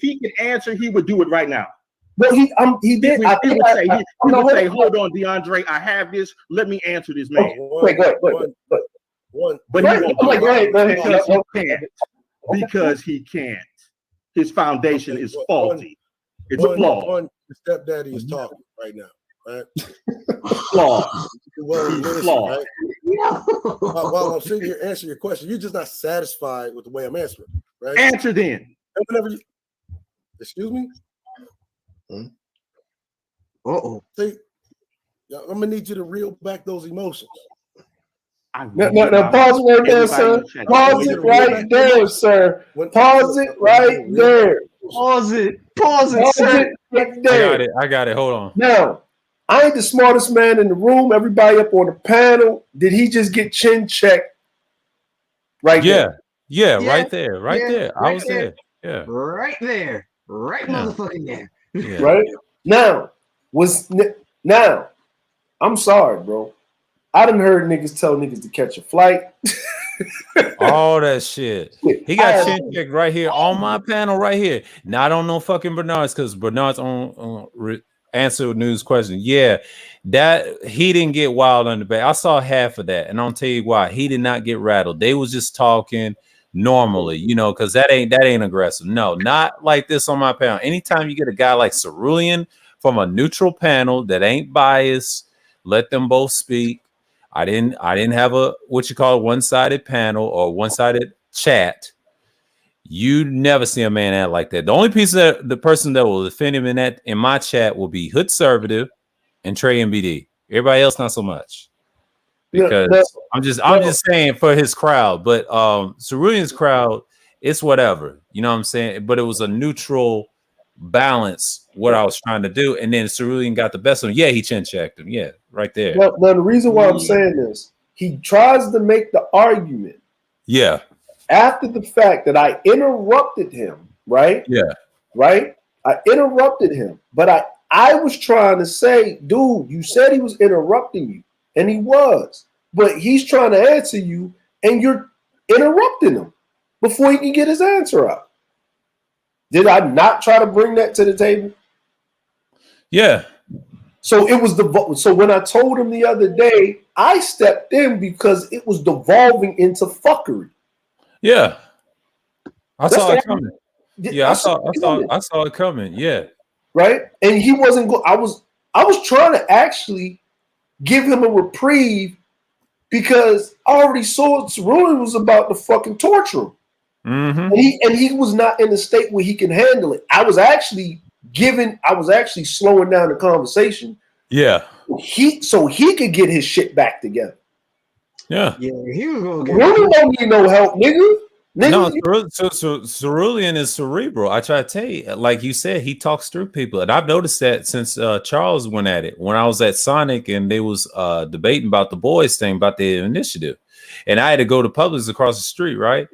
he could answer, he would do it right now. Well, he did. He would say, "Hold on, DeAndre, I have this. Let me answer this man." Wait, go ahead. But he won't. Go ahead. Because he can't. His foundation is faulty. It's flawed. The stepdaddy is talking right now, right? Flawed. He's flawed. Right? While I'm sitting here answering your question, you're just not satisfied with the way I'm answering, right? Answer then. Excuse me? Uh-oh. See, I'm gonna need you to reel back those emotions. Now pause it right there, sir. Pause it right there, sir. Pause it right there. Pause it, sir. Right there. I got it. Hold on. Now, I ain't the smartest man in the room. Everybody up on the panel. Did he just get chin checked? Right there. Yeah, right there. Right there. I was there. Yeah. Right there. Right motherfucking there. Yeah. Right? Now, I'm sorry, bro. I done heard niggas tell niggas to catch a flight. All that shit. He got chin checked right here on my panel right here. Now I don't know fucking Bernard's because Bernard's on answer news question. Yeah, that he didn't get wild on the back. I saw half of that, and I'll tell you why. He did not get rattled. They was just talking normally, because that ain't aggressive. No, not like this on my panel. Anytime you get a guy like Cerulean from a neutral panel that ain't biased, let them both speak. I didn't have a one-sided panel or one-sided chat. You never see a man act like that. The only the person that will defend him in my chat will be Hood Conservative and Trey MBD. Everybody else not so much. Because I'm just saying for his crowd, but Cerulean's crowd, it's whatever. You know what I'm saying? But it was a neutral balance what I was trying to do, and then Cerulean got the best of him. Yeah, he chin checked him. Yeah, right there. Now the reason why I'm saying this, he tries to make the argument. Yeah. After the fact that I interrupted him, right? Yeah. Right? I interrupted him, but I was trying to say, dude, you said he was interrupting you, and he was, but he's trying to answer you, and you're interrupting him before he can get his answer out. Did I not try to bring that to the table? Yeah. So it was so when I told him the other day, I stepped in because it was devolving into fuckery. Yeah, I saw it coming. Yeah, I saw it coming. Yeah, right. And he wasn't. I was trying to actually give him a reprieve because I already saw Cerulean was about to fucking torture him, and he was not in a state where he can handle it. I was actually slowing down the conversation. Yeah, so he could get his shit back together. Yeah, he was gonna get. Really don't need no help, nigga. No, so Cerulean is cerebral. I try to tell you, like you said, he talks through people, and I've noticed that since Charles went at it. When I was at Sonic, and they was debating about the boys thing, about the initiative, and I had to go to Publix across the street, right?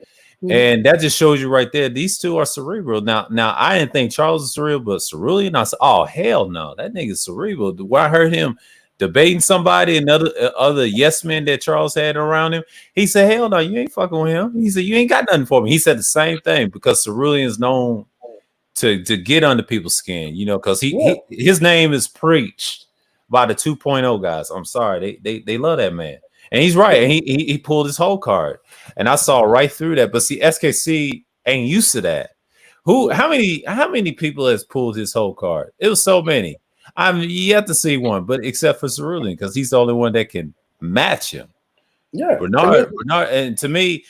And that just shows you right there. These two are cerebral. Now, I didn't think Charles was cerebral, but Cerulean, I said, oh hell no, that nigga's cerebral. When I heard him debating somebody, other yes men that Charles had around him, he said, hell no, you ain't fucking with him. He said, you ain't got nothing for me. He said the same thing because Cerulean is known to get under people's skin, you know, because his name is preached by the 2.0 guys. I'm sorry, they love that man. And he's right. And he pulled his whole card. And I saw right through that. But see, SKC ain't used to that. How many people has pulled his whole card? It was so many. I'm yet to see one, but except for Cerulean, because he's the only one that can match him. Yeah. Bernard, and to me,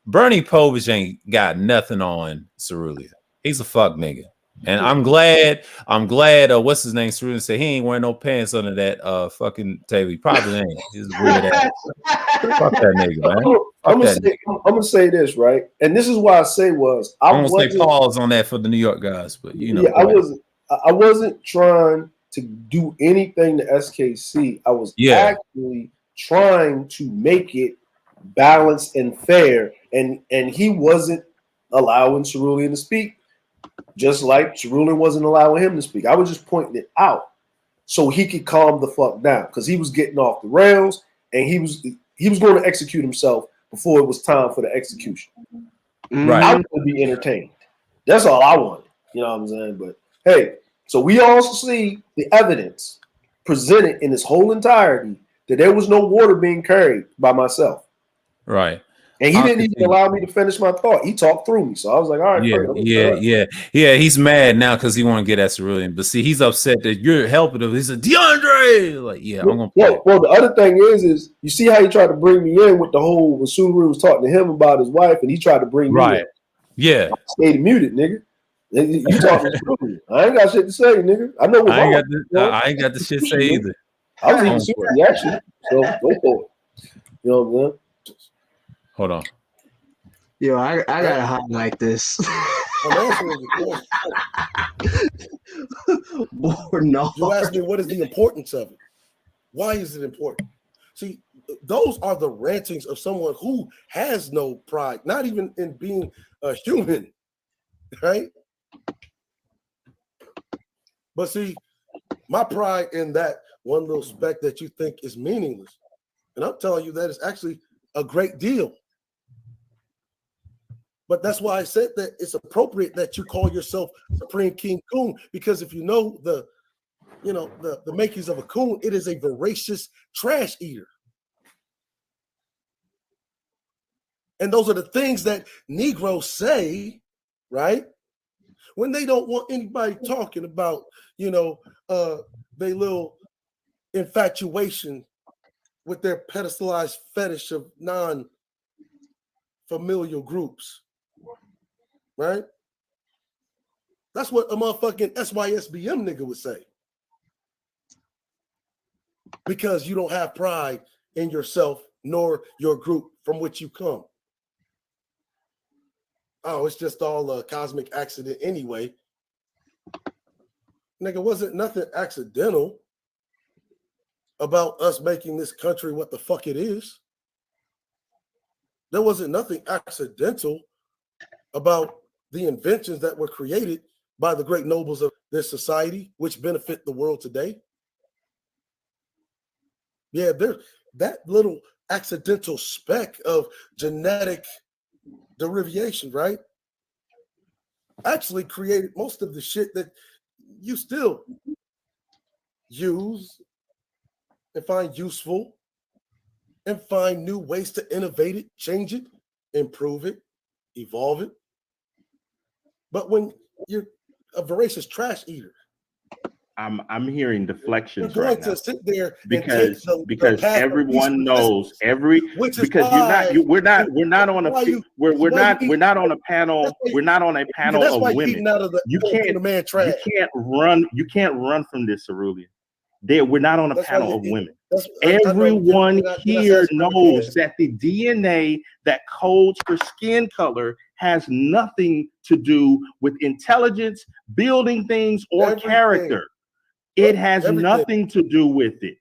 Bernie Povich ain't got nothing on Cerulean. He's a fuck nigga. And I'm glad what's his name? Cerulean said he ain't wearing no pants under that fucking table. He probably ain't. He's weird ass. Fuck that nigga, man. I'm gonna say this, right? And this is why I say I'm gonna say pause on that for the New York guys, but you know, I wasn't trying to do anything to SKC. I was actually trying to make it balanced and fair, and he wasn't allowing Cerulean to speak, just like Cerulean wasn't allowing him to speak. I was just pointing it out so he could calm the fuck down because he was getting off the rails and he was going to execute himself before it was time for the execution. Right. I was going to be entertained. That's all I wanted. You know what I'm saying? But hey, so we also see the evidence presented in its whole entirety that there was no water being carried by myself. Right. And he didn't even allow me to finish my thought. He talked through me. So I was like, all right. Yeah. He's mad now because he want to get at Cerulean. But see, he's upset that you're helping him. He said, DeAndre. Like, yeah, I'm going to play. Well, the other thing is you see how he tried to bring me in with the whole, when Cerulean was talking to him about his wife, and he tried to bring me in. Yeah. I stayed muted, nigga. You talking to Cerulean. I ain't got shit to say, nigga. I know what I ain't got the shit to say either. I was even super reaction. So go for it. You know what I'm saying? Hold on. Yo, I gotta highlight this. You asked me what is the importance of it? Why is it important? See, those are the rantings of someone who has no pride, not even in being a human, right? But see, my pride in that one little speck that you think is meaningless, and I'm telling you that it's actually a great deal. But that's why I said that it's appropriate that you call yourself Supreme King Coon, because if you know the makings of a coon, it is a voracious trash eater. And those are the things that Negroes say, right? When they don't want anybody talking about, their little infatuation with their pedestalized fetish of non-familial groups. right? That's what a motherfucking SYSBM nigga would say. Because you don't have pride in yourself nor your group from which you come. Oh, it's just all a cosmic accident anyway. Nigga, wasn't nothing accidental about us making this country what the fuck it is. There wasn't nothing accidental about the inventions that were created by the great nobles of this society, which benefit the world today. Yeah, there's that little accidental speck of genetic derivation, right? Actually created most of the shit that you still use and find useful and find new ways to innovate it, change it, improve it, evolve it. But when you're a voracious trash eater, I'm hearing deflections you're going right to now sit there because the path of everyone least knows which is because why we're not on a why you- we're why you- not on a panel that's why- we're not on a panel that's of why you're women. eating out of the You elephant can't in the man trash. you can't run from this, Cerulean. We're not on a That's why panel you of eat- women. that's- I know, Everyone you're not here asking for knows kids. that the DNA that codes for skin color has nothing to do with intelligence, building things, or Everything. character. It has Everything. nothing to do with it.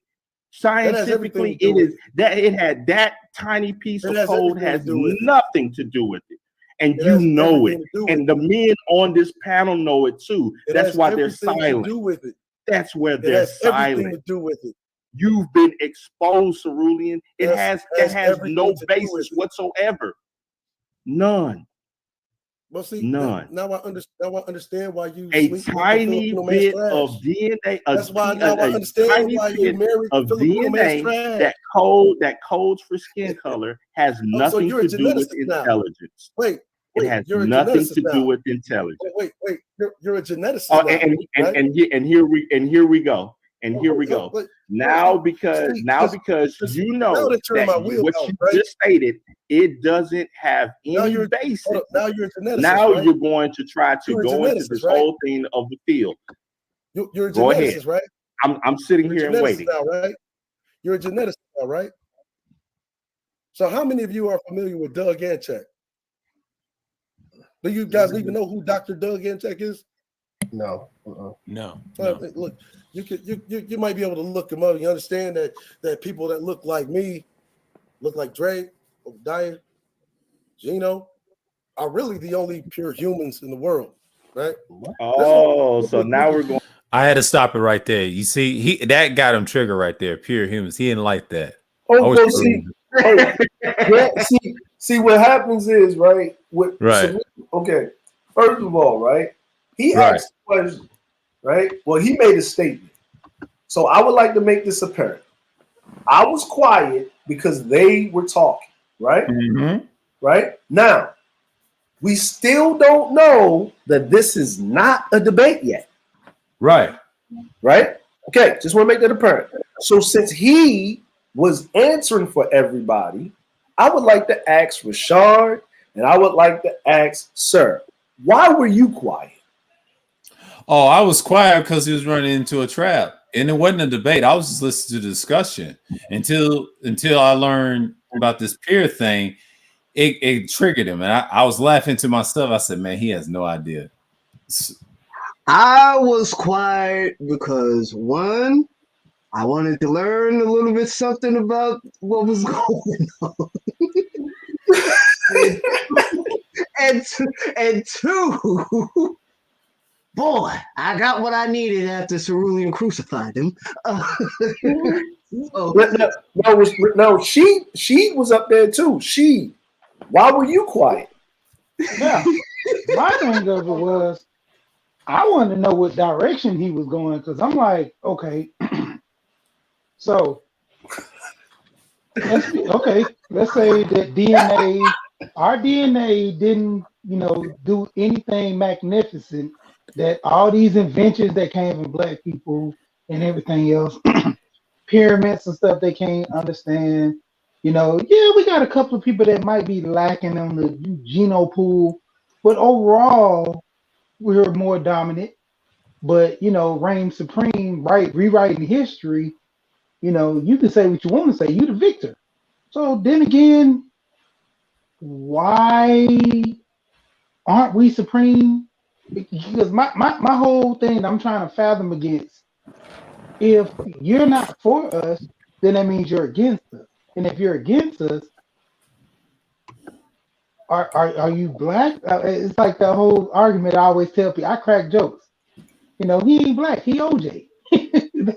Scientifically, everything to do with it had that tiny piece It of has code everything to has do with it. nothing to do with it. And It you has know it. everything to do with And the men on this panel know it too. It That's has why they're everything silent. to do with it. That's where It they're has everything silent. to do with it. You've been exposed, Cerulean. It Yes, has everything no to do basis with it. whatsoever. None. Well, see, None. now I understand why you A sleep with tiny Filipino man's bit trash. of DNA, That's why now I understand tiny why you bit married of Filipino man's DNA trash. that codes for skin color has Oh, so nothing you're a to do with geneticist now. intelligence. Wait, It has you're a nothing geneticist to do now. with intelligence. Wait, you're a geneticist Oh, now, right? and here we go. And here we go. Now because you know now that you're in my what wheelhouse, you right? just stated, it doesn't have Now any you're basis. now you're a geneticist. Now right? you're going to try to You're a go into geneticist, this right? whole thing of the field. You're a Go ahead. geneticist, right? I'm sitting You're a here and geneticist waiting. now, right? You're a geneticist now, right? So how many of you are familiar with Doug Anchek? Do you guys even know who Dr. Doug Anchek is? No. No. Look, you might be able to look him up. You understand that people that look like me, look like Dre, Obadiah, Gino, are really the only pure humans in the world, right? Oh, so now we're going. I had to stop it right there. You see, that got him triggered right there. Pure humans. He didn't like that. Oh, I well, was- see, see, what happens is, right? Right. Okay, first of all, right? He Right. asked a question, right? Well, he made a statement. So I would like to make this apparent. I was quiet because they were talking, right? Mm-hmm. Right? Now, we still don't know that this is not a debate yet. Right. Right? Okay, just want to make that apparent. So since he was answering for everybody, I would like to ask Rashard and I would like to ask Sir, why were you quiet? Oh, I was quiet because he was running into a trap. And it wasn't a debate. I was just listening to the discussion until I learned about this peer thing. It triggered him. And I was laughing to myself. I said, man, he has no idea. I was quiet because one, I wanted to learn a little bit something about what was going on. and two, boy, I got what I needed after Cerulean crucified him. No, she was up there too. Why were you quiet? Yeah, my thing of it was, I wanted to know what direction he was going because I'm like, okay, so let's say that our DNA didn't, do anything magnificent. That all these inventions that came from black people and everything else, pyramids and stuff they can't understand. We got a couple of people that might be lacking on the geno pool, but overall, we're more dominant. But reign supreme, right? Rewriting history. You can say what you want to say. You the victor. So then again, why aren't we supreme? Because my whole thing I'm trying to fathom against, if you're not for us, then that means you're against us. And if you're against us, are you black? It's like the whole argument I always tell people. I crack jokes. He ain't black. He OJ.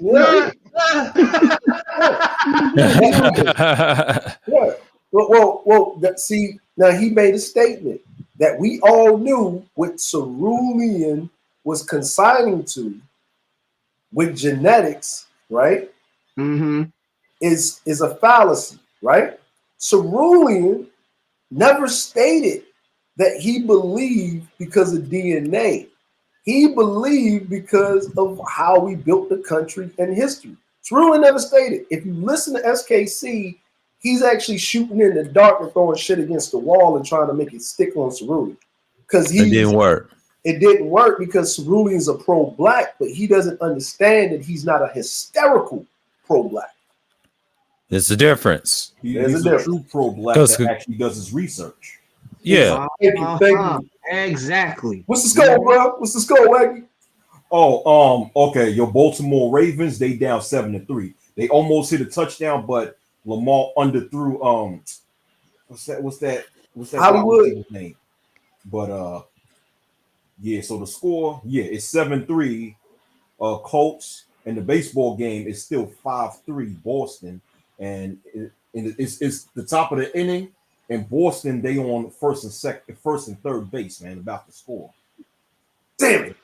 What? Well. See, now he made a statement that we all knew what Cerulean was consigning to with genetics, right? Mm-hmm. Is a fallacy, right? Cerulean never stated that he believed because of DNA. He believed because of how we built the country and history. Cerulean never stated. If you listen to SKC, he's actually shooting in the dark and throwing shit against the wall and trying to make it stick on Cerulean. Because it didn't work. It didn't work because Cerulean's a pro-black, but he doesn't understand that he's not a hysterical pro-black. There's a difference. He's a true pro-black that actually does his research. Yeah. Thank you. Exactly. What's the score, bro? What's the score, Waggy? Oh, okay. Your Baltimore Ravens, they down 7-3. They almost hit a touchdown, but Lamar underthrew. What's that? Hollywood name? But yeah. So the score, it's 7-3. Colts, and the baseball game is still 5-3 Boston, and it's the top of the inning. In Boston, they on first and third base, man, about to score. Damn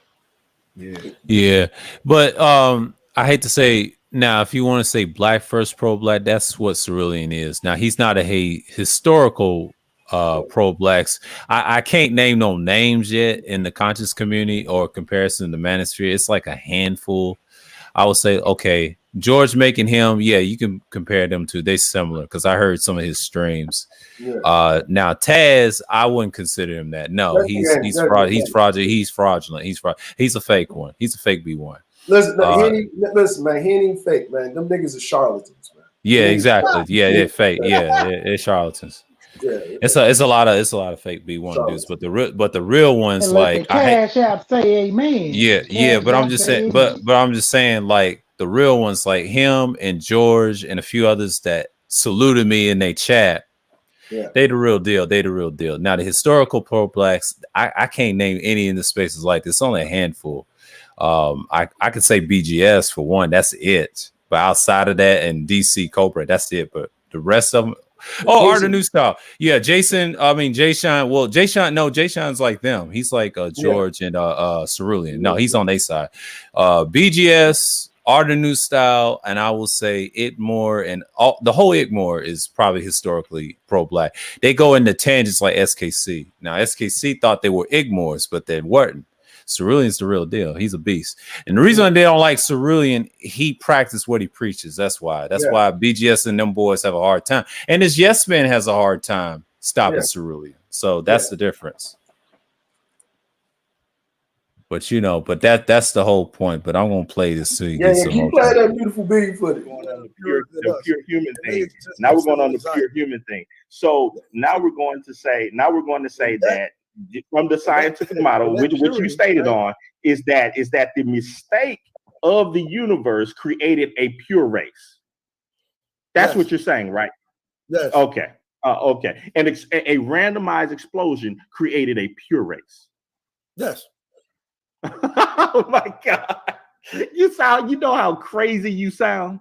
it. Yeah. But I hate to say now, if you want to say black first pro-black, that's what Cerulean is. Now he's not a historical pro-blacks. I can't name no names yet in the conscious community or comparison to Manosphere. It's like a handful. I would say, okay, George making him, you can compare them to. They similar because I heard some of his streams. Yeah. Now Taz, I wouldn't consider him that. No, he's fraudulent. He's fraudulent. He's a fake one. He's a fake B1. Listen, man, he ain't fake, man. Them niggas are charlatans, man. Yeah, exactly. Yeah, they're fake. Yeah, they're charlatans. Yeah, it's a lot of fake B1 dudes, but the real ones, and like Cash App say amen. But I'm just saying, but I'm just saying, like the real ones, like him and George and a few others that saluted me in their chat. Yeah. They the real deal. They the real deal. Now the historical pro-blacks, I can't name any in the spaces like this. Only a handful. I could say BGS for one. That's it. But outside of that, and DC Cobra, that's it. But the rest of them. Oh, Art of New Style. Yeah, Jason. I mean, Jay Sean. Well, Jay Sean. No, Jay Sean's like them. He's like George and Cerulean. No, he's on their side. BGS, Art of New Style, and I will say Itmore and the whole Itmore is probably historically pro-black. They go into tangents like SKC. Now, SKC thought they were Igmores, but they weren't. Cerulean's the real deal. He's a beast. And the reason they don't like Cerulean, he practiced what he preaches. That's why. That's why BGS and them boys have a hard time. And this Yes Man has a hard time stopping Cerulean. So that's the difference. But that's the whole point. But I'm gonna play this so you get some keep playing that beautiful being footage. The pure human thing. Now we're going on the pure human thing. So now we're going to say that from the scientific model, which you stated on, is that the mistake of the universe created a pure race. That's what you're saying, right? Yes. Okay. Okay. And a randomized explosion created a pure race. Yes. Oh my God. You know how crazy you sound?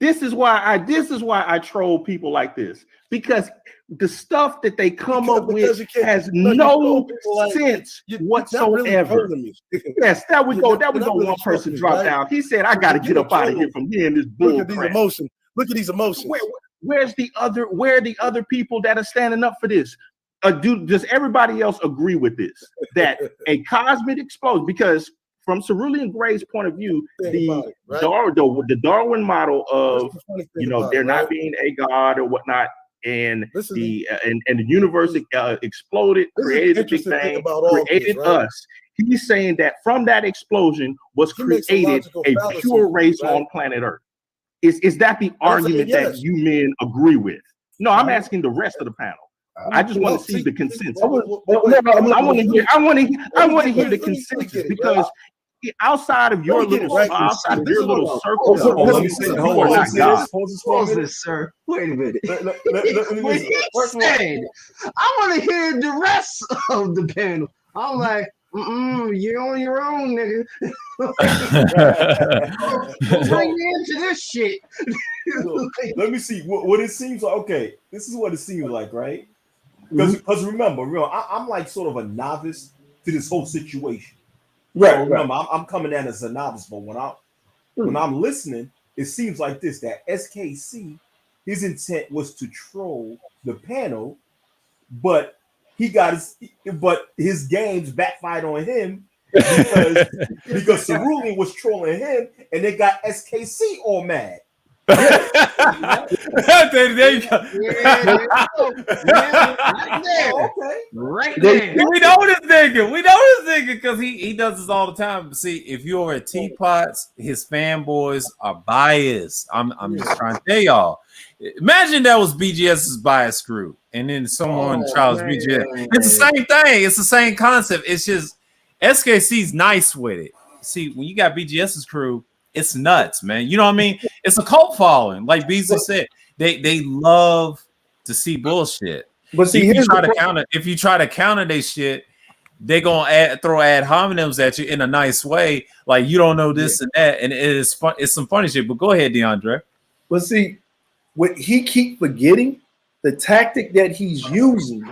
This is why I troll people like this, because the stuff that they come up with has no sense whatsoever. Yes, there we go. One person dropped out. He said, "I got to get up out of here from here in this bull crap." Look at these emotions. Where are the other people that are standing up for this? Does everybody else agree with this? That a cosmic explosion, because from Cerulean Gray's point of view, the Darwin model of, they're not being a god or whatnot and the universe exploded, created a big bang, created us. He's saying that from that explosion was created a pure race on planet Earth. Is that the argument that you men agree with? No, I'm asking the rest of the panel. I just want to see the consensus. I want to hear the consensus, because outside of your little outside of your little circle, you are not God. Pause this, sir. Wait a minute. I want to hear the rest of the panel. I'm like, you're on your own, nigga. Bring me into this shit. Let me see what it seems like. Okay, this is what it seems like, right? Because remember, I'm like sort of a novice to this whole situation. Right. So remember, I'm coming in as a novice, but when I'm listening, it seems like this: that SKC, his intent was to troll the panel, but his games backfired on him because Cerulean was trolling him, and they got SKC all mad. There you go. Right there. We know this nigga because he does this all the time. See, if you're at Teapots, his fanboys are biased. I'm just trying to tell y'all. Imagine that was BGS's bias crew, and then someone tries BGS. It's the same thing. It's the same concept. It's just SKC's nice with it. See, when you got BGS's crew, it's nuts, man. You know what I mean? It's a cult following, like Beasley said. They love to see bullshit. But see, if you try to counter their shit, they gonna throw ad hominems at you in a nice way, like you don't know this and that, and it is fun. It's some funny shit. But go ahead, DeAndre. But see, what he keep forgetting, the tactic that he's using.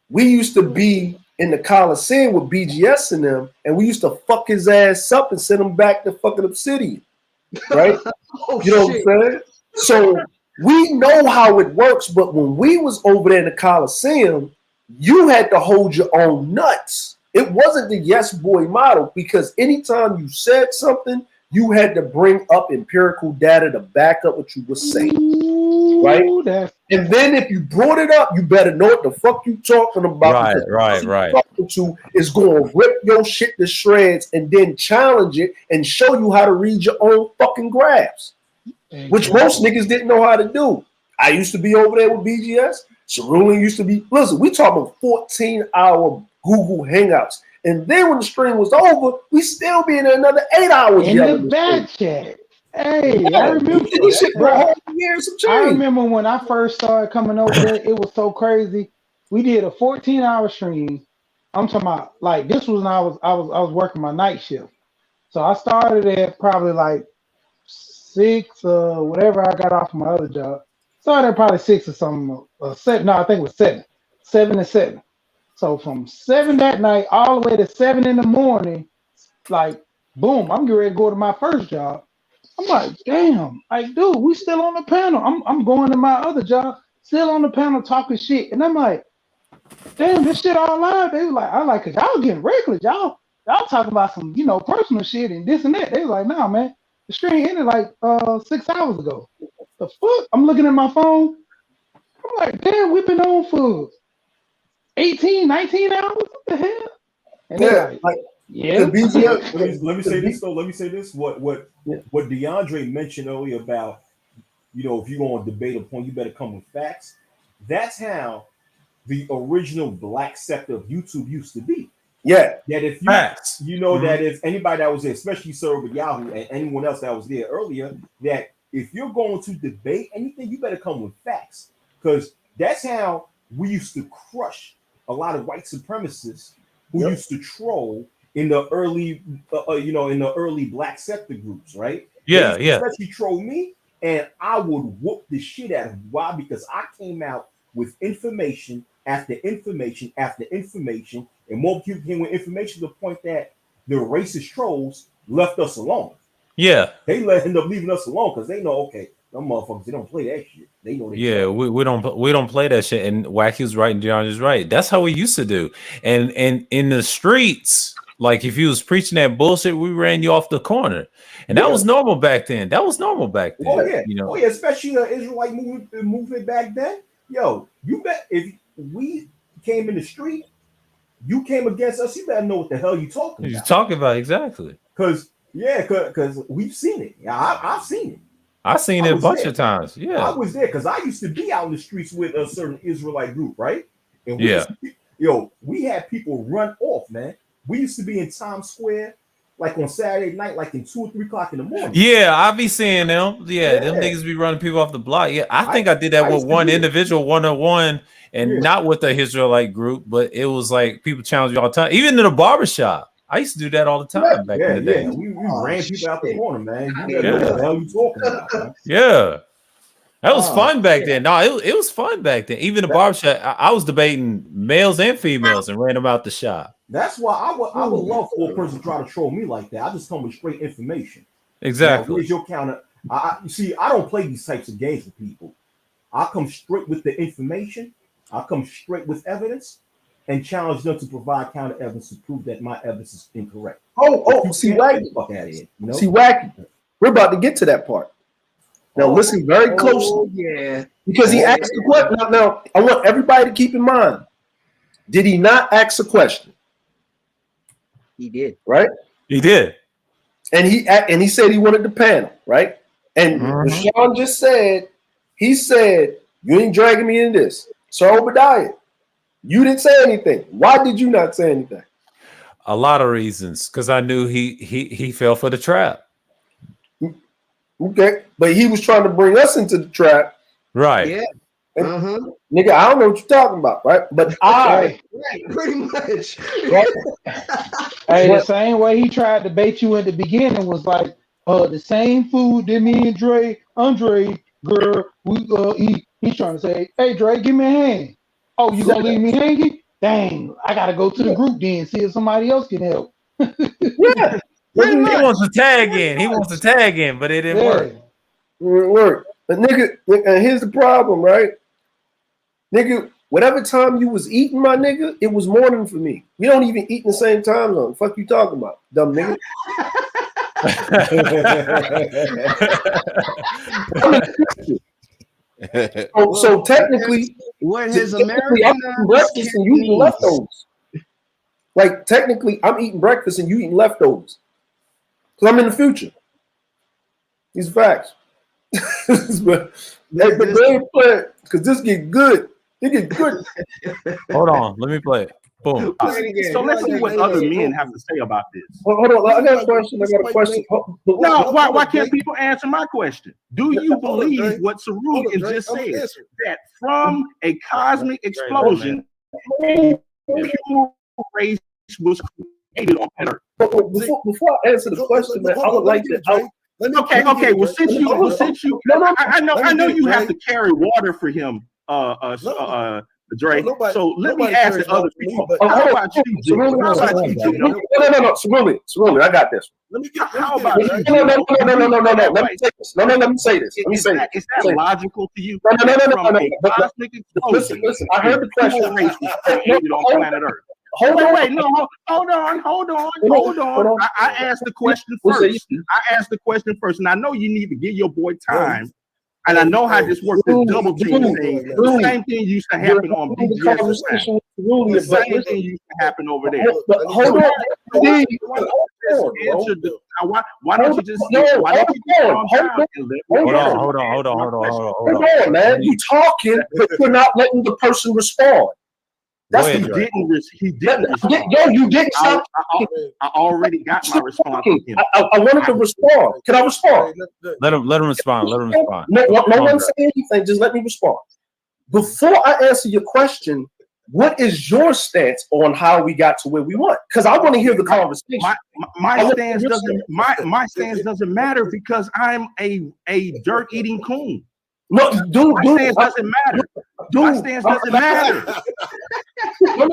We used to be in the Coliseum with BGS in them, and we used to fuck his ass up and send him back to fucking Obsidian, right? You know what I'm saying? So we know how it works, but when we was over there in the Coliseum, you had to hold your own nuts. It wasn't the yes boy model, because anytime you said something, you had to bring up empirical data to back up what you were saying, right? And then if you brought it up, you better know what the fuck you talking about. Right. Talking to is going to rip your shit to shreds and then challenge it and show you how to read your own fucking graphs, which most niggas didn't know how to do. I used to be over there with BGS. Cerulean used to be. Listen, we talking about 14-hour Google Hangouts. And then when the stream was over, we still be in another 8 hours. In the back chat. Hey, I remember this shit, bro. I remember when I first started coming over there, it was so crazy. We did a 14-hour stream. I'm talking about, like, this was when I was working my night shift. So I started at probably like 6 or whatever I got off of my other job. Started at probably 6 or something. 7. No, I think it was 7. 7 to 7. So from 7 that night all the way to 7 in the morning, like, boom, I'm getting ready to go to my first job. I'm like, damn, like, dude, we still on the panel. I'm going to my other job, still on the panel talking shit. And I'm like, damn, this shit all live. They was like, I like, cause y'all getting reckless. Y'all talking about some, personal shit and this and that. They was like, nah, man, the stream ended like 6 hours ago. The fuck? I'm looking at my phone. I'm like, damn, we've been on for 18, 19 hours? What the hell? And they're like, let me say this though. Let me say this. What DeAndre mentioned earlier about, if you're going to debate a point, you better come with facts. That's how the original black sector of YouTube used to be. Yeah. That if that if anybody that was there, especially Sir with Yahoo and anyone else that was there earlier, that if you're going to debate anything, you better come with facts. Because that's how we used to crush a lot of white supremacists who used to troll in the early, in the early black sector groups, right? Yeah, especially troll me, and I would whoop the shit out of them. Why? Because I came out with information after information after information, and more people came with information to the point that the racist trolls left us alone. Yeah, they end up leaving us alone because they know, okay, them motherfuckers, they don't play that shit. They know. We don't play that shit. And Wacky's right and DeAndre's right. That's how we used to do. And in the streets, Like if you was preaching that bullshit, we ran you off the corner, and that was normal back then. Oh yeah, you know. oh yeah, especially the Israelite movement back then. Yo, you bet if we came in the street, you came against us, you better know what the hell you talking about. You're talking about exactly. Because we've seen it. I've seen it. I've seen it a bunch of times. Yeah, I was there because I used to be out in the streets with a certain Israelite group, right? And we had people run off, man. We used to be in Times Square, like on Saturday night, like in 2 or 3 o'clock in the morning. Yeah, I be seeing them. Yeah, them niggas be running people off the block. Yeah, I think I did that with one individual, one-on-one, and not with the Israelite group, but it was like people challenge you all the time. Even in the barbershop, I used to do that all the time back in the day. We ran people out the corner, man. You know what the hell you talking about, man? Yeah. That was fun back then. No, it was fun back then. Even the barbershop, I was debating males and females and ran them out the shop. That's why I would love for a person to try to troll me like that. I just come with straight information. Exactly. Now, where's your counter? You see, I don't play these types of games with people. I come straight with the information. I come straight with evidence and challenge them to provide counter evidence to prove that my evidence is incorrect. See, Wacky. Fuck out of here, you know? See, Wacky. We're about to get to that part. Now, listen very closely. Yeah. Because he asked the question. Now, I want everybody to keep in mind. Did he not ask a question? He did. Right? He did. And he said he wanted the panel, right? And Rashawn just said, he said, you ain't dragging me into this. Sir Obadiah, you didn't say anything. Why did you not say anything? A lot of reasons. Because I knew he fell for the trap. Okay, but he was trying to bring us into the trap. Right. Yeah. Nigga, I don't know what you're talking about, right? But right, pretty much. Right? Hey, the same way he tried to bait you in the beginning was like, the same food that me and Andre, girl, we eat. He's trying to say, hey, Dre, give me a hand. Oh, you gonna leave me hanging? Dang, I gotta go to the group then see if somebody else can help. Yeah. He wants to tag in. But it didn't work. It didn't work. But nigga, and here's the problem, right? Nigga, whatever time you was eating, my nigga, it was morning for me. We don't even eat in the same time zone. Fuck you talking about, dumb nigga. So technically, what his I'm American eating breakfast and you eating leftovers. Like technically, I'm eating breakfast and you eating leftovers. Cause I'm in the future. These are facts. But because this get good. It get good. Hold on, let me play it. Boom. So let's see what other men have to say about this. Hold on, I got a question. No, why can't people answer my question? Do you believe what Cerulean just said? That from a cosmic explosion, human race was created on Earth? Before I answer the question, man, I would like to. Okay. Well, since you, I know you have to carry water for him, Dre. So let me ask the other people. How about you? No, Cerulean, I got this. How about you? No. Let me say this. Is that logical to you? No. Listen. I heard the question. On planet Earth. Hold on. I asked the question first. And I know you need to give your boy time. And I know how this works. The double team thing. The same thing used to happen on BGS. The same thing used to happen over there. Hold on. Why don't you just hold on, man. You talking, but you're not letting the person respond. That's he didn't. Yo, you didn't stop. I already got my response. I wanted to respond. Can I respond? Let him respond. No one say anything. Just let me respond. Before I answer your question, what is your stance on how we got to where we want? Because I want to hear the conversation. My stance doesn't matter because I'm a dirt eating coon. No, dude, my stance doesn't matter. My stance doesn't matter. My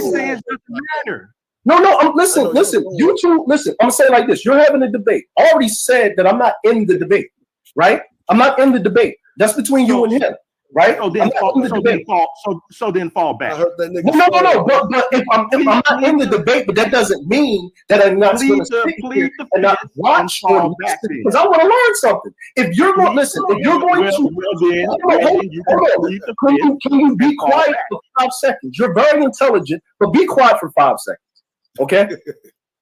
stance doesn't matter. No. Listen. You two, listen. I'm gonna say it like this. You're having a debate. I already said that I'm not in the debate, right? I'm not in the debate. That's between you and him. right? So then fall back. I heard that nigga. No. But if I'm not in the debate, but that doesn't mean that I'm not going to sit here and not watch because I want to learn something. If you're going to listen, if you're going to, can you be quiet for 5 seconds? You're very intelligent, but be quiet for 5 seconds, okay?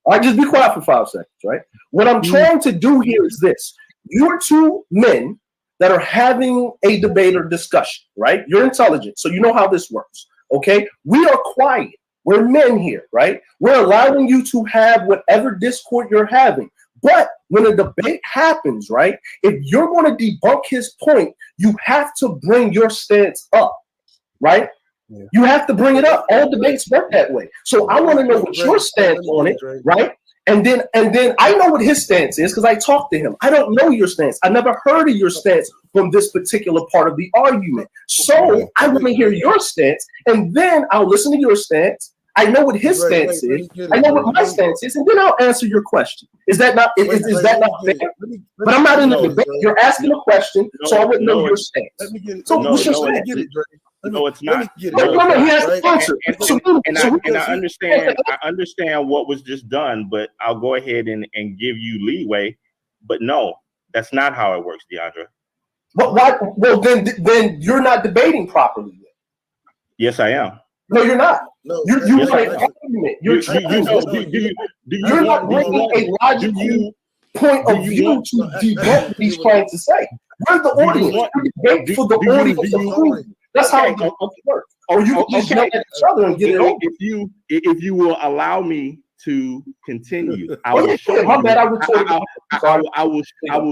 All right, just be quiet for 5 seconds, right? What I'm trying to do here is this: you're two men that are having a debate or discussion, right? You're intelligent, so you know how this works, okay? We are quiet. We're men here, right? We're allowing you to have whatever discord you're having. But when a debate happens, right, if you're going to debunk his point, you have to bring your stance up, right? Yeah. You have to bring it up. All debates work that way. So I want to know what your stance on it, right? And then I know what his stance is because I talked to him. I don't know your stance. I never heard of your stance from this particular part of the argument. So I want to hear your stance, and then I'll listen to your stance. I know what his stance is. I know what my stance is, and then I'll answer your question. Is that not fair? But I'm not in the debate. You're asking a question, so I wouldn't know your stance. So what's your stance? No, it's not. He has the answer. And I understand what was just done, but I'll go ahead and give you leeway. But no, that's not how it works, DeAndre. But why? Well, then you're not debating properly. Yes, I am. No, you're not. No, you're an argument. You're not bringing a logical point of view to debunk what he's trying to say. We're the audience. We debate for the audience to prove. That's how it works. Or you can just yell at each other and get it over. If you will allow me to continue, I will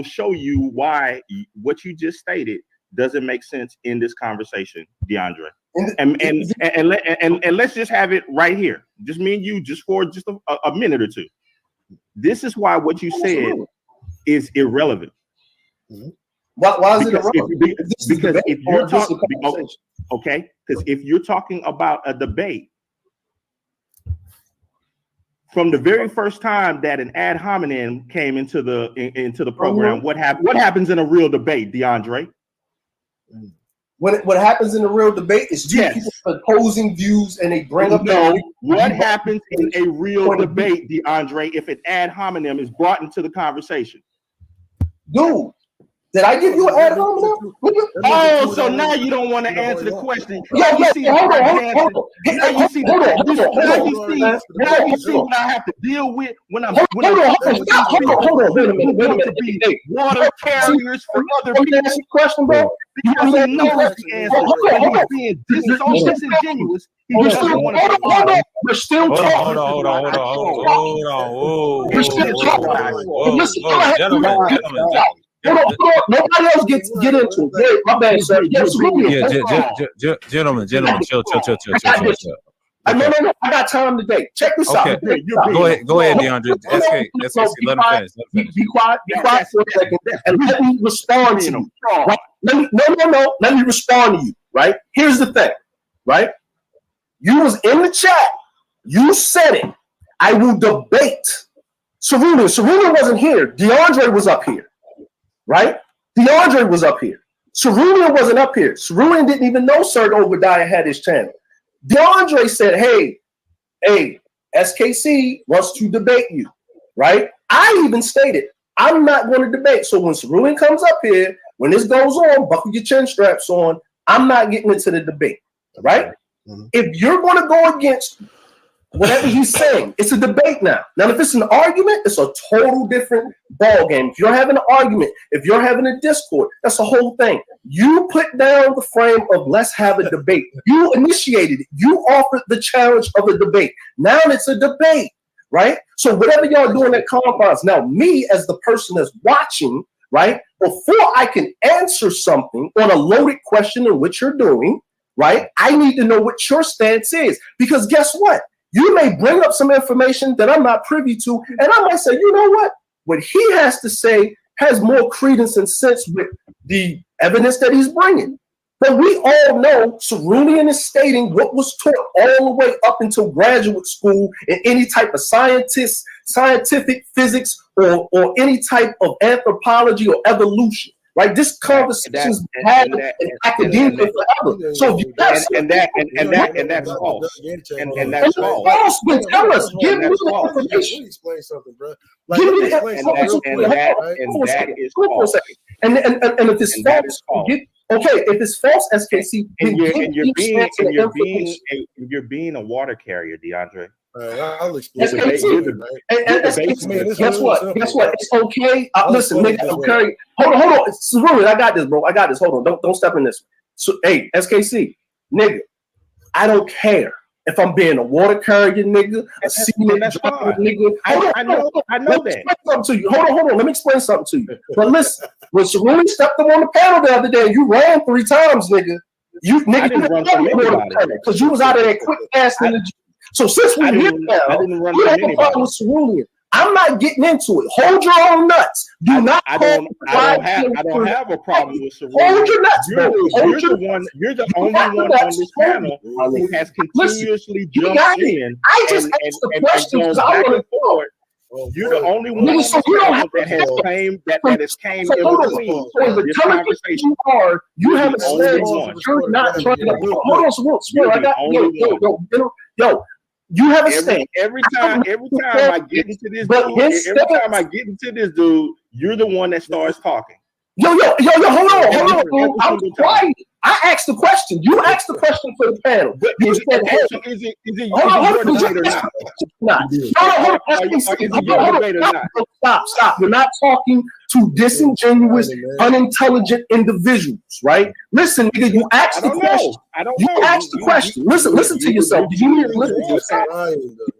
show you why what you just stated doesn't make sense in this conversation, DeAndre. And let's just have it right here, just me and you, just for a minute or two. This is why what you said is irrelevant. Why is it irrelevant? Because if you're talking, okay, because if you're talking about a debate, from the very first time that an ad hominem came into the program, what happens in a real debate, DeAndre? What happens in a real debate is two people opposing views, and they bring up. What happens in a real debate, DeAndre, if an ad hominem is brought into the conversation? Dude, did I give you an ad hominem? Oh, so now you don't want to answer the question. Now you see what I have to deal with when I'm hold on, wait a minute. Water carriers for other people. Let me ask you a question, bro. Because he knows the answer. He's being disingenuous. We're still talking. Hold on. We're still talking. Listen, gentlemen. Nobody else get into it. My bad, sir. Gentlemen, chill. No. I got time today. Check this out. Go ahead, DeAndre. SK, let him finish. Be quiet for a second, and let me respond to you. Right? Let me respond to you. Right? Here's the thing. Right? You was in the chat. You said it. I will debate. Cerulean wasn't here. DeAndre was up here. Right? DeAndre was up here. Cerulean wasn't up here. Cerulean didn't even know Sir Obadiah had his channel. DeAndre said, hey, SKC wants to debate you, right? I even stated, I'm not going to debate. So when Cerulean comes up here, when this goes on, buckle your chin straps on, I'm not getting into the debate, right? Mm-hmm. If you're going to go against whatever he's saying, it's a debate now. Now, if it's an argument, it's a total different ball game. If you're having an argument, if you're having a discord, that's the whole thing. You put down the frame of let's have a debate. You initiated it. You offered the challenge of a debate. Now it's a debate, right? So whatever y'all doing at conference, now me as the person that's watching, right, before I can answer something on a loaded question in which you're doing, right, I need to know what your stance is. Because guess what? You may bring up some information that I'm not privy to, and I might say, you know what he has to say has more credence and sense with the evidence that he's bringing. But we all know Cerulean is stating what was taught all the way up until graduate school in any type of scientific physics or any type of anthropology or evolution. right? This conversation's been had in academia forever. So if you and that's false. And that's false. Then tell us. Give me the Let information. me explain something, bro. Give me the information. that is false. And if it's false, if it's false, SKC, you're being a water carrier, DeAndre. I'll explain. Guess what? It's okay. Listen, nigga, okay. Hold on. Really, I got this, bro. I got this. Hold on. Don't step in this. So, hey, SKC, nigga, I don't care if I'm being a water carrier, nigga, a cement driver, nigga. I know that. Hold on. Let me explain something to you. But listen, when Cerrone stepped up on the panel the other day, and you ran 3 times, nigga. You didn't run from anybody because you was out of that quick ass nigga. So since we're here now, you have a problem with Cerrone. I'm not getting into it. Hold your own nuts. I don't have a problem with Cerrone. Hold your nuts, bro. You're the only one on this panel who has continuously jumped in. I just asked the question because I want to forward. You're the only one that has claimed that has came in between this conversation. You haven't said you're not trying to. Hold on, Swear. I got yo. You have a stand. Every time I get into this dude, you're the one that starts talking. Yo, hold on, dude. I was quiet. I asked the question. You asked the question for the panel. You said, "Hey, is it your debate or not? Stop. We're not talking to disingenuous, unintelligent individuals, right? Listen, nigga, you asked the question. You asked the question. Listen to yourself. Do you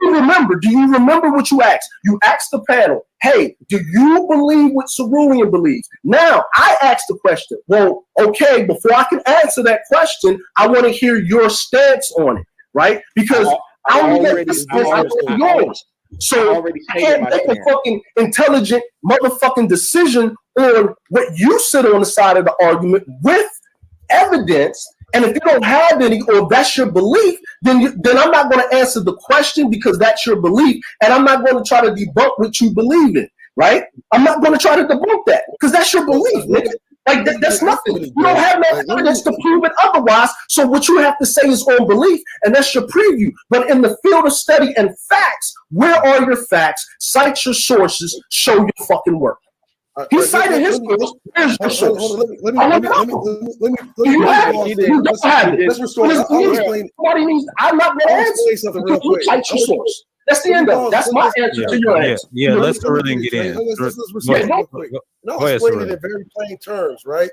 remember what you asked? You asked the panel, hey, do you believe what Cerrone believes? Now, I asked the question. Well, okay, before I can answer that question, I want to hear your stance on it, right? Because I only get this yours. So I can't make a fucking intelligent motherfucking decision on what you sit on the side of the argument with evidence. And if you don't have any, or that's your belief, then I'm not going to answer the question because that's your belief, and I'm not going to try to debunk what you believe in, right? I'm not going to try to debunk that because that's your belief, nigga. Like that's nothing. You don't have no evidence to prove it otherwise. So what you have to say is on belief, and that's your preview. But in the field of study and facts, where are your facts? Cite your sources. Show your fucking work. He cited his source. Where's your source? Let me let's restore. I'm not going to answer something real quick. Cite your source. That's the end of it. That's my answer to your answer. Yeah, let's go ahead and get in. I'll explain it in very plain terms, right?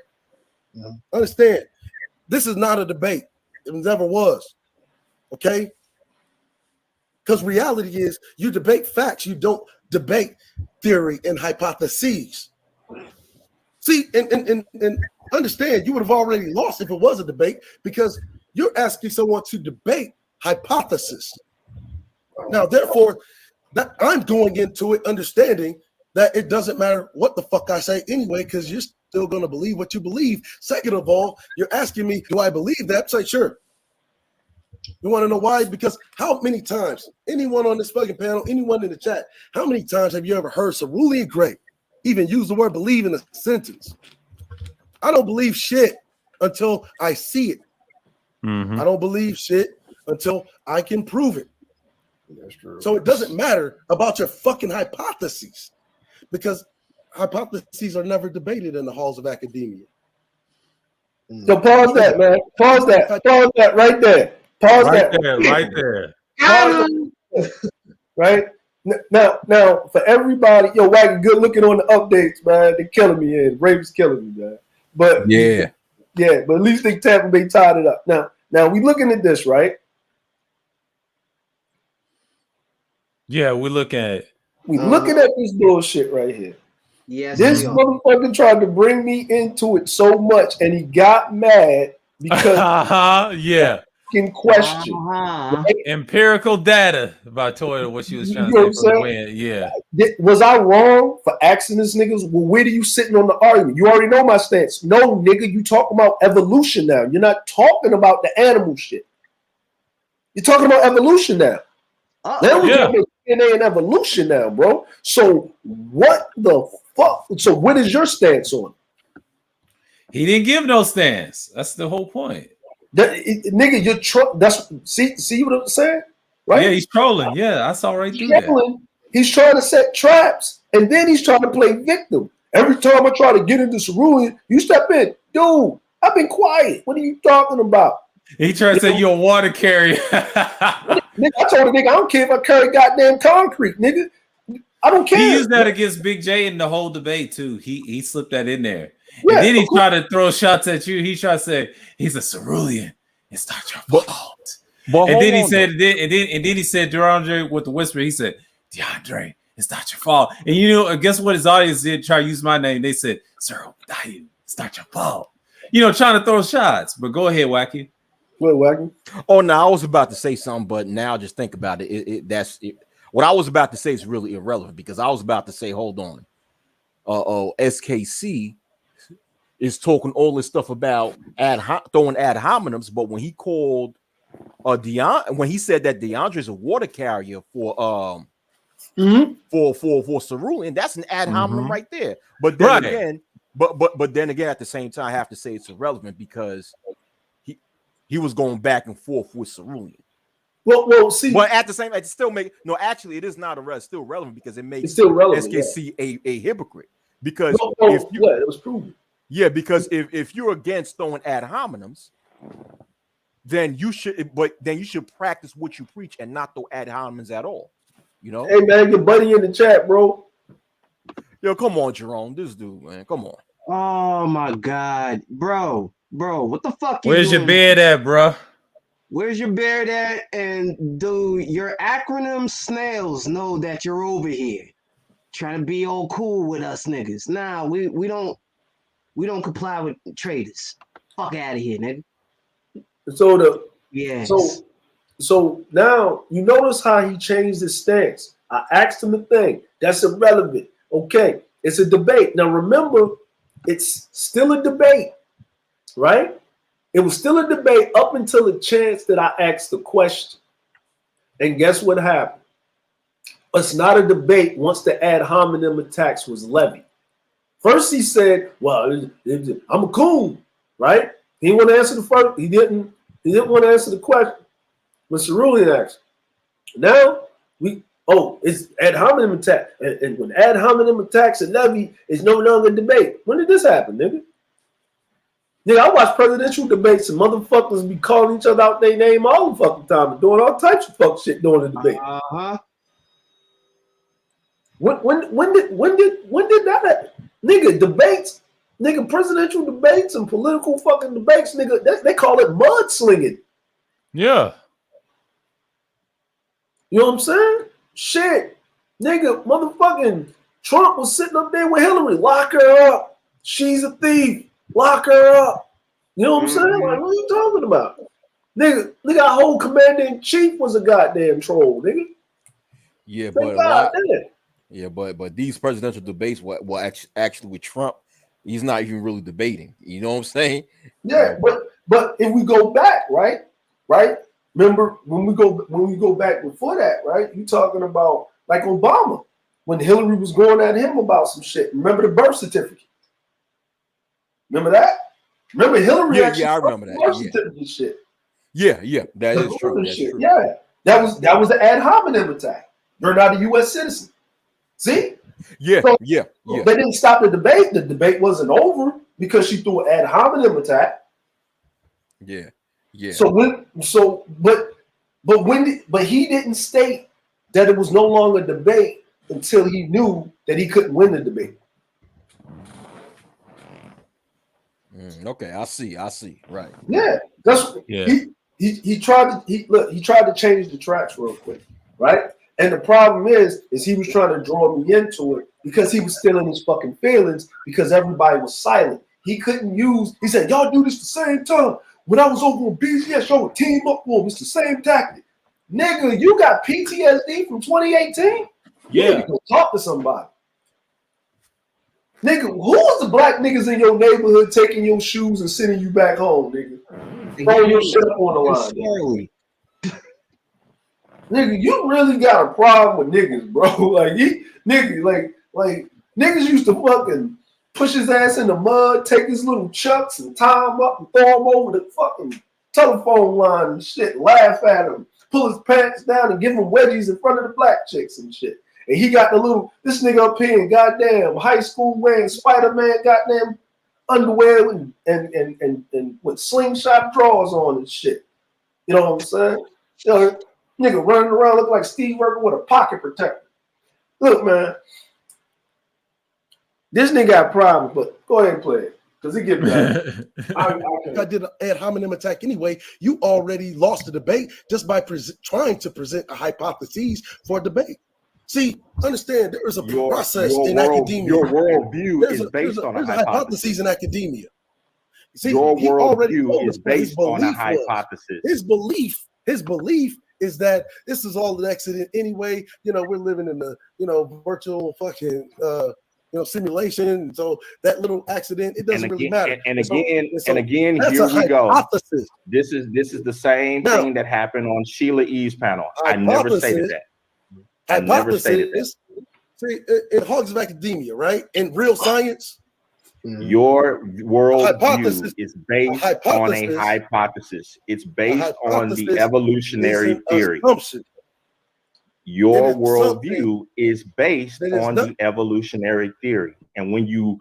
Understand, this is not a debate. It never was. Okay? Because reality is you debate facts, you don't debate theory and hypotheses. See, and understand, you would have already lost if it was a debate because you're asking someone to debate hypothesis. Now, therefore, that I'm going into it understanding that it doesn't matter what the fuck I say anyway, because you're still going to believe what you believe. Second of all, you're asking me, do I believe that? Say, sure. You want to know why? Because how many times, anyone on this fucking panel, anyone in the chat, how many times have you ever heard Cerrone Gray even use the word believe in a sentence? I don't believe shit until I see it. I don't believe shit until I can prove it. That's true. So it doesn't matter about your fucking hypotheses because hypotheses are never debated in the halls of academia. So pause that, man. Pause that right there. Pause that. Right there. Right? Now, for everybody, Wagon, good looking on the updates, man. They're killing me, and Ravens killing me, man. But yeah, but at least they Tampa Bay tied it up. Now we looking at this, right? Yeah, we're looking at this bullshit right here. Yes, this motherfucker tried to bring me into it so much, and he got mad because in question. Right? Empirical data by Toyota, what she was trying to say for the win. Yeah. Was I wrong for asking this niggas? Well, where are you sitting on the argument? You already know my stance. No, nigga, you talking about evolution now. You're not talking about the animal shit. You're talking about evolution now. Now we're talking about DNA and evolution now, bro. So what the fuck? So what is your stance on it? He didn't give no stance. That's the whole point. Nigga, you're that's see what I'm saying? Right? Yeah, he's trolling. Yeah, I saw right through that. He's trying to set traps, and then he's trying to play victim. Every time I try to get into Cerulean, you step in. Dude, I've been quiet. What are you talking about? He tried to say you're a water carrier. Nigga, I told a nigga, I don't care if I carry goddamn concrete, nigga. I don't care. He used that against Big J in the whole debate, too. He slipped that in there. Yeah, and then he tried to throw shots at you. He tried to say he's a Cerulean. It's not your fault. And then he said, and then he said, DeAndre with the whisper. He said, DeAndre, it's not your fault. And you know, guess what his audience did? Try to use my name. They said, Sir, it's not your fault. You know, trying to throw shots. But go ahead, Wacky. What, Wacky? Oh no, I was about to say something, but now just think about it. What I was about to say is really irrelevant because I was about to say, hold on, SKC is talking all this stuff about throwing ad hominems, but when he called when he said that DeAndre is a water carrier for Cerulean, that's an ad hominem right there. But then again, but then again, at the same time, I have to say it's irrelevant because he was going back and forth with Cerulean. Well, see, but at the same time, it still make no. Actually, it is not still relevant because it makes still relevant, SKC a hypocrite because if you, it was proven. Yeah, because if you're against throwing ad hominems, then you should practice what you preach and not throw ad hominems at all. You know? Hey man, your buddy in the chat, bro. Yo, come on, Jerome. This dude, man. Come on. Oh my god, bro, what the fuck? Where's your beard at, bro? Where's your beard at? And do your acronym snails know that you're over here trying to be all cool with us niggas? Nah, we don't comply with traders. Fuck out of here, nigga. So now you notice how he changed his stance. I asked him a thing. That's irrelevant. Okay, it's a debate. Now remember, it's still a debate, right? It was still a debate up until the chance that I asked the question. And guess what happened? It's not a debate once the ad hominem attacks was levied. First he said, well, I'm a coon, right? He didn't want to answer the first. He didn't want to answer the question. When Cerulean asked. Now it's ad hominem attack. And when ad hominem attacks are levied, it's no longer a debate. When did this happen, nigga? Nigga, I watch presidential debates and motherfuckers be calling each other out their name all the fucking time and doing all types of fuck shit during the debate. When did that happen? Nigga, debates, nigga, presidential debates and political fucking debates, nigga, they call it mudslinging. Yeah. You know what I'm saying? Shit. Nigga, motherfucking Trump was sitting up there with Hillary. Lock her up. She's a thief. Lock her up. You know what I'm saying? Like, what are you talking about? Nigga, our whole commander-in-chief was a goddamn troll, nigga. Yeah, but these presidential debates were actually with Trump. He's not even really debating. You know what I'm saying? Yeah, but if we go back, right? Remember when we go back before that, right? You talking about like Obama when Hillary was going at him about some shit. Remember the birth certificate? Remember that? Remember Hillary? Yeah, I remember that. Birth certificate shit. Yeah, that is true. That's true. Yeah, that was the ad hominem attack. You're not a U.S. citizen. See? Yeah. They didn't stop the debate. The debate wasn't over because she threw an ad hominem attack. Yeah. But he didn't state that it was no longer a debate until he knew that he couldn't win the debate. Okay, I see. Right. Yeah, he tried to change the tracks real quick, right? And the problem is he was trying to draw me into it because he was still in his fucking feelings because everybody was silent. He couldn't use. He said, "Y'all do this the same time." When I was over on BZS, y'all would team up for him. It's the same tactic, nigga. You got PTSD from 2018. Yeah, you need to go talk to somebody. Nigga, who was the black niggas in your neighborhood taking your shoes and sending you back home, nigga? Throwing your shit up on the line. Nigga, you really got a problem with niggas, bro. Like niggas used to fucking push his ass in the mud, take his little chucks and tie him up and throw him over the fucking telephone line and shit, laugh at him, pull his pants down and give him wedgies in front of the black chicks and shit. And he got this nigga up here in goddamn high school wearing Spider-Man goddamn underwear and with slingshot drawers on and shit. You know what I'm saying? You know, nigga running around looking like Steve Urkel with a pocket protector. Look, man, this nigga got problems, but go ahead and play it. Because he get better. I did an ad hominem attack anyway. You already lost the debate just by trying to present a hypothesis for debate. See, understand there is a process in academia. Your worldview is based on a hypothesis in academia. See, your worldview is based on a hypothesis. His belief is that this is all an accident anyway. You know, we're living in the virtual fucking simulation. So that little accident, it doesn't really matter. And again, here we go. This is the same thing that happened on Sheila E's panel. I never stated that. I never stated that. See, it hogs of academia, right? In real science, your worldview is based on a hypothesis. It's based on the evolutionary theory. Your worldview is based on the evolutionary theory, and when you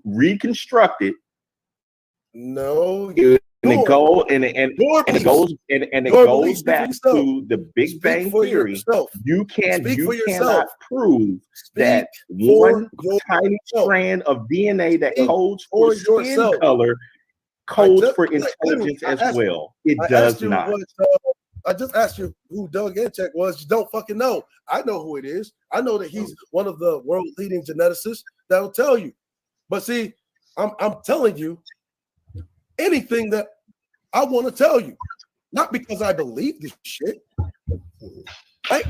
reconstruct it, it goes back to the Big Bang Theory. You cannot prove that one tiny strand of DNA that codes for skin color codes for intelligence as well. It does not. I just asked you who Doug Antek was. You don't fucking know. I know who it is. I know that he's one of the world leading geneticists that will tell you. But see, I'm telling you anything that I want to tell you, not because I believe this shit, right?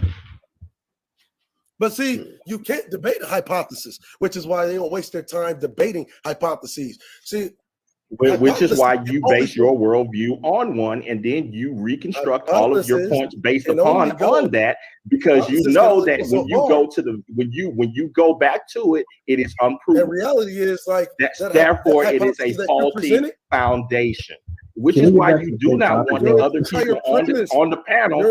But see, you can't debate a hypothesis, which is why they don't waste their time debating hypotheses. See, which is why you base your worldview on one, and then you reconstruct all of your points based upon that, because you know that when you go to when you go back to it, it is unproven. The reality is therefore it is a faulty foundation. Which is why you do not want the other people on the panel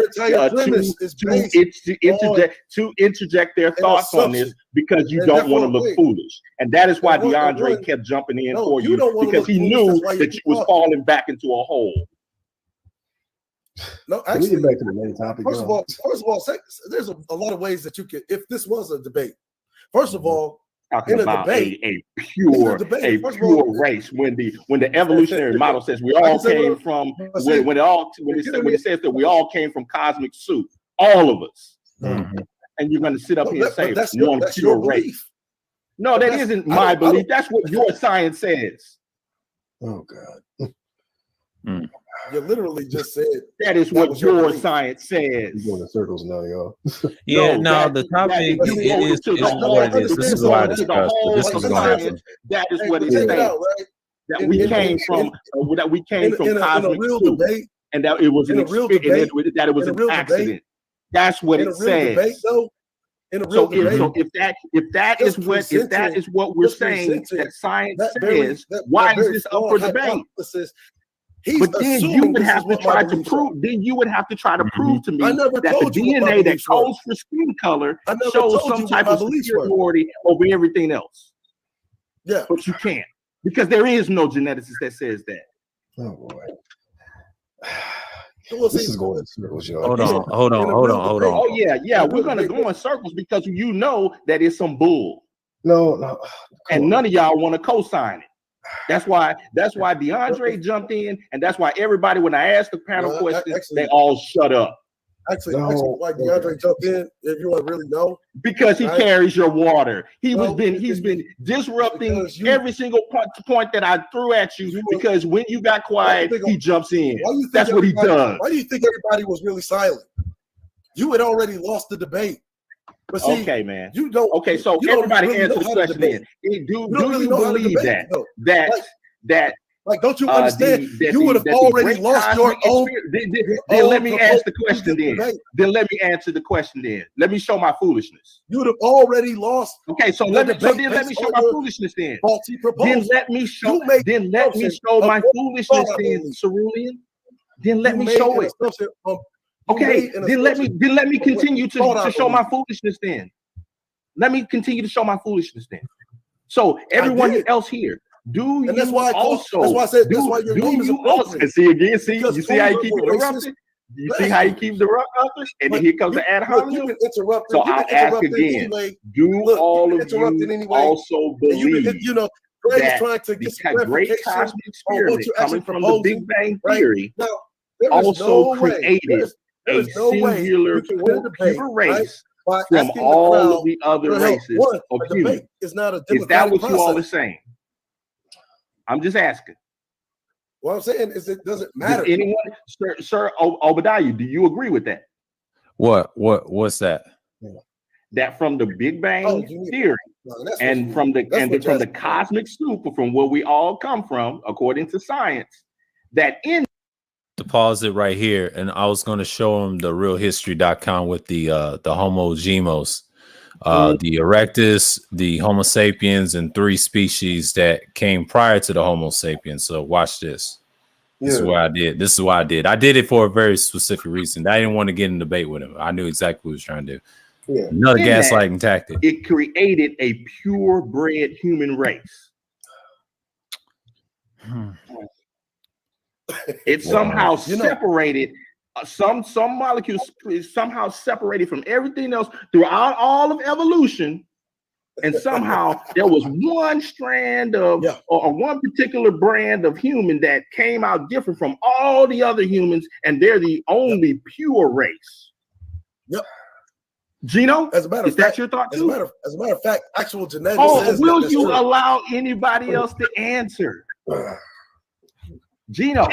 to interject their thoughts on this, because you don't want to look foolish. And that is why DeAndre kept jumping in for you, because he knew that you was falling back into a hole. No, actually, we get back to the main topic. First of all, there's a lot of ways that you could, if this was a debate. First of all, talking about a pure race. When the evolutionary model says we all came from when it says that we all came from cosmic soup, all of us, and you're going to sit up here and say one pure race. No, that isn't my belief. That's what your science says. Oh God. You literally just said that is what your science says. You're going in circles now, y'all. The topic is more of this. This is why I discussed, but this is going to happen. That is what it says. That we came from cosmic soup, and that it was an accident. That's what it says. So if that is what we're saying that science says, why is this up for debate? But then you would have to try to prove. Then you would have to try to prove to me that the DNA that codes for skin color shows some type of superiority over everything else. Yeah, but you can't, because there is no geneticist that says that. Oh boy, this is going in circles, y'all. Hold on. Oh yeah, we're gonna go in circles because you know that it's some bull. No, and none of y'all want to co-sign it. That's why DeAndre jumped in, and that's why everybody, when I asked the panel questions, they all shut up. Actually, why DeAndre jumped in, if you want to really know, because he carries your water. He's been disrupting every single point that I threw at you, because when you got quiet, he jumps in. That's what he does. Why do you think everybody was really silent? You had already lost the debate. But see, okay, man. You don't. Okay, so everybody answer the question. Do you believe that Like, don't you understand? You would have already lost your own. Then let me ask the question. Then let me answer the question. Then let me show my foolishness. You would have already lost. Okay, so let me show my foolishness. Then let me show. Then let me show my foolishness. Then Cerulean. Then let me show it. Okay, then let me continue to show my foolishness. Then let me continue to show my foolishness. Then, so everyone else here. Do you that's why also? That's why I said that's why your name is appropriate. See again. See you see how you keep interrupting. You see how you keep interrupting, and then here comes the ad hominem. So I'll ask again: do all of you also believe that the great cosmic experiment coming from the Big Bang Theory also created a singular pure race from all of the other races of humans? Is that what you all are saying? I'm just asking. What I'm saying is it doesn't matter. Does anyone, Sir Obadiah, do you agree with that? What's that? That from the Big Bang Theory and from the cosmic soup, from where we all come from, according to science, that in to pause it right here, and I was going to show him the realhistory.com with the Homo Gemos. The Erectus, the Homo sapiens, and 3 species that came prior to the Homo sapiens. So watch this. This is what I did. This is what I did. I did it for a very specific reason. I didn't want to get in debate with him. I knew exactly what he was trying to do. Another gaslighting tactic. It created a purebred human race. It somehow separated. Some molecules somehow separated from everything else throughout all of evolution, and somehow there was one strand of or one particular brand of human that came out different from all the other humans, and they're the only pure race. Yep. Gino, as a matter is of fact, that your thought too? As a matter of fact, actual genetics. Oh, will you allow anybody else to answer? Gino.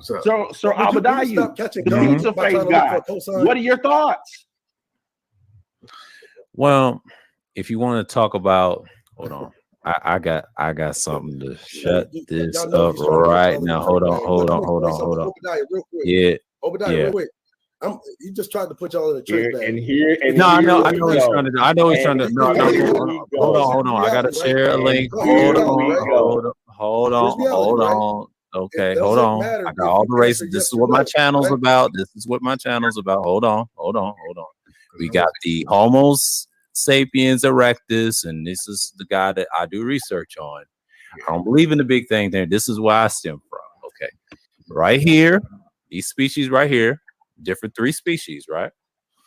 So Abadiah, the pizza face guy. What are your thoughts? Well, if you want to talk about, hold on, I got something to shut this up right now. Hold on. Yeah. Obadiah, real quick. He just tried to put y'all in a trick bag. I know what he's trying to do. I know he's trying to. No, hold on. I gotta share a link. Hold on. Okay, hold on. I got all the races. This is what my channel's about. Hold on. We got the Homo sapiens erectus, and this is the guy that I do research on. I don't believe in the big thing there. This is where I stem from. Okay, right here, these species right here, different 3 species, right?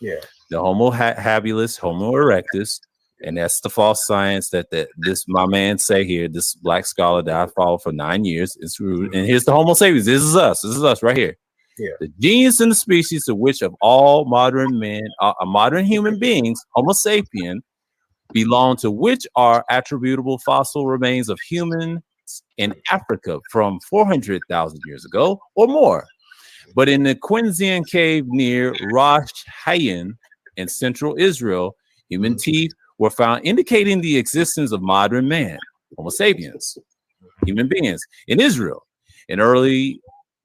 Yeah. The Homo habilis, Homo erectus. And that's the false science that this my man say here, this black scholar that I followed for 9 years. It's rude. And here's the Homo sapiens. This is us right here. Yeah. The genius in the species of which of all modern men, modern human beings, Homo sapien, belong to which are attributable fossil remains of humans in Africa from 400,000 years ago or more. But in the Quinzian cave near Rosh Hayan in central Israel, human teeth were found indicating the existence of modern man, Homo sapiens, human beings in Israel, and early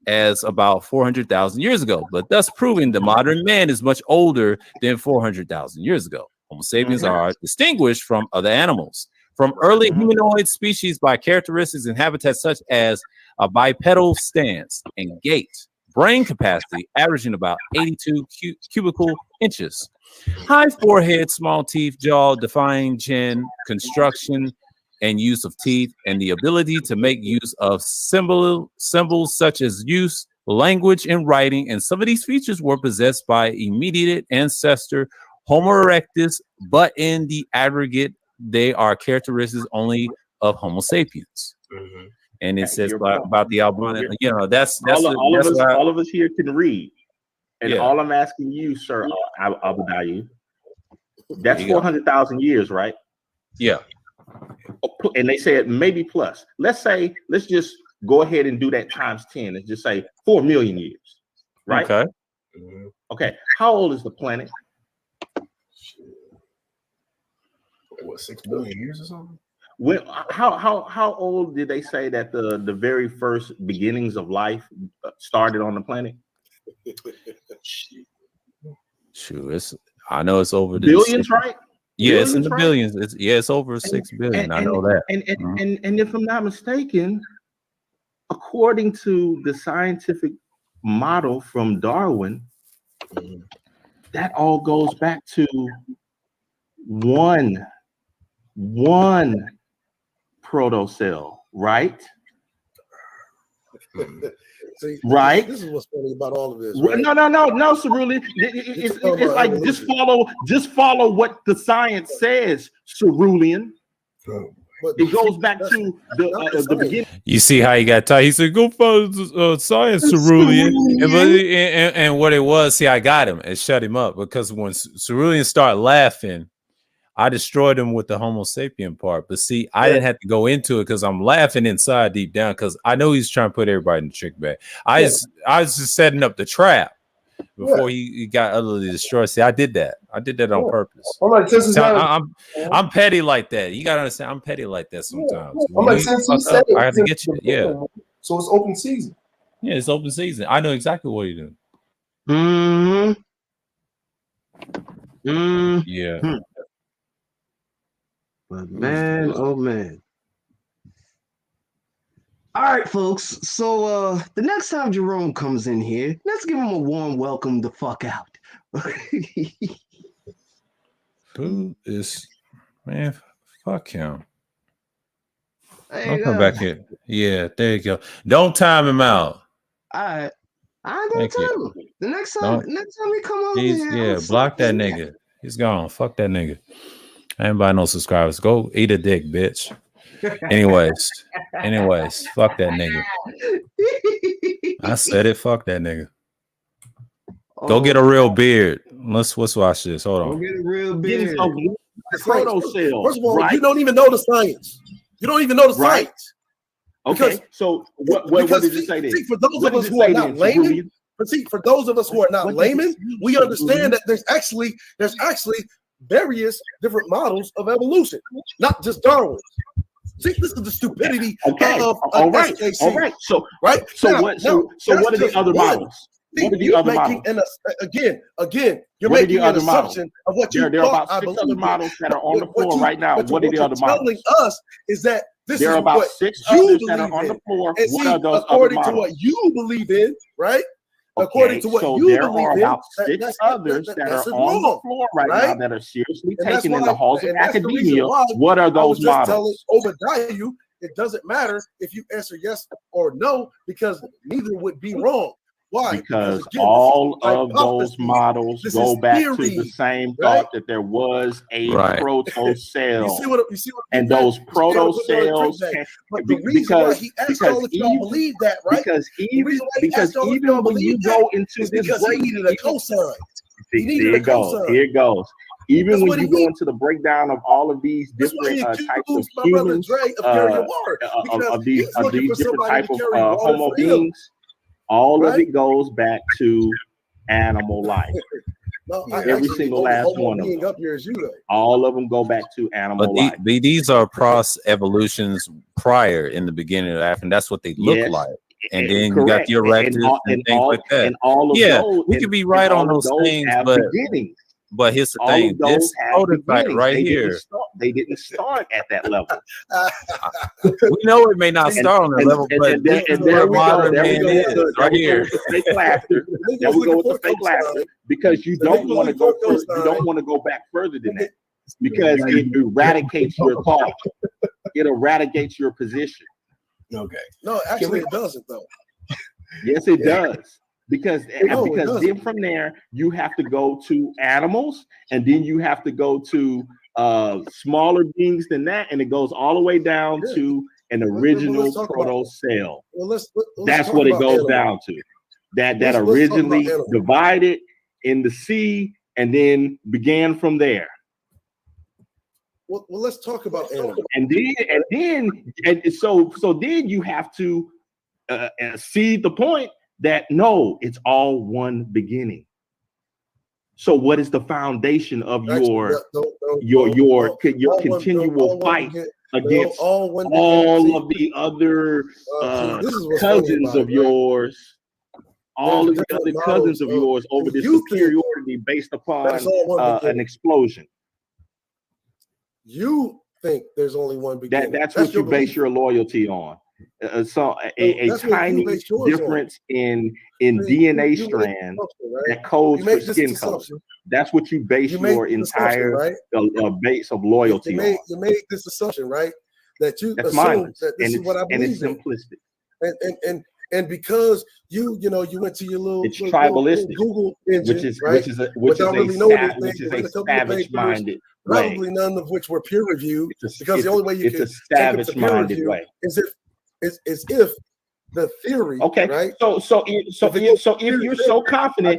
as about 400,000 years ago, but thus proving the modern man is much older than 400,000 years ago. Homo sapiens are distinguished from other animals, from early humanoid species by characteristics and habitats such as a bipedal stance and gait, brain capacity averaging about 82 cubical inches, high forehead, small teeth, jaw, defined chin, construction and use of teeth, and the ability to make use of symbols such as use, language, and writing. And some of these features were possessed by immediate ancestor Homo erectus, but in the aggregate, they are characteristics only of Homo sapiens. And it says about the albino, that's all of us here can read. And all I'm asking you, sir, Abadiah, that's 400,000 years, right? Yeah. And they said maybe plus. Let's just go ahead and do that times 10 and just say 4 million years, right? Okay. Okay. How old is the planet? What, 6 billion years or something? How old did they say that the very first beginnings of life started on the planet? Shoot, I know it's over the billions, right? Yeah, billions, it's in the right? billions. It's over 6 billion. I know that. And if I'm not mistaken, according to the scientific model from Darwin, that all goes back to one protocell, right? See, right? This is what's funny about all of this. Right? No, Cerulli. It's like just follow what the science says, Cerulean. It goes back to the beginning. You see how he got tight? He said, "Go follow science, Cerulean." And what it was, see, I got him and shut him up because when Cerulean started laughing, I destroyed him with the Homo sapien part. But see, I didn't have to go into it because I'm laughing inside deep down because I know he's trying to put everybody in the trick bag. I was just setting up the trap before he got utterly destroyed. See, I did that. I did that on purpose. I'm like, since I'm petty like that. You gotta understand, I'm petty like that sometimes. I'm like, since he said it, I have to get you. Yeah. So it's open season. Yeah, it's open season. I know exactly what you're doing. Yeah. But man, oh man. All right, folks. So the next time Jerome comes in here, let's give him a warm welcome the fuck out. Who is, man? Fuck him. There I'll you come go. back here. Yeah, there you go. Don't time him out. All right. I ain't gonna Thank you. tell him. The next time we come over He's here, block that nigga. He's gone. Fuck that nigga. I ain't buy no subscribers. Go eat a dick, bitch. Anyways, fuck that nigga. I said it. Fuck that nigga. Go get a real beard. Let's watch this. Hold on. Go get a real beard. Protocell. First of all, right? you don't even know the science. You don't even know the Right. science. Okay. Because- So what did you say then? See, for those What of did us you who are say not then, laymen, Cerulean? for those of us who are not laymen, we understand that there's actually various different models of evolution, not just Darwin. See, this is the stupidity Okay. of All right. SKC. All right. So Right? So Now, what? now, So that's what are the just other one. models? See, What are the you're other making models? again, you're What are making the an other models? assumption of what you There are thought about I 6 believed other in. models that are on the What floor you- right now. what you- What are the what other you're telling models? us is that this There is are about what 6 you others that are believe on the in. floor. And What see, are those other according to models? what you believe in, right? According Okay, to what so you there believe are in, about 6 others that that's are on the wrong, floor right now right? that are seriously And that's taken in why, the halls of and that's the reason academia. why What are I was those just telling models? Obadiah, it doesn't matter if you answer yes or no, because neither would be wrong. Why? Because again, all this is of those hypothesis. models This go is back to the theory, same right? thought that there was a Right. protocell. You see what And those protocells but the reason why he asked all of y'all even believe that, right? because The even reason why he because asked all of even y'all when you believe go that into is this because he break, needed a cosign. He needed here a it goes. cosign. Here it goes. Even That's when what you he go needed. into the breakdown of all of these That's why different he types of accused my brother humans, Dre of carrying water, because of he's these looking for different somebody type to of carry water homo for him. beings, all of Right? it goes back to animal life. No, Every single last one of them. Up here is you, though. All of them go back to animal But life. these are cross evolutions prior in the beginning of Africa. And that's what they look Yes. like. And And then you got correct. the erectors and things like that. And all of Yeah, those, we and- could be and right on all of those things, have but beginnings. here's the All thing. of those This have prototype beginnings. right They here, didn't start at that level. we know it may not start on that level, but this is there where we go. modern There we man go is with the, right here. fake laughter. There we go with the fake laughter because you don't want to go further. You don't want to go back further than that because it eradicates your thought. It eradicates your position. Okay. No, actually, it doesn't, though. Yes, it does. Because No, it doesn't. then from there you have to go to animals, and then you have to go to smaller beings than that, and it goes all the way down to an original protocell. Well, let's That's talk what it about goes animals. down to. That Let's talk originally about animals. divided in the sea and then began from there. Well, let's talk about animals. And so then you have to see the point that no, it's all one beginning. So what is the foundation of your continual fight against all of the other cousins of yours, all of the other cousins of yours over this superiority based upon an explosion. You think there's only one beginning. That's what you base your loyalty on. So a tiny difference in DNA strand that codes for skin color. That's what you base your entire base of loyalty on. You made this assumption, right? That you that's assume that this and is what I believe it's simplistic. And because you went to your little it's tribalistic, Google engine, which is a savage-minded probably way. none of which were peer reviewed, because the only way you can savage-minded way is if the theory. Okay, right? So if you're so confident,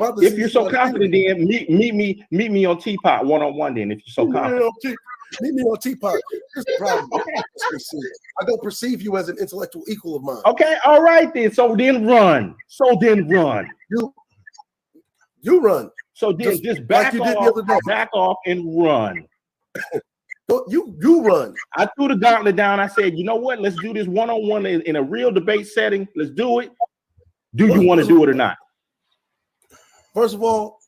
then meet me on Teapot one-on-one. Then if you're so confident. Meet me on Teapot. Here's the problem. I don't perceive you as an intellectual equal of mine. Okay, all right then. So then run. You run. So then just back off and run. You run. I threw the gauntlet down. I said, you know what? Let's do this one-on-one in a real debate setting. Let's do it. Do you want to do it or not? First of all,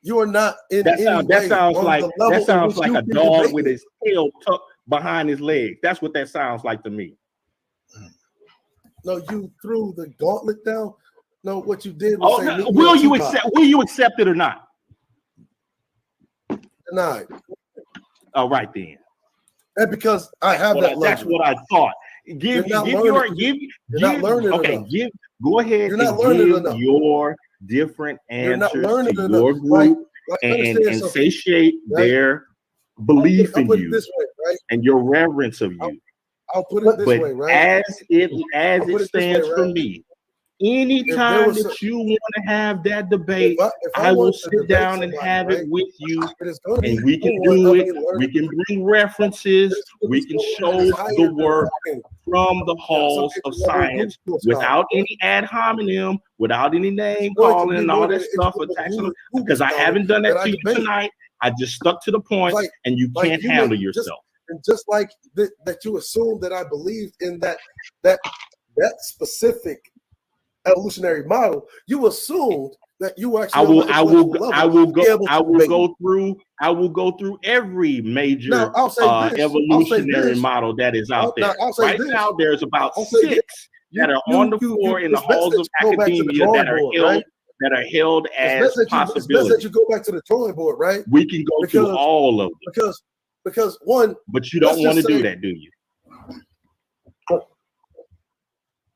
you are not in that sounds like a dog with his tail tucked behind his leg. That's what that sounds like to me. No, you threw the gauntlet down. No, what you did was say, will you accept it or not? Denied. All right then. And because I have that. That's what I thought. Go ahead and give your different answers to your group and satiate their belief in you and your reverence of you. I'll put it this way, right? As it stands for me, anytime that you want to have that debate, I will sit down and have it with you, and we can do it. We can bring references. We can show the work from the halls of science without any ad hominem, without any name calling and all that stuff. Because I haven't done that to you tonight. I just stuck to the point, and you can't handle yourself. And just like that, you assumed that I believed in that specific evolutionary model. You assumed that you actually. I will go through every major evolutionary model that is out there. Right now, there's about 6 that are on the floor in the halls of academia that are held as possibilities. It's best that you go back to the drawing board, right? We can go through all of them. Because one. But you don't want to do that, do you?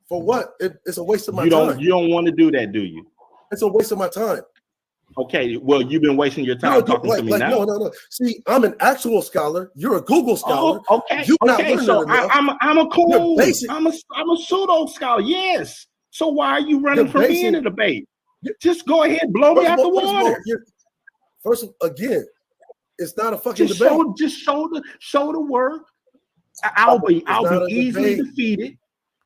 For what? It's a waste of my time. You don't want to do that, do you? It's a waste of my time. Okay, well, you've been wasting your time talking to me now. No. See, I'm an actual scholar. You're a Google scholar. Oh, okay. So I'm a cool. I'm a pseudo scholar. Yes. So why are you running from me in a debate? Just go ahead, blow me out the water. First, again, it's not a fucking debate. Just show the work. I'll be easily defeated.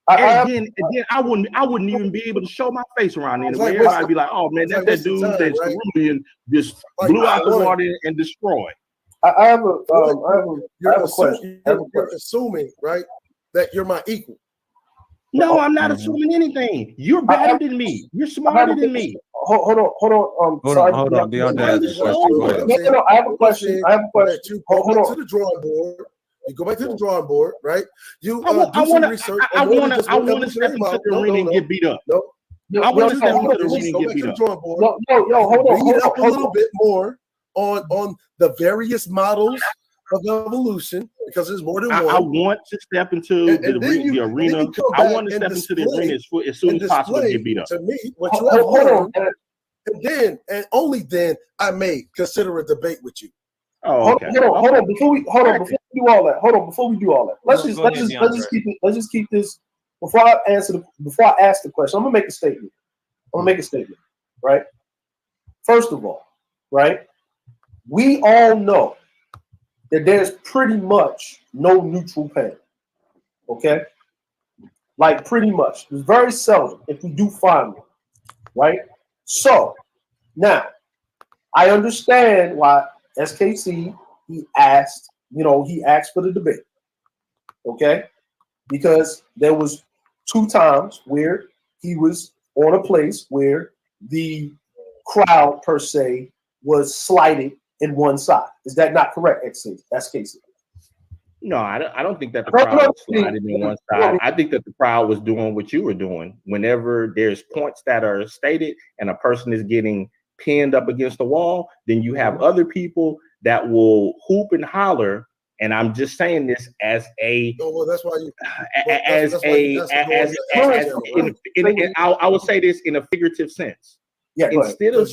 And then I wouldn't even be able to show my face around anyway. Everybody be like, "Oh man, that's that dude that's Cerulean just blew out the water and destroyed." I have a question. You're assuming, right, that you're my equal. No, I'm not assuming anything. You're better than me. You're smarter than me. Hold on. Hold on. Beyond that, no, I have a question. You go back to the drawing board. You go back to the drawing board, right? You I want to step into the arena and get beat up. I want to step into the arena and get beat up. Hold on. Read up a little bit more on the various models of evolution, because there's more than one. I want to step into the arena. I want to step into the arena as soon as possible to get beat up. To me, what you have learned, and only then I may consider a debate with you. Oh, okay. Hold on. Before we do all that, let's just keep this. Before I ask the question, I'm gonna make a statement. Right? First of all, right? We all know that there's pretty much no neutral panel. Okay? Like pretty much. It's very seldom if we do find one. Right? So now I understand why SKC he asked for the debate. okay? Because there was 2 times where he was on a place where the crowd per se was slighted in one side. Is that not correct, SKC? No, I don't think that the crowd was sliding in one side. I think that the crowd was doing what you were doing. Whenever there's points that are stated and a person is getting pinned up against the wall, then you have other people that will hoop and holler. And I'm just saying this as a, that's why you, I would say this in a figurative sense. Yeah, instead of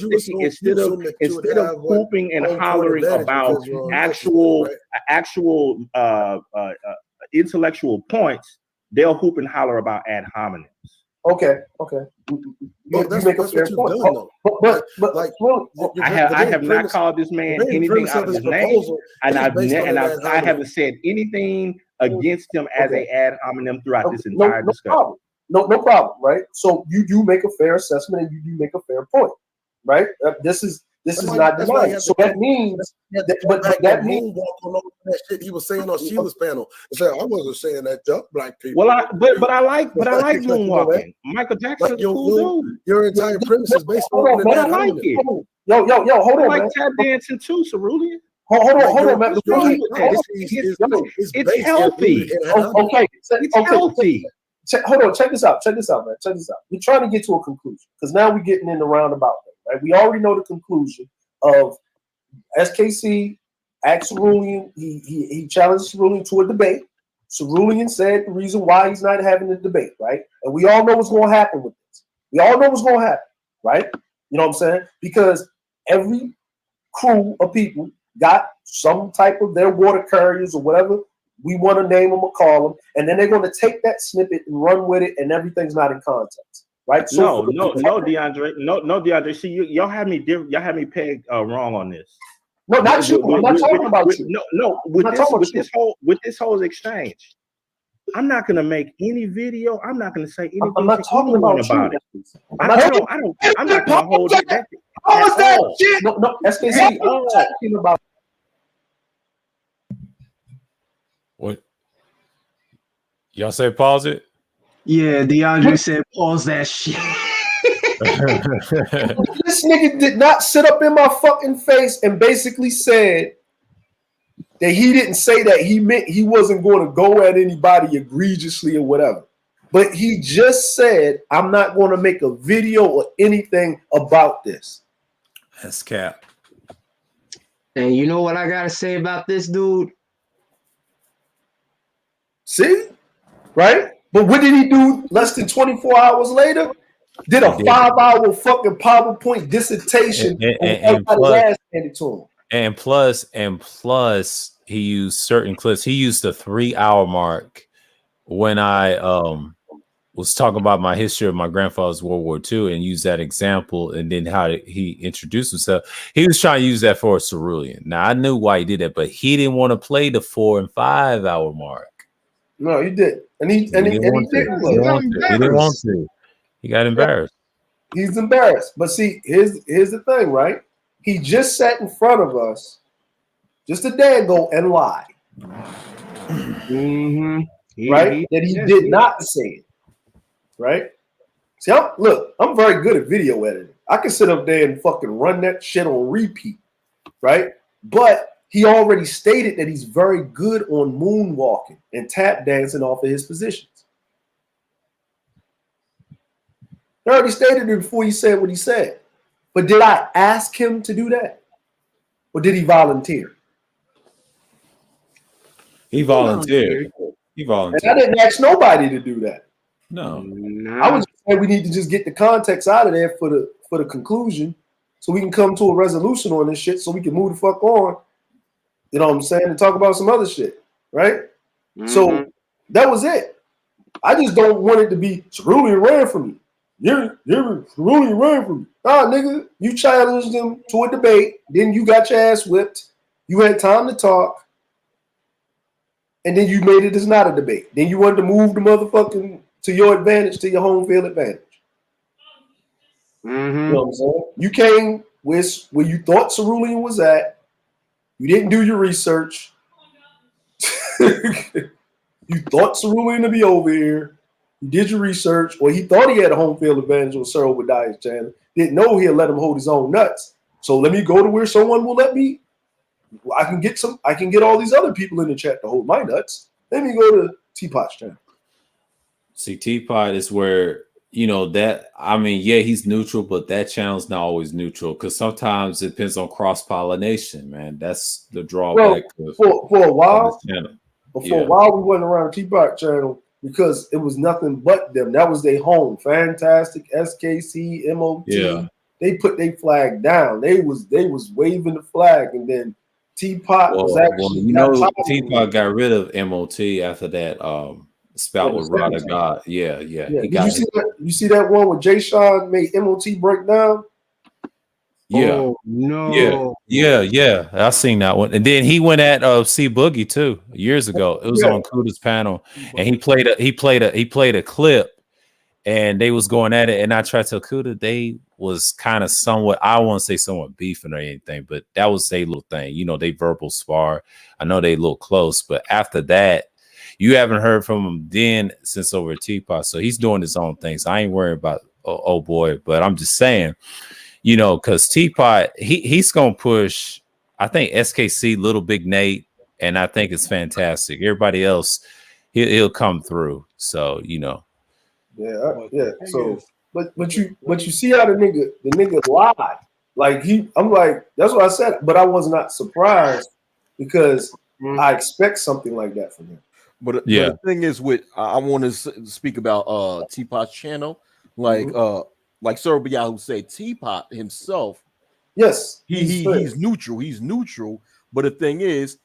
hooping and hollering about actual intellectual points, they'll hoop and holler about ad hominems. Okay. You make a fair point. But like, I have not called this man anything out of his name, and I haven't said anything against him as a ad hominem throughout this entire discussion. No problem, right? So you do make a fair assessment and you do make a fair point, right? This is not denied. So that means that means that shit he was saying on Sheila's panel. I wasn't saying that to black people. Well, but I like moonwalking. Michael Jackson, cool dude. Your entire premise is based on but I like it. Yo, hold on. I like tap dancing too, Cerulean. Hold on, man. It's healthy. Okay, it's healthy. Hold on, check this out, man. We're trying to get to a conclusion because now we're getting in the roundabout thing, right? We already know the conclusion of SKC asked Cerulean. He challenged Cerulean to a debate. Cerulean said the reason why he's not having the debate, right? And we all know what's going to happen with this. We all know what's going to happen, right? You know what I'm saying? Because every crew of people got some type of their water carriers or whatever we want to name them or call them, and then they're going to take that snippet and run with it, and everything's not in context, right? So no, DeAndre. See, y'all have me pegged wrong on this. No, not you. I'm not talking about you. No. With this whole exchange, I'm not going to make any video. I'm not going to say anything. I'm not talking about it. I'm not going to hold it back. How is that shit? No, SKC. I'm talking about. What? Y'all say pause it? Yeah, DeAndre said pause that shit. This nigga did not sit up in my fucking face and basically said that he didn't say that he meant he wasn't going to go at anybody egregiously or whatever. But he just said, I'm not going to make a video or anything about this. That's cap. And you know what I got to say about this dude? See? Right? But what did he do less than 24 hours later? Did a 5-hour fucking PowerPoint dissertation and plus, he used certain clips. He used the 3-hour mark when I was talking about my history of my grandfather's World War II and used that example, and then how he introduced himself. He was trying to use that for a Cerulean. Now I knew why he did that, but he didn't want to play the 4 and 5 hour mark. No, he did, and he didn't want to. He got embarrassed. He's embarrassed. But see, here's the thing, right? He just sat in front of us just a day ago and lied. Mm-hmm. Right? That he did not say it. Right? See, I'm very good at video editing. I can sit up there and fucking run that shit on repeat. Right? But he already stated that he's very good on moonwalking and tap dancing off of his positions. He already stated it before he said what he said. But did I ask him to do that? Or did he volunteer? He volunteered. And I didn't ask nobody to do that. No. I was saying we need to just get the context out of there for the conclusion so we can come to a resolution on this shit so we can move the fuck on. You know what I'm saying? And talk about some other shit. Right? Mm-hmm. So that was it. I just don't want it to be Cerulean ran for me. You're Cerulean ran for me. Nah, nigga, you challenged him to a debate. Then you got your ass whipped. You had time to talk. And then you made it as not a debate. Then you wanted to move the motherfucking to your advantage, to your home field advantage. Mm-hmm. You know what I'm saying? You came with where you thought Cerulean was at. You didn't do your research. You You thought Cerulean to be over here. You did your research, or he thought he had a home field advantage on Sir Obadiah's channel. Didn't know he'd let him hold his own nuts. So let me go to where someone will let me. I can get all these other people in the chat to hold my nuts. Let me go to Teapot's channel. See, Teapot is where, you know, that, I mean, yeah, he's neutral, but that channel's not always neutral because sometimes it depends on cross-pollination, man. That's the drawback. Well, for a while, for a while we went around Teapot channel because it was nothing but them. That was their home. Fantastic, SKC, MOT. Yeah. They put their flag down. They was waving the flag, and then Teapot was actually. You know, Teapot got rid of MOT after that spout with Rod of God. Yeah. You see that one where Jay Sean made MOT break down? Yeah. Oh, no. Yeah. I seen that one. And then he went at C Boogie too years ago. It was on Kuda's panel, and he played a clip, and they was going at it. And I tried to tell Kuda they was kind of somewhat, I won't say somewhat beefing or anything, but that was their little thing. You know, they verbal spar. I know they a little close, but after that, you haven't heard from him then since over at Teapot. So he's doing his own things. I ain't worried about oh boy, but I'm just saying, you know, because Teapot, he's gonna push, I think SKC, Little Big Nate, and I think it's fantastic. Everybody else, he'll come through. So, you know. Yeah. So but you see how the nigga lied. Like I'm like, that's what I said, but I was not surprised because I expect something like that from him. But the thing is, with I want to speak about Teapot's channel, like Sir Obadiah said, Teapot himself, yes, he's neutral. He's neutral. But the thing is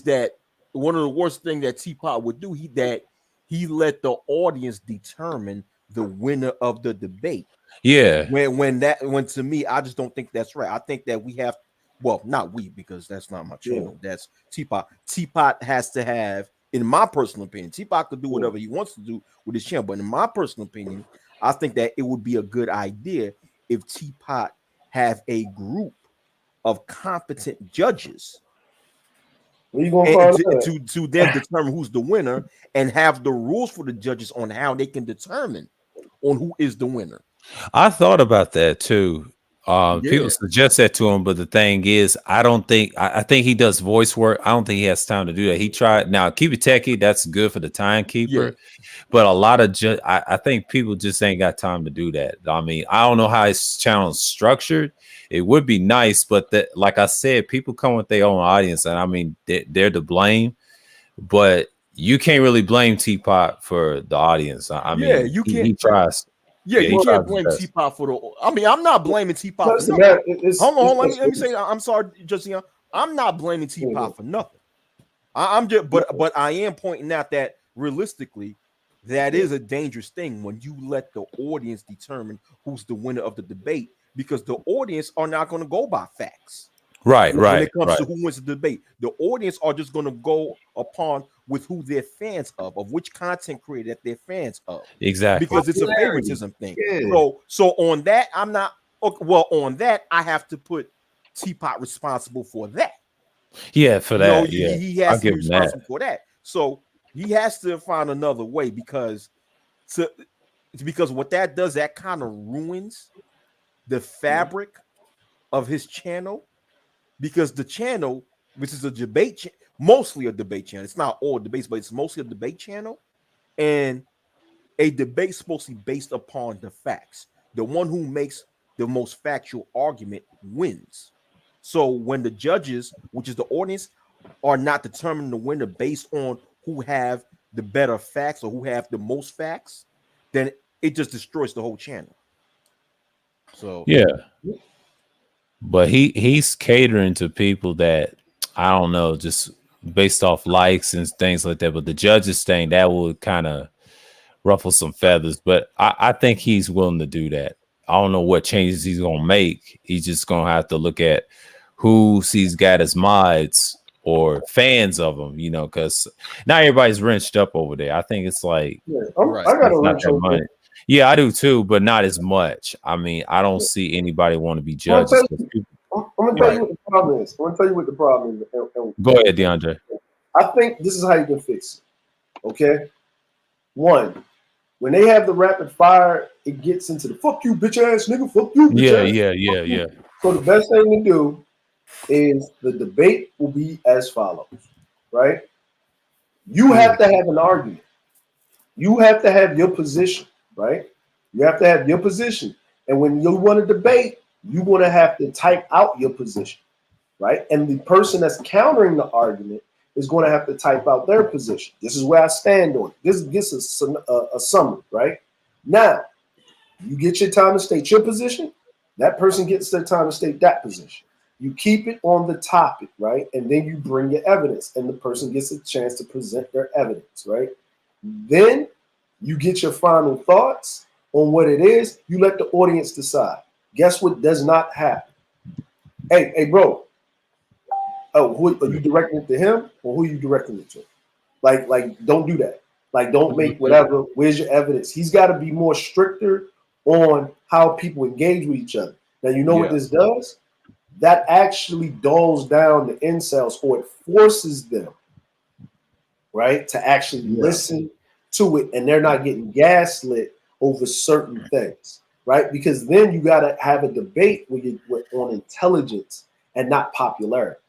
that one of the worst things that Teapot would do, he let the audience determine the winner of the debate. Yeah. When to me, I just don't think that's right. I think that we have, well, not we, because that's not my channel. That's Teapot. Teapot has to have, in my personal opinion, Teapot could do whatever he wants to do with his channel. But in my personal opinion, I think that it would be a good idea if Teapot have a group of competent judges. Where you gonna find to then determine who's the winner and have the rules for the judges on how they can determine on who is the winner. I thought about that too. People suggest that to him, but the thing is, I think he does voice work. I don't think he has time to do that. He tried. Now, Keep It Techie, that's good for the timekeeper, but a lot of I think people just ain't got time to do that. I mean, I don't know how his channel is structured. It would be nice, but that, like I said, people come with their own audience, and I mean, they're to blame, but you can't really blame Teapot for the audience. I mean, you can't. He tries. Yeah, you can't blame Teapot for the. I mean, I'm not blaming Teapot for nothing. Hold on, let me say. I'm sorry, Justin. I'm not blaming Teapot for nothing. I'm just, but I am pointing out that realistically, that is a dangerous thing when you let the audience determine who's the winner of the debate, because the audience are not going to go by facts. Right. When it comes to who wins the debate, the audience are just going to go upon with who they're fans of which content creator that they're fans of. Exactly. Because it's a favoritism thing. Yeah. So on that, I'm not, well, on that, I have to put Teapot responsible for that. Yeah, for that. He has to be responsible for that. So he has to find another way because what that does, that kind of ruins the fabric of his channel, because the channel, which is a debate mostly a debate channel. It's not all debates, but it's mostly a debate channel. And a debate supposed to be based upon the facts. The one who makes the most factual argument wins. So when the judges, which is the audience, are not determining the winner based on who have the better facts or who have the most facts, then it just destroys the whole channel. So but he's catering to people that, I don't know, just based off likes and things like that. But the judges thing, that would kind of ruffle some feathers. But I think he's willing to do that. I don't know what changes he's gonna make. He's just gonna have to look at who he's got as mods or fans of him, you know, because now everybody's wrenched up over there. I think it's like I got a wrench over there. Yeah, I do too, but not as much. I mean, I don't see anybody want to be judged. I'm gonna tell you what the problem is. I'm gonna tell you what the problem is. Go ahead, DeAndre. I think this is how you can fix it. Okay, one, when they have the rapid fire, it gets into the fuck you bitch ass nigga, fuck you bitch ass. Yeah. So the best thing to do is the debate will be as follows, right? You have to have an argument. You have to have your position, right? You have to have your position. And when you want to debate, you're going to have to type out your position, right? And the person that's countering the argument is going to have to type out their position. This is where I stand on it. This gets a summary, right? Now, you get your time to state your position. That person gets their time to state that position. You keep it on the topic, right? And then you bring your evidence, and the person gets a chance to present their evidence, right? Then you get your final thoughts on what it is. You let the audience decide. Guess what does not happen? Hey, bro. Oh, who are you directing it to him, or who are you directing it to? Like, don't do that. Like, don't make whatever. Where's your evidence? He's got to be more stricter on how people engage with each other. Now, you know what this does? That actually dulls down the incels, or it forces them, right, to actually listen to it, and they're not getting gaslit over certain things, right? Because then you got to have a debate on intelligence and not popularity.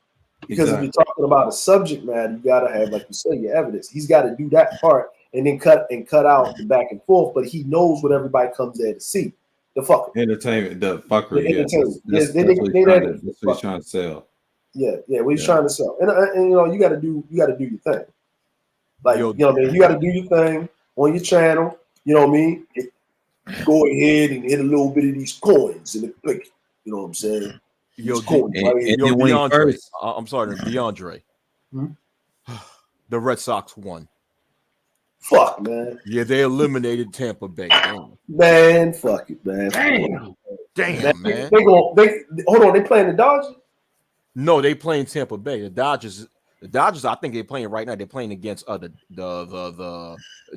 Because if you're talking about a subject matter, you got to have, like you say, your evidence. He's got to do that part and then cut out the back and forth, but he knows what everybody comes there to see. The fuck entertainment, the fuckery. The entertainment. That's what he's trying to sell. Yeah, what he's trying to sell. And you know, you got to do your thing. Like, you know what I mean? You got to do your thing on your channel. You know what I mean? Go ahead and hit a little bit of these coins and click it. You know what I'm saying? DeAndre. I'm sorry, DeAndre. The Red Sox won. Fuck, man. Yeah, they eliminated Tampa Bay. Man, fuck it, man. Damn, man. Hold on, they playing the Dodgers? No, they playing Tampa Bay. The Dodgers, I think they're playing right now. They're playing against the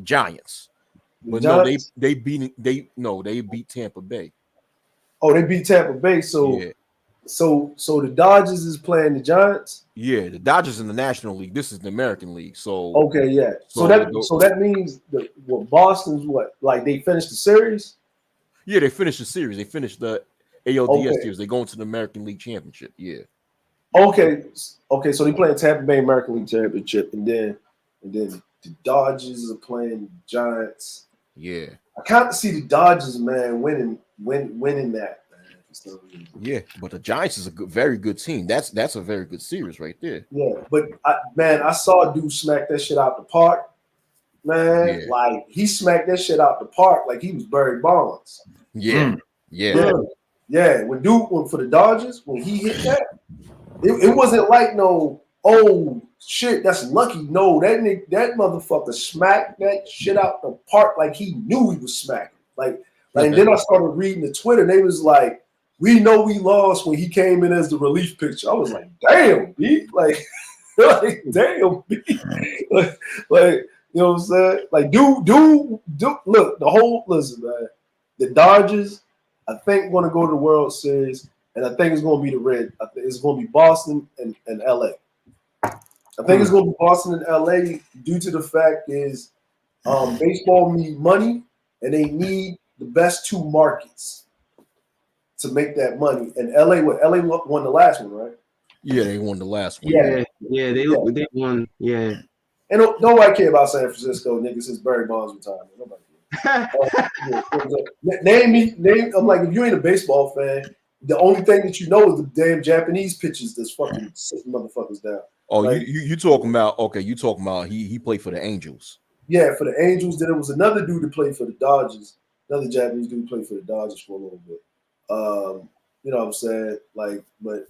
Giants. But Giants? No, they beat Tampa Bay. Oh, they beat Tampa Bay. So so the Dodgers is playing the Giants? Yeah, the Dodgers in the National League. This is the American League. So okay, yeah. So that means Boston's what? Like they finished the series? Yeah, they finished the series. They finished the ALDS series. They go into the American League Championship. Yeah. Okay. So they playing Tampa Bay American League Championship, and then the Dodgers are playing the Giants. Yeah. I can't see the Dodgers, man, winning that. Yeah, but the Giants is a very good team. That's a very good series right there. Yeah, but I saw a dude smack that shit out the park. Man, like he smacked that shit out the park like he was Barry Bonds. Yeah. When for the Dodgers, when he hit that, it wasn't like no, oh shit, that's lucky. No, that motherfucker smacked that shit out the park like he knew he was smacking. Like and then I started reading the Twitter, and they was like, we know we lost when he came in as the relief pitcher. I was like, damn, B. Like damn, B. like, you know what I'm saying? Like, dude, look, listen, man. The Dodgers, I think, going to go to the World Series, and I think it's going to be the Red. I think it's going to be Boston and LA. I think it's going to be Boston and LA due to the fact is baseball need money, and they need the best two markets to make that money. And LA won the last one, right? Yeah, they won the last one. Yeah, they won. Yeah. And nobody care about San Francisco, nigga, since Barry Bonds retired. Nobody cares. Name. I'm like, if you ain't a baseball fan, the only thing that you know is the damn Japanese pitchers that's fucking sitting motherfuckers down. Oh, like, you talking about? Okay, you talking about he played for the Angels. Yeah, for the Angels. Then there was another dude that played for the Dodgers. Another Japanese dude played for the Dodgers for a little bit. You know what I'm saying? Like, but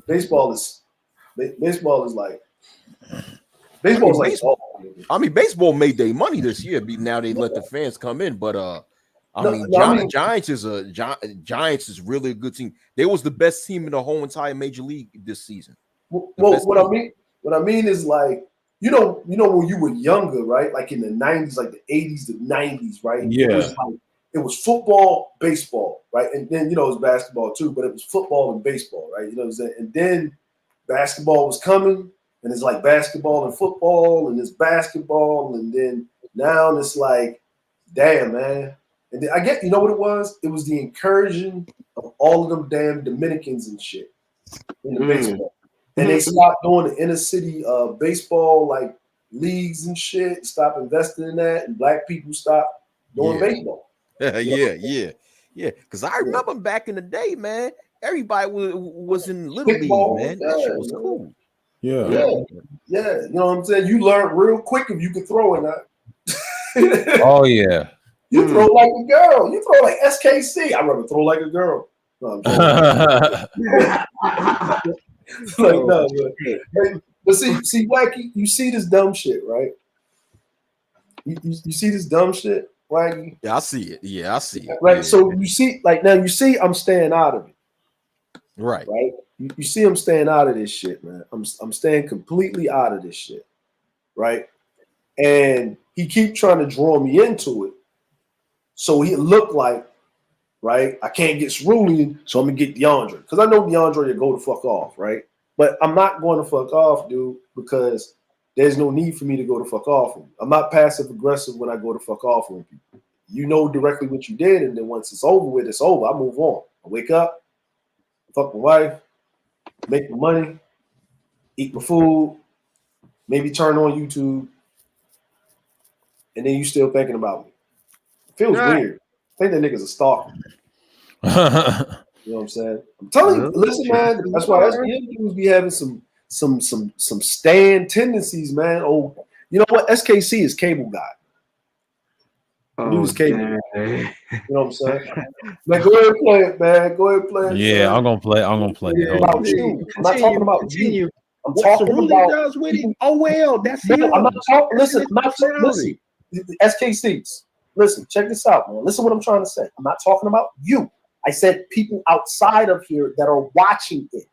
baseball is like I mean, baseball made their money this year. Now they let the fans come in, but Giants is really a good team. They was the best team in the whole entire major league this season. Well, what I mean is like, you know when you were younger, right? Like in the 90s, like the 80s, the 90s, right? Yeah. It was football, baseball, right? And then, it was basketball too, but it was football and baseball, right? You know what I'm saying? And then basketball was coming, And it's like basketball and football, and it's basketball, and then now it's like, damn, man. And then I get, you know what it was? It was the incursion of all of them damn Dominicans and shit in the baseball. And they stopped doing the inner city baseball like leagues and shit, stopped investing in that, and black people stopped doing baseball. Yeah. Because I remember back in the day, man, everybody was in Little League, man. That shit was cool. Yeah. You know what I'm saying? You learn real quick if you can throw or not. Oh yeah. You throw like a girl. You throw like SKC. I'd rather throw like a girl. No, but see, Wacky, you see this dumb shit, right? You see this dumb shit, Wacky? Yeah, I see it. Yeah, I see it. Right. So you see, like now you see I'm staying out of it. Right. Right. You see I'm staying out of this shit, man. I'm staying completely out of this shit. Right. And he keep trying to draw me into it. So he looked like, right, I can't get Cerulean, so I'm gonna get DeAndre. Because I know DeAndre to go the fuck off, right? But I'm not going to fuck off, dude, because there's no need for me to go the fuck off him. I'm not passive aggressive when I go to fuck off on people. You know directly what you did, and then once it's over with, it's over. I move on. I wake up, fuck my wife, make my money, eat my food, maybe turn on YouTube, and then you still thinking about me. It feels weird. I think that nigga's a stalker. You know what I'm saying? I'm telling you, listen, man. That's why SBM dudes be having some stand tendencies, man. Oh, you know what? SKC is cable guy. Dude's cable. You know what I'm saying? Man, go ahead and play it, man. Go ahead and play it. Yeah, I'm gonna play. I'm about you. I'm not talking about you. I'm talking about does with it. Oh well, that's no, him. I'm not talking. Listen, listen. SKCs. Listen, check this out, man. Listen what I'm trying to say. I'm not talking about you. I said people outside of here that are watching it.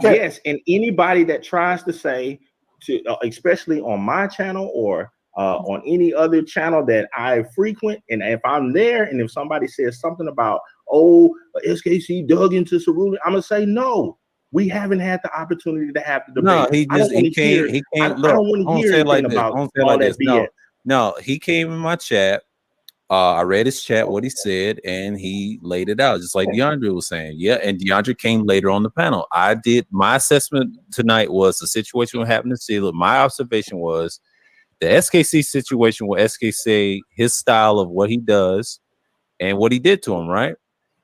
Yes, and anybody that tries to say, to especially on my channel or on any other channel that I frequent, and if I'm there, and if somebody says something about, SKC dug into Cerulean, I'm gonna say no. We haven't had the opportunity to have the debate. No, he can't. Look, I don't want to hear anything about all that BS. No, he came in my chat. I read his chat, what he said, and he laid it out, just like DeAndre was saying. Yeah, and DeAndre came later on the panel. I did my assessment tonight was the situation what happened to Steeler. My observation was the SKC situation with SKC, his style of what he does and what he did to him, right?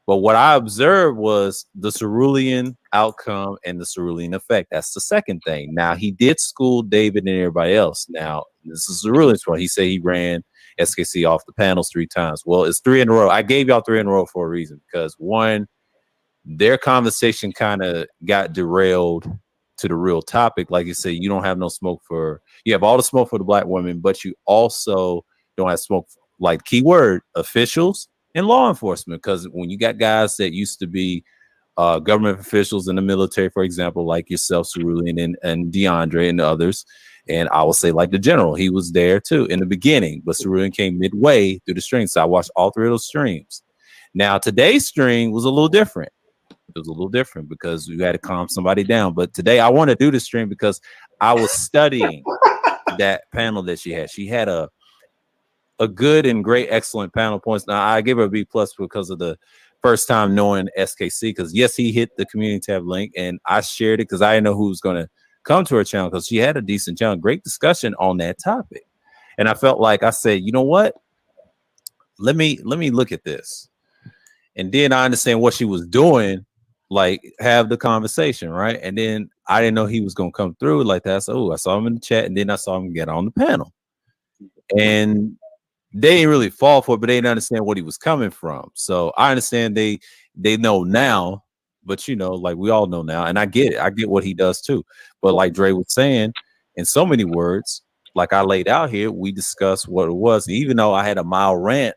But what I observed was the Cerulean outcome and the Cerulean effect. That's the second thing. Now, he did school David and everybody else. Now, this is Cerulean's part. He said he ran SKC off the panels 3 times. Well, it's 3 in a row. I gave y'all 3 in a row for a reason, because one, their conversation kind of got derailed to the real topic. Like you said, you don't have no smoke for, you have all the smoke for the black women, but you also don't have smoke for, like, keyword, officials and law enforcement. Because when you got guys that used to be government officials in the military, for example, like yourself, Cerulean, and DeAndre and others, and I will say like the general, he was there too in the beginning, but Cerulean came midway through the stream. So I watched all 3 of those streams. Now today's stream was a little different. It was a little different because we had to calm somebody down. But today I want to do the stream because I was studying that panel that she had. She had a good and great, excellent panel points. Now I give her a B+ because of the first time knowing SKC, because yes, he hit the community tab link and I shared it because I didn't know who was going to come to her channel, because she had a decent channel, great discussion on that topic. And I felt like I said, you know what? Let me look at this. And then I understand what she was doing, like have the conversation, right? And then I didn't know he was going to come through like that. So I saw him in the chat, and then I saw him get on the panel. And they didn't really fall for it, but they didn't understand what he was coming from. So I understand they know now, but you know, like we all know now, and I get it. I get what he does too. But like Dre was saying, in so many words, like I laid out here, we discussed what it was. And even though I had a mild rant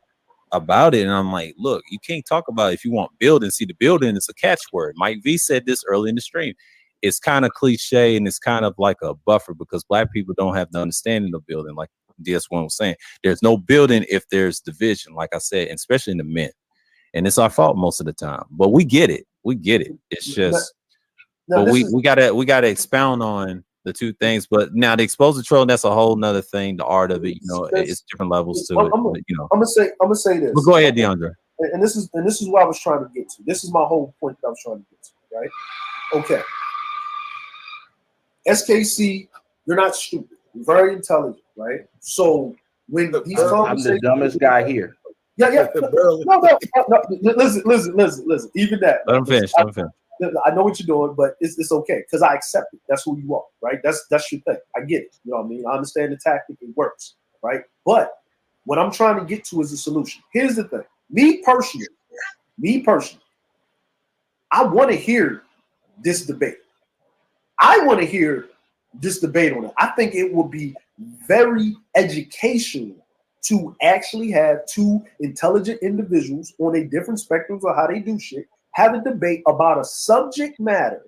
about it, and I'm like, look, you can't talk about it if you want building. See, the building is a catchword. Mike V said this early in the stream. It's kind of cliche and it's kind of like a buffer because black people don't have the understanding of building. Like DS1 was saying, there's no building if there's division, like I said, and especially in the men. And it's our fault most of the time, but we get it. We get it. It's just But we gotta expound on the two things. But now the exposure trolling, that's a whole nother thing. The art of it, it's different levels to it. But, I'm gonna say this. But go ahead, DeAndre. And this is what I was trying to get to. This is my whole point that I was trying to get to. Right? Okay. SKC, you're not stupid. You're very intelligent, right? So when these I'm the dumbest guy here. Yeah. No. Listen. Even that. Let him finish. I know what you're doing, but it's okay because I accept it. That's who you are, right? That's your thing. I get it. You know what I mean? I understand the tactic. It works, right? But what I'm trying to get to is a solution. Here's the thing. Me personally, I want to hear this debate. I want to hear this debate on it. I think it will be very educational to actually have two intelligent individuals on a different spectrums of how they do shit, have a debate about a subject matter,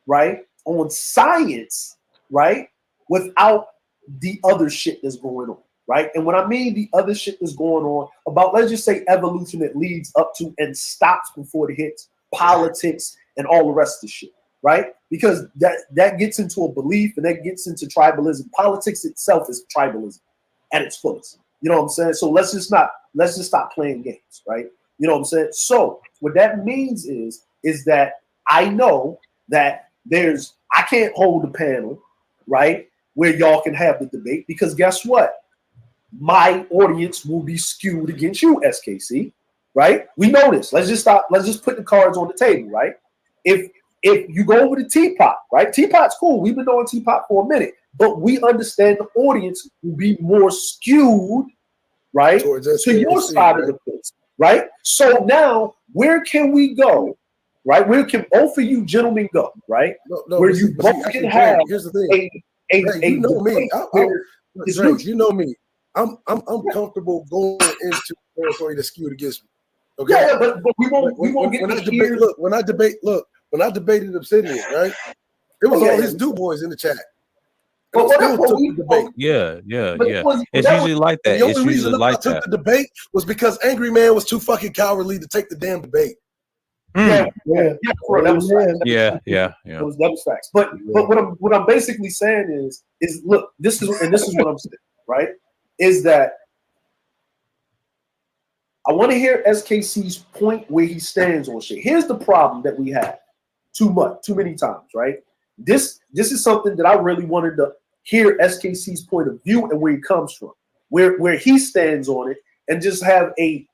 right, on science, right, without the other shit that's going on, right? And when I mean the other shit that's going on about, let's just say evolution that leads up to and stops before it hits politics and all the rest of the shit, right? Because that gets into a belief and that gets into tribalism. Politics itself is tribalism at its fullest. You know what I'm saying? So let's just stop playing games, right? You know what I'm saying? So what that means is that I know that I can't hold the panel, right, where y'all can have the debate, because guess what? My audience will be skewed against you, SKC, right? We know this. Let's just put the cards on the table, right? If you go over to Teapot, right? Teapot's cool. We've been knowing Teapot for a minute, but we understand the audience will be more skewed, right, to your side of the fence, right? So now, where can we go, right? Where can both of you gentlemen go, right? Where you both can have here's the thing. You know me. You know me. I'm comfortable going into territory that's skewed against me. Okay. Yeah, but we won't get to hear. When I debated Obsidian, right? It was all his Du Bois in the chat. Yeah. It's usually like that. The only reason I took the debate was because Angry Man was too fucking cowardly to take the damn debate. Yeah. That was facts. But what I'm basically saying is look, this is what I'm saying, right? Is that I want to hear SKC's point where he stands on shit. Here's the problem that we have too many times, right? This is something that I really wanted to hear SKC's point of view and where he comes from, where he stands on it, and just have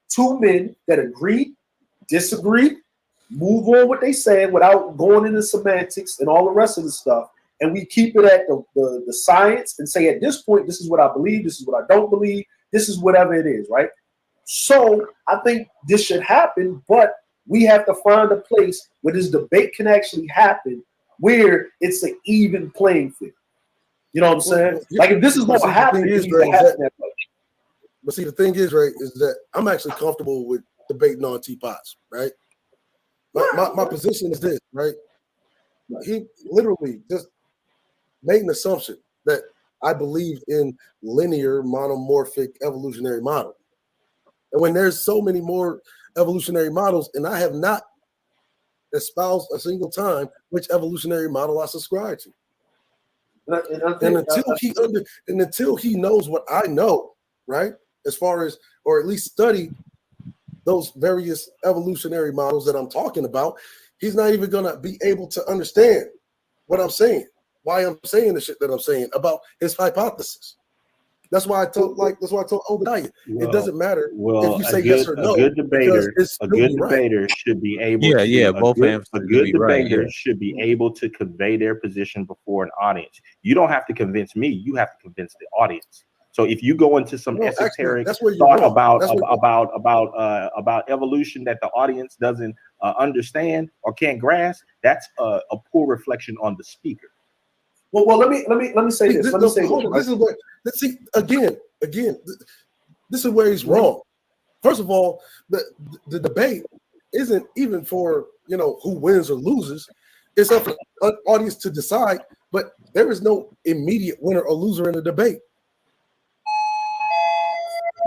two men that agree, disagree, move on what they say without going into semantics and all the rest of the stuff, and we keep it at the science and say at this point, this is what I believe, this is what I don't believe, this is whatever it is, right? So I think this should happen, but we have to find a place where this debate can actually happen, where it's an even playing field. You know what I'm saying? Like if this is going to happen, it needs to happen that way. But see, the thing is, right, is that I'm actually comfortable with debating on Teapots, right? My position is this, right? He literally just made an assumption that I believe in linear monomorphic evolutionary model. And when there's so many more evolutionary models, and I have not espoused a single time which evolutionary model I subscribe to. And until he knows what I know, right, as far as, or at least study those various evolutionary models that I'm talking about, he's not even gonna be able to understand what I'm saying, why I'm saying the shit that I'm saying about his hypothesis. That's why I told Obadiah, it doesn't matter if you say yes or no. A good debater should be able should be able to convey their position before an audience. You don't have to convince me, you have to convince the audience. So if you go into some esoteric thought about evolution that the audience doesn't understand or can't grasp, that's a poor reflection on the speaker. Well, let me say this. This is where he's wrong. First of all, the debate isn't even for who wins or loses. It's up for the audience to decide. But there is no immediate winner or loser in the debate.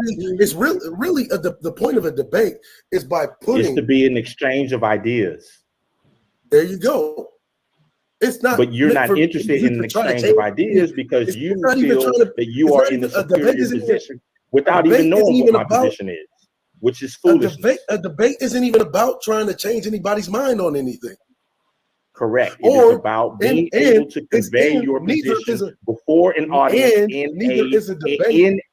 It's really the point of a debate is by putting. It's to be an exchange of ideas. There you go. It's not. But you're not interested in an exchange of ideas because you feel that you are in a superior position without even knowing what my position is, which is foolishness. A debate isn't even about trying to change anybody's mind on anything. Correct. It is about being able to convey your position before an audience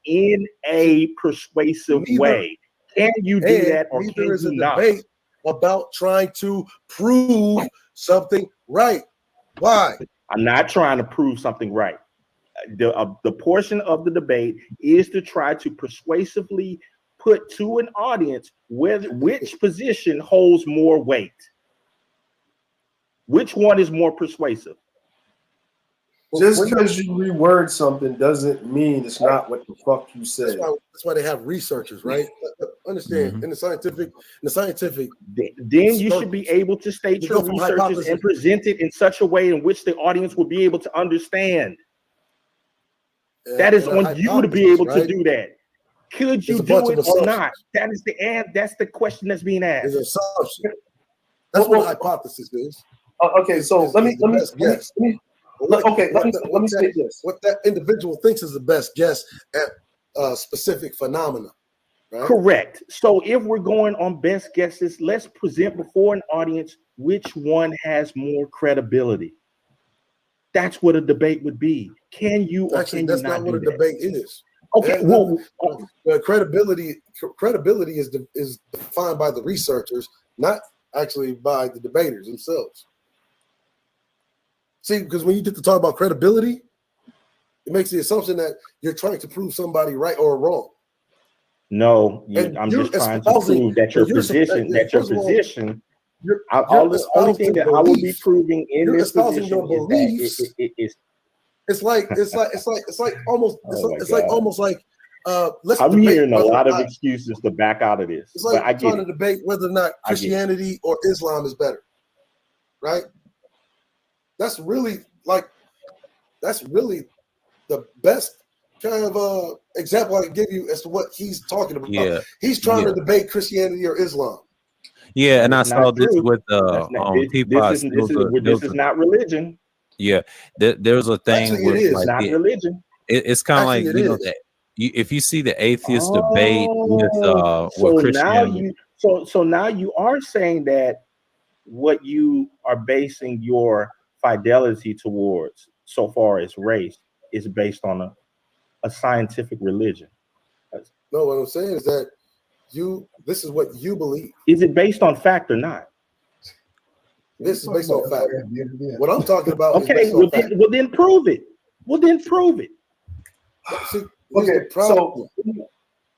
in a persuasive way. Can you do that, or can you not? Debate about trying to prove something right. Why? I'm not trying to prove something right. The portion of the debate is to try to persuasively put to an audience which position holds more weight. Which one is more persuasive? Just because you reword something doesn't mean it's not what the fuck you said. That's why they have researchers, right? Understand? In the scientific, then you should be able to state your researches and present it in such a way in which the audience will be able to understand. That is on you to be able to do that. Could you do it or not? That is that's the question that's being asked. It's an assumption. That's what a hypothesis is. Okay, so let me say this. What that individual thinks is the best guess at a specific phenomena. Right? Correct. So if we're going on best guesses, let's present before an audience which one has more credibility. That's what a debate would be. Can you or actually? Can that's you not not what a do debate is. Okay. Credibility is defined by the researchers, not actually by the debaters themselves. See, because when you get to talk about credibility, it makes the assumption that you're trying to prove somebody right or wrong. No, I'm just trying to prove that your position, only thing that I will be proving in this position is that it's like almost I'm hearing a lot of excuses to back out of this. It's like trying to debate whether or not Christianity or Islam is better, right? That's really the best kind of example I can give you as to what he's talking about. Yeah. He's trying to debate Christianity or Islam. Yeah, and I saw this with this is not religion. Yeah, there's a thing Actually, with it is not religion. It's kind of like that. If you see the atheist debate with Christianity, so now you are saying that what you are basing your fidelity towards so far as race is based on a scientific religion. No, what I'm saying is that this is what you believe. Is it based on fact or not? This is based on fact. What I'm talking about is based well, on fact. Then prove it. Well, then prove it. See, okay, so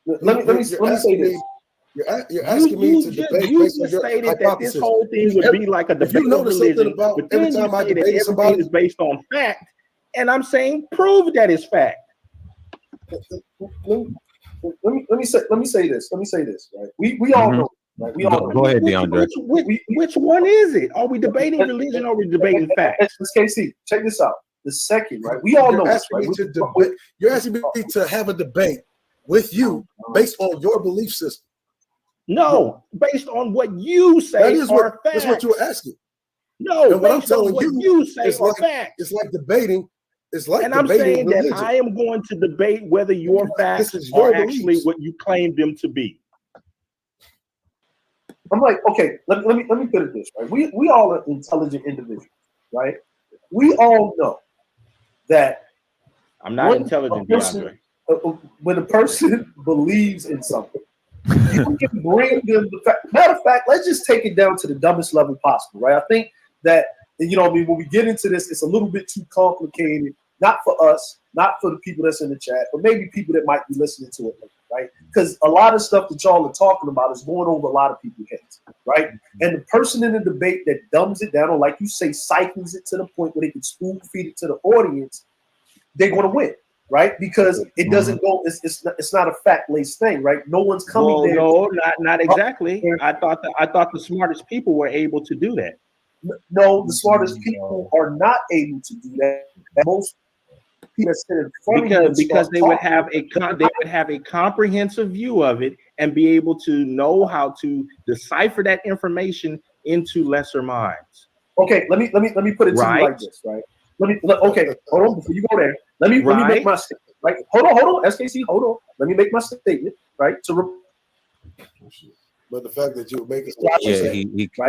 let me say this. You're asking me to debate. You just stated that this whole thing would be like a debate of religion, but then you say that everything is based on fact, and I'm saying prove that it's fact. Let me say this. Right? We all know. Right? We all know. Go ahead, DeAndre. Which one is it? Are we debating religion or are we debating facts? KC, check this out. The second, right? We all know. You're asking me to have a debate with you based on your belief system. No, based on what you say are facts. That's what you were asking. No, and what I'm telling you say are facts. It's like debating. It's like and I'm saying religion. That I am going to debate whether your facts are actually what you claim them to be. I'm like, okay, let me put it this right. We all are intelligent individuals, right? We all know that I'm not intelligent, DeAndre. When a person believes in something, you can bring them the fact. Matter of fact, let's just take it down to the dumbest level possible, right? I think that when we get into this, it's a little bit too complicated. Not for us, not for the people that's in the chat, but maybe people that might be listening to it later, right? Because a lot of stuff that y'all are talking about is going over a lot of people's heads, right? And the person in the debate that dumbs it down, or like you say, cycles it to the point where they can spoon feed it to the audience, they're going to win, right? Because it doesn't go. It's not a fact-laced thing, right? No one's coming there. No, not exactly. I thought the smartest people were able to do that. No, the smartest people are not able to do that. Most people that sit in front of because they would have a comprehensive view of it and be able to know how to decipher that information into lesser minds. Okay, let me put it to you like this, right? Okay, hold on before you go there. Let me make my statement, right? Hold on, SKC, hold on. Let me make my statement, right? But the fact that you make it,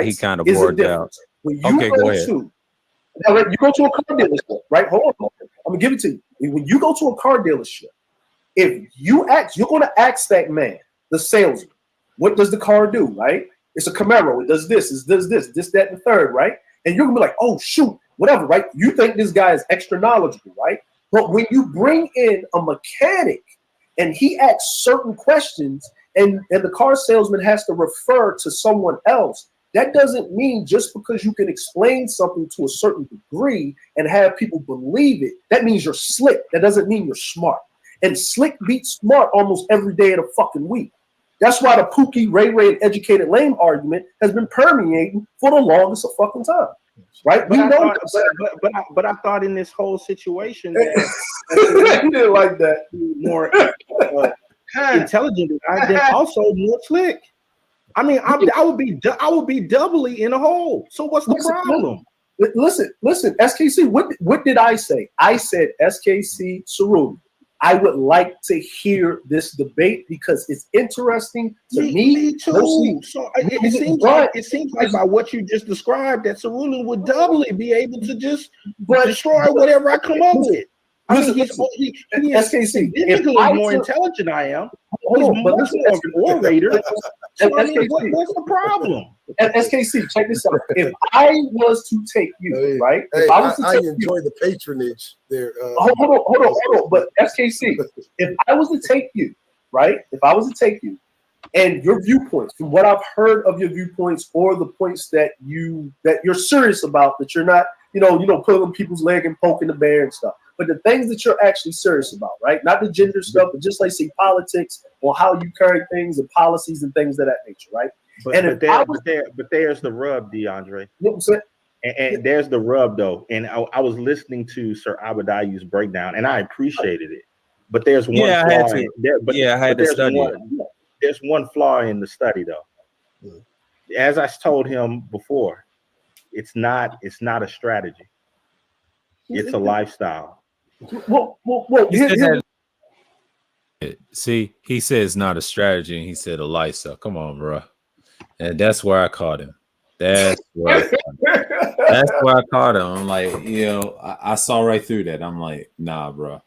he kind of bored out. When you go to a car dealership, right? Hold on, I'm gonna give it to you. When you go to a car dealership, if you're going to ask that man, the salesman, what does the car do, right? It's a Camaro. It does this, it does this, that, and the third, right? And you're gonna be like, oh shoot, whatever, right? You think this guy is extra knowledgeable, right? But when you bring in a mechanic and he asks certain questions and the car salesman has to refer to someone else, that doesn't mean just because you can explain something to a certain degree and have people believe it, that means you're slick. That doesn't mean you're smart. And slick beats smart almost every day of the fucking week. That's why the Pookie, Ray Ray, and educated lame argument has been permeating for the longest of fucking time. Right? But I thought in this whole situation that you didn't like that. More intelligent and also more slick. I mean, I would be doubly in a hole. So what's the problem? Listen, SKC, what did I say? I said, SKC Cerulli, I would like to hear this debate because it's interesting to me. Me too. So it seems like by what you just described, that Cerulli would doubly be able to just destroy whatever I come up with. I mean, he is significantly more intelligent than I am. He's more of an orator. So I mean, what's the problem? SKC, check this out. If I was to take you, right? If I was to take enjoy the patronage there. Hold on. But SKC, if I was to take you, right? If I was to take you, and your viewpoints, from what I've heard of your viewpoints, or the points that you're serious about, that you're not, pulling people's leg and poking the bear and stuff. But the things that you're actually serious about, right? Not the gender stuff, but just like say politics or how you carry things and policies and things of that nature, right? But there's the rub, DeAndre. You know what I'm saying? And there's the rub though. And I was listening to Sir Abadayu's breakdown, and I appreciated it. But there's one flaw. There's one flaw in the study though. As I told him before, it's not a strategy. It's a lifestyle. See, he said it's not a strategy, and he said a lifestyle. Come on, bro. And that's where I caught him. That's where I caught him. I'm like, I saw right through that. I'm like, nah, bro.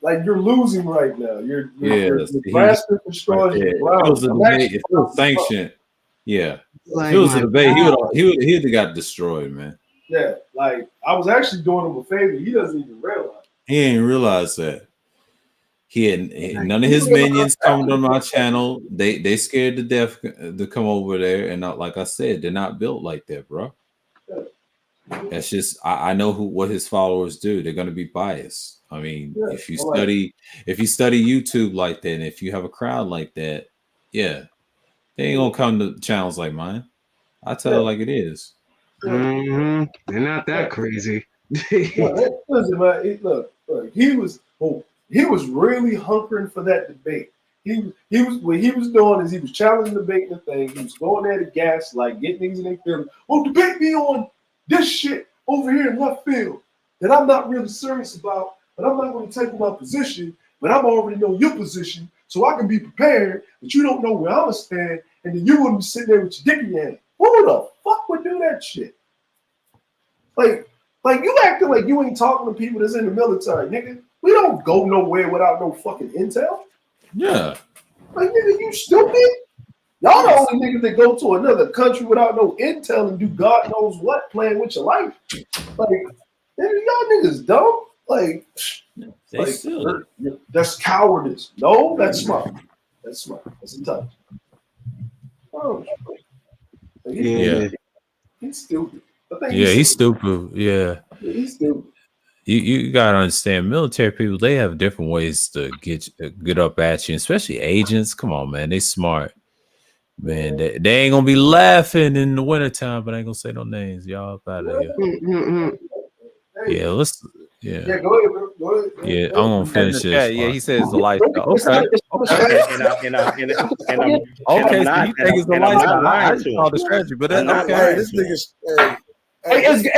Like you're losing right now. You're grasping for straws. If it was sanctioned, if it was a debate, he'd have got destroyed, man. Yeah, like I was actually doing him a favor. He doesn't even realize. He ain't realize that. He had none of his minions coming on my channel. They scared to death to come over there, and not, like I said, they're not built like that, bro. That's just I know what his followers do. They're gonna be biased. I mean, if you study YouTube like that, and if you have a crowd like that, they ain't gonna come to channels like mine. I tell it like it is. Mm-hmm. They're not that crazy. Listen, man, look, he was really hunkering for that debate. What he was doing is he was challenging the debate the thing. He was going there to gaslight, getting things in their feelings. Well, debate me on this shit over here in left field that I'm not really serious about, but I'm not going to take my position, but I'm already know your position, so I can be prepared, but you don't know where I'm going to stand, and then you wouldn't be sitting there with your dick in your hand. Who the fuck would do that shit? Like you acting like you ain't talking to people that's in the military, nigga. We don't go nowhere without no fucking intel. Yeah. Like, nigga, you stupid? Y'all the only niggas that go to another country without no intel and do God knows what playing with your life. Like, nigga, y'all niggas dumb. Like that's cowardice. No, that's smart. That's smart. That's intelligent. Oh, he's stupid. He's stupid. Yeah. He's stupid. You gotta understand, military people, they have different ways to get up at you, especially agents. Come on, man, they smart. Man, they ain't gonna be laughing in the wintertime, but I ain't gonna say no names. Y'all up out of here. Yeah, go ahead, bro. Yeah, I'm gonna finish this. Yeah, he says it's a lifestyle. Okay. Okay, so you think it's a lifestyle. I just call the strategy, but that's okay. This nigga's Listen,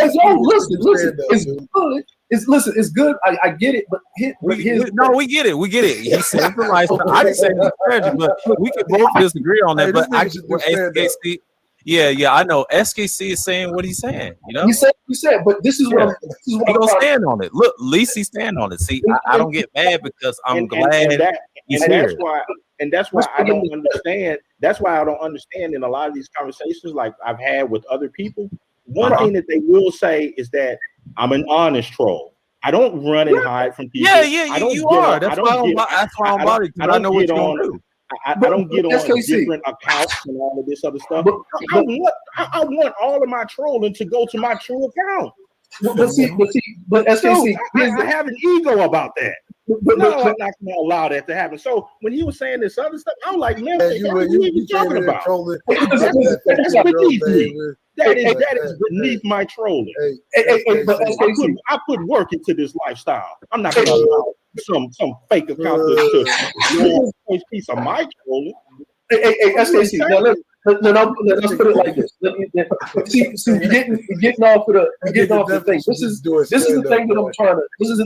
it's good. I get it, but we get it. He said the lifestyle. I didn't say it's strategy, but we can both disagree on that. But SKC, yeah, I know. SKC is saying what he's saying. You know, he said, but this is what he gonna stand on it. Look, at least he's stand on it. See, I don't get mad because I'm glad he's here. That's why I don't understand. That's why I don't understand in a lot of these conversations, like I've had with other people. One thing that they will say is that I'm an honest troll. I don't run and hide from people. You are. That's why I'm about it. I know what you're gonna do. I don't get on different accounts and all of this other stuff. I want all of my trolling to go to my true account. But SKC, I have an ego about that. I'm not going to allow that to happen. So when he was saying this other stuff, I'm like, man, what are you talking about? That is beneath my trolling. I put work into this lifestyle. I'm not going to allow some fake account to a piece of my trolling. SKC, let's put it like this. See, you're getting off the thing. This is the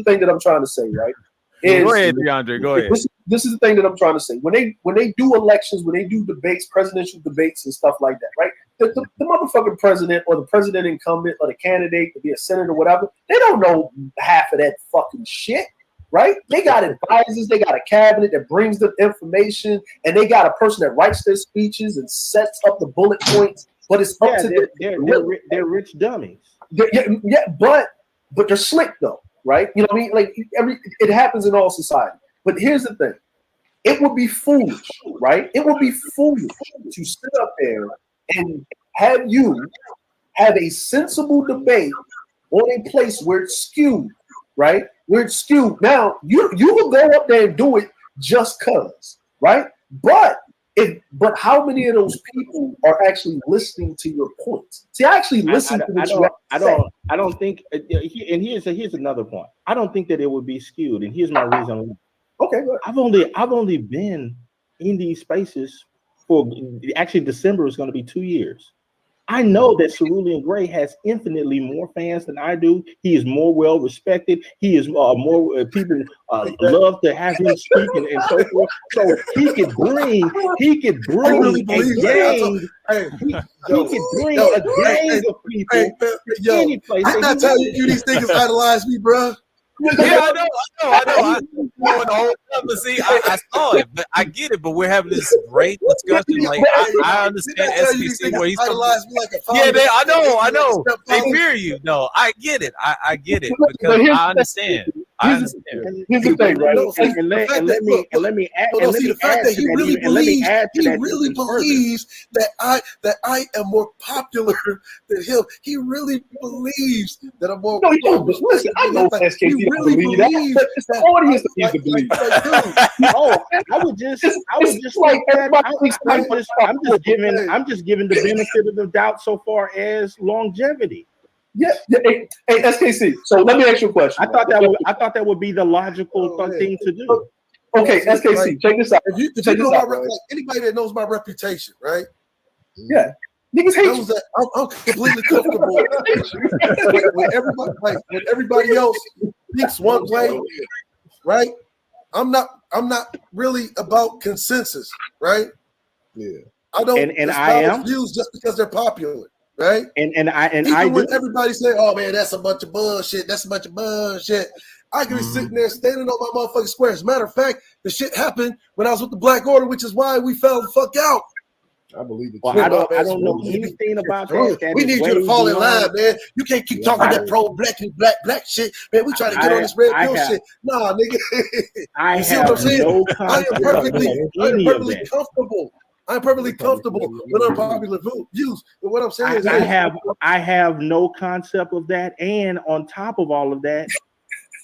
thing that I'm trying to say, right? Go ahead, DeAndre. Go ahead. This is the thing that I'm trying to say. When they do elections, when they do debates, presidential debates and stuff like that, right? The motherfucking president or the president incumbent or the candidate to be a senator or whatever, they don't know half of that fucking shit, right? They got advisors, they got a cabinet that brings them information, and they got a person that writes their speeches and sets up the bullet points. But it's up to they're rich dummies. But they're slick though. Right? You know what I mean? Like it happens in all society. But here's the thing. It would be foolish, right? It would be foolish to sit up there and have a sensible debate on a place where it's skewed, right? Where it's skewed. Now, you will go up there and do it just cause, right? But how many of those people are actually listening to your points? See, I actually listen to what you have to say. I don't think, and here's another point. I don't think that it would be skewed, and here's my reason. Okay, I've only been in these spaces for actually December is going to be 2 years. I know that Cerulean Gray has infinitely more fans than I do. He is more well respected. He is more people love to have him speak and so forth. So he could bring a gang. He could bring a gang of people to any place. I'm not telling you these niggas idolize me, bro. Yeah, I know. But see, I saw it, but I get it. But we're having this great discussion. Like I understand SBC where he's coming. I know. They fear you. No, I get it. I get it because I understand. Here's the thing, right? Let me add that he really believes that I am more popular than him. He really believes that I'm more. No, listen, I know SKC really believe that. It's the audience that needs to believe. I'm just giving the benefit of the doubt so far as longevity. Yeah. Hey, SKC. So let me ask you a question. I thought that would be the logical thing to do. Okay, SKC, check this out. Anybody that knows my reputation, right? Yeah. Niggas hate you. That I'm completely comfortable when everybody else thinks one way, right? I'm not really about consensus, right? Yeah. I don't and I am views just because they're popular, right? And when everybody say, "Oh man, that's a bunch of bullshit. That's a bunch of bullshit." I can be sitting there standing on my motherfucking square. As a matter of fact, the shit happened when I was with the Black Order, which is why we fell the fuck out. I believe it. Well, I don't know anything about that. We need you to fall in line, man. You can't keep talking that pro-black and black shit, man. We trying to get on this red pill shit. Nah, nigga. I have no I am perfectly comfortable. I'm perfectly comfortable with unpopular views. But what I'm saying is, I have no concept of that, and on top of all of that,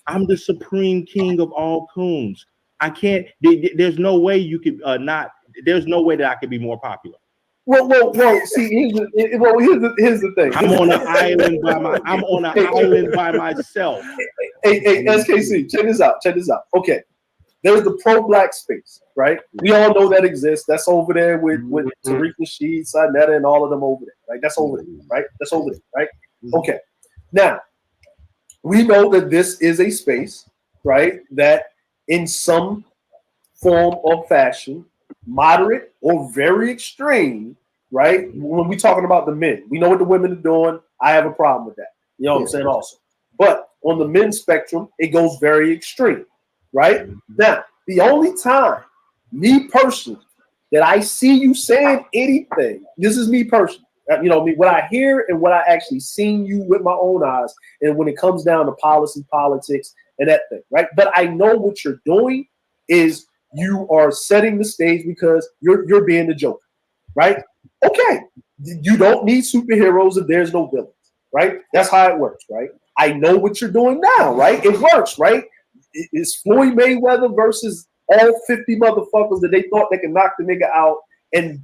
I'm the supreme king of all coons. I can't. There's no way you could not. There's no way that I could be more popular. Well. See, here's the thing. I'm on an island by myself. Hey, SKC, check this out. Okay, there's the pro-black space, right? We all know that exists. That's over there with Tariq Nasheed, Sinetta, and all of them over there, right? That's over there, right? Okay. Now, we know that this is a space, right, that in some form or fashion, moderate or very extreme, right? When we're talking about the men, we know what the women are doing. I have a problem with that. You know what I'm saying? Also, but on the men's spectrum, it goes very extreme, right? Now, the only time, me personally, that I see you saying anything, this is me personally. You know, what I hear and what I actually seen you with my own eyes, and when it comes down to policy, politics, and that thing, right? But I know what you're doing is you are setting the stage because you're being the Joker, right? Okay, you don't need superheroes if there's no villains, right? That's how it works, right? I know what you're doing now, right? It works, right? It's Floyd Mayweather versus all 50 motherfuckers that they thought they could knock the nigga out.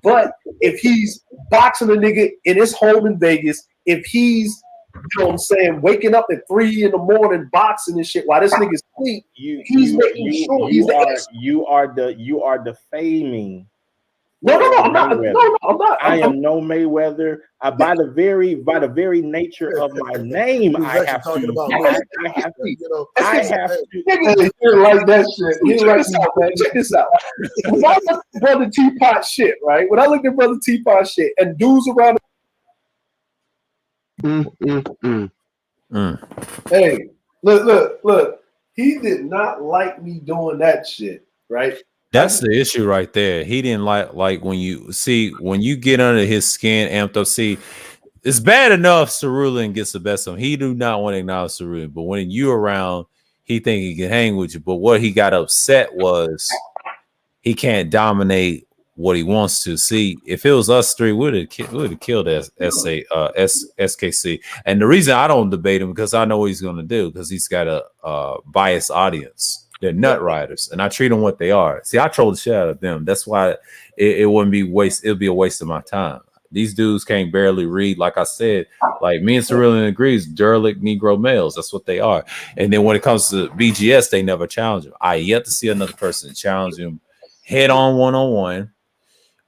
But if he's boxing a nigga in his home in Vegas, if he's, you know what I'm saying, waking up at 3 in the morning boxing and shit while this nigga's asleep, he's making sure he's you are defaming. No, I'm not. No, I'm not. I am no Mayweather. By the very nature of my name, I have to. He like that shit. Check this out. When I look at Brother Teapot shit, right? When I look at Brother Teapot shit and dudes around. Hey, look. He did not like me doing that shit, right? That's the issue right there. He didn't like when you get under his skin, amped up. See, it's bad enough Cerulean gets the best of him. He do not want to acknowledge Cerulean, but when you around, he think he can hang with you. But what he got upset was he can't dominate what he wants to. See, if it was us three, would have killed SKC. And the reason I don't debate him because I know what he's going to do because he's got a biased audience. They're nut riders, and I treat them what they are. See, I troll the shit out of them. That's why it wouldn't be waste. It'll be a waste of my time. These dudes can't barely read. Like I said, like me and Cerulean agrees, derelict Negro males. That's what they are. And then when it comes to BGS, they never challenge him. I yet to see another person challenge him head on 1-on-1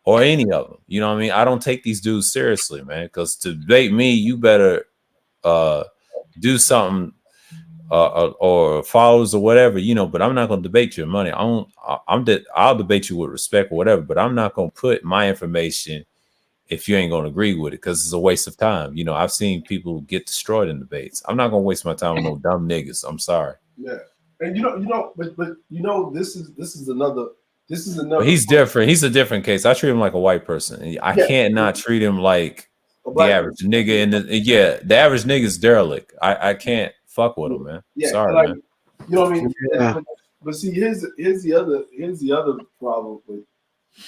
or any of them. You know what I mean? I don't take these dudes seriously, man. Because to debate me, you better do something. Or followers or whatever, you know, but I'm not going to debate your money. I'll debate you with respect or whatever, but I'm not going to put my information if you ain't going to agree with it because it's a waste of time. You know, I've seen people get destroyed in debates. I'm not going to waste my time with no dumb niggas. I'm sorry. Yeah, and this is another. But he's different. He's a different case. I treat him like a white person. I can't not treat him like the average nigga. And the average nigga is derelict. I can't. Fuck with him, man. Yeah, sorry, like, man. You know what I mean? Yeah. But see, here's the other problem with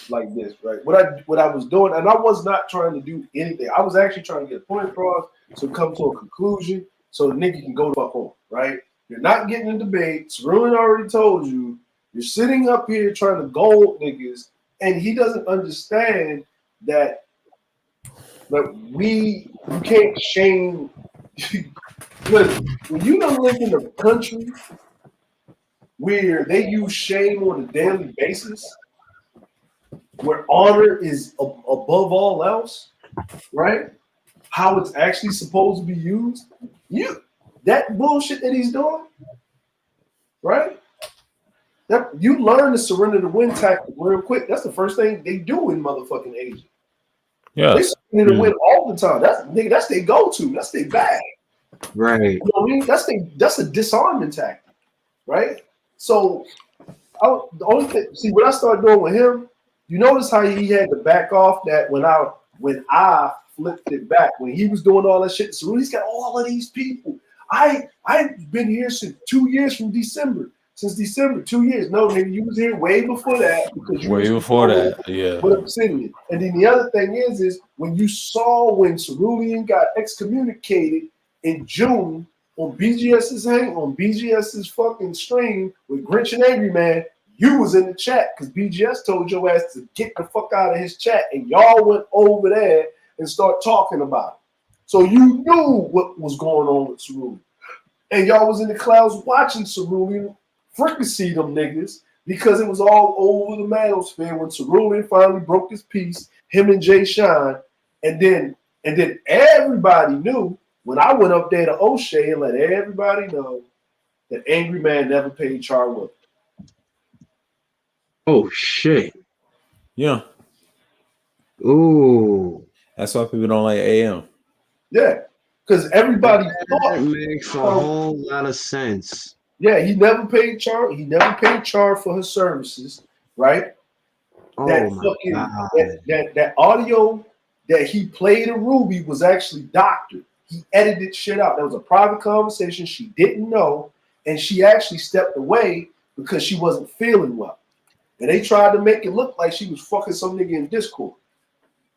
like this, right? What I was doing, and I was not trying to do anything. I was actually trying to get a point across to come to a conclusion so the nigga can go the fuck home, right? You're not getting in debate. Cerulean already told you. You're sitting up here trying to gold niggas, and he doesn't understand that you can't shame. Because when you don't live in a country where they use shame on a daily basis, where honor is above all else, right? How it's actually supposed to be used, that bullshit that he's doing, right? That you learn to surrender to win tactic real quick. That's the first thing they do in motherfucking Asia. Yeah, they surrender to win all the time. That's their go-to. That's their bag. Right. You know what I mean? That's a disarming tactic, right? So the only thing, see what I started doing with him, you notice how he had to back off that when I flipped it back, when he was doing all that shit. So he's got all of these people. I've been here since 2 years from December. Since December, 2 years. No, nigga, you was here way before that. Way before that, yeah. With Obsidian. And then the other thing is when you saw when Cerulean got excommunicated in June on BGS's fucking stream with Grinch and Angry Man, you was in the chat because BGS told your ass to get the fuck out of his chat, and y'all went over there and start talking about it. So you knew what was going on with Cerulean. And y'all was in the clouds watching Cerulean fricassee them niggas because it was all over the manosphere when Cerulean finally broke his peace, him and Jay Shine, and then everybody knew when I went up there to O'Shea and let everybody know that Angry Man never paid Char Williams. Oh shit. Yeah. Ooh. That's why people don't like AM. Yeah. Because everybody thought that makes a whole lot of sense. Yeah, he never paid Char. He never paid Char for her services, right? Oh that my fucking God. that audio that he played in Ruby was actually doctored. He edited shit out. That was a private conversation she didn't know, and she actually stepped away because she wasn't feeling well. And they tried to make it look like she was fucking some nigga in Discord,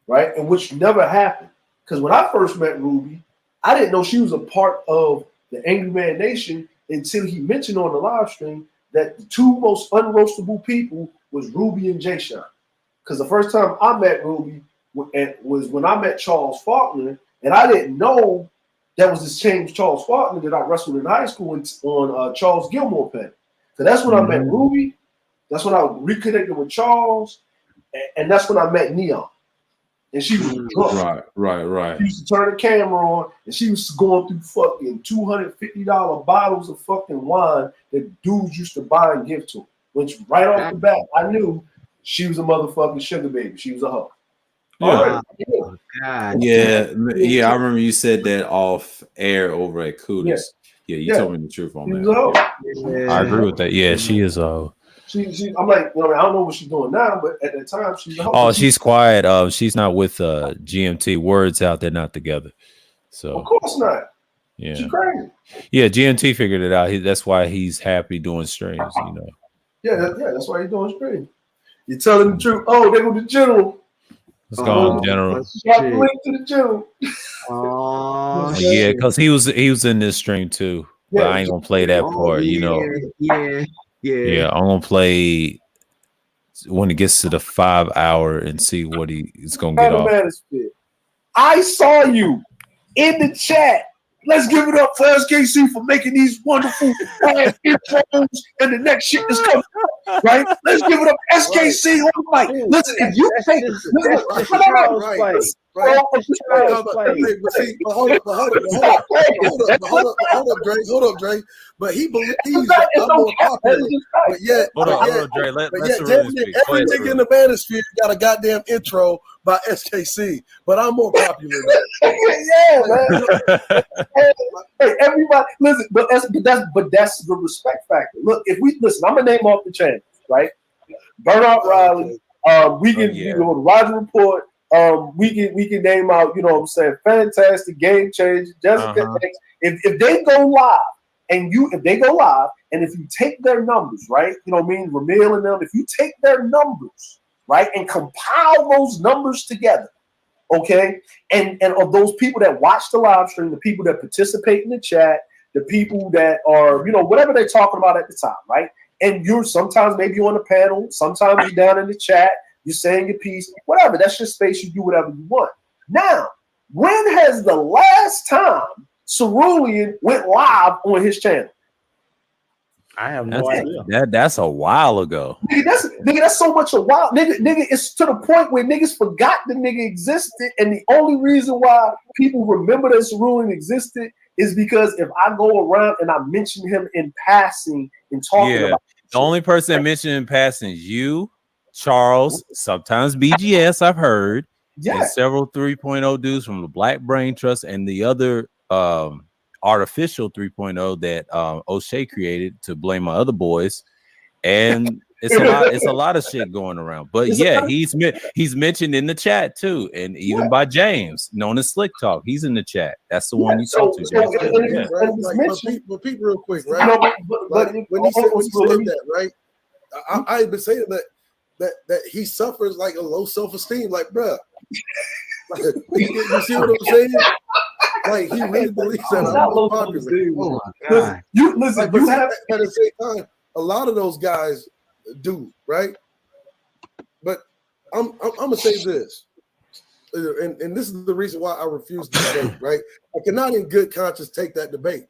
right? And which never happened. Because when I first met Ruby, I didn't know she was a part of the Angry Man Nation until he mentioned on the live stream that the two most unroastable people was Ruby and Jay Sean. Because the first time I met Ruby was when I met Charles Faulkner, and I didn't know that was this James Charles Faulkner that I wrestled in high school on Charles Gilmore Pen. So that's when I met Ruby. That's when I reconnected with Charles, and that's when I met Neon. And she was drunk. Right. She used to turn the camera on, and she was going through fucking $250 bottles of fucking wine that dudes used to buy and give to her. Which right off the bat, I knew she was a motherfucking sugar baby. She was a hoe. Yeah. I remember you said that off air over at Kudos. Yeah, you told me the truth on that. I agree with that. Yeah, she is a. I'm like, I don't know what she's doing now, but at that time she's a hoe. Oh, she's quiet. She's not with GMT. Words out, they're not together. So of course not. Yeah, she's crazy. Yeah, GMT figured it out. That's why he's happy doing streams. Yeah, that's why he's doing streams. You're telling the truth. Oh, they go to General. Let's go on, General. Got the link to the General. Yeah, because he was in this stream too. But I ain't gonna play that part. Yeah, I'm gonna play when it gets to the 5 hour and see what he's gonna get off. I saw you in the chat. Let's give it up for SKC for making these wonderful intros and the next shit is coming. Right? Let's give it up SKC on the mic. Listen, if you take Hold up, Dre. But he believes that I'm more popular. But yet, hold on, Dre. Every nigga in the manosphere got a goddamn intro by SKC, but I'm more popular. Yeah, man. Hey, everybody, listen, but that's the respect factor. Look, if we listen, I'm gonna name off the channels, right? Bernard Riley, we can the Roger Report, we can name out, you know what I'm saying, Fantastic, Game Changer, Jessica X. If they go live, and if you take their numbers, right, you know what I mean, Ramil and them, if you take their numbers, right, and compile those numbers together, okay, and of those people that watch the live stream, the people that participate in the chat, the people that are, you know, whatever they're talking about at the time, right, and you're sometimes maybe on the panel, sometimes you're down in the chat, you're saying your piece, whatever, that's your space, you do whatever you want. Now, when has the last time Cerulean went live on his channel? I have no idea. That's a while ago. Nigga, that's so much a while. Nigga, it's to the point where niggas forgot the nigga existed, and the only reason why people remember that Cerulean existed is because if I go around and I mention him in passing and talking about the only person mentioned in passing is you, Charles, sometimes BGS, I've heard, and several 3.0 dudes from the Black Brain Trust and the other artificial 3.0 that O'Shea created to blame my other boys, and it's a lot of shit going around. But yeah, he's mentioned in the chat too, and even by James, known as Slick Talk. He's in the chat. That's the one you talked to. But people, real quick, right? But when he said that, right? I've been saying that he suffers like a low self-esteem, like, bruh. Like, you see what I'm saying? Like, he really believes that I'm more popular. Oh my God. Listen, but at the same time, a lot of those guys do, right? But I'm gonna say this, and this is the reason why I refuse to debate, right? I cannot in good conscience take that debate.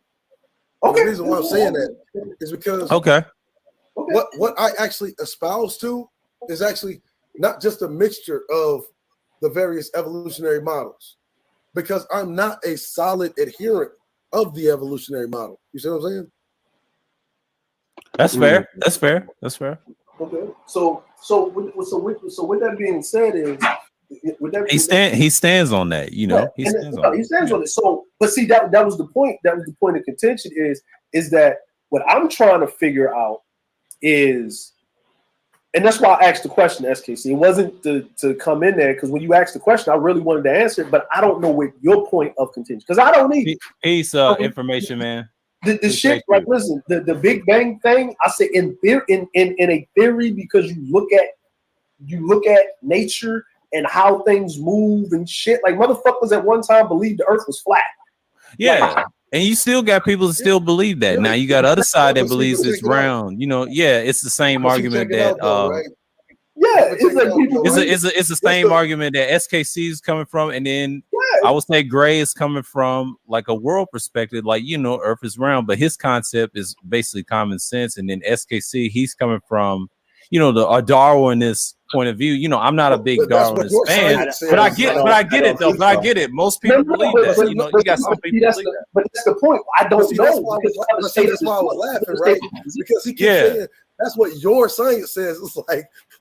Okay. The reason why I'm saying that is because what I actually espouse to is actually not just a mixture of the various evolutionary models. because I'm not a solid adherent of the evolutionary model. You see what I'm saying? That's fair. That's fair. That's fair. Okay. So with that being said, He stands on that. You know, he stands on it. So, but see, that was the point. That was the point of contention. Is that what I'm trying to figure out is. And that's why I asked the question, SKC. It wasn't to come in there because when you asked the question, I really wanted to answer it, but I don't know what your point of contention because I don't need piece of information, man. The shit, like, listen, the Big Bang thing. I say in a theory because you look at nature and how things move and shit. Like motherfuckers at one time believed the Earth was flat. Yeah. Like, and you still got people that still believe that. Now you got the other side that believes it's round. You know, yeah, it's the same argument that it's like people it's the same argument that SKC is coming from, and then I would say Gray is coming from like a world perspective, like, you know, Earth is round, but his concept is basically common sense, and then SKC, he's coming from, you know, the Darwinist point of view. You know, I'm not a big Darwinist fan, but I get it though. But I get it. Most people believe that. You know, you got some people believe that. But that's the point. I don't know. That's why I was laughing, right? Because he keeps saying that's what your science says. It's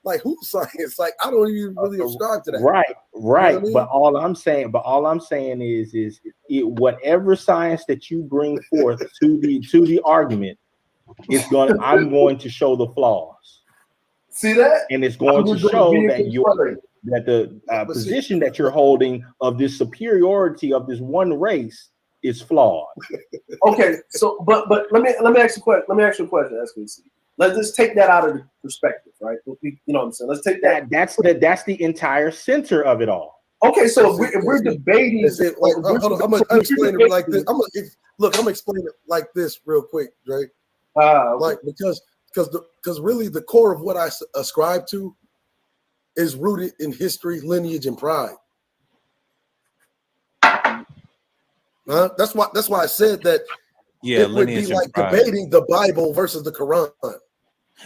like whose science? Like I don't even really subscribe to that. Right. You know what I mean? But all I'm saying is whatever science that you bring forth to the argument, I'm going to show the flaws. See that? And it's going to show that the position that you're holding of this superiority of this one race is flawed. Okay, so but let me ask you a question. Let me ask you a question, SKC. Let's just take that out of the perspective, right? You know what I'm saying? Let's take that. That's the entire center of it all. Okay, so if we're debating, hold on, I'm gonna explain it like this. I'm gonna explain it like this real quick, Drake. Like because really the core of what I ascribe to is rooted in history, lineage, and pride. That's why I said that. Yeah, it would be like debating the Bible versus the Quran.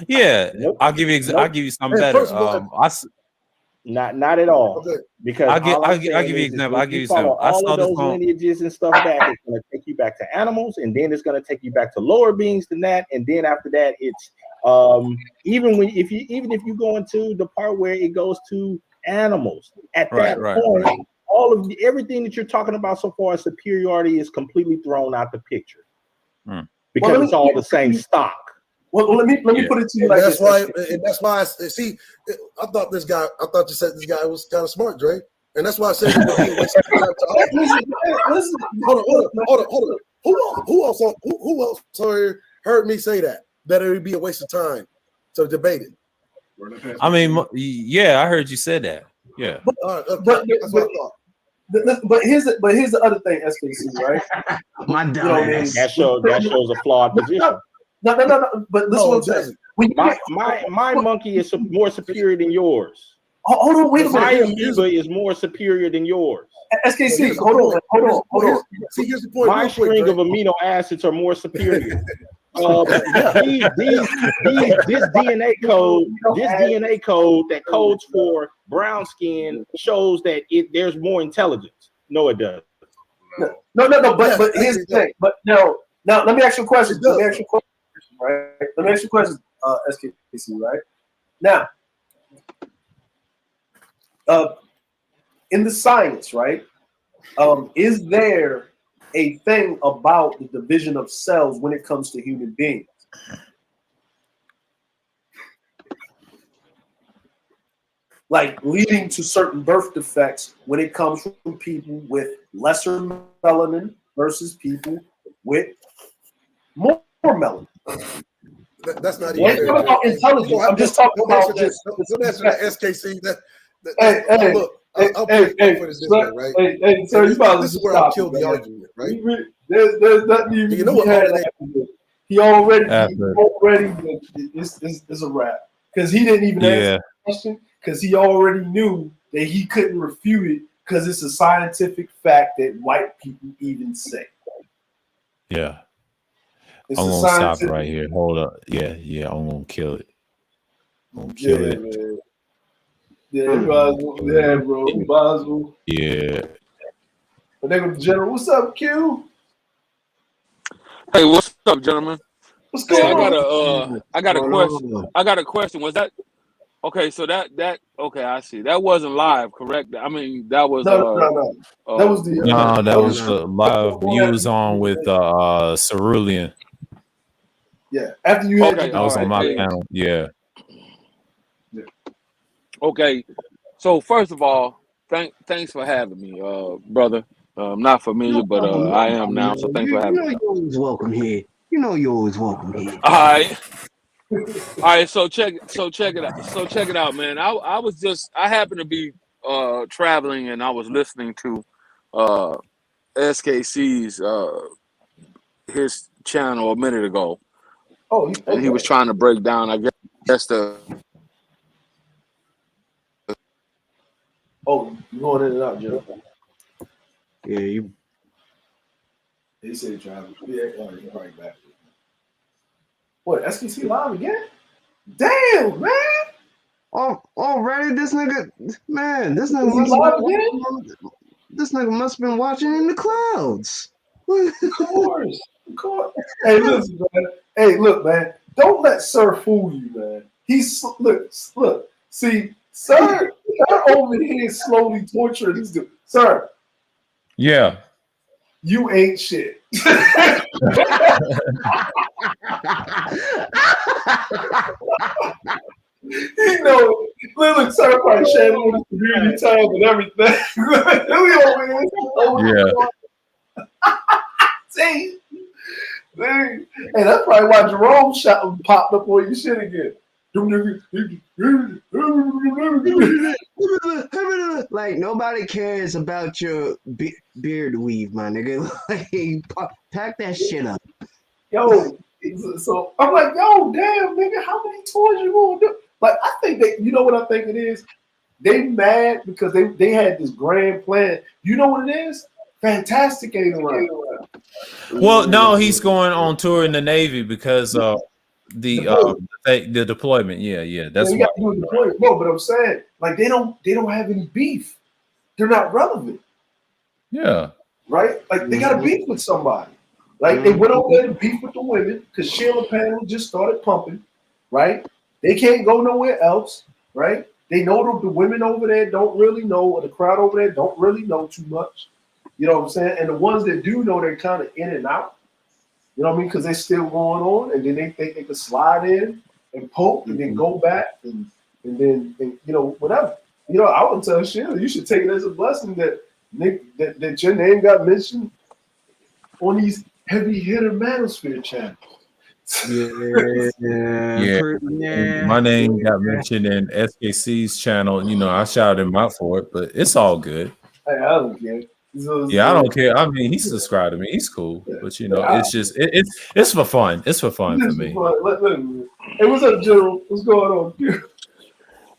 Yeah, I'll give you something better. Not at all. Okay. Because I'll give you an example. I'll give you something. I saw those lineages and stuff back. It's going to take you back to animals, and then it's going to take you back to lower beings than that, and then after that, it's even if you go into the part where it goes to animals at that point, all of everything that you're talking about so far as superiority is completely thrown out the picture because it's all the same stock. Well, let me put it to you like that's this. That's why I see. I thought you said this guy was kind of smart, Dre, and that's why I said listen. Hold on. Who else heard me say that it would be a waste of time to debate it? I mean, yeah, I heard you said that. Yeah, but here's the other thing, SKC, right? That shows a flawed position. No. But this one says my monkey is more superior than yours. Hold on, wait a minute. My amoeba is more superior than yours. SKC, hold on. See, here's the point. My string of amino acids are more superior. This DNA code that codes for brown skin shows that there's more intelligence. No, it doesn't. No. But here's the thing. But now let me ask you a question. Right? Let me ask you a question, SKC, right? Now, in the science, right? Is there a thing about the division of cells when it comes to human beings? Like leading to certain birth defects when it comes from people with lesser melanin versus people with more melanin. That's not even fair. About intelligence. I'm just talking about this. Don't answer that, SKC. Look, I'll put it this way, right? Hey, sir, you about this is where I'll kill the argument, right? There's nothing you know what he already it's a wrap because he didn't even answer the question because he already knew that he couldn't refute it because it's a scientific fact that white people even say. Yeah. It's I'm gonna stop right here. Hold up. Yeah, I'm gonna kill it. Man. Yeah, bro. Yeah. But they go to General. What's up, Q? Hey, what's up, gentlemen? What's going on? I got a question. I got a question. Was that okay? So that okay? I see. That wasn't live, correct? I mean, that was no. That was the no, that was the live you was on with Cerulean. Yeah, after you had that was on my panel. Yeah. Okay, so first of all, thanks for having me, brother. I'm not familiar, but I am now. So thanks for having me. You're always welcome here. You know you're always welcome here. All right. So check it out, man. I happened to be traveling, and I was listening to SKC's his channel a minute ago. Oh, okay. And he was trying to break down, I guess the. Oh, you going in and out, Joe? Yeah, you. He said travel. Yeah, you're right back. What, SKC live again? Damn, man. Oh, already this nigga, man, this nigga must have been watching in the clouds. Of course. Hey, listen, man. Hey, look, man. Don't let Sir fool you, man. He's look. See, Sir over here slowly torturing this dude. Sir. Yeah. You ain't shit. You know, look, Sir probably sharing on his community tab and everything. See? Hey, that's probably why Jerome popped up on your shit again. Like nobody cares about your beard weave, my nigga. Like, pack that shit up. Yo, so I'm like, yo, damn, nigga, how many tours you gonna do? Like, I think you know what I think it is? They mad because they had this grand plan. You know what it is? Fantastic ain't around. Well, no, he's going on tour in the Navy because the deployment. Yeah, that's what. No, but I'm saying, like, they don't have any beef. They're not relevant. Yeah. Right? Like, they got a beef with somebody. Like, they went over there to beef with the women because Sheila Panel just started pumping. Right? They can't go nowhere else. Right? They know the women over there don't really know, or the crowd over there don't really know too much. You know what I'm saying? And the ones that do know, they're kind of in and out. You know what I mean? Because they're still going on, and then they think they could slide in and poke, and then go back, and then you know, whatever. You know, I would tell Sheila, you should take it as a blessing that that your name got mentioned on these heavy hitter Manosphere channels. Yeah. My name got mentioned in SKC's channel. You know, I shouted him out for it, but it's all good. Hey, I don't care. Yeah, I don't care. I mean, he subscribed to me. He's cool, but you know, it's just it's for fun. It's for fun for me. Hey, what's up, General? What's going on?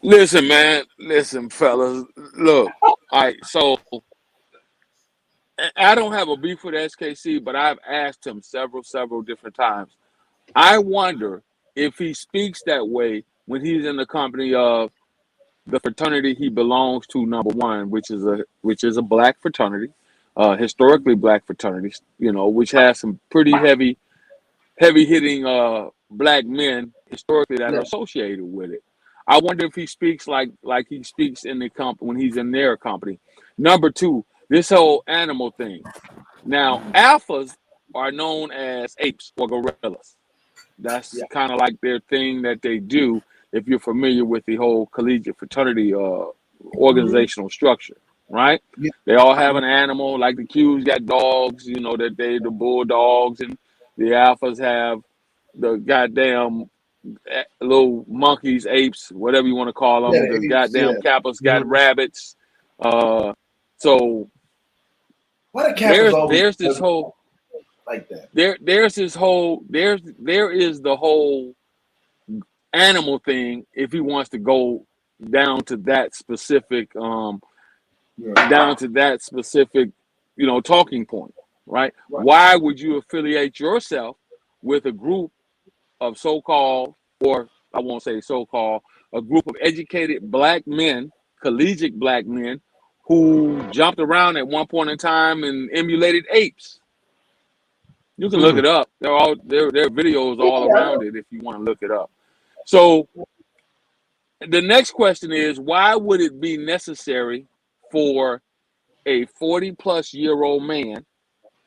Listen, man. Listen, fellas. Look, all right. So I don't have a beef with SKC, but I've asked him several different times. I wonder if he speaks that way when he's in the company of the fraternity he belongs to, number one, which is a black fraternity, historically black fraternity, you know, which has some pretty heavy hitting black men historically that are associated with it. I wonder if he speaks like he speaks in the company when he's in their company. Number two, this whole animal thing. Now, alphas are known as apes or gorillas. That's kind of like their thing that they do. If you're familiar with the whole collegiate fraternity organizational structure, right? Yeah. They all have an animal, like the Qs got dogs, you know, that the bulldogs, and the alphas have the goddamn little monkeys, apes, whatever you want to call them. The goddamn Kappas got rabbits. So there's this whole like that. There is the whole animal thing if he wants to go down to that specific you know, talking point, right? Why would you affiliate yourself with a group of so-called, or I won't say so-called, a group of educated black men, collegiate black men, who jumped around at one point in time and emulated apes. You can look it up. There are videos all around it if you want to look it up. So the next question is, why would it be necessary for a 40-plus-year-old man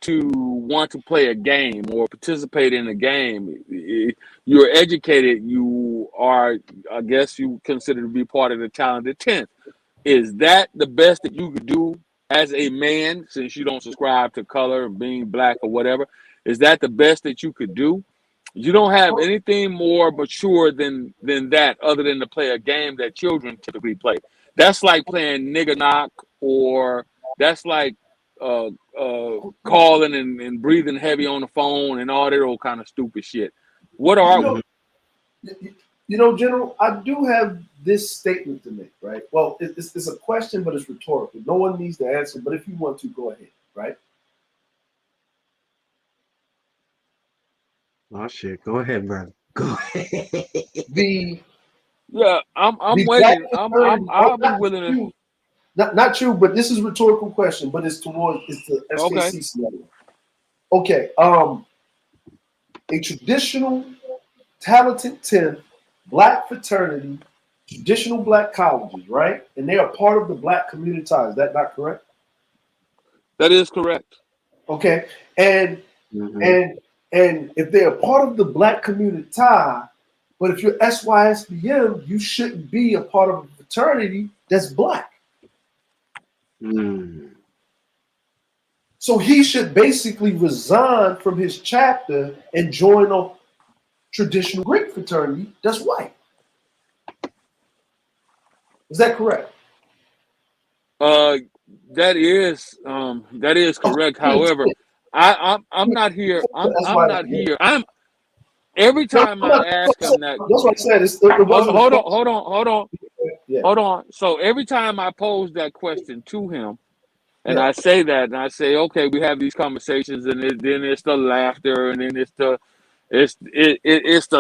to want to play a game or participate in a game? You're educated. You are, I guess, you consider to be part of the talented 10th. Is that the best that you could do as a man, since you don't subscribe to color, being black or whatever? Is that the best that you could do? You don't have anything more mature than that, other than to play a game that children typically play. That's like playing nigger knock, or that's like calling and breathing heavy on the phone and all that old kind of stupid shit. What are General, I do have this statement to make, right? Well, it's a question, but it's rhetorical. No one needs to answer, but if you want to, go ahead, right? Oh shit! Go ahead, brother. Go ahead. I'm waiting. I'll be willing to. Not true, but this is a rhetorical question, but it's the SKC scenario. Okay. A traditional talented 10th black fraternity, traditional black colleges, right? And they are part of the black community. Is that not correct? That is correct. Okay. And if they're part of the black community, but if you're SYSBM, you shouldn't be a part of a fraternity that's black. So he should basically resign from his chapter and join a traditional Greek fraternity that's white. Is that correct? That is correct. However, I'm not here. I'm not here. Every time I ask him that. That's what I said. Hold on. So every time I pose that question to him, and I say that, and I say, okay, we have these conversations, and then it's the laughter, and then it's the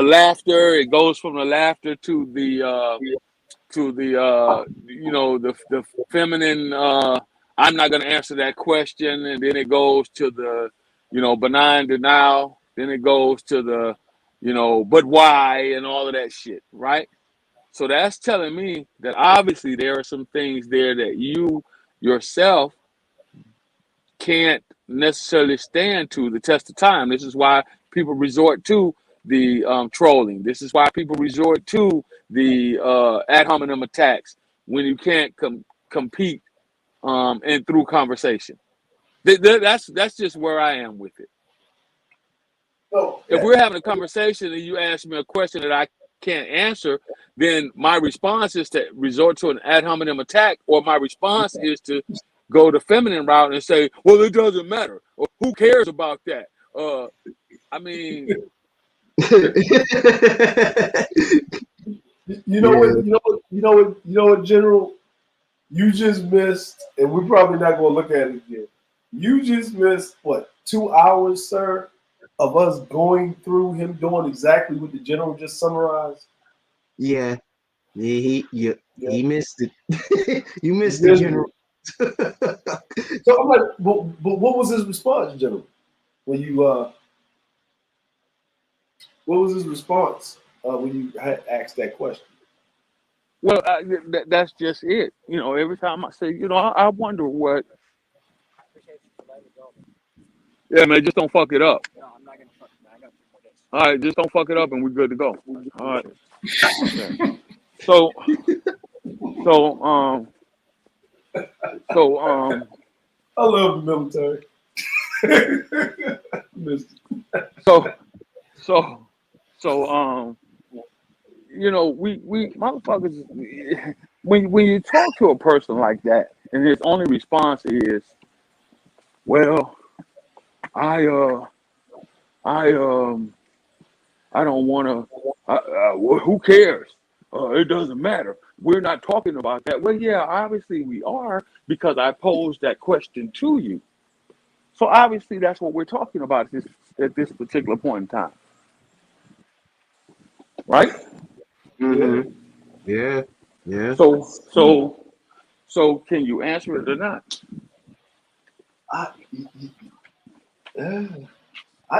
laughter. It goes from the laughter to the the feminine. I'm not going to answer that question, and then it goes to the benign denial. Then it goes to the but why, and all of that shit, right? So that's telling me that obviously there are some things there that you yourself can't necessarily stand to the test of time. This is why people resort to the trolling. This is why people resort to the ad hominem attacks when you can't compete and through conversation. That's just where I am with it. If we're having a conversation and you ask me a question that I can't answer, then my response is to resort to an ad hominem attack, or my response is to go the feminine route and say, well, it doesn't matter, or who cares about that? I mean, you know what, General, you just missed, and we're probably not going to look at it again. You just missed what, 2 hours, sir, of us going through him doing exactly what the General just summarized. Yeah, he missed it. You missed the General. So I'm like, but what was his response, General? When you what was his response when you had asked that question? Well, that's just it. Every time I say, I wonder what. Yeah, man, just don't fuck it up. No, I'm not gonna fuck it up. I got 2 more days. All right, just don't fuck it up, and we're good to go. All right. Okay. So, I love the military. we motherfuckers, when you talk to a person like that, and his only response is, well, I don't want to. Who cares? It doesn't matter. We're not talking about that. Well, yeah, obviously we are, because I posed that question to you. So obviously that's what we're talking about at this particular point in time, right? Mm-hmm. Yeah. So So can you answer it or not?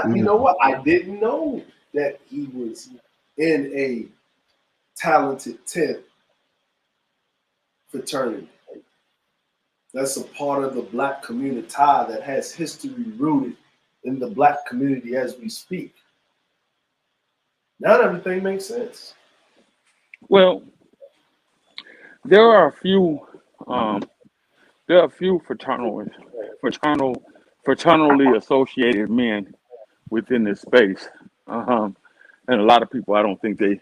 You know what? I didn't know that he was in a talented 10th fraternity. That's a part of the Black community that has history rooted in the Black community as we speak. Now everything makes sense. Well, there are a few fraternally associated men within this space, and a lot of people, I don't think they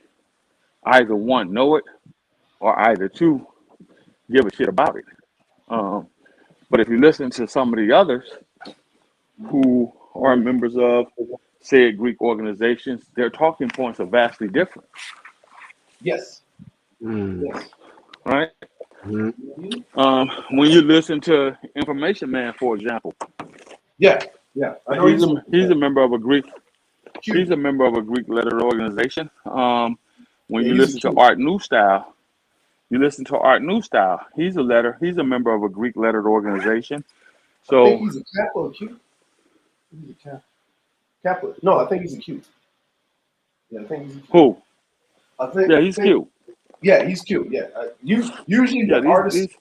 either one know it or either two give a shit about it. But if you listen to some of the others who are members of said Greek organizations, their talking points are vastly different. Yes. Yes. Right? When you listen to Information Man, for example, yeah, I know he's a member of a Greek. He's a member of a Greek lettered organization. When you listen to Art New Style, he's a member of a Greek lettered organization. So I think he's a Kappa or Q. He's a Kappa. No, I think he's a Q. Yeah, I think he's a Q. Who? Yeah, he's Q. Yeah, he's cute. Yeah, usually the artists.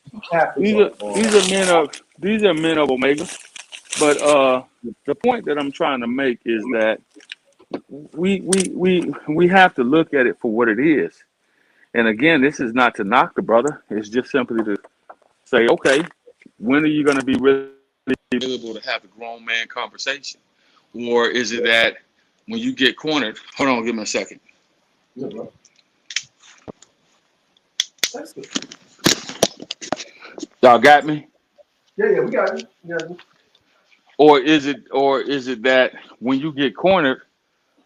These are men of Omega. But the point that I'm trying to make is that we have to look at it for what it is. And again, this is not to knock the brother. It's just simply to say, okay, when are you going to be really available to have a grown man conversation, or is it that when you get cornered? Hold on, give me a second. Yeah, bro. Y'all got me? Yeah, we got you. Or is it that when you get cornered,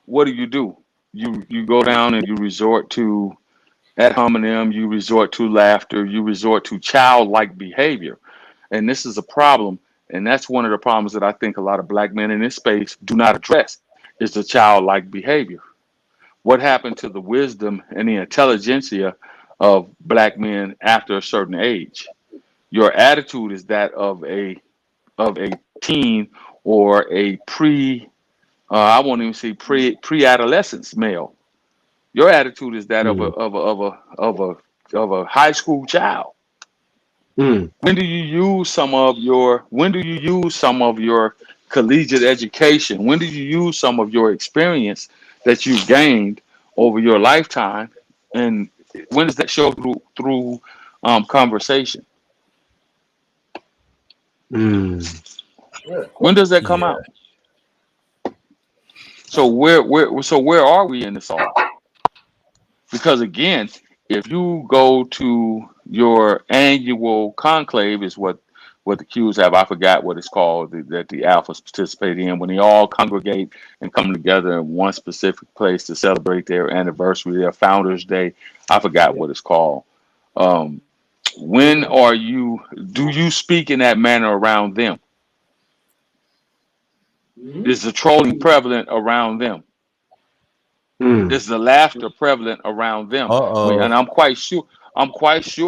what do? You go down and you resort to ad hominem, you resort to laughter, you resort to childlike behavior. And this is a problem. And that's one of the problems that I think a lot of Black men in this space do not address, is the childlike behavior. What happened to the wisdom and the intelligentsia of Black men after a certain age? Your attitude is that of a teen or a I won't even say pre-adolescence male. Your attitude is that of a high school child. When do you use some of your collegiate education? When do you use some of your experience that you've gained over your lifetime? And when does that show through conversation? When does that come out? So where are we in this all? Because again, if you go to your annual conclave, is what the Qs have. I forgot what it's called that the Alphas participate in, when they all congregate and come together in one specific place to celebrate their anniversary, their Founders Day. I forgot what it's called. When do you speak in that manner around them? Is the trolling prevalent around them? Is the laughter prevalent around them? And I'm quite sure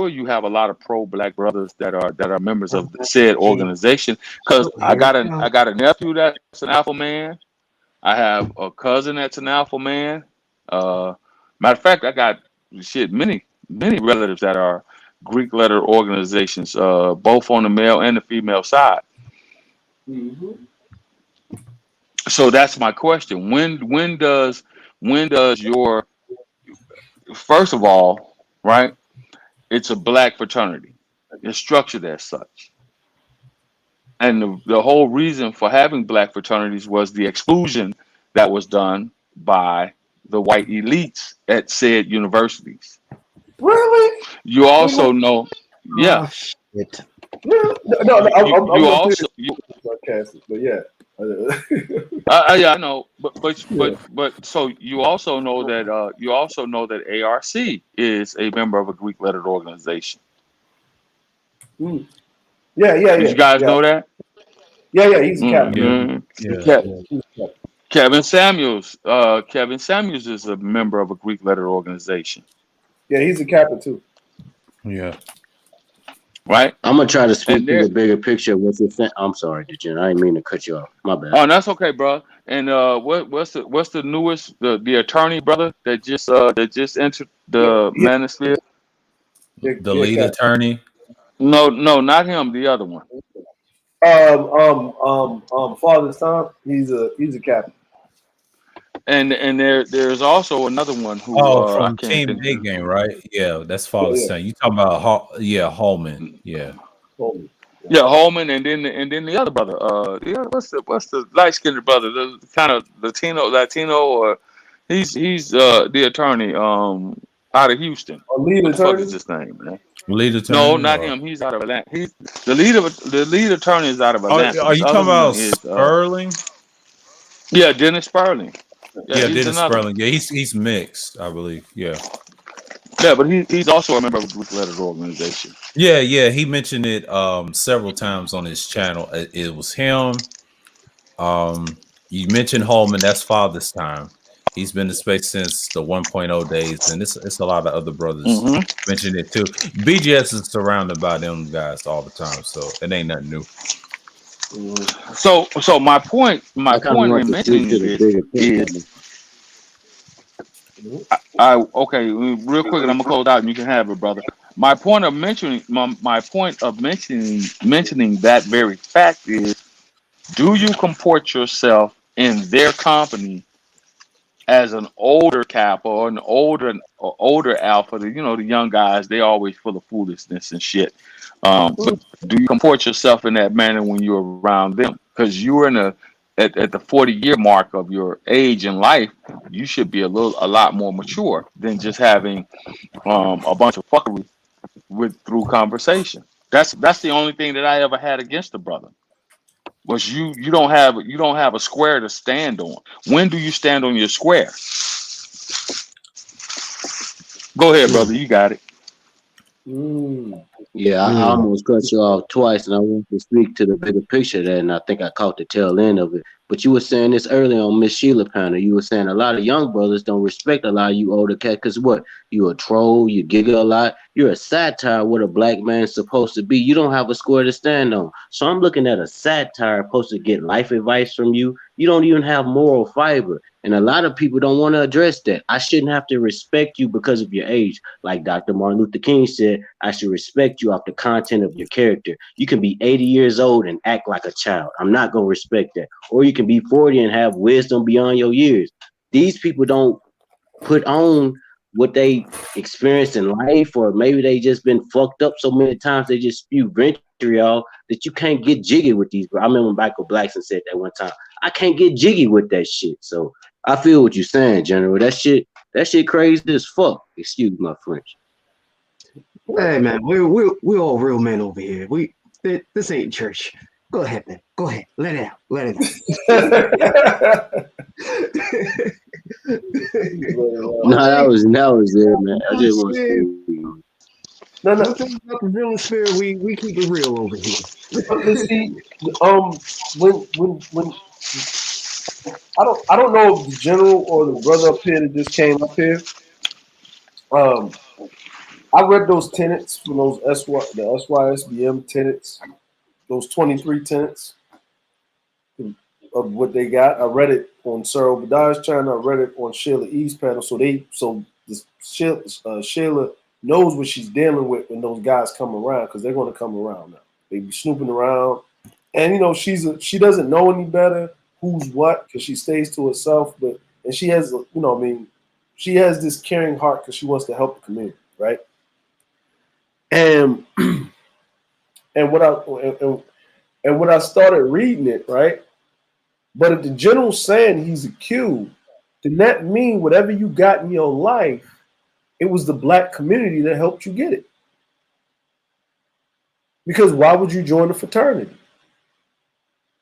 you have a lot of pro-Black brothers that are members of the said organization. Because I got a nephew that's an alpha man. I have a cousin that's an alpha man. Matter of fact, I got many relatives that are Greek letter organizations, both on the male and the female side. So that's my question. When does your, first of all, right? It's a Black fraternity. It's structured as such. And the whole reason for having Black fraternities was the exclusion that was done by the white elites at said universities. Really? You also know, yeah. Shit. No, but yeah. Yeah, I know, but so you also know that ARC is a member of a Greek lettered organization. Yeah. Did you guys know that? Yeah, he's a captain. Kevin Samuels. Kevin Samuels is a member of a Greek lettered organization. Yeah, he's a captain too. Yeah. right? I'm gonna try to speak And to there, the bigger picture. What's it? I'm sorry, Dejan. I didn't mean to cut you off. My bad. oh, that's okay, bro. And what's the newest the attorney brother that just entered the manosphere? The lead attorney. No, not him. The other one. Father Son. He's a captain. And there's also another one who I From can't Team think Big of. Game, right? Yeah, that's Father's son. You talking about Holman? Yeah. Yeah, Holman, and then the other brother. What's the light skinned brother? The kind of Latino, or he's the attorney out of Houston. Lead What the fuck attorney? is his name, man? Lead attorney? No, not him. He's out of Atlanta. He's the lead attorney is out of Atlanta. Are you The talking other one about is, Sperling? Yeah, Dennis Sperling. Yeah, he's Dennis another. Sperling. Yeah, he's mixed, I believe. Yeah. Yeah, but he's also a member of the Blue Letters organization. Yeah, he mentioned it several times on his channel. It was him. You mentioned Holman, that's Father's Time. He's been in space since the 1.0 days, and it's a lot of other brothers mentioned it too. BGS is surrounded by them guys all the time, so it ain't nothing new. So my point in mentioning this is okay, real quick, and I'm gonna close out, and you can have it, brother. My point of mentioning mentioning that very fact is, do you comport yourself in their company as an older cap or an older alpha? The young guys, they always full of foolishness and shit. But do you comport yourself in that manner when you're around them? Because you're at the 40-year mark of your age in life, you should be a lot more mature than just having a bunch of fuckery through conversation. That's the only thing that I ever had against the brother. Was you don't have a square to stand on. When do you stand on your square? Go ahead, brother. You got it. Yeah, I almost cut you off twice, and I want to speak to the bigger picture there, and I think I caught the tail end of it. But you were saying this earlier on Miss Sheila panel. You were saying a lot of young brothers don't respect a lot of you older cats because what? You a troll, you giggle a lot, you're a satire what a black man's supposed to be. You don't have a square to stand on. So I'm looking at a satire supposed to get life advice from you. You don't even have moral fiber. And a lot of people don't want to address that. I shouldn't have to respect you because of your age. Like Dr. Martin Luther King said, I should respect you off the content of your character. You can be 80 years old and act like a child. I'm not going to respect that. Or you can be 40 and have wisdom beyond your years. These people don't put on what they experienced in life, or maybe they just been fucked up so many times they just spew vitriol that you can't get jiggy with these. I remember Michael Blackson said that one time. I can't get jiggy with that shit. So I feel what you're saying, General. That shit crazy as fuck. Excuse my French. Hey man, we're all real men over here. This ain't church. Go ahead, man. Go ahead. Let it out. Let it out. No, that was it, man. I just want to No thing about the villain sphere, we keep it real over here. See, when I don't know if the general or the brother up here that just came up here. I read those tenets from the SYSBM tenets, those 23 tenets of what they got. I read it on Sir Obadiah's channel. I read it on Sheila E's panel. Sheila knows what she's dealing with when those guys come around, because they're going to come around now. They be snooping around, and she doesn't know any better who's what, because she stays to herself. And she has she has this caring heart because she wants to help the community, right? And when I started reading it, right? But if the general's saying he's a Q, then that means whatever you got in your life, it was the black community that helped you get it. Because why would you join a fraternity?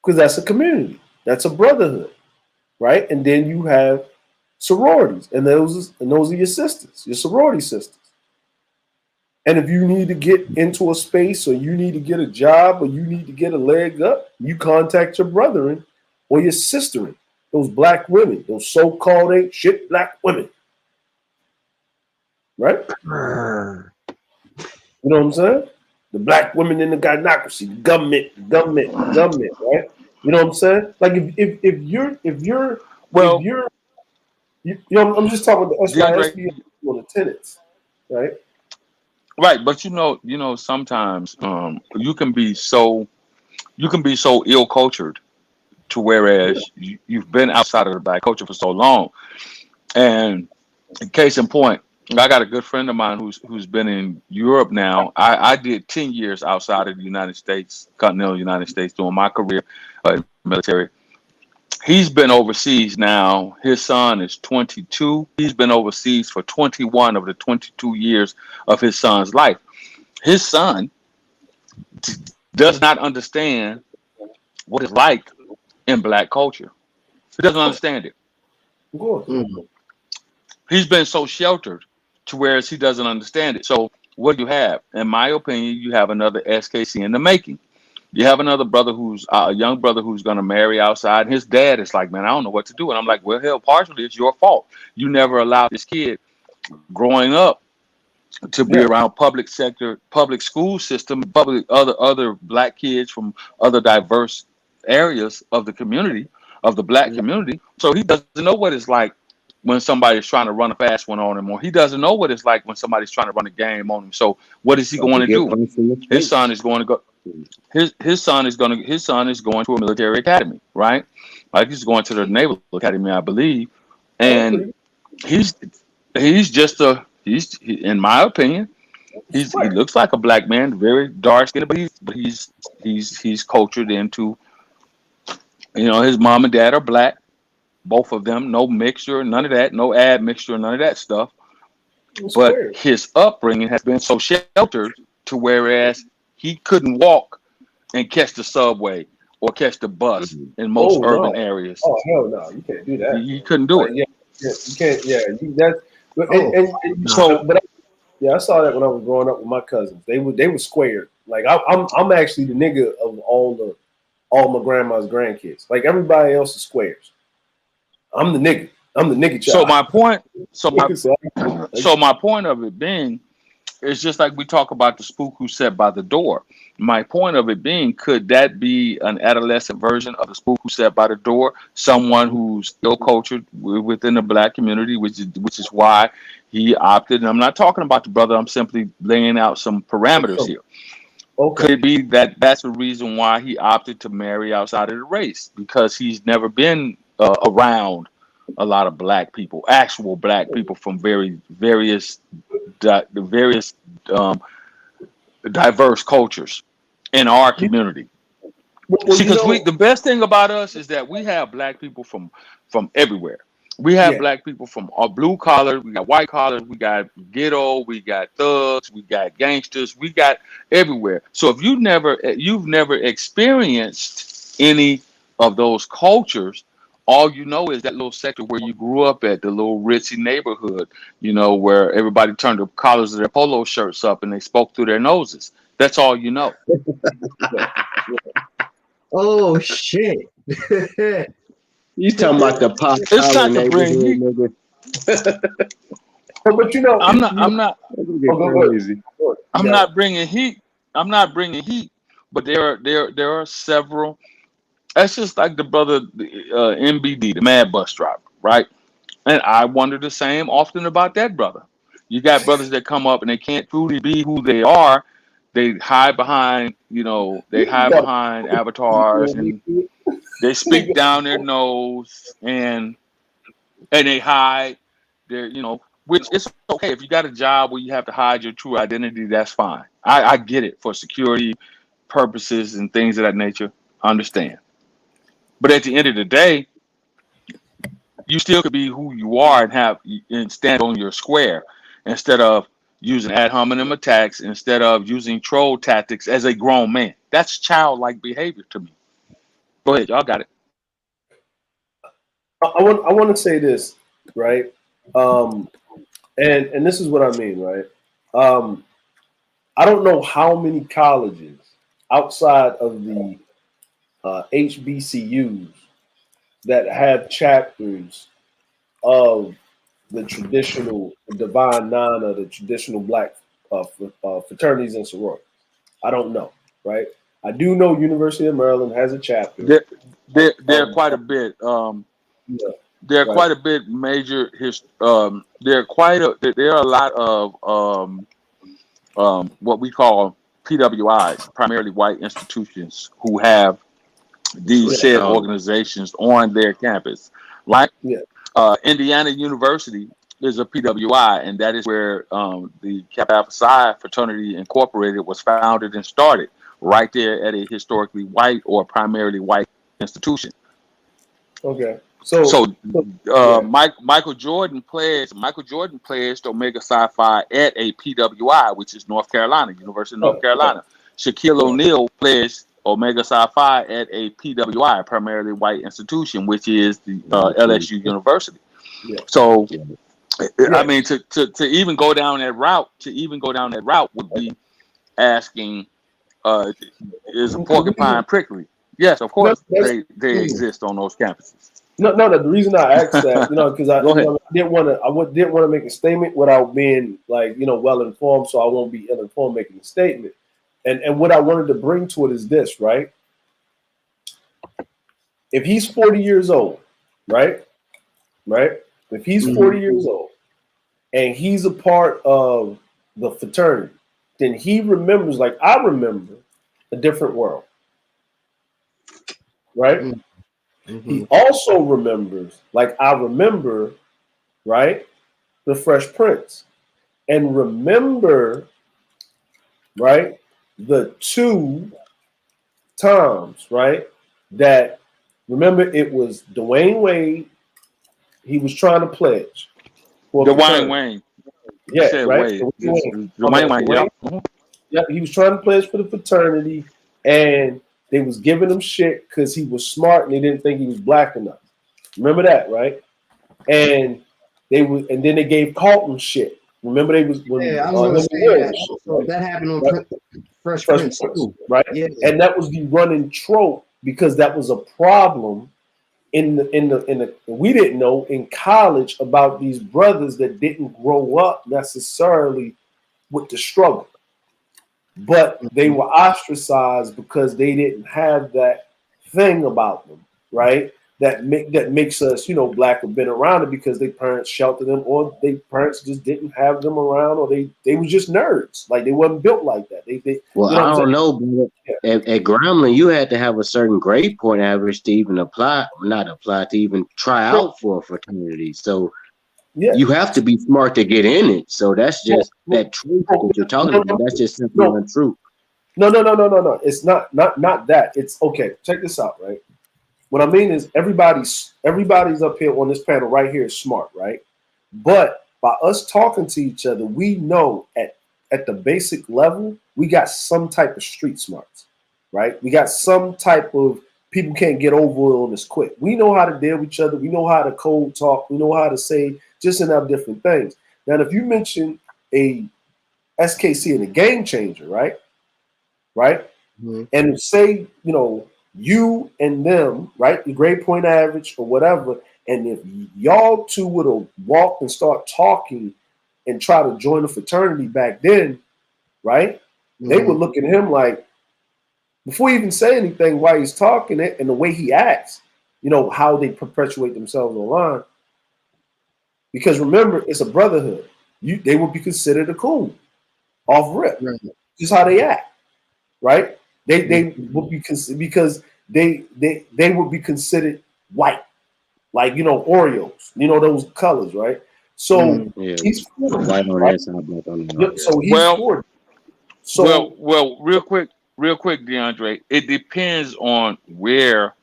Because that's a community, that's a brotherhood, right? And then you have sororities, and those are your sisters, your sorority sisters. And if you need to get into a space, or you need to get a job, or you need to get a leg up, you contact your brethren or your sisterin, those black women, those so-called ain't shit black women. Right? You know what I'm saying? the black women in the gynocracy, the government, right? You know what I'm saying? Like if you're I'm just talking about the SYSB on the tenants, right? Right, but sometimes you can be so ill cultured to whereas you've been outside of the black culture for so long. And case in point, I got a good friend of mine who's been in Europe now. I did 10 years outside of the United States, continental United States, during my career military. He's been overseas now. His son is 22. He's been overseas for 21 of the 22 years of his son's life. His son does not understand what it's like in black culture. He doesn't understand it. He's been so sheltered to whereas he doesn't understand it. So what do you have? In my opinion, you have another SKC in the making. You have another brother who's a young brother who's going to marry outside. His dad is like, man, I don't know what to do. And I'm like, well, hell, partially it's your fault. You never allowed this kid growing up to be around public sector, public school system, public other black kids from other diverse areas of the community, of the black community. So he doesn't know what it's like when somebody's trying to run a fast one on him, or he doesn't know what it's like when somebody's trying to run a game on him. So what is he going to do? His son is going to go. His son is going to a military academy, right? Like he's going to the Naval Academy, I believe, and he's in my opinion, he looks like a black man, very dark skinned, but he's cultured into, his mom and dad are black, both of them, no mixture, none of that, no admixture, none of that stuff. But his upbringing has been so sheltered to whereas he couldn't walk and catch the subway or catch the bus in most urban areas. Oh hell no, you can't do that. He couldn't do it. Yeah, you can't. Yeah, I saw that when I was growing up with my cousins. They were squared. Like I'm actually the nigga of all my grandma's grandkids. Like everybody else is squares. I'm the nigga. I'm the nigga child. So my point of it being, it's just like we talk about the spook who sat by the door. My point of it being, could that be an adolescent version of the spook who sat by the door? Someone who's still cultured within the black community, which is why he opted. And I'm not talking about the brother. I'm simply laying out some parameters here. Okay. Could it be that that's the reason why he opted to marry outside of the race? Because he's never been around a lot of black people, actual black people from various diverse cultures in our community. See, because the best thing about us is that we have black people from everywhere. We have black people from our blue collar, we got white collars, we got ghetto, we got thugs, we got gangsters, we got everywhere. So if you've never experienced any of those cultures, all you know is that little sector where you grew up at, the little ritzy neighborhood, where everybody turned the collars of their polo shirts up and they spoke through their noses. That's all you know. Oh shit! You talking about the pop? It's time to bring heat. But I'm not bringing heat. I'm not bringing heat. But there are several. That's just like the brother MBD, the mad bus driver, right? And I wonder the same often about that brother. You got brothers that come up and they can't truly be who they are. They hide behind, avatars and they speak down their nose and they hide their, which it's okay. If you got a job where you have to hide your true identity, that's fine. I get it for security purposes and things of that nature. I understand. But at the end of the day, you still could be who you are and stand on your square instead of using ad hominem attacks, instead of using troll tactics as a grown man. That's childlike behavior to me. Go ahead, y'all got it. I want to say this, right? And this is what I mean, right? I don't know how many colleges outside of the HBCUs that have chapters of the traditional Divine Nine or the traditional black fraternities and sororities. I don't know, right? I do know University of Maryland has a chapter. There are quite a bit. There are quite a bit major. There are a lot of what we call PWIs, primarily white institutions, who have these said organizations on their campus. Like Indiana University is a PWI, and that is where the Kappa Alpha Psi Fraternity Incorporated was founded and started, right there at a historically white or primarily white institution. Okay. Michael Jordan pledged Omega Psi Phi at a PWI, which is North Carolina, University of North Carolina. Shaquille O'Neal pledged Omega Psi Phi at a PWI, primarily white institution, which is the LSU University. So, I mean, to even go down that route, would be asking, is a porcupine prickly? Yes, of course, they exist on those campuses. No. The reason I asked that, because I didn't want to make a statement without being well informed, so I won't be ill informed making a statement. And what I wanted to bring to it is this, right? If he's 40 years old, right? If he's 40 years old and he's a part of the fraternity, then he remembers, like I remember, a different world, right? He also remembers, like I remember, right, the Fresh Prince, and remember, right, the 2 times, right, that, remember, it was Dwayne Wade, he was trying to pledge. Dwayne Wayne. Yeah, right? Dwayne Wayne, yeah, he was trying to pledge for the fraternity, and they was giving him shit because he was smart and they didn't think he was black enough. Remember that, right? And then they gave Carlton shit. Remember they was when I was gonna say that. So that happened on Fresh Prince too, right? Yeah. And that was the running trope because that was a problem in the we didn't know in college about these brothers that didn't grow up necessarily with the struggle. But they were ostracized because they didn't have that thing about them, right? That makes us, black or been around it because their parents sheltered them, or their parents just didn't have them around, or they were just nerds, like they wasn't built like that. I don't know, but at Grambling, you had to have a certain grade point average to even to even try out for a fraternity. So. Yeah. You have to be smart to get in it. So that's just that truth that you're talking about. That's just simply untrue. No. It's not that. It's okay. Check this out, right? What I mean is everybody's up here on this panel right here is smart, right? But by us talking to each other, we know at the basic level, we got some type of street smarts, right? We got some type of people can't get over on this quick. We know how to deal with each other. We know how to code talk. We know how to say just enough different things. Now, if you mention a SKC and a game changer, right? Mm-hmm. And say, you and them, right? The grade point average or whatever. And if y'all two would have walked and start talking and try to join the fraternity back then, right? Mm-hmm. They would look at him like, before he even say anything while he's talking it and the way he acts, how they perpetuate themselves online. Because remember, it's a brotherhood. They would be considered a coon off rip. Right. Just how they act, right? They would be because they would be considered white, like Oreos, those colors, right? So he's 40, white on that side, black on the other. So he's 40. So real quick, DeAndre, it depends on where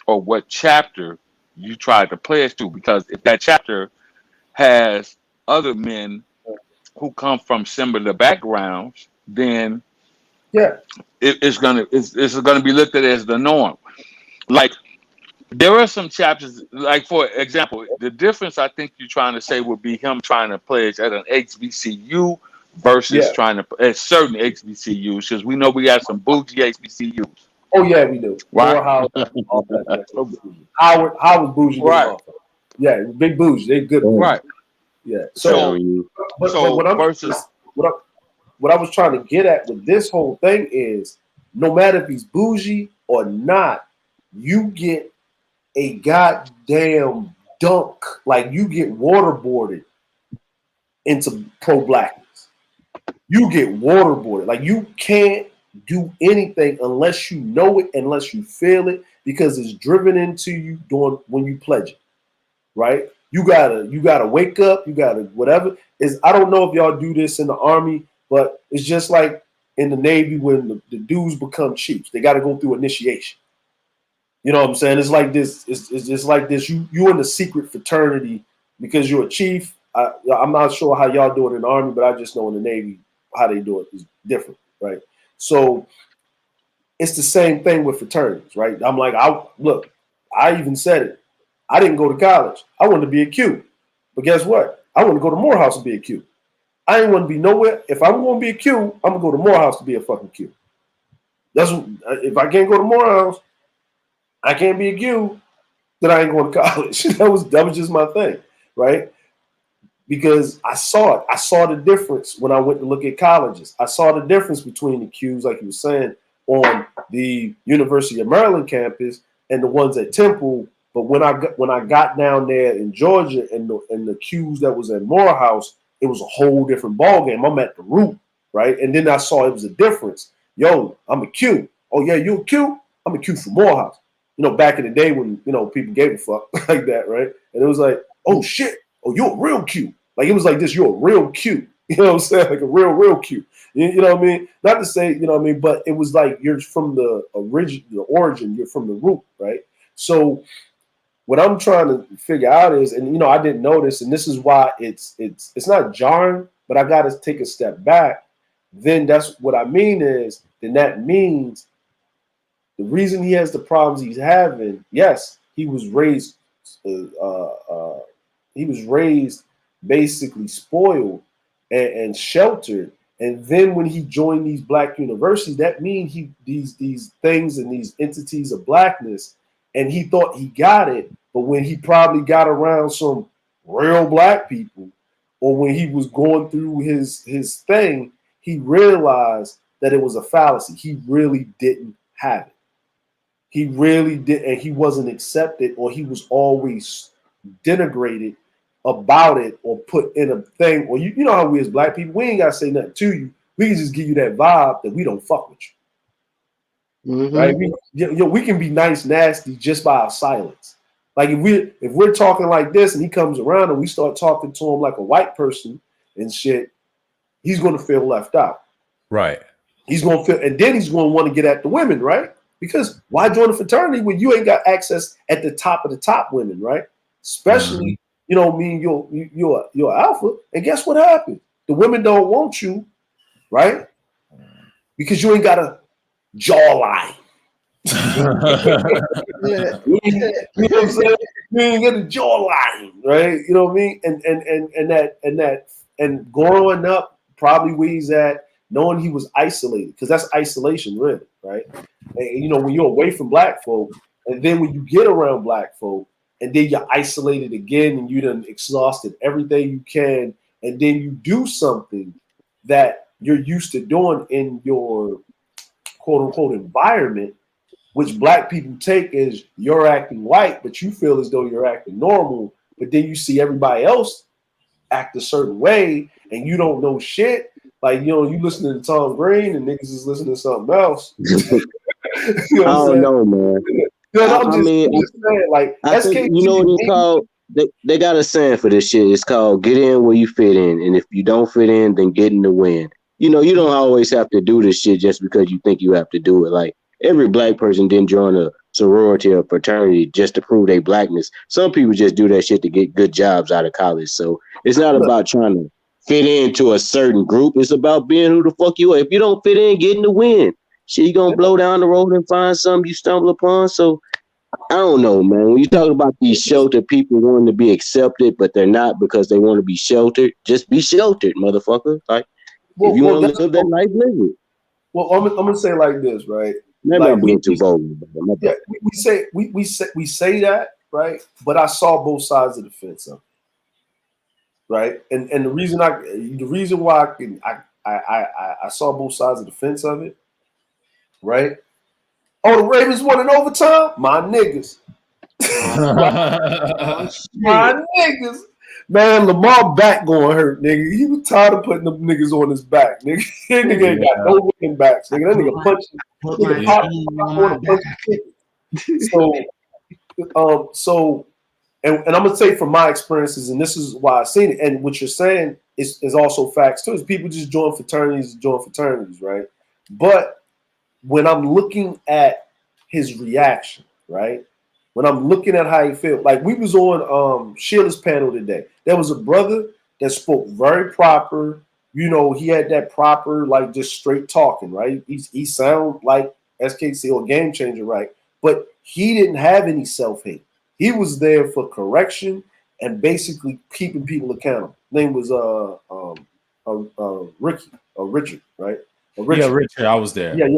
or what chapter you try to pledge to, because if that chapter has other men who come from similar backgrounds, then it's gonna be looked at as the norm. Like there are some chapters, like for example, the difference I think you're trying to say would be him trying to pledge at an HBCU versus trying to at certain HBCUs, because we know we got some bougie HBCUs. Oh yeah, we do. Right. Howard bougie. Right. Yeah, big bougie. They good. Right. Yeah. So what I'm versus what I was trying to get at with this whole thing is, no matter if he's bougie or not, you get a goddamn dunk. Like, you get waterboarded into pro-blackness. You get waterboarded. Like, you can't do anything unless you know it, unless you feel it, because it's driven into you when you pledge it, right? You gotta wake up, you gotta whatever. I don't know if y'all do this in the Army, but it's just like in the Navy when the dudes become chiefs. They gotta go through initiation. You know what I'm saying? It's like this, it's just like this. You in the secret fraternity because you're a chief. I'm not sure how y'all do it in the Army, but I just know in the Navy how they do it is different, right? So it's the same thing with fraternities, right? I'm like, I even said it. I didn't go to college. I wanted to be a Q. But guess what? I want to go to Morehouse to be a Q. I didn't want to be nowhere. If I'm going to be a Q, I'm going to go to Morehouse to be a fucking Q. If I can't go to Morehouse, I can't be a Q, then I ain't going to college. that was just my thing, right? Because I saw it. I saw the difference when I went to look at colleges. I saw the difference between the Qs, like you were saying, on the University of Maryland campus and the ones at Temple. But when I got down there in Georgia and the Qs that was at Morehouse, it was a whole different ballgame. I'm at the root, right? And then I saw it was a difference. Yo, I'm a Q. Oh yeah, you a Q? I'm a Q for Morehouse. You know, back in the day when, you know, people gave a fuck like that, right? And it was like, oh shit, oh, you're a real Q. Like, it was like this, you're a real Q. You know what I'm saying? Like a real Q. You know what I mean? Not to say, you know what I mean, but it was like you're from the origin, you're from the root, right? So what I'm trying to figure out is, and you know, I didn't know this, and this is why it's not jarring, but I got to take a step back. Then that's what I mean is, then that means the reason he has the problems he's having. Yes, he was raised basically spoiled and sheltered, and then when he joined these black universities, that means these things and these entities of blackness, and he thought he got it. But when he probably got around some real black people, or when he was going through his thing, he realized that it was a fallacy. He really didn't have it. He really did, and he wasn't accepted, or he was always denigrated about it, or put in a thing. Or you know how we as black people, we ain't gotta say nothing to you. We can just give you that vibe that we don't fuck with you. Mm-hmm. Right? We can be nice, nasty just by our silence. Like if we're talking like this and he comes around and we start talking to him like a white person and shit, he's gonna feel left out. Right. He's gonna feel, and then he's gonna want to get at the women, right? Because why join a fraternity when you ain't got access at the top of the top women, right? Especially, you know, you're alpha. And guess what happened? The women don't want you, right? Because you ain't got a jawline. You know what I'm saying? You ain't got a jawline, right? You know what I mean? And growing up, probably where he's at, knowing he was isolated, because that's isolation, really, right? And you know, when you're away from black folk, and then when you get around black folk, and then you're isolated again, and you done exhausted everything you can, and then you do something that you're used to doing in your quote unquote environment, which black people take as you're acting white, but you feel as though you're acting normal, but then you see everybody else act a certain way, and you don't know shit. Like, you know, you listening to Tom Green and niggas is listening to something else. You know I don't know, man. I mean, like, I think, you know what it's called? They got a saying for this shit. It's called get in where you fit in. And if you don't fit in, then get in the win. You know, you don't always have to do this shit just because you think you have to do it. Like, every black person didn't join a sorority or fraternity just to prove their blackness. Some people just do that shit to get good jobs out of college. So it's not about trying to fit into a certain group. It's about being who the fuck you are. If you don't fit in, get in the win. Shit, you gonna blow down the road and find something you stumble upon. So I don't know, man. When you talk about these sheltered people wanting to be accepted, but they're not because they want to be sheltered, just be sheltered, motherfucker. Like, if you want to live that life, live it. Well, I'm gonna say like this, right? Maybe like, I'm being too bold. Yeah, we say that, right? But I saw both sides of the fence, right? And the reason why I saw both sides of the fence of it, right? Oh, the Ravens won in overtime? My niggas. My niggas. Man, Lamar back going hurt, nigga. He was tired of putting them niggas on his back, nigga. That nigga ain't got no winning backs, nigga. That nigga punching. So, and I'm gonna say from my experiences, and this is why I've seen it, and what you're saying is also facts too. Is people just join fraternities, right? But when I'm looking at his reaction, right? When I'm looking at how he felt, like we was on Sheila's panel today. There was a brother that spoke very proper. You know, he had that proper, like just straight talking, right? He sound like SKC or Game Changer, right? But he didn't have any self-hate. He was there for correction and basically keeping people accountable. Name was Richard, right? Yeah, Richard, I was there. Yeah,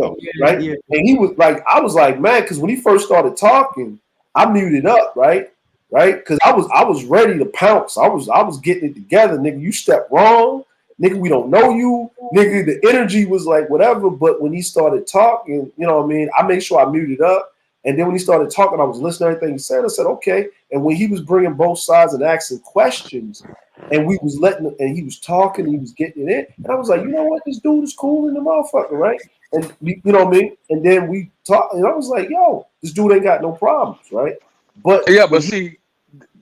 right? Yeah. And he was like, I was like, man, because when he first started talking, I muted up, right? Because I was ready to pounce. I was getting it together, nigga. You stepped wrong, nigga. We don't know you, nigga. The energy was like whatever. But when he started talking, you know what I mean? I made sure I muted up, and then when he started talking, I was listening to everything he said. I said, okay. And when he was bringing both sides and asking questions, and we was letting, and he was talking, he was getting it in, and I was like, you know what? This dude is cool in the motherfucker, right? And you know what I mean? And then we talked, and I was like, yo, this dude ain't got no problems, right? But yeah, but see,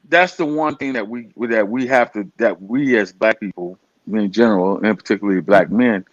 that's the one thing that we have to, that we as black people in general, and particularly black men,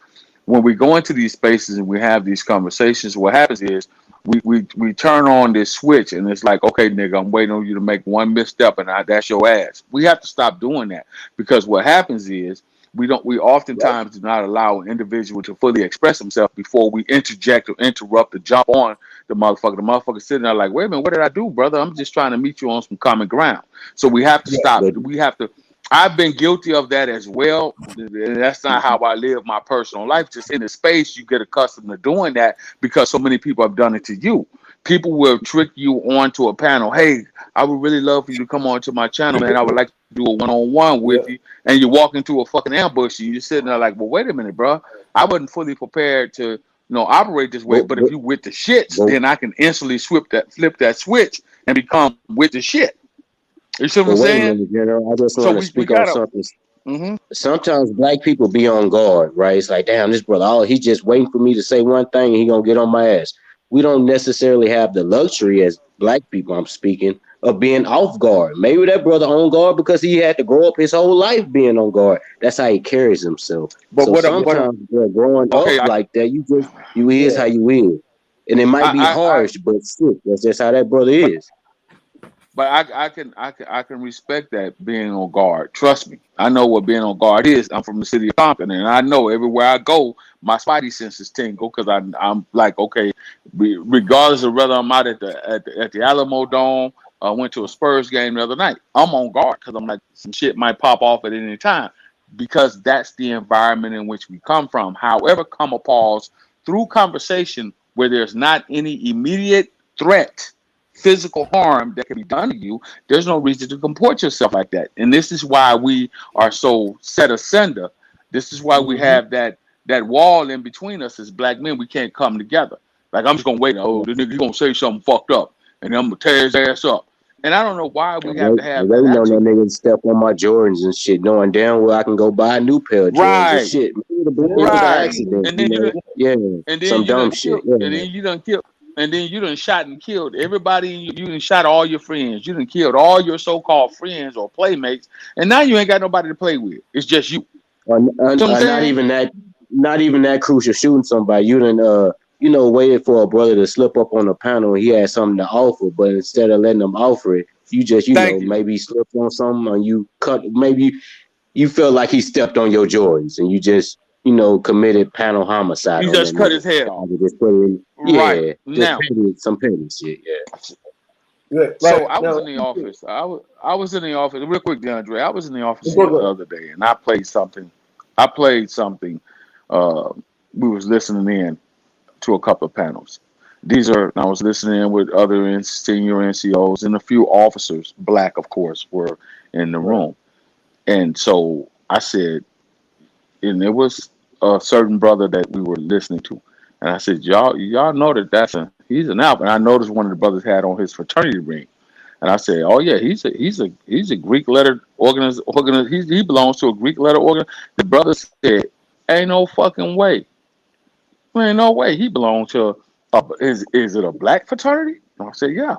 when we go into these spaces and we have these conversations, what happens is we turn on this switch, and it's like, okay, nigga, I'm waiting on you to make one misstep, and that's your ass. We have to stop doing that, because what happens is we oftentimes do not allow an individual to fully express himself before we interject or interrupt or jump on the motherfucker. The motherfucker sitting there like, wait a minute, what did I do, brother? I'm just trying to meet you on some common ground. So we have to stop. We have to. I've been guilty of that as well. That's not how I live my personal life. Just in the space, you get accustomed to doing that because so many people have done it to you. People will trick you onto a panel. Hey, I would really love for you to come on to my channel, man. I would like to do a one-on-one with you. And you walk into a fucking ambush, and you're sitting there like, well, wait a minute, bro. I wasn't fully prepared to, operate this way. But if you with the shits, then I can instantly flip that switch and become with the shit. You see what I'm saying? I just want to speak on something. Mm-hmm. Sometimes black people be on guard, right? It's like, damn, this brother, he's just waiting for me to say one thing and he gonna get on my ass. We don't necessarily have the luxury as black people, I'm speaking, of being off guard. Maybe that brother on guard because he had to grow up his whole life being on guard. That's how he carries himself. But so sometimes growing up like that, you is how you is. And it might be harsh, but shit, that's just how that brother is. But I can respect that, being on guard. Trust me, I know what being on guard is. I'm from the city of Compton, and I know everywhere I go, my spidey senses tingle because I'm like, okay, regardless of whether I'm out at the Alamo Dome, I went to a Spurs game the other night. I'm on guard because I'm like, some shit might pop off at any time, because that's the environment in which we come from. However, come a pause through conversation where there's not any immediate threat, physical harm that can be done to you, there's no reason to comport yourself like that. And this is why we are so set asunder. This is why we have that wall in between us as black men. We can't come together. Like, I'm just gonna wait. Oh, the nigga gonna say something fucked up, and I'm gonna tear his ass up. And I don't know why we have to have that. They know that nigga step on my Jordans and shit, knowing damn well I can go buy a new pair of Jordans and shit. Right. Accident, and then some dumb shit. And then you done killed. And then you done shot and killed everybody. You done shot all your friends. You done killed all your so-called friends or playmates. And now you ain't got nobody to play with. It's just you. Not even that crucial. Shooting somebody. You done waited for a brother to slip up on a panel and he had something to offer, but instead of letting them offer it, you just maybe slipped on something and you cut. Maybe you felt like he stepped on your Jordans and you just committed panel homicide. You just cut his head off. Just put it in, right now, some petty shit. Yeah. So I was in the office. I was in the office. Real quick, DeAndre. I was in the office the other day, and I played something. We was listening in to a couple of panels. I was listening in with other senior NCOs, and a few officers, black, of course, were in the room. And so I said, and it was a certain brother that we were listening to, and I said, y'all know that he's an alpha. And I noticed one of the brothers had on his fraternity ring, and I said, oh yeah, he's a Greek letter he belongs to a Greek letter organ. The brother said, ain't no fucking way, ain't no way he belongs to. Is it a black fraternity? And I said, yeah.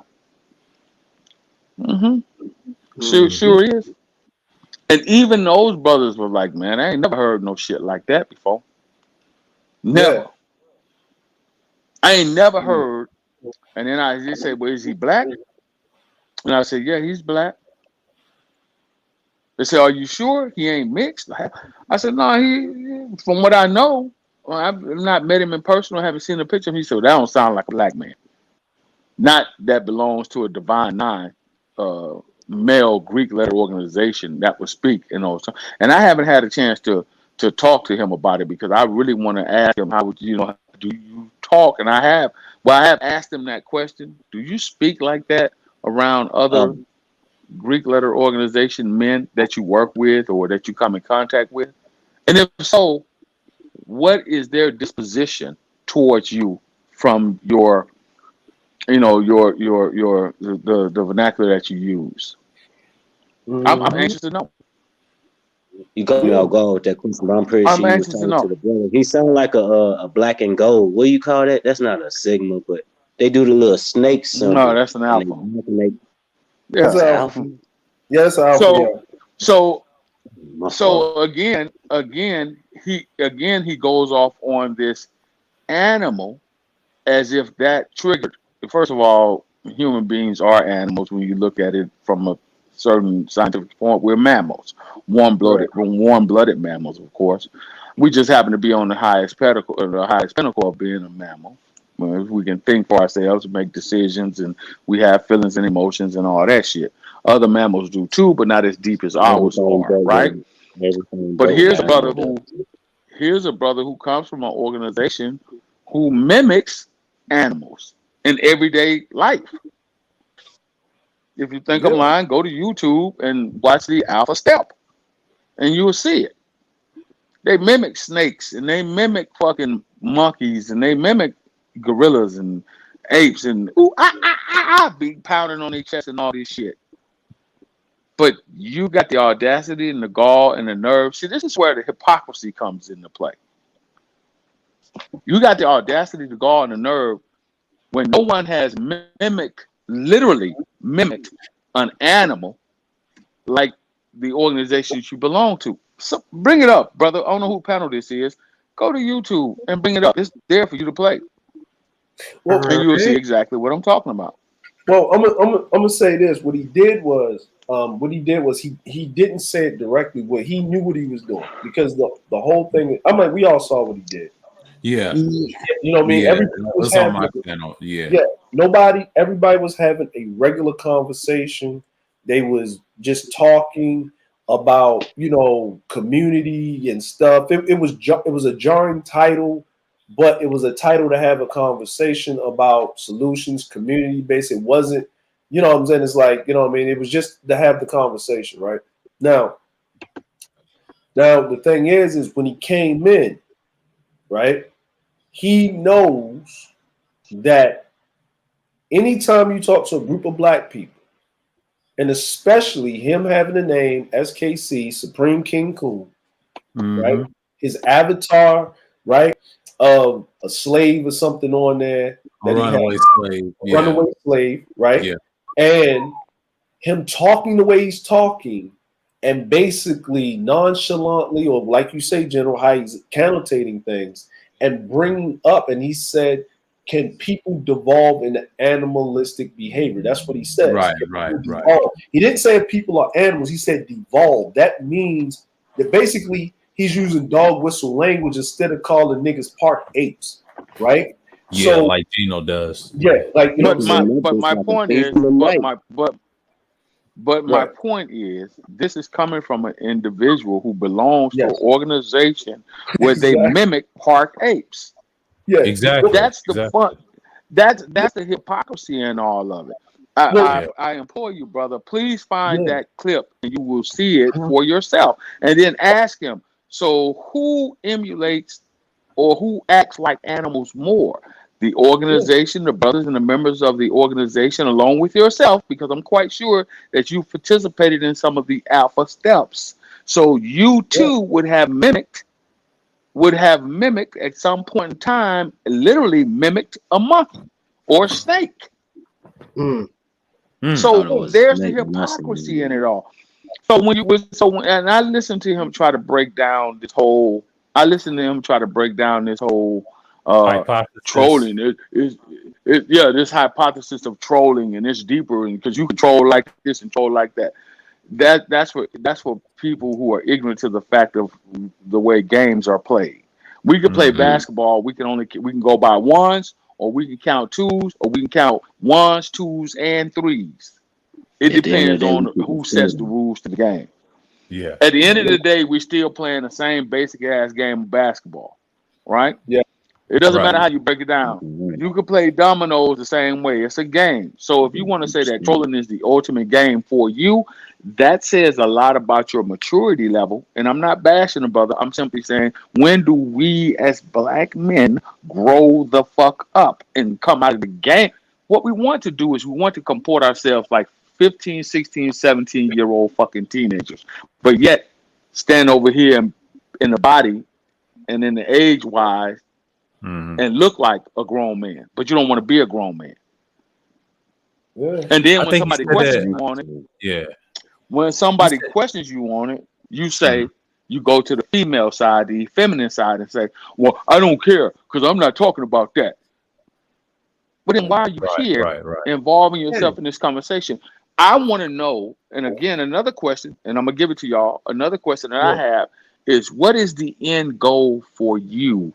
Sure is. And even those brothers were like, man, I ain't never heard no shit like that before. Never. Yeah. I ain't never heard. And then I just said, well, is he black? And I said, yeah, he's black. They said, are you sure he ain't mixed? I said, no, he, from what I know, I've not met him in person or haven't seen a picture of him. He said, well, that don't sound like a black man. Not that belongs to a Divine Nine male Greek letter organization that would speak, and I haven't had a chance to talk to him about it because I really want to ask him how do you talk? And I have asked him that question. Do you speak like that around other Greek letter organization men that you work with or that you come in contact with? And if so, what is their disposition towards you from your the vernacular that you use? I'm anxious to know. You got me all go with that question, but I'm pretty sure you was talking to the brother. He sounded like a black and gold. What do you call that? That's not a Sigma, but they do the little snake symbol. No, that's an alpha. That's an alpha. Yeah, that's an alpha. So again, he goes off on this animal as if that triggered. First of all, human beings are animals when you look at it from a certain scientific point. We're mammals, warm-blooded mammals, of course. We just happen to be on the highest pinnacle of being a mammal. We can think for ourselves, make decisions, and we have feelings and emotions and all that shit. Other mammals do too, but not as deep as ours are, right? But here's a brother who comes from an organization who mimics animals in everyday life. If you think I'm lying, go to YouTube and watch the Alpha Step, and you will see it. They mimic snakes, and they mimic fucking monkeys, and they mimic gorillas and apes, and be pounding on their chest and all this shit. But you got the audacity and the gall and the nerve. See, this is where the hypocrisy comes into play. You got the audacity, the gall, and the nerve when no one has literally mimicked an animal like the organizations you belong to. So bring it up, brother. I don't know who panel this is. Go to YouTube and bring it up. It's there for you to play. Well, and you will see exactly what I'm talking about. Well, I'm gonna say this. What he did was he didn't say it directly. What he knew what he was doing because the whole thing. I'm like, we all saw what he did. Yeah. You know what I mean? Yeah, Everybody was on my having, panel. Yeah. Everybody was having a regular conversation. They was just talking about, community and stuff. It was a jarring title, but it was a title to have a conversation about solutions, community based. It wasn't, you know what I'm saying? It's like, you know what I mean? It was just to have the conversation, right? Now the thing is when he came in, right? He knows that anytime you talk to a group of black people, and especially him having the name SKC, Supreme King Cool, right? His avatar, right? Of a slave or something on there. A runaway slave. Runaway slave, right? Yeah. And him talking the way he's talking and basically nonchalantly, or like you say, General, how he's connotating things and bringing up, and he said, can people devolve into animalistic behavior? That's what he said. Right. He didn't say people are animals. He said devolve. That means that basically he's using dog whistle language instead of calling niggas park apes, right? Yeah, so, like Gino does. Yeah, like my point is, this is coming from an individual who belongs to an organization where they mimic park apes. Yeah, exactly. That's the fun. That's the hypocrisy in all of it. I implore you, brother, please find that clip and you will see it for yourself. And then ask him, So who emulates or who acts like animals more? The organization, the brothers and the members of the organization, along with yourself, because I'm quite sure that you participated in some of the alpha steps. So you too would have mimicked at some point in time, literally mimicked a monkey or a snake. So there's the hypocrisy in it all. So and I listened to him try to break down this whole. Trolling. This hypothesis of trolling, and it's deeper, and because you can troll like this and troll like that. That's for people who are ignorant to the fact of the way games are played. We can play basketball. We can go by ones, or we can count twos, or we can count ones, twos, and threes. It depends on who sets the rules to the game. Yeah. At the end of the day, we're still playing the same basic ass game of basketball, right? Yeah. It doesn't matter how you break it down. You can play dominoes the same way. It's a game. So if you want to say that trolling is the ultimate game for you, that says a lot about your maturity level. And I'm not bashing the brother. I'm simply saying, when do we as black men grow the fuck up and come out of the game? What we want to do is we want to comport ourselves like 15, 16, 17-year-old fucking teenagers, but yet stand over here in the body and in the age-wise and look like a grown man, but you don't want to be a grown man. Yeah. And then when somebody questions you on it, when somebody questions you on it, you say, you go to the female side, the feminine side, and say, well, I don't care because I'm not talking about that. But then why are you here involving yourself in this conversation? I want to know, and again, another question, and I'm going to give it to y'all. Another question that I have is, what is the end goal for you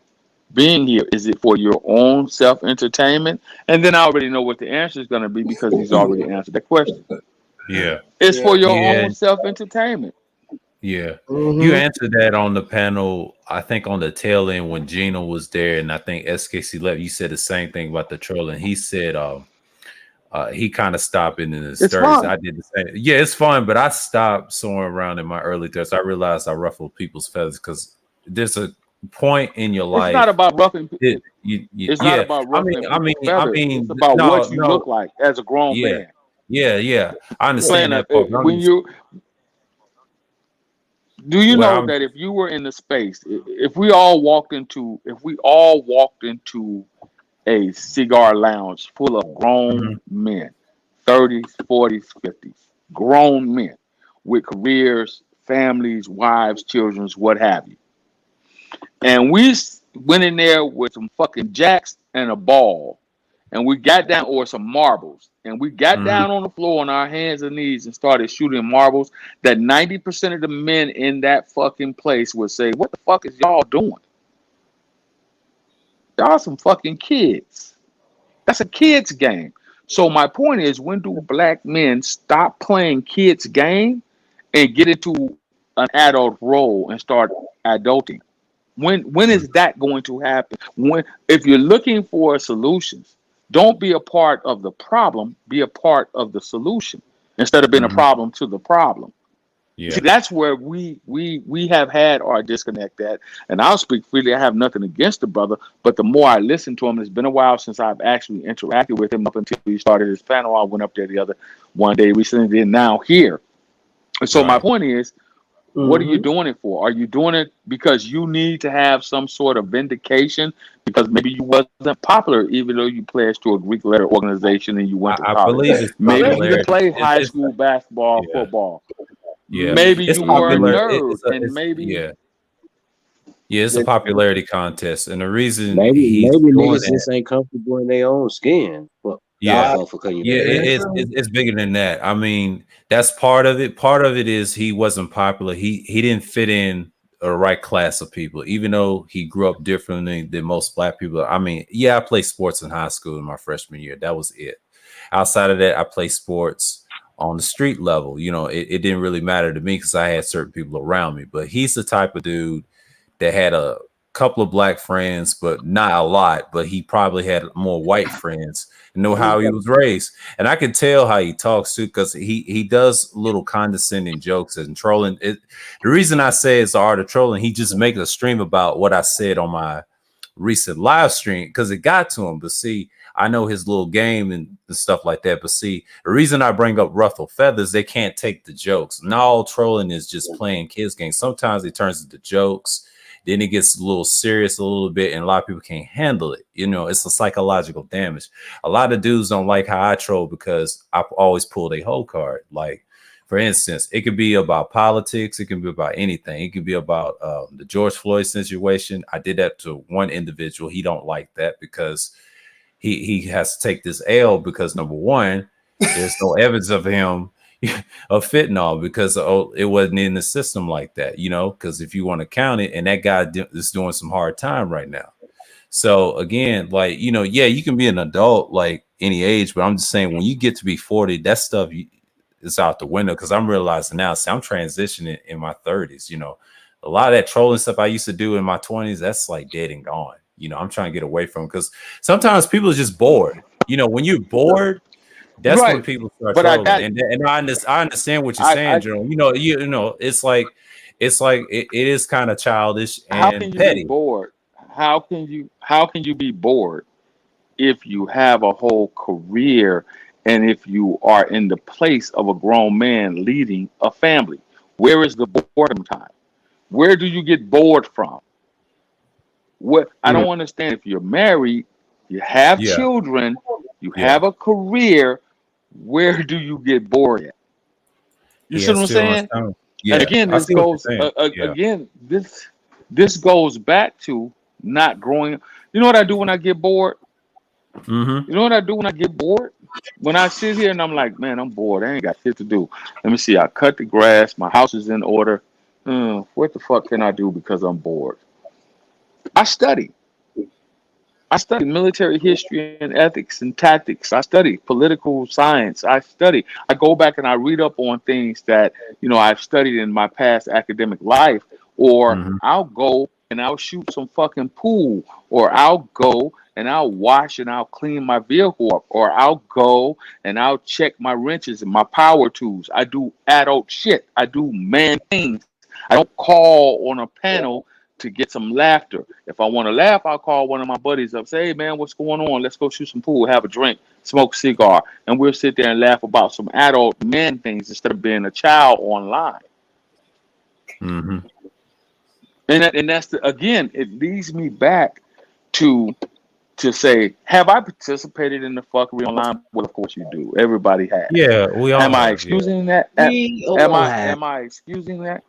being here? Is it for your own self-entertainment? And then I already know what the answer is going to be because he's already answered that question. Yeah. It's for your own self-entertainment. Yeah. You answered that on the panel, I think on the tail end when Gino was there, and I think SKC left. You said the same thing about the trolling. He said he kind of stopped it in his 30s. I did the same. Yeah, it's fun, but I stopped somewhere around in my early 30s. I realized I ruffled people's feathers because there's a point in your life. It's not about ruffling. It's not about ruffling. I mean, it's about what you look like as a grown man. Yeah. I understand that. When you do you know that if you were in the space, if we all walked into a cigar lounge full of grown men, 30s, 40s, 50s, grown men with careers, families, wives, children, what have you. And we went in there with some fucking jacks and a ball, and we got down, or some marbles, and we got down on the floor on our hands and knees and started shooting marbles, that 90% of the men in that fucking place would say, what the fuck is y'all doing? Y'all some fucking kids. That's a kid's game. So my point is, when do black men stop playing kids' game and get into an adult role and start adulting? When is that going to happen? If you're looking for solutions, don't be a part of the problem, be a part of the solution instead of being a problem to the problem. Yeah. See, that's where we have had our disconnect at. And I'll speak freely. I have nothing against the brother, but the more I listen to him, it's been a while since I've actually interacted with him up until he started his panel. I went up there the other one day recently, and now here. And so my point is, what are you doing it for? Are you doing it because you need to have some sort of vindication? Because maybe you wasn't popular, even though you pledged to a Greek letter organization and you went to college. I believe it's maybe you played high school basketball, football. Yeah, maybe you were a nerd, and maybe it's a popularity contest, and the reason maybe niggas just ain't comfortable in their own skin. But it's bigger than that. I mean, that's part of it. Part of it is he wasn't popular. He didn't fit in a right class of people, even though he grew up differently than most black people. I mean, I played sports in high school in my freshman year. That was it. Outside of that, I played sports on the street level. You know, it didn't really matter to me because I had certain people around me. But he's the type of dude that had a couple of black friends, but not a lot. But he probably had more white friends and know how he was raised. And I can tell how he talks too, because he does little condescending jokes and trolling. The reason I say it's the art of trolling, he just makes a stream about what I said on my recent live stream because it got to him. But see, I know his little game and stuff like that. But see, the reason I bring up ruffle feathers, they can't take the jokes. Not all trolling is just playing kids games. Sometimes it turns into jokes. Then it gets a little serious a little bit, and a lot of people can't handle it. You know, it's a psychological damage. A lot of dudes don't like how I troll because I always pull a whole card. Like, for instance, it could be about politics. It can be about anything. It could be about the George Floyd situation. I did that to one individual. He don't like that because he has to take this L because, number one, there's no evidence of him of fentanyl because it wasn't in the system like that, you know, because if you want to count it, and that guy is doing some hard time right now. So again, like, you know, yeah, you can be an adult like any age, but I'm just saying when you get to be 40, that stuff is out the window because I'm realizing now, see, I'm transitioning in my 30s, you know, a lot of that trolling stuff I used to do in my 20s, that's like dead and gone. You know, I'm trying to get away from because sometimes people are just bored. You know, when you're bored, that's when people start trolling. And I understand what you're saying, Joe. You know, it's like it is kind of childish and how can you petty. be bored? How can you be bored if you have a whole career and if you are in the place of a grown man leading a family? Where is the boredom time? Where do you get bored from? What I don't understand. If you're married, you have children, you have a career, where do you get bored at? You see what I'm saying? And again, this goes again. This goes back to not growing. You know what I do when I get bored? You know what I do when I get bored? When I sit here and I'm like, man, I'm bored. I ain't got shit to do. Let me see. I cut the grass. My house is in order. What the fuck can I do because I'm bored? I study military history and ethics and tactics. I study political science. I go back and I read up on things that, you know, I've studied in my past academic life, or I'll go and I'll shoot some fucking pool, or I'll go and I'll wash and I'll clean my vehicle up, or I'll go and I'll check my wrenches and my power tools. I do adult shit. I do man things. I don't call on a panel to get some laughter. If I want to laugh, I'll call one of my buddies up, say, hey man, what's going on? Let's go shoot some pool, have a drink, smoke a cigar, and we'll sit there and laugh about some adult man things instead of being a child online. And that's again, it leads me back to say, have I participated in the fuckery online? Well, of course you do. Everybody has. Yeah, we all. Am I excusing that? Am I excusing that?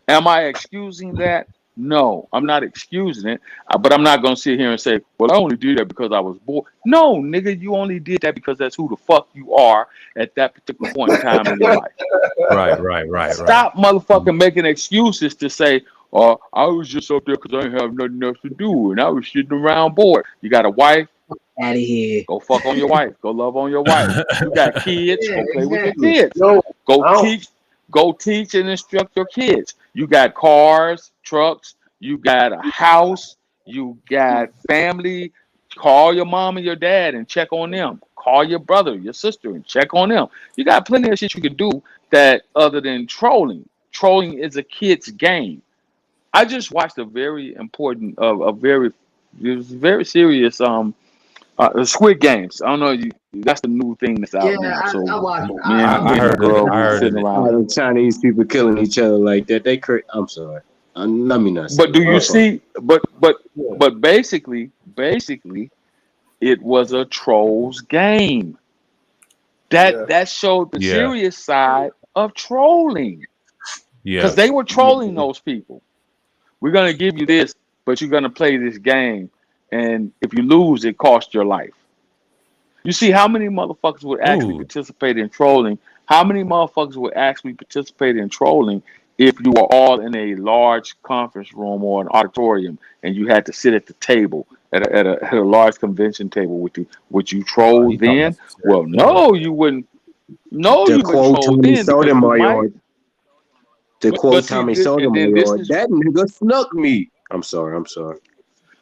Am I excusing that? No, I'm not excusing it, but I'm not going to sit here and say, well, I only did that because I was bored. No, nigga, you only did that because that's who the fuck you are at that particular point in time in your life. Right. Stop motherfucking making excuses to say, oh, I was just up there because I didn't have nothing else to do and I was sitting around bored. You got a wife? Out of here. Go fuck on your wife. Go love on your wife. You got kids? Go play with your kids. Go teach and instruct your kids. You got cars, trucks, you got a house, you got family. Call your mom and your dad and check on them. Call your brother, your sister, and check on them. You got plenty of shit you can do that other than trolling. Trolling is a kid's game. I just watched a very important, very serious Squid Games. I don't know that's the new thing that's out now. So I watched. I heard it. Chinese people killing each other like that. I'm sorry. Let me not. But do you see? But basically, it was a trolls game. That showed the serious side of trolling. Yeah, because they were trolling those people. We're gonna give you this, but you're gonna play this game, and if you lose, it costs your life. You see how many motherfuckers would actually participate in trolling? How many motherfuckers would actually participate in trolling if you were all in a large conference room or an auditorium and you had to sit at the table at a large convention table with you? Would you troll then? Well, no, you wouldn't. No, you wouldn't troll then. To quote Tommy Sotomayor, that nigga snuck me. I'm sorry.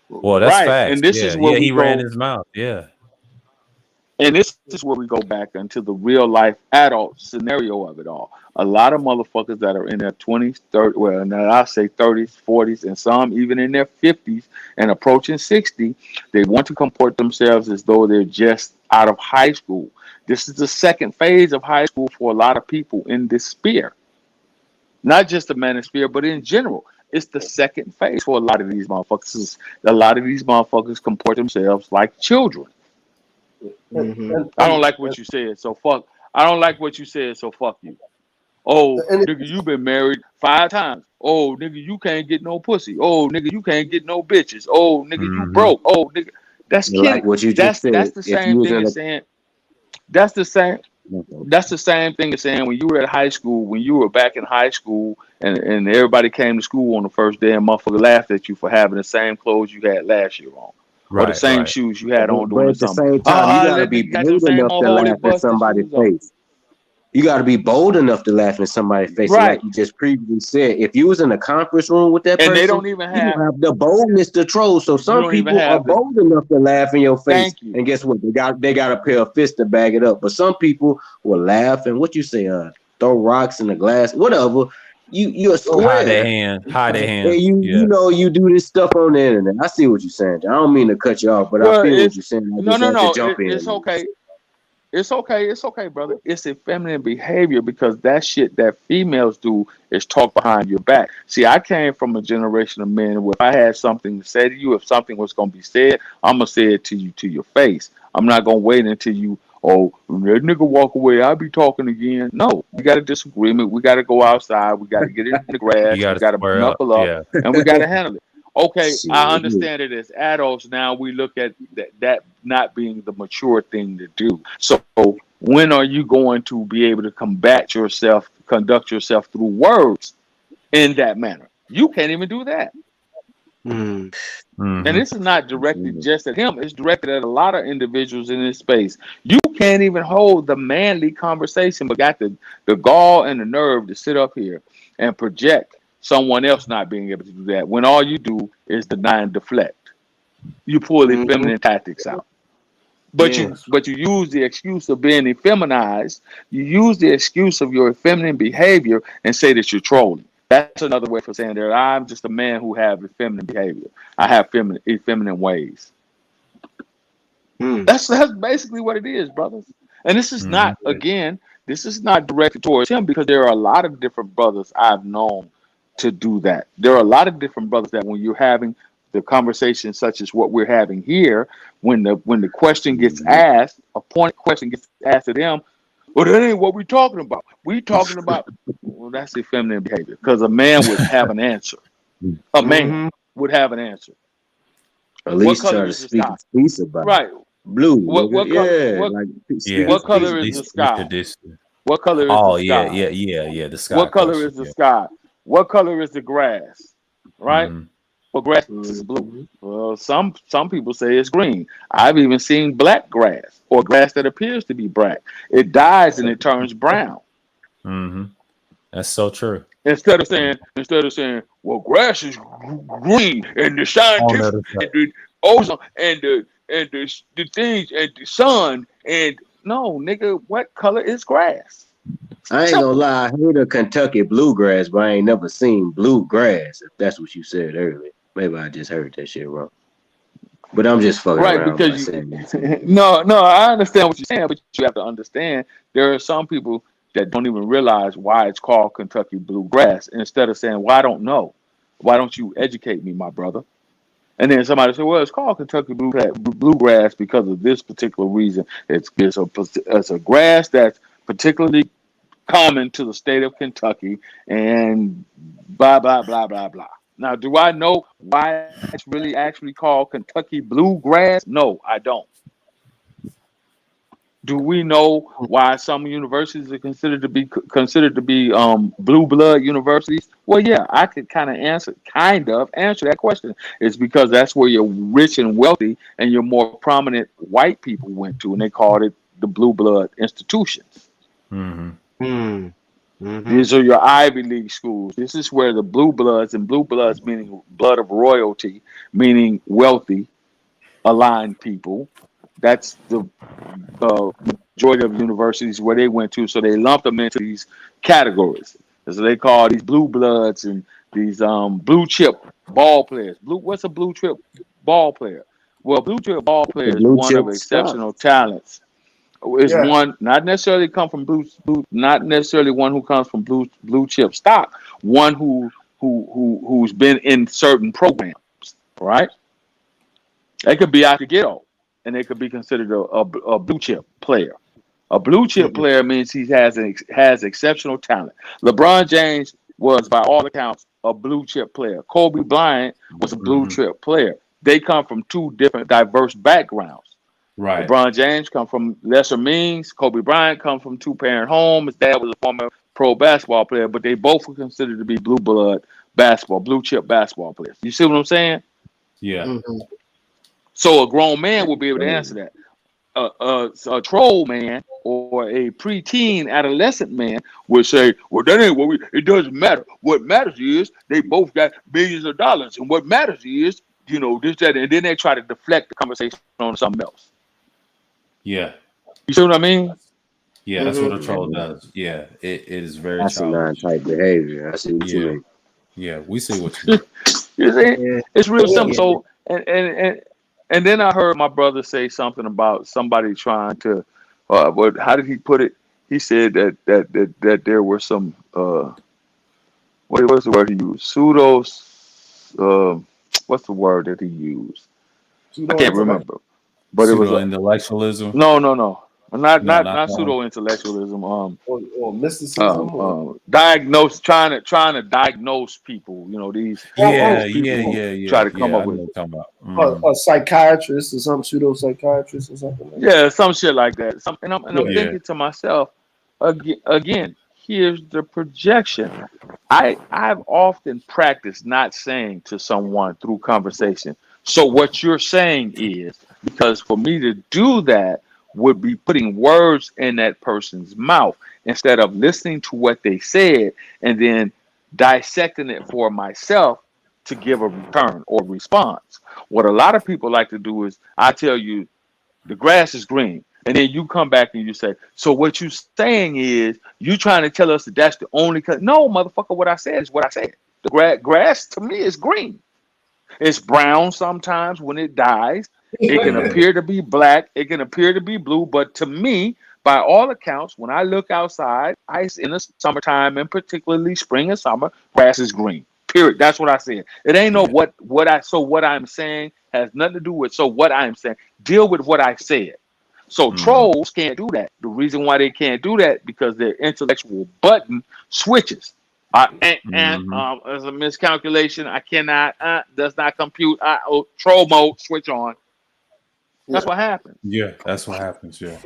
Well, that's Right. facts. And this Yeah, is where yeah, we he ran go. his mouth. Yeah. And this is where we go back into the real life adult scenario of it all. A lot of motherfuckers that are in their 20s, 30s, well, now I say 30s, 40s, and some even in their 50s and approaching 60, they want to comport themselves as though they're just out of high school. This is the second phase of high school for a lot of people in this sphere. Not just the manosphere, but in general. It's the second phase for a lot of these motherfuckers. A lot of these motherfuckers comport themselves like children. I don't like what you said, so fuck. I don't like what you said, so fuck you. Oh, nigga, you been married 5 times. Oh, nigga, you can't get no pussy. Oh, nigga, you can't get no bitches. Oh, nigga, you broke. Oh, nigga, that's You like kidding. what you just said. That's the If same you was thing in as saying. That's the same. That's the same thing as saying when you were at high school, when you were back in high school, and everybody came to school on the first day, and motherfucker laughed at you for having the same clothes you had last year on, or the Right, same right. shoes you had on But during the at the summer. same time, you gotta That be nigga got them bold same enough old to holy laugh in busted somebody's shoes on. face. You got to be bold enough to laugh in somebody's face. And Right. like you just previously said, if you was in a conference room with that And they person, don't even you have. don't have the boldness to troll. So You some don't even people are have the. bold enough to laugh in your face. Thank you. And guess what? They got a pair of fists to back it up. But some people will laugh and what you say, throw rocks in the glass, whatever. You're a square. Hide their hand. Hide their hand. And you know you do this stuff on the internet. I see what you're saying. I don't mean to cut you off, but Well, I feel what it's you're saying. I no, just no, had no. to jump in. It's okay. It's okay. It's okay, brother. It's a feminine behavior because that shit that females do is talk behind your back. See, I came from a generation of men where if I had something to say to you, if something was going to be said, I'm going to say it to you to your face. I'm not going to wait until you, oh, that nigga walk away, I'll be talking again. No, we got a disagreement. We got to go outside. We got to get in the grass. You We got got to to square up. knuckle up Yeah. and we got to handle it. Okay, Shit. I understand it as adults. Now we look at that not being the mature thing to do. So when are you going to be able to combat yourself, conduct yourself through words in that manner? You can't even do that. Mm. And this is not directed just at him. It's directed at a lot of individuals in this space. You can't even hold the manly conversation, but got the gall and the nerve to sit up here and project someone else not being able to do that when all you do is deny and deflect. You pull the feminine tactics out. But you use the excuse of being effeminized. You use the excuse of your feminine behavior and say that you're trolling. That's another way for saying that I'm just a man who have effeminate behavior. I have effeminate ways. That's basically what it is, brothers. And this is not, again, this is not directed towards him because there are a lot of different brothers I've known to do that. There are a lot of different brothers that when you're having the conversation such as what we're having here, when the question gets asked, a pointed question gets asked to them, well, that ain't what we're talking about. We talking about, well, that's the feminine behavior because a man would have an answer. A man would have an answer. At least try to speak peace about it. Right. Blue. What color? What color is the sky? What color is the sky? Yeah. The sky. What color is the sky? What color is the grass? Right? Well, grass is blue. Well, some people say it's green. I've even seen black grass or grass that appears to be black. It dies and it turns brown. That's so true. Instead of saying, well, grass is green and the scientific and the ozone and the things and the sun and no, nigga, what color is grass? I ain't gonna lie, I heard of Kentucky bluegrass, but I ain't never seen bluegrass. If that's what you said earlier, maybe I just heard that shit wrong. But I'm just fucking around by saying that. No, I understand what you're saying, but you have to understand there are some people that don't even realize why it's called Kentucky bluegrass. Instead of saying, well, I don't know. Why don't you educate me, my brother? And then somebody said, well, it's called Kentucky bluegrass because of this particular reason. It's a grass that's particularly common to the state of Kentucky and blah, blah, blah, blah, blah. Now, do I know why it's really actually called Kentucky bluegrass? No, I don't. Do we know why some universities are considered to be blue blood universities? Well, yeah, I could kind of answer that question. It's because that's where your rich and wealthy and your more prominent white people went to, and they called it the blue blood institutions. These are your Ivy League schools. This is where the blue bloods, and blue bloods meaning blood of royalty, meaning wealthy, aligned people. That's the majority of universities where they went to. So they lumped them into these categories. So they call these blue bloods and these blue chip ball players. What's a blue chip ball player? Well, blue chip ball player is one of exceptional talents. Is one not necessarily come from blue, not necessarily one who comes from blue chip stock. One who's been in certain programs, right? They could be out to get old, and they could be considered a blue chip player. A blue chip player means he has exceptional talent. LeBron James was, by all accounts, a blue chip player. Kobe Bryant was a blue chip player. They come from two different diverse backgrounds. Right. LeBron James come from lesser means. Kobe Bryant come from two-parent home. His dad was a former pro basketball player, but they both were considered to be blue chip basketball players. You see what I'm saying? Yeah. So a grown man will be able to answer that. A troll man or a preteen adolescent man would say, well, that ain't what it doesn't matter. What matters is they both got billions of dollars. And what matters is, this, that, and then they try to deflect the conversation on something else. Yeah. You see what I mean? Yeah, that's what a troll does. Yeah, it is very That's a non-type behavior. I see what you mean. Yeah, we see what you mean. You see? It's real simple. So, and then I heard my brother say something about somebody trying to, how did he put it? He said that there were some, what was the word he used? What's the word that he used? I can't remember. But it was intellectualism. No. Not pseudo intellectualism. Or mysticism. Trying to diagnose people. These people try to come up with a psychiatrist or some pseudo psychiatrist or something. Some shit like that. And I'm thinking to myself again. Here's the projection. I've often practiced not saying to someone through conversation, so what you're saying is, because for me to do that would be putting words in that person's mouth instead of listening to what they said and then dissecting it for myself to give a return or response. What a lot of people like to do is I tell you the grass is green. And then you come back and you say, so what you saying is you trying to tell us that that's the only no, motherfucker, what I said is what I said. The grass to me is green. It's brown sometimes when it dies. It can appear to be black. It can appear to be blue. But to me, by all accounts, when I look outside, ice in the summertime, and particularly spring and summer, grass is green. Period. That's what I said. It ain't no what I'm saying has nothing to do with what I'm saying. Deal with what I said. So trolls can't do that. The reason why they can't do that because their intellectual button switches. As a miscalculation, I cannot. Does not compute. Troll mode switch on. That's what happens. Yeah, that's what happens. Yeah.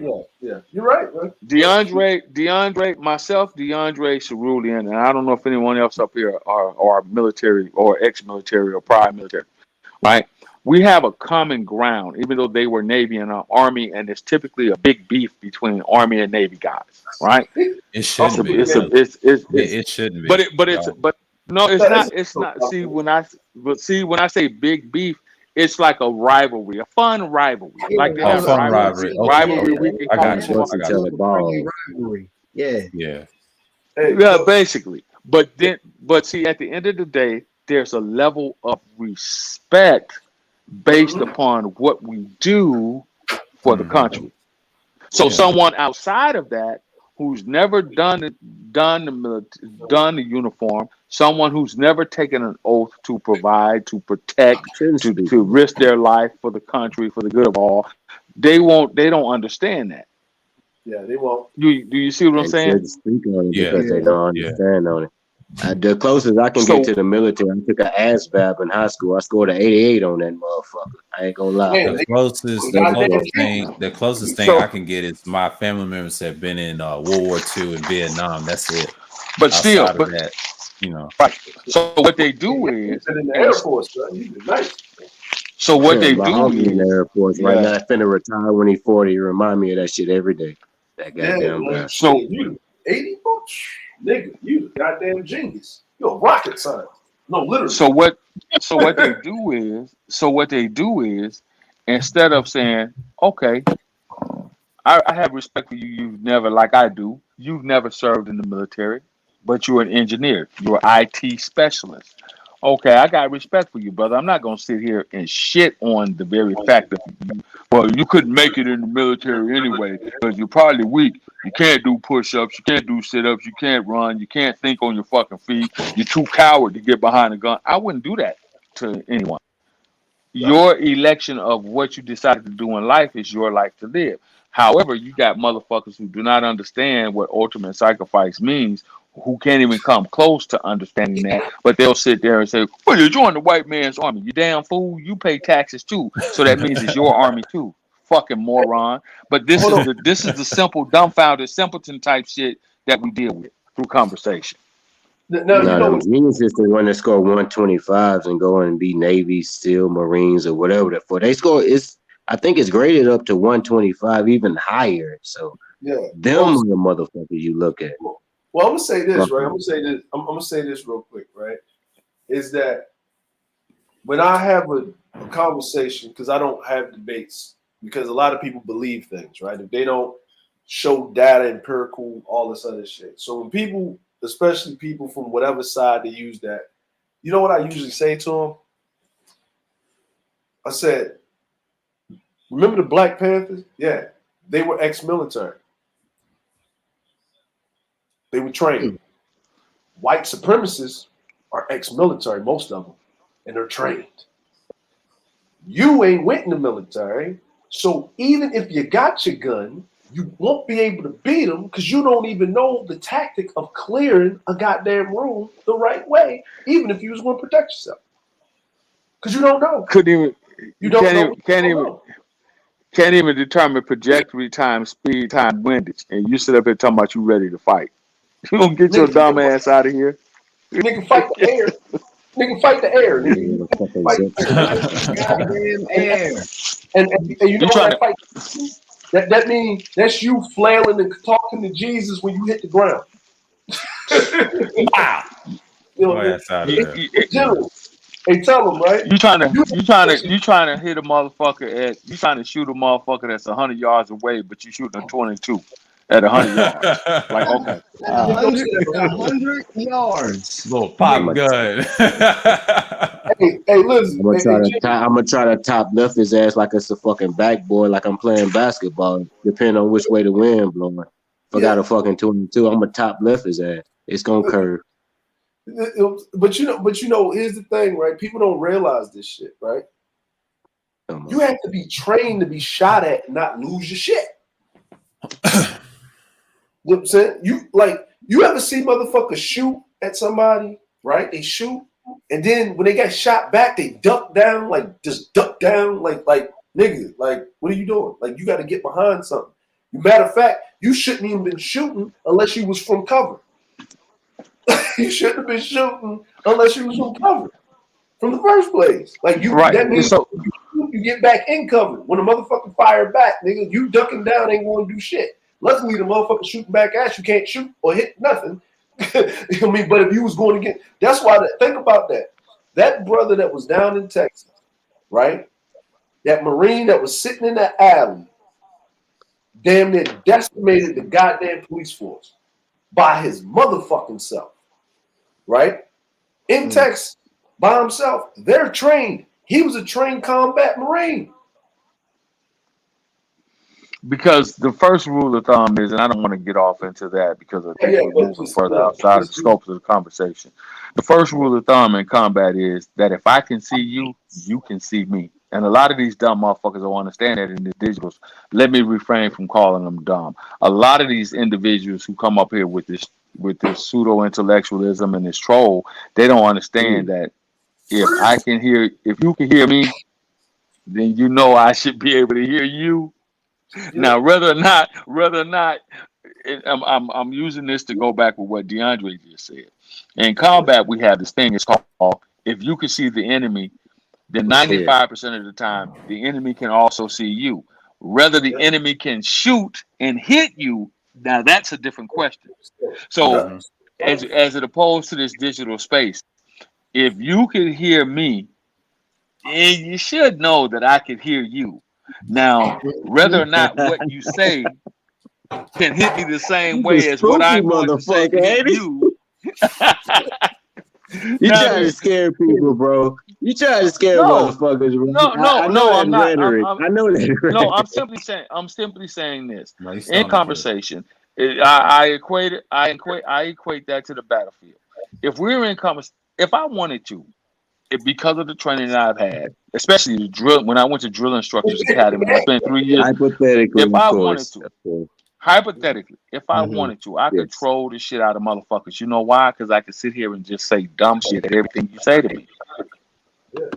You're right, man. DeAndre, myself, DeAndre Cerulean, and I don't know if anyone else up here are military or ex-military or prior military, right? We have a common ground, even though they were Navy and Army, and there's typically a big beef between Army and Navy guys, right? It shouldn't be. It shouldn't be. But it's not. See, when I say big beef, it's like a rivalry, a fun rivalry. Like they have fun rivalry. Rivalry. I got you. Rivalry. Yeah. Basically. But see, at the end of the day, there's a level of respect based upon what we do for the country. So someone outside of that who's never done the uniform, someone who's never taken an oath to provide, to protect, to risk their life for the country, for the good of all, they don't understand that. Yeah, they won't. Do you see what I'm saying? Speak on it because they don't understand on it. The closest I can get to the military, I took an ASVAB in high school. I scored an 88 on that motherfucker. I ain't gonna lie. The closest thing I can get is my family members have been in World War II and Vietnam. That's it. But still, that, right. So what they do is in the Air Force, right? So what they do is in the Air Force right now. I'm finna retire when he's 40. You remind me of that shit every day. That goddamn guy. So 80 bucks, nigga, you a goddamn genius. You're a rocket scientist. No, literally. So what they do is instead of saying, okay, I have respect for you. You've never, like I do, you've never served in the military, but you're an engineer. You're an IT specialist. Okay, I got respect for you, brother. I'm not going to sit here and shit on the very fact that, you couldn't make it in the military anyway because you're probably weak. You can't do push-ups. You can't do sit-ups. You can't run. You can't think on your fucking feet. You're too coward to get behind a gun. I wouldn't do that to anyone. Your election of what you decided to do in life is your life to live. However, you got motherfuckers who do not understand what ultimate sacrifice means, who can't even come close to understanding that, but they'll sit there and say, well, you join the white man's army. You damn fool, you pay taxes too. So that means it's your army too. Fucking moron. But this is the simple, dumbfounded, simpleton type shit that we deal with through conversation. No, the genius is the one that score 125s and go and be Navy, SEAL, Marines, or whatever that for. They score I think it's graded up to 125, even higher. So them are the motherfuckers you look at. Well, I'm gonna say this, right? I'm gonna say this real quick, right? Is that when I have a conversation, because I don't have debates, because a lot of people believe things, right? If they don't show data, empirical, all this other shit. So when people, especially people from whatever side they use that, you know what I usually say to them? I said, remember the Black Panthers? Yeah, they were ex-military. They were trained. White supremacists are ex-military, most of them, and they're trained. You ain't went in the military, so even if you got your gun, you won't be able to beat them because you don't even know the tactic of clearing a goddamn room the right way, even if you was going to protect yourself. Because you don't know. Can't even determine trajectory, time, speed, time, windage, and you sit up here talking about you ready to fight. You gonna get your dumb ass out of here. Nigga, fight the air. Nigga, fight the air. Nigga. Fight the air. And you know what fight? That means that's you flailing and talking to Jesus when you hit the ground. Wow. You know, hey, tell them, right? You trying to hit a motherfucker you trying to shoot a motherfucker that's 100 yards away, but you shooting a 22 at 100 yards. Like, okay. 100 yards. Little pop gun. Hey, listen. I'm gonna try to top left his ass like it's a fucking backboard, like I'm playing basketball, depending on which way the wind blowing. If I got a fucking 22, I'm gonna top left his ass. It's gonna curve. But you know, here's the thing, right? People don't realize this shit, right? You have to be trained to be shot at and not lose your shit. You know what I'm saying? You ever see motherfuckers shoot at somebody, right? They shoot, and then when they get shot back, they duck down, like nigga, like what are you doing? Like you got to get behind something. Matter of fact, you shouldn't even been shooting unless you was from cover. You shouldn't have been shooting unless you was from cover from the first place. Like you, right. That means you get back in cover. When the motherfucker fire back, nigga, you ducking down ain't going to do shit. Luckily, the motherfucker shooting back at you can't shoot or hit nothing. You know what I mean? But if you was going to get, that's why. Think about that. That brother that was down in Texas, right? That Marine that was sitting in that alley, damn near decimated the goddamn police force by his motherfucking self, right? In Texas, by himself. They're trained. He was a trained combat Marine. Because the first rule of thumb is, and I don't want to get off into that because I think we're moving further outside of the scope of the conversation. The first rule of thumb in combat is that if I can see you, you can see me. And a lot of these dumb motherfuckers don't understand that individuals. Let me refrain from calling them dumb. A lot of these individuals who come up here with this pseudo intellectualism and this troll, they don't understand that if you can hear me, then you know I should be able to hear you. Now, whether or not, I'm using this to go back with what DeAndre just said. In combat, we have this thing. It's called if you can see the enemy, then 95% of the time, the enemy can also see you. Whether the enemy can shoot and hit you Now that's a different question. So as it opposed to this digital space, if you could hear me, and you should know that I could hear you. Now, whether or not what you say can hit me the same way as what I'm going to say to hit you. You trying to scare people, bro. You trying to scare motherfuckers, bro. I know I'm not. Rhetoric. I know that. No, I'm simply saying this. In conversation, I equate that to the battlefield. If we're in conversation, if I wanted to, because of the training that I've had, especially the drill, when I went to Drill Instructors Academy, I spent 3 years. Hypothetically, if I wanted to, hypothetically, if I wanted to, I could troll the shit out of motherfuckers. You know why? Because I could sit here and just say dumb shit at everything you say to me.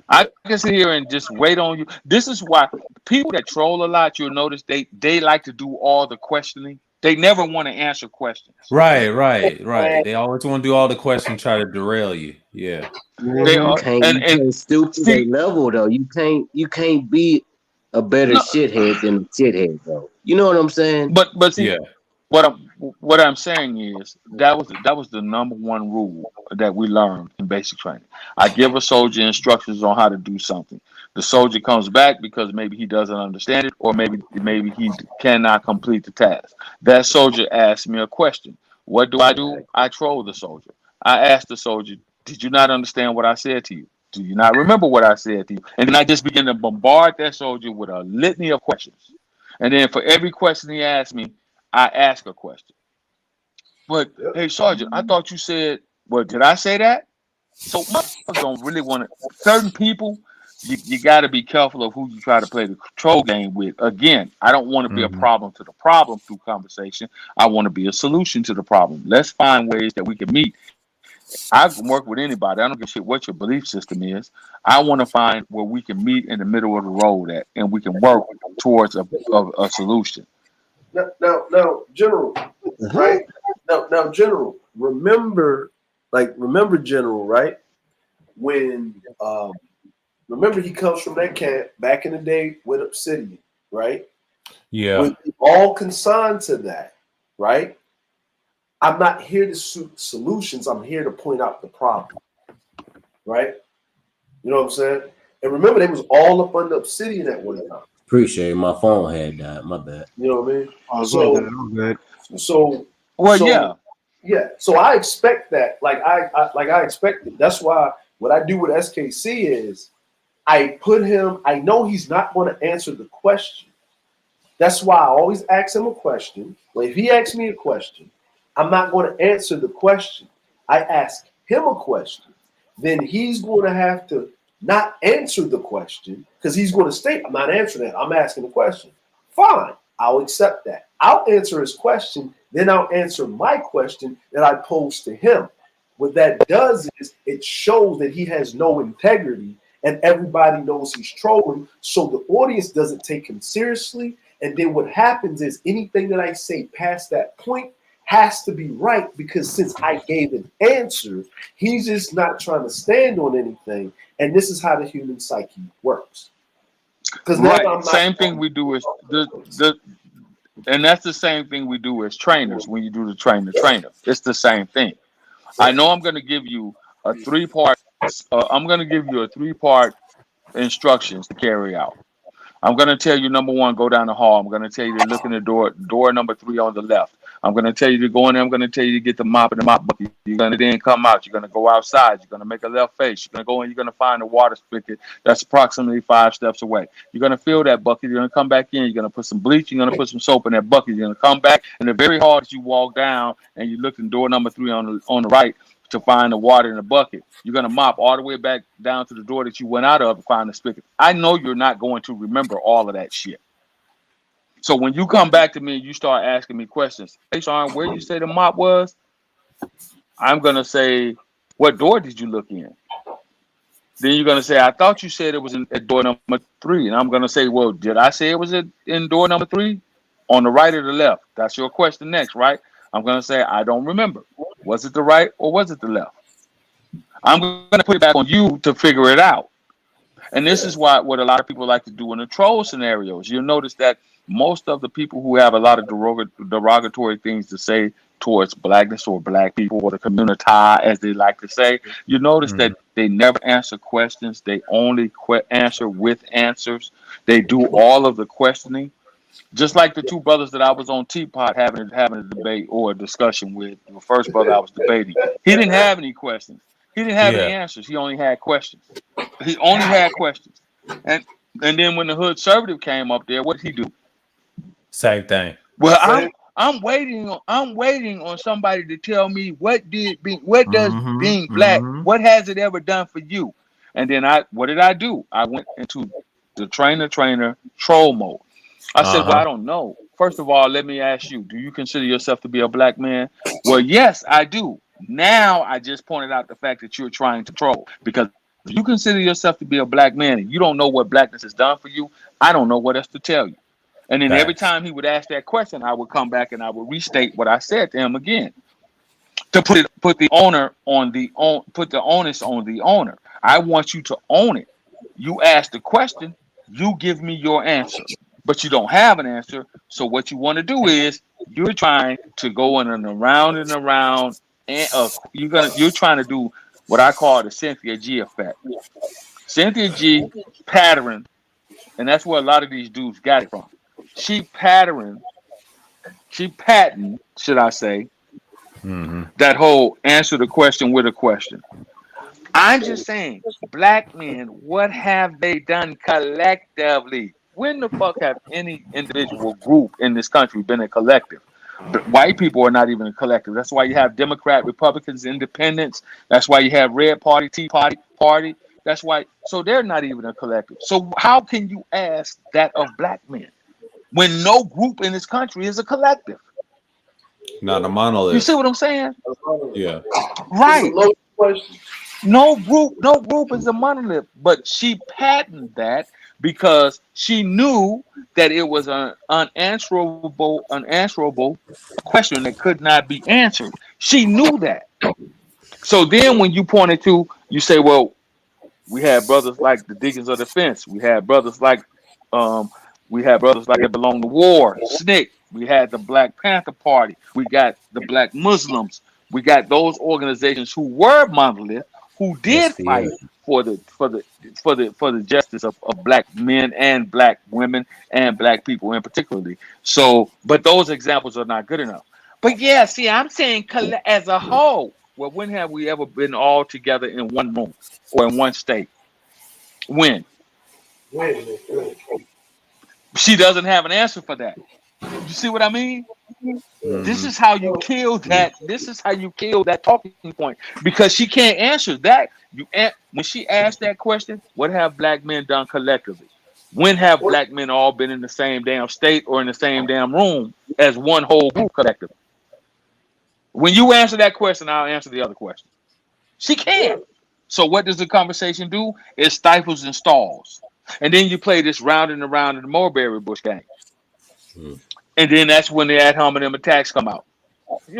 I can sit here and just wait on you. This is why people that troll a lot, you'll notice they like to do all the questioning. They never want to answer questions. Right. They always want to do all the questions, try to derail you. Yeah. They are, and stupid level though. You can't be a better shithead than a shithead though. You know what I'm saying? But see, yeah. What I'm saying is that was the number one rule that we learned in basic training. I give a soldier instructions on how to do something. The soldier comes back because maybe he doesn't understand it, or maybe he cannot complete the task. That soldier asks me a question. What do? I troll the soldier. I ask the soldier, "Did you not understand what I said to you? Do you not remember what I said to you?" And then I just begin to bombard that soldier with a litany of questions. And then for every question he asks me, I ask a question. But hey, Sergeant, I thought you said, well, did I say that? So motherfuckers don't really want to. Certain people, you got to be careful of who you try to play the control game with. Again, I don't want to be a problem to the problem through conversation. I want to be a solution to the problem. Let's find ways that we can meet. I can work with anybody. I don't give a shit what your belief system is. I want to find where we can meet in the middle of the road at, and we can work towards a solution. Now, General, right? Now, General, remember, General, right? When, remember he comes from that camp back in the day with Obsidian, right? Yeah. We're all consigned to that, right? I'm not here to suit solutions. I'm here to point out the problem, right? You know what I'm saying? And remember, they was all up under Obsidian at one time. Appreciate it. My phone had died. My bad. You know what I mean? Yeah. So I expect that. Like I expect it. That's why what I do with SKC is I put him. I know he's not going to answer the question. That's why I always ask him a question. Well, if he asks me a question, I'm not going to answer the question. I ask him a question. Then he's going to have to not answer the question because he's going to state, I'm not answering that. I'm asking the question. Fine. I'll accept that. I'll answer his question. Then I'll answer my question that I pose to him. What that does is it shows that he has no integrity and everybody knows he's trolling. So the audience doesn't take him seriously. And then what happens is anything that I say past that point has to be right, because since I gave an answer, he's just not trying to stand on anything. And this is how the human psyche works. Because same thing we do is and that's the same thing we do as trainers when you do the trainer. It's the same thing. I know I'm going to give you a three-part instructions to carry out. I'm going to tell you, number one, go down the hall. I'm going to tell you to look in the door number 3 on the left. I'm going to tell you to go in there. I'm going to tell you to get the mop and the mop bucket. You're going to then come out. You're going to go outside. You're going to make a left face. You're going to go in. You're going to find a water spigot that's approximately 5 steps away. You're going to fill that bucket. You're going to come back in. You're going to put some bleach. You're going to put some soap in that bucket. You're going to come back. And the very hard as you walk down and you look in door number 3 on the right to find the water in the bucket, you're going to mop all the way back down to the door that you went out of to find the spigot. I know you're not going to remember all of that shit. So when you come back to me and you start asking me questions, hey, Sean, where you say the mop was? I'm going to say, what door did you look in? Then you're going to say, I thought you said it was at door number 3. And I'm going to say, well, did I say it was in door number 3? On the right or the left? That's your question next, right? I'm going to say, I don't remember. Was it the right or was it the left? I'm going to put it back on you to figure it out. And this is what a lot of people like to do in the troll scenarios. You'll notice that most of the people who have a lot of derogatory things to say towards blackness or black people or the community, as they like to say, you notice that they never answer questions. They only answer with answers. They do all of the questioning. Just like the two brothers that I was on Teapot having a debate or a discussion with. The first brother I was debating, he didn't have any questions. He didn't have any answers. He only had questions. He only had questions. And then when the Hood Conservative came up there, what did he do? Same thing. Well, I'm waiting on somebody to tell me what does being black, what has it ever done for you? And then what did I do? I went into the trainer troll mode. I said, well, I don't know. First of all, let me ask you, do you consider yourself to be a black man? Well, yes, I do. Now I just pointed out the fact that you're trying to troll, because if you consider yourself to be a black man and you don't know what blackness has done for you, I don't know what else to tell you. And then every time he would ask that question, I would come back and I would restate what I said to him again, to put the onus on the owner. I want you to own it. You ask the question, you give me your answer, but you don't have an answer. So what you want to do is you're trying to go in and around, and you're trying to do what I call the Cynthia G effect. Cynthia G pattern, and that's where a lot of these dudes got it from. She patterned, should I say, that whole answer the question with a question. I'm just saying, black men, what have they done collectively? When the fuck have any individual group in this country been a collective? But white people are not even a collective. That's why you have Democrat, Republicans, Independents. That's why you have Red Party, Tea Party. That's why. So they're not even a collective. So how can you ask that of black men when no group in this country is a collective? Not a monolith. You see what I'm saying? Yeah. Right. No group is a monolith. But she patented that because she knew that it was an unanswerable question that could not be answered. She knew that. So then when you pointed to, you say, well, we had brothers like the Deacons of Defense. We had brothers like that Belong to War, SNCC. We had the Black Panther Party. We got the Black Muslims. We got those organizations who were monolith, who did fight for the justice of black men and black women and black people in particularly. So, but those examples are not good enough. But yeah, see, I'm saying as a whole. Well, when have we ever been all together in one room or in one state? When? She doesn't have an answer for that. You see what I mean? This is how you kill that. This is how you kill that talking point, because she can't answer that. When she asked that question, what have black men done collectively? When have black men all been in the same damn state or in the same damn room as one whole group collectively? When you answer that question, I'll answer the other question. She can't. So what does the conversation do? It stifles and stalls. And then you play this round and around in the Mulberry Bush game. And then that's when the ad hominem attacks come out.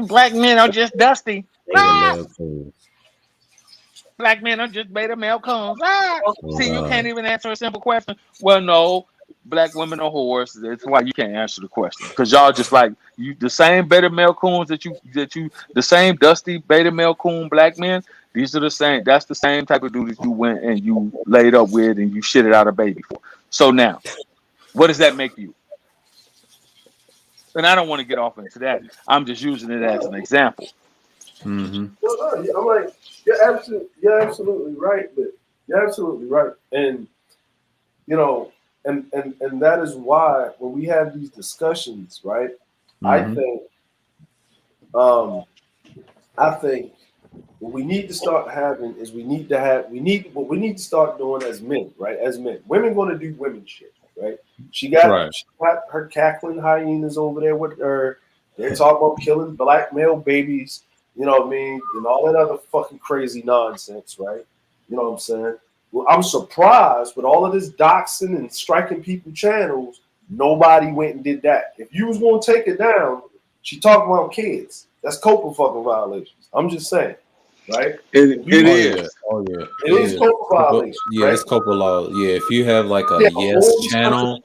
Black men are just dusty. Black men are just beta male coons. See, you can't even answer a simple question. Well, no, black women are whores. That's why you can't answer the question, because y'all just like you, the same beta male coons that you, the same dusty beta male coon black men. These are the same. That's the same type of dude that you went and you laid up with and you shitted out a baby for. So now, what does that make you? And I don't want to get off into that. I'm just using it as an example. I'm like, you're absolutely right, but you're absolutely right. And you know, and that is why when we have these discussions, right? I think what we need to start having is we need to start doing as men, right? As men, women going to do women shit, right? She got her cackling hyenas over there with her. They're talking about killing black male babies, you know what I mean, and all that other fucking crazy nonsense, right? You know what I'm saying? Well, I'm surprised with all of this doxing and striking people channels, nobody went and did that. If you was going to take it down, she talking about kids. That's COPA fucking violations. I'm just saying, right? It is. Oh yeah. It is COPA violations. Yeah, right? It's COPA law. Yeah, if you have like a yes channel,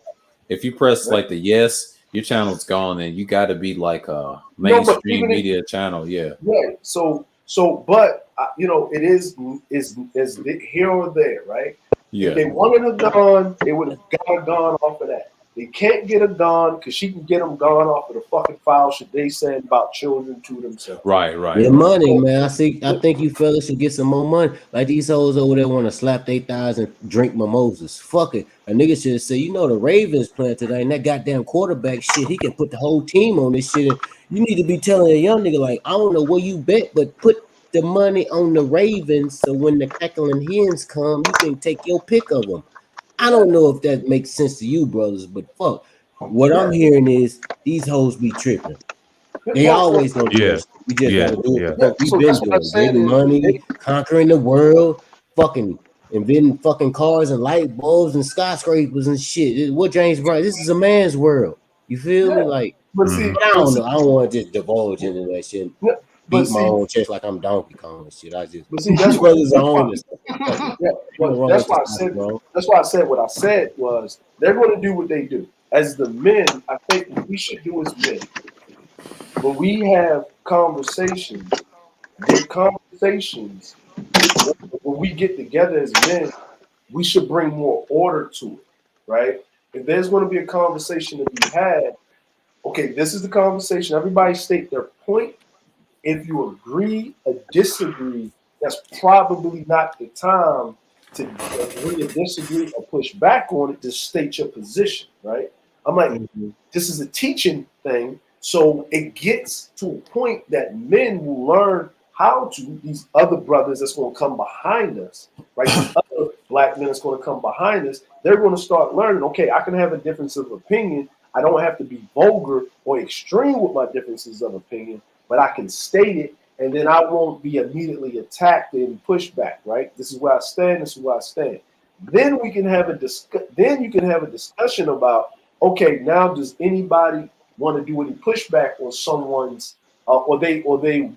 If you press Right. like the yes, your channel's gone, and you got to be like a No, but mainstream even if, media channel. Yeah. right. But you know, it is here or there, right? Yeah. If they wanted a gun, they would have got a gun off of that. They can't get a gun because she can get them gone off of the fucking file shit they saying about children to themselves. Right. Get money, man. I think you fellas should get some more money. Like these hoes over there want to slap their thighs and drink mimosas. Fuck it. A nigga should say, you know, the Ravens playing today, and that goddamn quarterback shit, he can put the whole team on this shit. And you need to be telling a young nigga, like, I don't know where you bet, but put the money on the Ravens so when the cackling hens come, you can take your pick of them. I don't know if that makes sense to you, brothers, but fuck. What I'm hearing is these hoes be tripping. They always gonna do it. We just gotta do it. What we've been doing, getting money, conquering the world, fucking inventing fucking cars and light bulbs and skyscrapers and shit. What James Brown? This is a man's world. You feel me? Like, But see, I don't know. I don't want to just divulge into that shit. but Beat my see- own chest like I'm Donkey Kong and shit. I just But see, that's you brothers that's are why- on this. Yeah, well, that's why I said. That's why I said what I said was they're going to do what they do. As the men, I think what we should do as men, when we have conversations, when we get together as men, we should bring more order to it, right? If there's going to be a conversation to be had, okay, this is the conversation. Everybody state their point. If you agree or disagree, that's probably not the time to agree or disagree or push back on it. Just state your position, right? I'm like, this is a teaching thing. So it gets to a point that men will learn how to, these other brothers that's going to come behind us, right? These other black men that's going to come behind us, they're going to start learning, okay, I can have a difference of opinion. I don't have to be vulgar or extreme with my differences of opinion, but I can state it, and then I won't be immediately attacked and pushed back, right? This is where I stand, this is where I stand. Then we can have then you can have a discussion about, okay, now does anybody want to do any pushback on someone's or they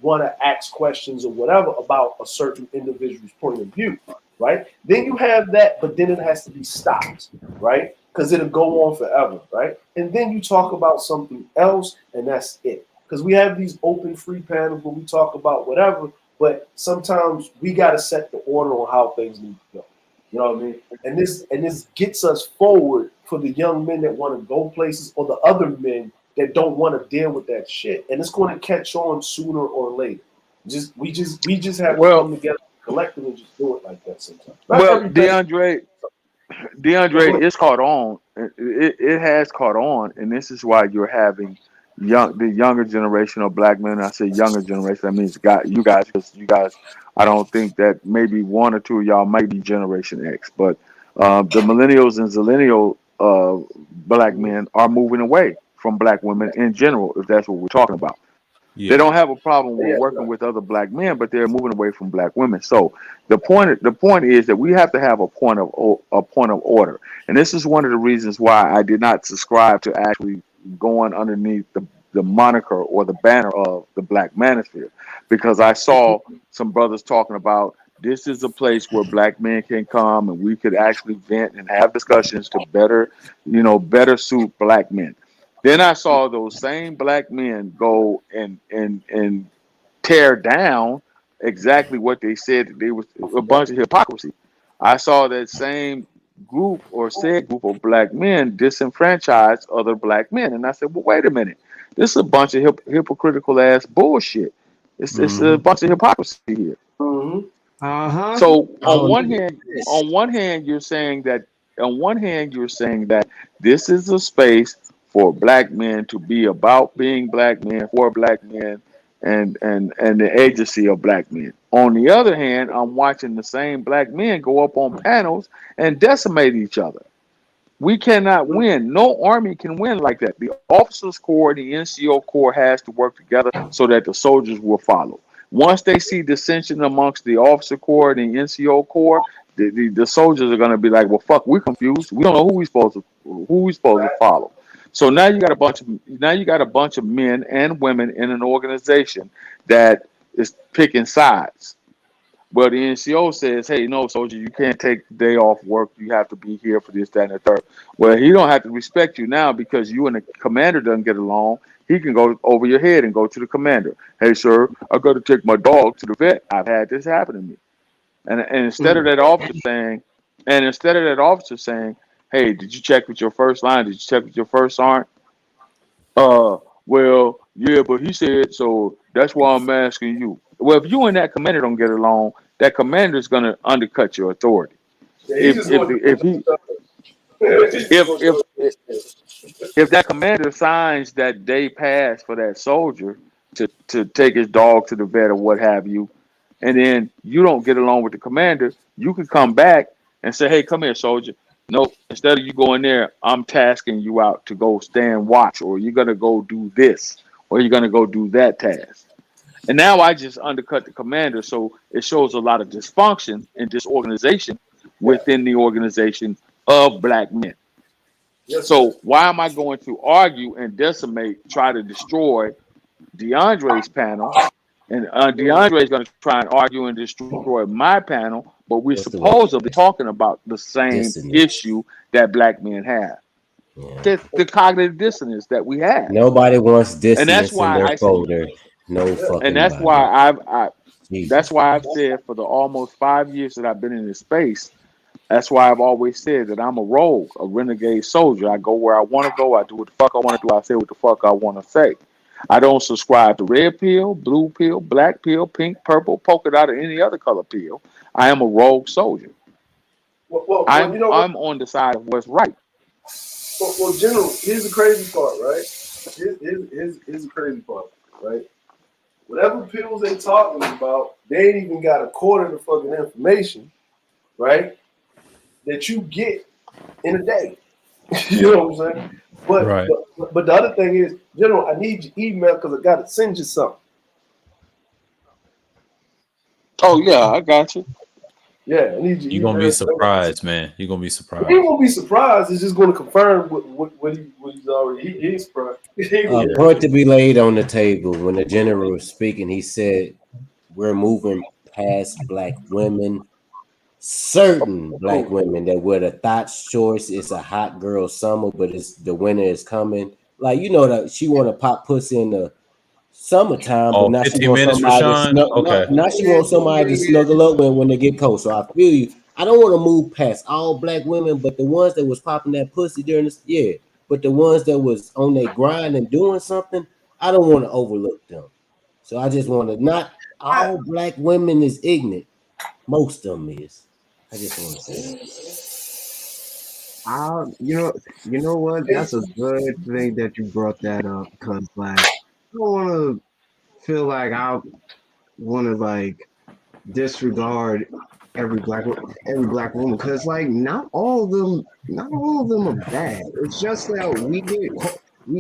want to ask questions or whatever about a certain individual's point of view, right? Then you have that, but then it has to be stopped, right? Because it'll go on forever, right? And then you talk about something else, and that's it. Because we have these open free panels where we talk about whatever, but sometimes we got to set the order on how things need to go. You know what I mean? And this gets us forward for the young men that want to go places or the other men that don't want to deal with that shit. And it's going to catch on sooner or later. We just have to come together collectively and just do it like that sometimes. Well, DeAndre, it's caught on. It has caught on, and this is why you're having the younger generation of black men. I say younger generation. That means you guys. I don't think that maybe one or two of y'all might be Generation X, but the millennials and zillennial black men are moving away from black women in general, if that's what we're talking about. Yeah. They don't have a problem with working with other black men, but they're moving away from black women. So the point is that we have to have a point of order, and this is one of the reasons why I did not subscribe to actually going underneath the moniker or the banner of the Black Manosphere, because I saw some brothers talking about this is a place where black men can come and we could actually vent and have discussions to better suit black men. Then I saw those same black men go and tear down exactly what they said. They was a bunch of hypocrisy. I saw that same group or said group of black men disenfranchise other black men, and I said, well, wait a minute, this is a bunch of hypocritical ass bullshit. It's a bunch of hypocrisy here. So on one hand, you're saying that this is a space for black men to be about being black men, for black men, and the agency of black men. On the other hand, I'm watching the same black men go up on panels and decimate each other. We cannot win. No army can win like that. The officers corps, the NCO corps has to work together so that the soldiers will follow. Once they see dissension amongst the officer corps and the NCO corps, the soldiers are going to be like, well, fuck, we're confused. We don't know who we supposed to follow. So now you got a bunch of men and women in an organization that is picking sides. But the NCO says, hey, no, soldier, you can't take the day off work. You have to be here for this, that, and the third. Well, he don't have to respect you now because you and the commander doesn't get along. He can go over your head and go to the commander. Hey, sir, I got to take my dog to the vet. I've had this happen to me. And instead of that officer saying, hey, did you check with your first line? Did you check with your first sergeant? Well, yeah, but he said, so that's why I'm asking you. Well, if you and that commander don't get along, that commander is going to undercut your authority. If that commander signs that day pass for that soldier to take his dog to the vet or what have you, and then you don't get along with the commander, you can come back and say, hey, come here, soldier. Nope, instead of you going there, I'm tasking you out to go stand watch, or you're going to go do this, or you're going to go do that task. And now I just undercut the commander, so it shows a lot of dysfunction and disorganization within the organization of black men. So why am I going to argue and decimate, try to destroy DeAndre's panel? And DeAndre is going to try and argue and destroy my panel, but we're supposedly talking about the same issue that black men have. Yeah. The cognitive dissonance that we have. Nobody wants dissonance in their folder. No fucking. And that's why that's why I've said for the almost 5 years that I've been in this space, that's why I've always said that I'm a rogue, a renegade soldier. I go where I want to go. I do what the fuck I want to do. I say what the fuck I want to say. I don't subscribe to red pill, blue pill, black pill, pink, purple, polka dot, or any other color pill. I am a rogue soldier. I'm on the side of what's right. Well, General, here's the crazy part, right? Here's the crazy part, right? Whatever pills they talking about, they ain't even got a quarter of the fucking information, right? That you get in a day. You know what I'm saying? But the other thing is, General, I need your email because I gotta send you something. Oh yeah, I got you. Yeah, I need you. You're gonna be surprised, man. You're gonna be surprised. He won't be surprised. It's just gonna confirm what he's already. He's surprised. Point to be laid on the table. When the general was speaking, he said, "We're moving past black women. Certain black women that wear the thoughts shorts. It's a hot girl summer, but it's the winter is coming. Like you know that she want to pop pussy in the summertime, but now she wants somebody now she wants somebody to snuggle up when they get cold. So I feel you. I don't want to move past all black women, but the ones that was popping that pussy during this, yeah. But the ones that was on their grind and doing something, I don't want to overlook them. So I just want to not all black women is ignorant. Most of them is. I just want to say. You know what? That's a good thing that you brought that up because, like, I don't want to feel like I want to like disregard every black woman because, like, not all of them are bad. It's just that we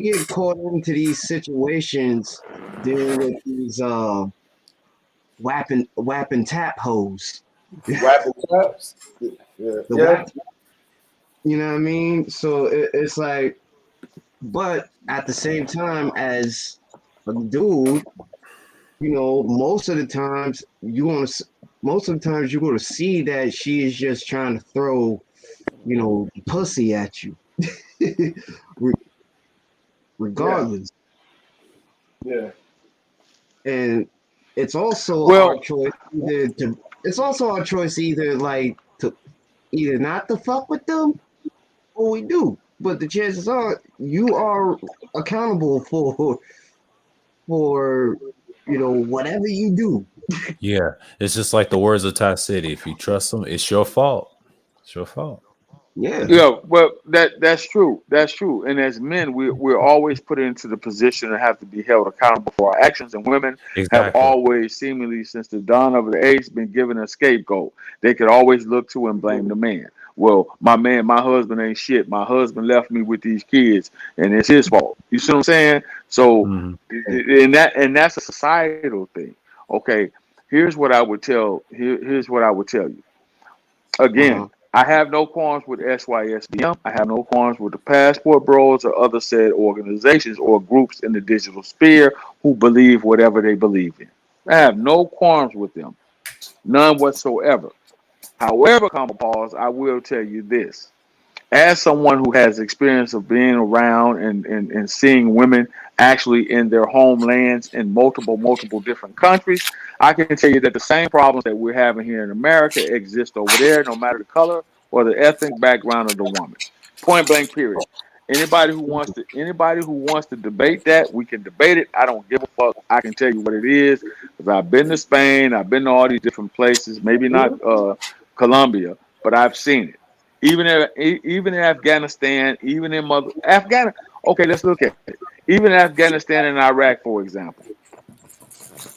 get caught into these situations dealing with these whapping tap hoes. Whapping taps? Yeah. You know what I mean? So it's like, but at the same time, as a dude, you know, most of the times you're going to see that she is just trying to throw, you know, pussy at you, regardless. Yeah. And it's also our choice either like to either not to fuck with them or we do. But the chances are you are accountable for you know whatever you do. Yeah, it's just like the words of Ty City. If you trust them, it's your fault. It's your fault. Yeah. Well, that's true. That's true. And as men, we're always put into the position to have to be held accountable for our actions. And women have always, seemingly since the dawn of the age, been given a scapegoat. They could always look to and blame the man. Well, my husband ain't shit. My husband left me with these kids, and it's his fault. You see what I'm saying? So, and that's a societal thing. Okay, here's what I would tell. Here's what I would tell you. Again. I have no qualms with SYSBM. I have no qualms with the Passport Bros or other said organizations or groups in the digital sphere who believe whatever they believe in. I have no qualms with them. None whatsoever. However, comma pause, I will tell you this. As someone who has experience of being around and seeing women actually in their homelands in multiple different countries, I can tell you that the same problems that we're having here in America exist over there, no matter the color or the ethnic background of the woman. Point blank, period. Anybody who wants to debate that, we can debate it. I don't give a fuck. I can tell you what it is because I've been to Spain, I've been to all these different places. Maybe not Colombia, but I've seen it. Even in Afghanistan, even in okay, let's look at it. Even Afghanistan and Iraq, for example,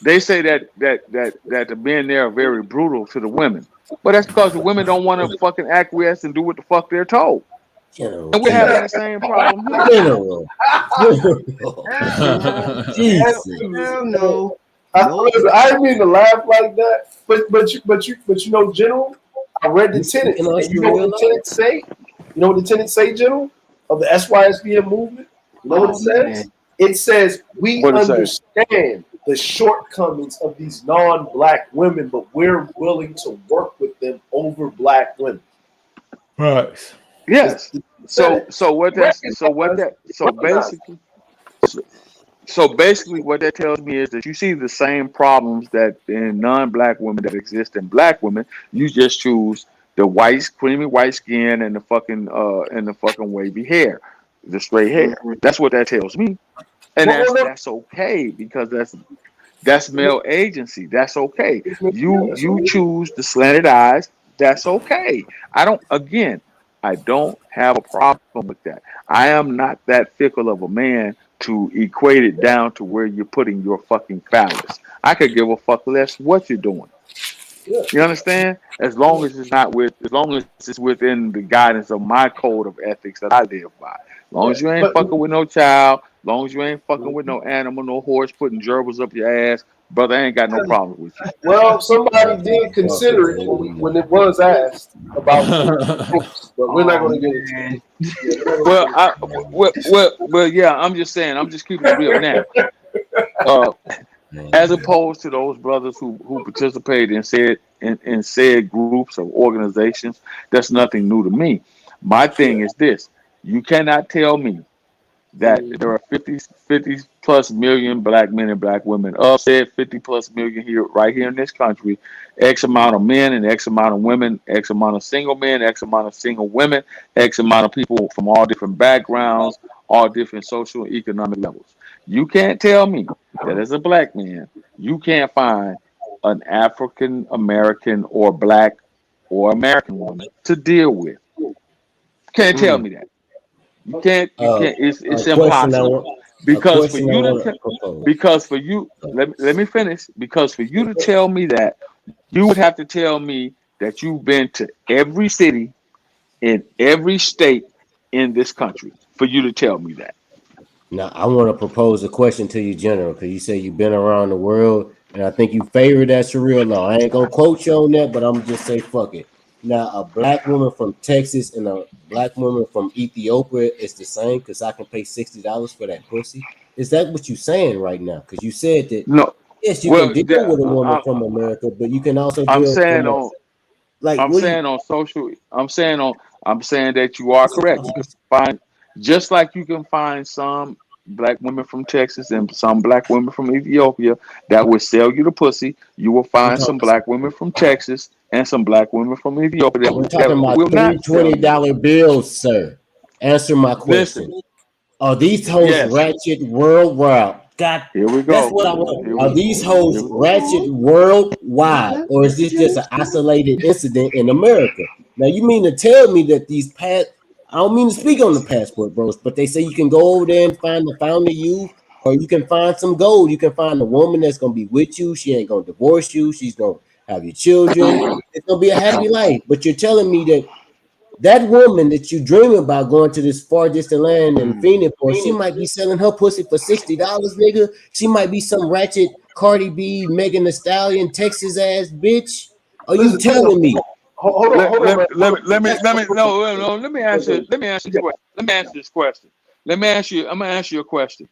they say that the men there are very brutal to the women, but that's because the women don't want to fucking acquiesce and do what the fuck they're told. And we're having the same problem here. No. I didn't mean to laugh like that, but you know, General, I read the tenets. And you know what the tenets say? You know what the tenets say, General, of the SYSBM movement? You know what it says? Man. It says we understand the shortcomings of these non-black women, but we're willing to work with them over black women. Right. Yes. So basically what that tells me is that you see the same problems that in non-black women that exist in black women. You just choose the white, creamy white skin and the fucking wavy hair, the straight hair. That's what that tells me, and that's okay because that's male agency. That's okay. You choose the slanted eyes. That's okay. I don't have a problem with that. I am not that fickle of a man to equate it down to where you're putting your fucking phallus. I could give a fuck less what you're doing. You understand? As long as it's within the guidance of my code of ethics that I live by. As long as you ain't fucking with no child, as long as you ain't fucking with no animal, no horse putting gerbils up your ass, brother, I ain't got no problem with you. Well, somebody did consider it when it was asked about books, but we're not going to get into it. Well, yeah, I'm just saying, I'm just keeping it real now. As opposed to those brothers who participated in said groups of organizations, that's nothing new to me. My thing is this: you cannot tell me that there are 50 plus million black men and black women. Said 50 plus million right here in this country. X amount of men and X amount of women. X amount of single men. X amount of single women. X amount of people from all different backgrounds, all different social and economic levels. You can't tell me that as a black man, you can't find an African American or black or American woman to deal with. Can't tell me that. You can't. It's impossible. Because for you, let me finish. Because for you to tell me that, you would have to tell me that you've been to every city in every state in this country for you to tell me that. Now, I want to propose a question to you, General, because you say you've been around the world, and I think you favor that Sharia law. I ain't going to quote you on that, but I'm going to just say, fuck it. Now, a black woman from Texas and a black woman from Ethiopia is the same because I can pay $60 for that pussy. Is that what you're saying right now? Because you said that, no. Yes, you can deal with a woman from America, but you can also deal I'm saying that you are correct. You can find, just like you can find some black women from Texas and some black women from Ethiopia that will sell you the pussy. You will find some black women from Texas and some black women from Ethiopia. We're talking about $20 bills, sir. Answer my question. Listen, are these hoes ratchet worldwide? God, here we go. That's what I want. Are these hoes ratchet worldwide, or is this just an isolated incident in America? Now, you mean to tell me that these I don't mean to speak on the passport, bros, but they say you can go over there and find the found of you, or you can find some gold. You can find a woman that's gonna be with you. She ain't gonna divorce you. She's gonna have your children. It's gonna be a happy life. But you're telling me that woman that you dream about going to this far distant land in Phoenix, or she might be selling her pussy for $60, nigga. She might be some ratchet Cardi B, Megan Thee Stallion, Texas ass bitch. Are you telling me? Hold on. Let me answer this question. I'm gonna ask you a question.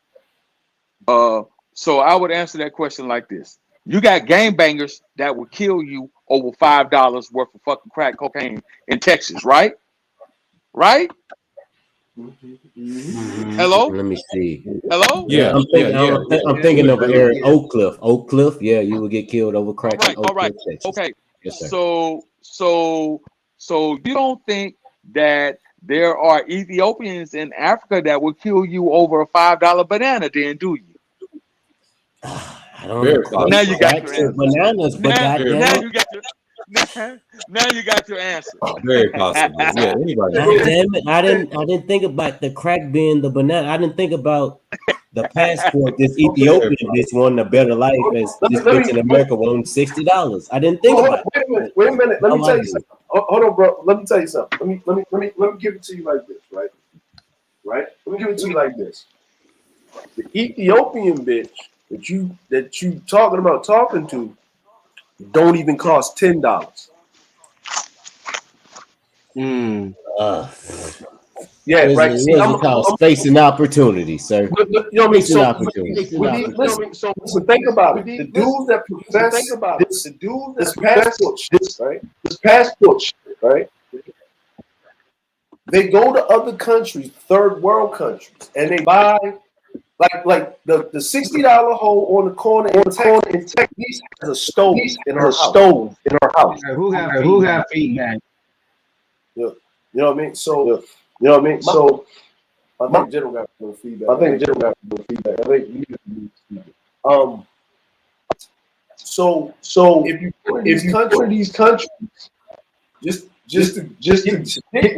So I would answer that question like this: you got gangbangers that will kill you over $5 worth of fucking crack cocaine in Texas, right? Right? Hello? Let me see. Hello? Yeah, I'm thinking of Eric Oak Cliff. Oak Cliff, yeah, you would get killed over crack. All right. Okay. Yes, sir. So you don't think that there are Ethiopians in Africa that will kill you over a $5 banana, then, do you? I don't know. Now you got your answer. Bananas, but now you got your now you got your answer. Very possible. Yeah, anybody. God damn it. I didn't think about the crack being the banana. I didn't think about the passport. This Ethiopian bitch wanting a better life as this bitch in America wanting $60. I didn't think about it. Wait a minute. Let me tell you something. Hold on, bro. Let me tell you something. Let me give it to you like this, right? Right? Let me give it to you like this. The Ethiopian bitch that you talking to don't even cost $10. Yeah, right. See, I'm space and opportunity, sir. You know what I mean? Listen, think about it. The dudes that profess this passport shit, right? They go to other countries, third world countries, and they buy like the $60 hole on the corner in Texas has a stove in her house. Who got feedback? Yeah. You know what I mean? So you know what I mean? So I think General got no feedback. I think you need feedback. So if you go to these countries, just to pick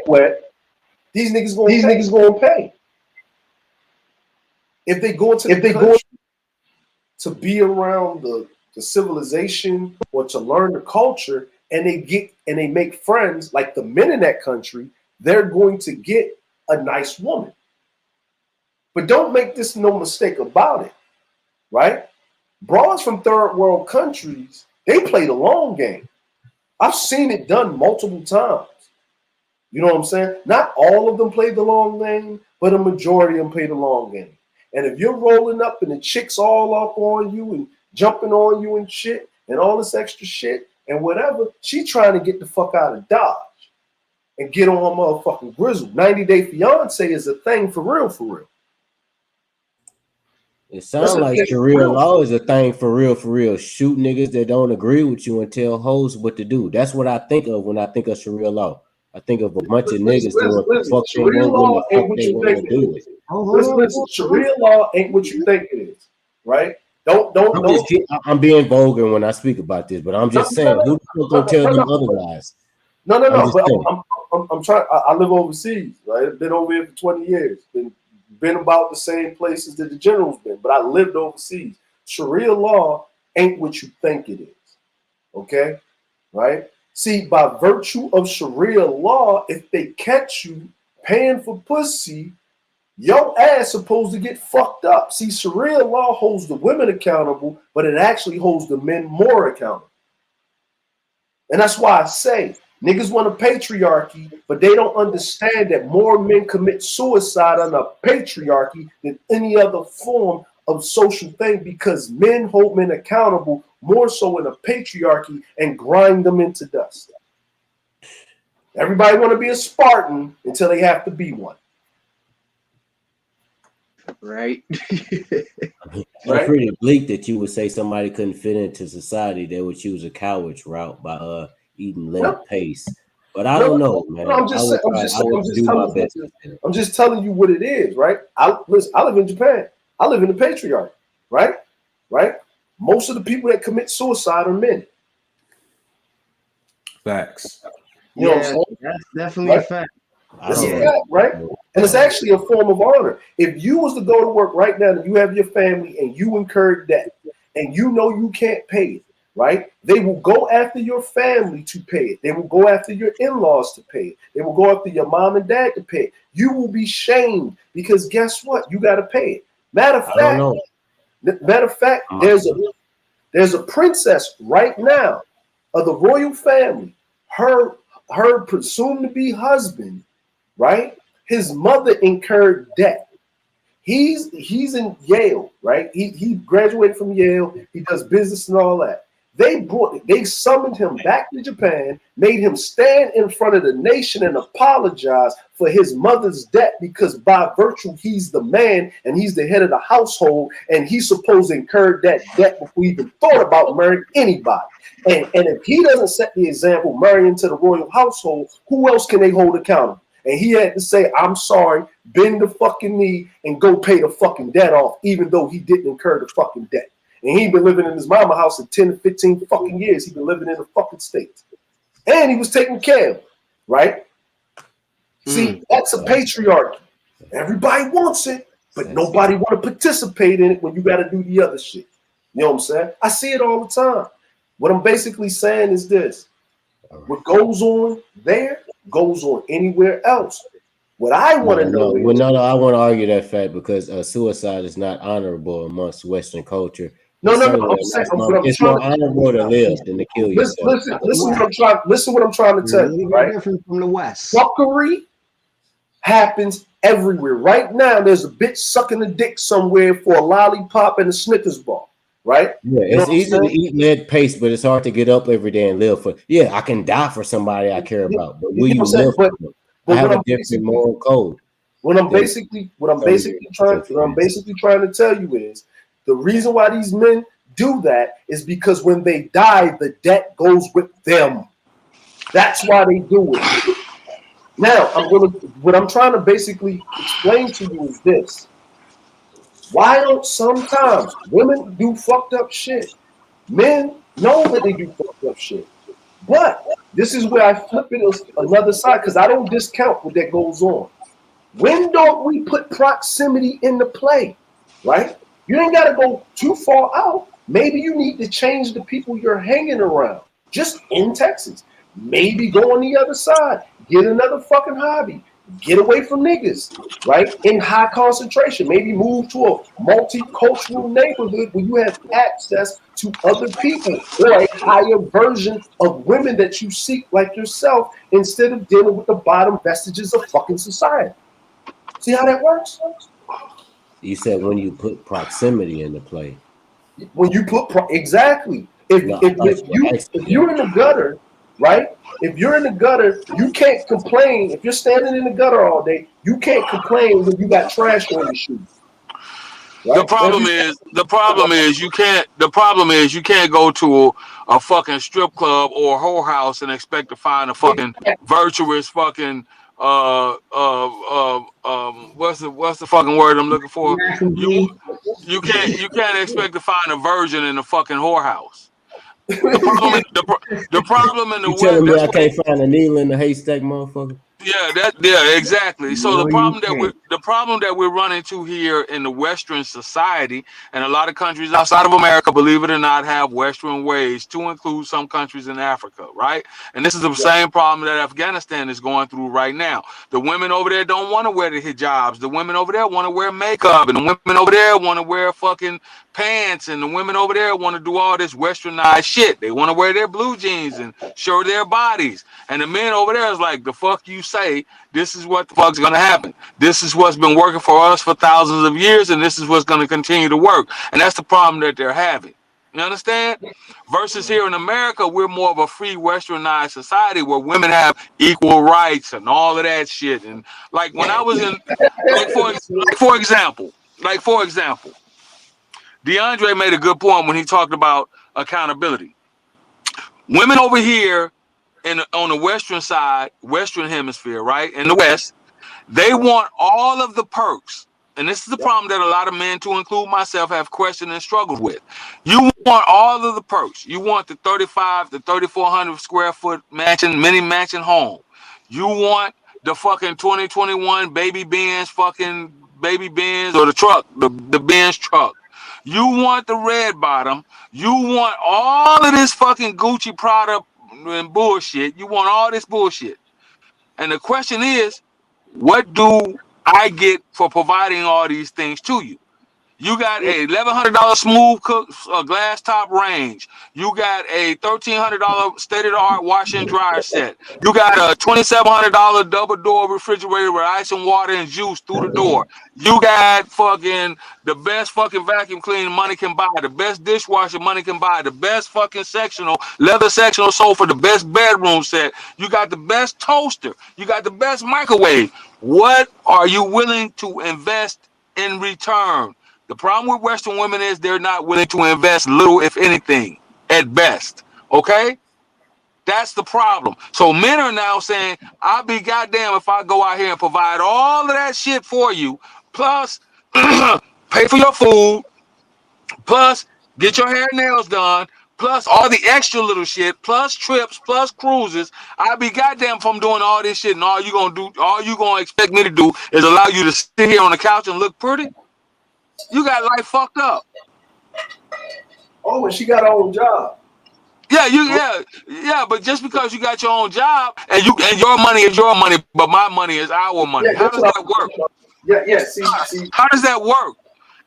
wet, these niggas gonna pay. If they go to be around the civilization or to learn the culture, and they make friends, like the men in that country, they're going to get a nice woman. But don't make this no mistake about it, right? Broads from third world countries, they play the long game. I've seen it done multiple times. You know what I'm saying? Not all of them play the long game, but a majority of them play the long game. And if you're rolling up and the chicks all up on you and jumping on you and shit and all this extra shit and whatever, she trying to get the fuck out of Dodge and get on her motherfucking grizzle. 90 Day Fiance is a thing for real. It sounds like Sharia law is a thing for real. Shoot niggas that don't agree with you and tell hoes what to do. That's what I think of when I think of Sharia law. I think of a bunch of niggas doing what the fuck they want when the fuck they want to do it. Listen, Sharia law ain't what you think it is, right? Don't. I'm being vulgar when I speak about this, but I'm just saying, who the fuck gonna tell them otherwise? No. But I'm trying. I live overseas, right? I've been over here for 20 years. Been about the same places that the general's been, but I lived overseas. Sharia law ain't what you think it is, okay? Right? See, by virtue of Sharia law, if they catch you paying for pussy, your ass supposed to get fucked up. See, Sharia law holds the women accountable, but it actually holds the men more accountable. And that's why I say, niggas want a patriarchy, but they don't understand that more men commit suicide under patriarchy than any other form of social thing, because men hold men accountable more so in a patriarchy and grind them into dust. Everybody want to be a Spartan until they have to be one. Right? It's pretty bleak that you would say somebody couldn't fit into society. They would choose a coward's route by eating lead paste. But I don't know, man. I'm just telling you what it is, right? I live in Japan. I live in the patriarchy, right? Most of the people that commit suicide are men. Facts. You know what I'm saying? That's definitely a fact. It's a fact, right? And it's actually a form of honor. If you was to go to work right now and you have your family and you incurred debt and you know you can't pay it, right? They will go after your family to pay it. They will go after your in-laws to pay it. They will go after your mom and dad to pay it. You will be shamed because guess what? You got to pay it. Matter of fact, there's a princess right now of the royal family. Her presumed to be husband, right? His mother incurred debt. He's in Yale, right? He graduated from Yale. He does business and all that. They summoned him back to Japan, made him stand in front of the nation and apologize for his mother's debt, because by virtue he's the man and he's the head of the household, and he's supposed to incur that debt before he even thought about marrying anybody. And if he doesn't set the example marrying to the royal household, who else can they hold accountable? And he had to say, I'm sorry, bend the fucking knee and go pay the fucking debt off, even though he didn't incur the fucking debt. And he been living in his mama house for 10 to 15 fucking years. He been living in the fucking States. And he was taken care of, right? See, that's a patriarchy. Everybody wants it, but nobody want to participate in it when you got to do the other shit. You know what I'm saying? I see it all the time. What I'm basically saying is this. What goes on there goes on anywhere else. What I want to know is... I want to argue that fact, because suicide is not honorable amongst Western culture. No. I'm saying, it's more honorable to live than to kill yourself. Listen what I'm trying to tell you, right? Different from the West. Fuckery happens everywhere. Right now, there's a bitch sucking a dick somewhere for a lollipop and a Snickers bar, right? Yeah, it's easy to eat lead paste, but it's hard to get up every day and live for. Yeah, I can die for somebody I care about, but will you live for them? I have a different moral code. What I'm basically trying to tell you is the reason why these men do that is because when they die, the debt goes with them. That's why they do it. Now, what I'm trying to basically explain to you is this. Why don't sometimes women do fucked up shit? Men know that they do fucked up shit. But this is where I flip it another side, because I don't discount what that goes on. When don't we put proximity into play, right? You ain't got to go too far out. Maybe you need to change the people you're hanging around, just in Texas. Maybe go on the other side, get another fucking hobby, get away from niggas, right? In high concentration, maybe move to a multicultural neighborhood where you have access to other people, or a higher version of women that you seek like yourself, instead of dealing with the bottom vestiges of fucking society. See how that works? You said when you put proximity into play. When you put exactly. If you're in the gutter, right? If you're in the gutter, you can't complain. If you're standing in the gutter all day, you can't complain when you got trash on your shoes. Right? The problem is you can't go to a fucking strip club or a whorehouse and expect to find a fucking virtuous fucking what's the fucking word I'm looking for? You can't expect to find a virgin in a fucking whorehouse. The problem in the West. Telling me I can't find a needle in the haystack, motherfucker? Yeah, exactly. So the problem that we're running into here in the Western society, and a lot of countries outside of America, believe it or not, have Western ways, to include some countries in Africa, right? And this is the same problem that Afghanistan is going through right now. The women over there don't want to wear the hijabs. The women over there want to wear makeup, and the women over there want to wear fucking pants, and the women over there want to do all this westernized shit. They want to wear their blue jeans and show their bodies. And the men over there is like, the fuck you say, this is what the fuck's gonna happen. This is what's been working for us for thousands of years, and this is what's gonna continue to work. And that's the problem that they're having. You understand? Versus here in America, we're more of a free westernized society where women have equal rights and all of that shit. And like when I was in, for example, DeAndre made a good point when he talked about accountability. Women over here on the Western side, Western hemisphere, right, in the West, they want all of the perks. And this is the problem that a lot of men, to include myself, have questioned and struggled with. You want all of the perks. You want the 35 to 3,400 square foot mini mansion home. You want the fucking 2021 baby Benz or the truck, the Benz truck. You want the red bottom. You want all of this fucking Gucci product and bullshit. You want all this bullshit. And the question is, what do I get for providing all these things to you? You got a $1,100 smooth cook glass top range. You got a $1,300 state-of-the-art wash and dryer set. You got a $2,700 double door refrigerator with ice and water and juice through the door. You got fucking the best fucking vacuum cleaner money can buy, the best dishwasher money can buy, the best fucking leather sectional sofa, the best bedroom set. You got the best toaster. You got the best microwave. What are you willing to invest in return? The problem with Western women is they're not willing to invest little, if anything, at best. Okay? That's the problem. So men are now saying, I'll be goddamn if I go out here and provide all of that shit for you, plus pay for your food, plus get your hair and nails done, plus all the extra little shit, plus trips, plus cruises. I'll be goddamn if I'm doing all this shit and all you gonna expect me to do is allow you to sit here on the couch and look pretty? You got life fucked up. Oh, and she got her own job. Yeah, but just because you got your own job and your money is your money, but my money is our money. Yeah, how does that work? Yeah. See. How does that work?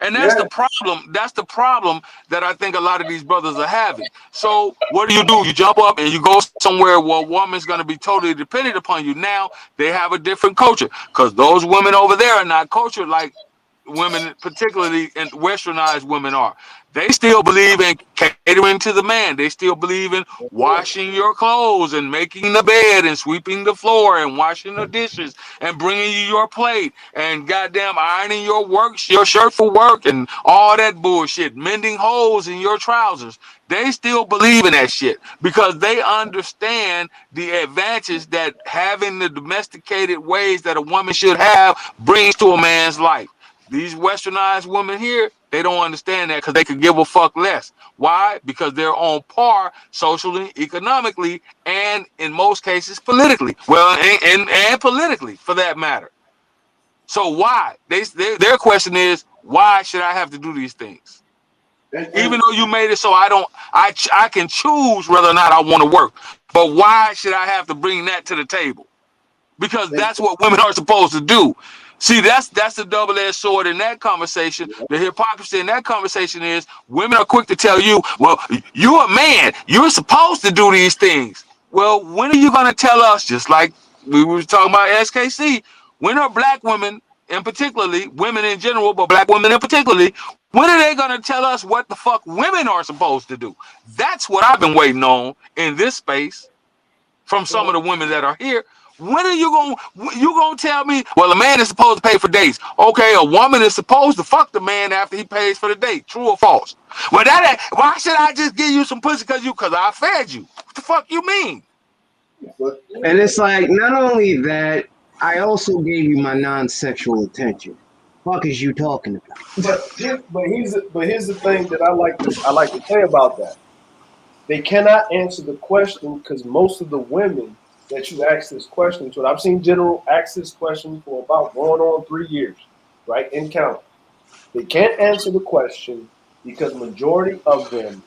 And that's the problem. That's the problem that I think a lot of these brothers are having. So what do? You jump up and you go somewhere where a woman's going to be totally dependent upon you. Now they have a different culture because those women over there are not cultured like women, particularly and westernized women, are. They still believe in catering to the man. They still believe in washing your clothes and making the bed and sweeping the floor and washing the dishes and bringing you your plate and goddamn ironing your shirt for work and all that bullshit, mending holes in your trousers. They still believe in that shit because they understand the advantage that having the domesticated ways that a woman should have brings to a man's life. These westernized women here, they don't understand that because they could give a fuck less. Why? Because they're on par socially, economically, and in most cases politically. Well, and politically for that matter. So why? Their question is, why should I have to do these things? Even though you made it so I can choose whether or not I want to work. But why should I have to bring that to the table? Because that's what women are supposed to do. See, that's the double-edged sword in that conversation. The hypocrisy in that conversation is women are quick to tell you, well, you're a man. You're supposed to do these things. Well, when are you going to tell us, just like we were talking about SKC, when are black women, and particularly women in general, but black women in particularly, when are they going to tell us what the fuck women are supposed to do? That's what I've been waiting on in this space from some of the women that are here. When are you gonna tell me, well, a man is supposed to pay for dates? Okay, a woman is supposed to fuck the man after he pays for the date. True or false? Well, why should I just give you some pussy because I fed you? What the fuck you mean? And it's like, not only that, I also gave you my non-sexual attention. Fuck is you talking about? But here's the thing that I like to say about that. They cannot answer the question because most of the women that you ask this question to, and I've seen General ask this question for about going on 3 years, right, in count. They can't answer the question because majority of them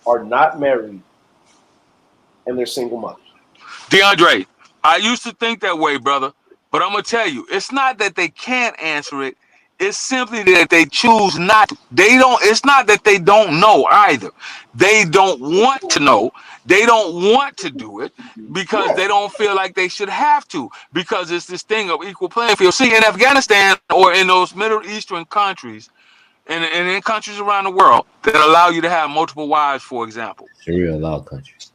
are not married and they're single mothers. DeAndre, I used to think that way, brother, but I'm gonna tell you, it's not that they can't answer it. It's simply that they choose not to. It's not that they don't know either. They don't want to know. They don't want to do it because they don't feel like they should have to, because it's this thing of equal playing field. See, in Afghanistan or in those Middle Eastern countries and in countries around the world that allow you to have multiple wives, for example. Sharia allowed countries.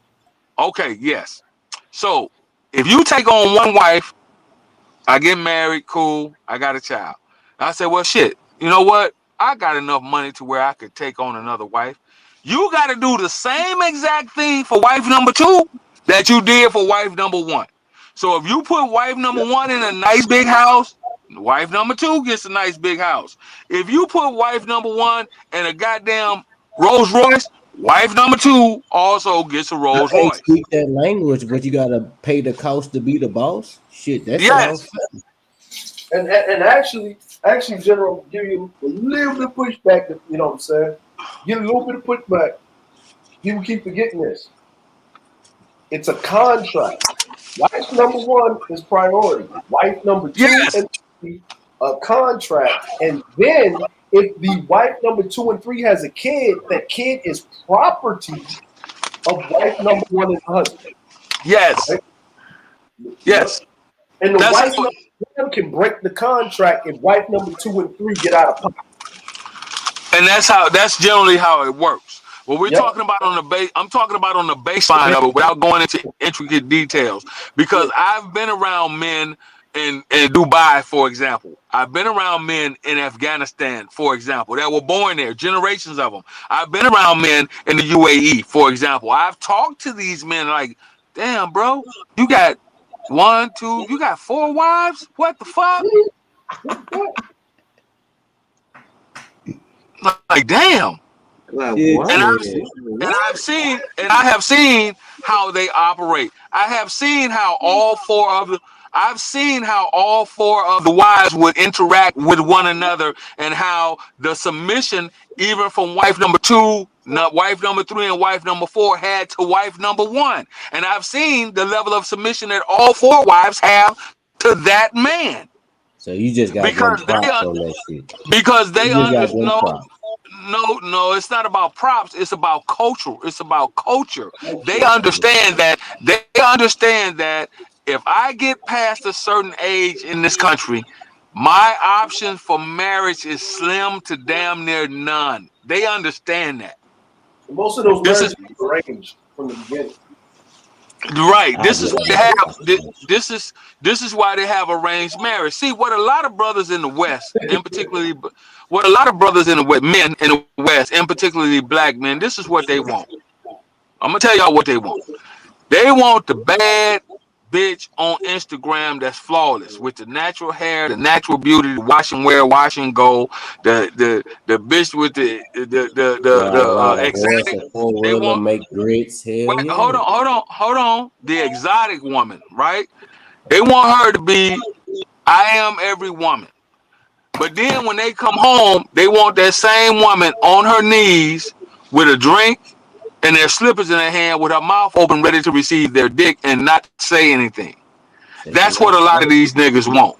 Okay, yes. So if you take on one wife, I get married, cool, I got a child. I said, well, shit, you know what? I got enough money to where I could take on another wife. You got to do the same exact thing for wife number 2 that you did for wife number 1. So if you put wife number 1 in a nice big house, wife number 2 gets a nice big house. If you put wife number 1 in a goddamn Rolls Royce, wife number 2 also gets a Rolls Royce. Speak that language, but you got to pay the cost to be the boss. Shit, that's yes. And actually, General, give you a little bit of pushback, you know what I'm saying? Get a little bit of pushback. People keep forgetting this. It's a contract. Wife number 1 is priority. Wife number 2 and 3, a contract. And then if the wife number 2 and 3 has a kid, that kid is property of wife number 1 and husband. Yes. Right? Yes. And the wife number 1 can break the contract if wife number 2 and 3 get out of pocket. And that's generally how it works. What we're talking about on the base, I'm talking about on the baseline of it without going into intricate details. Because I've been around men in Dubai, for example. I've been around men in Afghanistan, for example, that were born there, generations of them. I've been around men in the UAE, for example. I've talked to these men like, damn, bro, you got 1, 2, you got 4 wives? What the fuck? Like, damn. And I have seen how they operate. I have seen how all 4 of the wives would interact with one another, and how the submission, even from wife number 2, wife number 3, and wife number 4, had to wife number 1. And I've seen the level of submission that all 4 wives have to that man. So you just got props on that shit. Because they understand. No, it's not about props. It's about culture. It's about culture. They understand that. They understand that if I get past a certain age in this country, my option for marriage is slim to damn near none. They understand that. Most of those marriages are arranged from the beginning. Right. This is what they have. This is why they have arranged marriage. See, what a lot of brothers in the West, and particularly what a lot of brothers in the West, men in the West, and particularly black men, this is what they want. I'm gonna tell y'all what they want. They want the bad bitch on Instagram that's flawless, with the natural hair, the natural beauty, the wash and wear, wash and go, the bitch with the exotic. They want make grits. Wait, hold on. The exotic woman, right? They want her to be I am every woman. But then when they come home, they want that same woman on her knees with a drink and their slippers in her hand, with her mouth open, ready to receive their dick and not say anything. That's what a lot of these niggas want.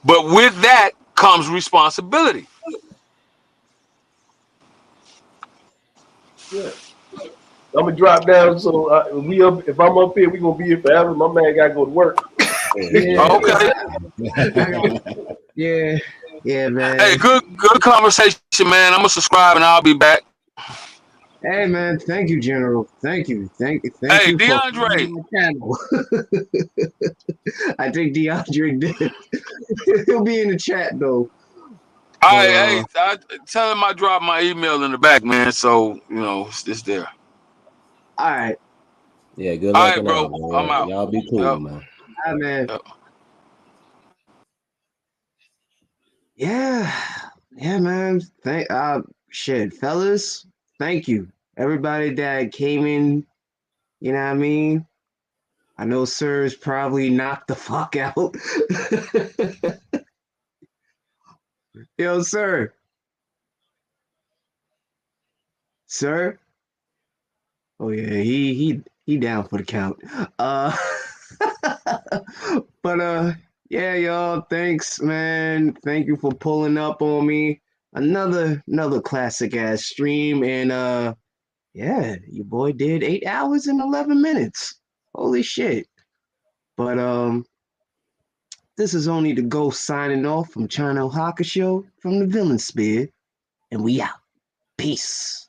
But with that comes responsibility. Yeah. I'm gonna drop down, so if I'm up here, we gonna be here forever. My man gotta go to work. Okay. Yeah, man. Hey, good conversation, man. I'm gonna subscribe and I'll be back. Hey, man. Thank you, General. Thank you. Thank hey, you. DeAndre. I think DeAndre did. He'll be in the chat though. All right, hey, I tell him I dropped my email in the back, man. So it's there. All right. Yeah, good luck. All right, bro. Man. I'm out. Y'all be cool, man. All right, man. Yeah, man. Shit, fellas. Thank you, everybody that came in. You know what I mean? I know Sir's probably knocked the fuck out. Yo, Sir. Oh yeah, he down for the count. But yeah, y'all. Thanks, man. Thank you for pulling up on me. Another classic ass stream, and yeah, your boy did 8 hours and 11 minutes. Holy shit. But this is only the Ghost signing off from Chino Haka Show from the Villain Spear, and we out. Peace.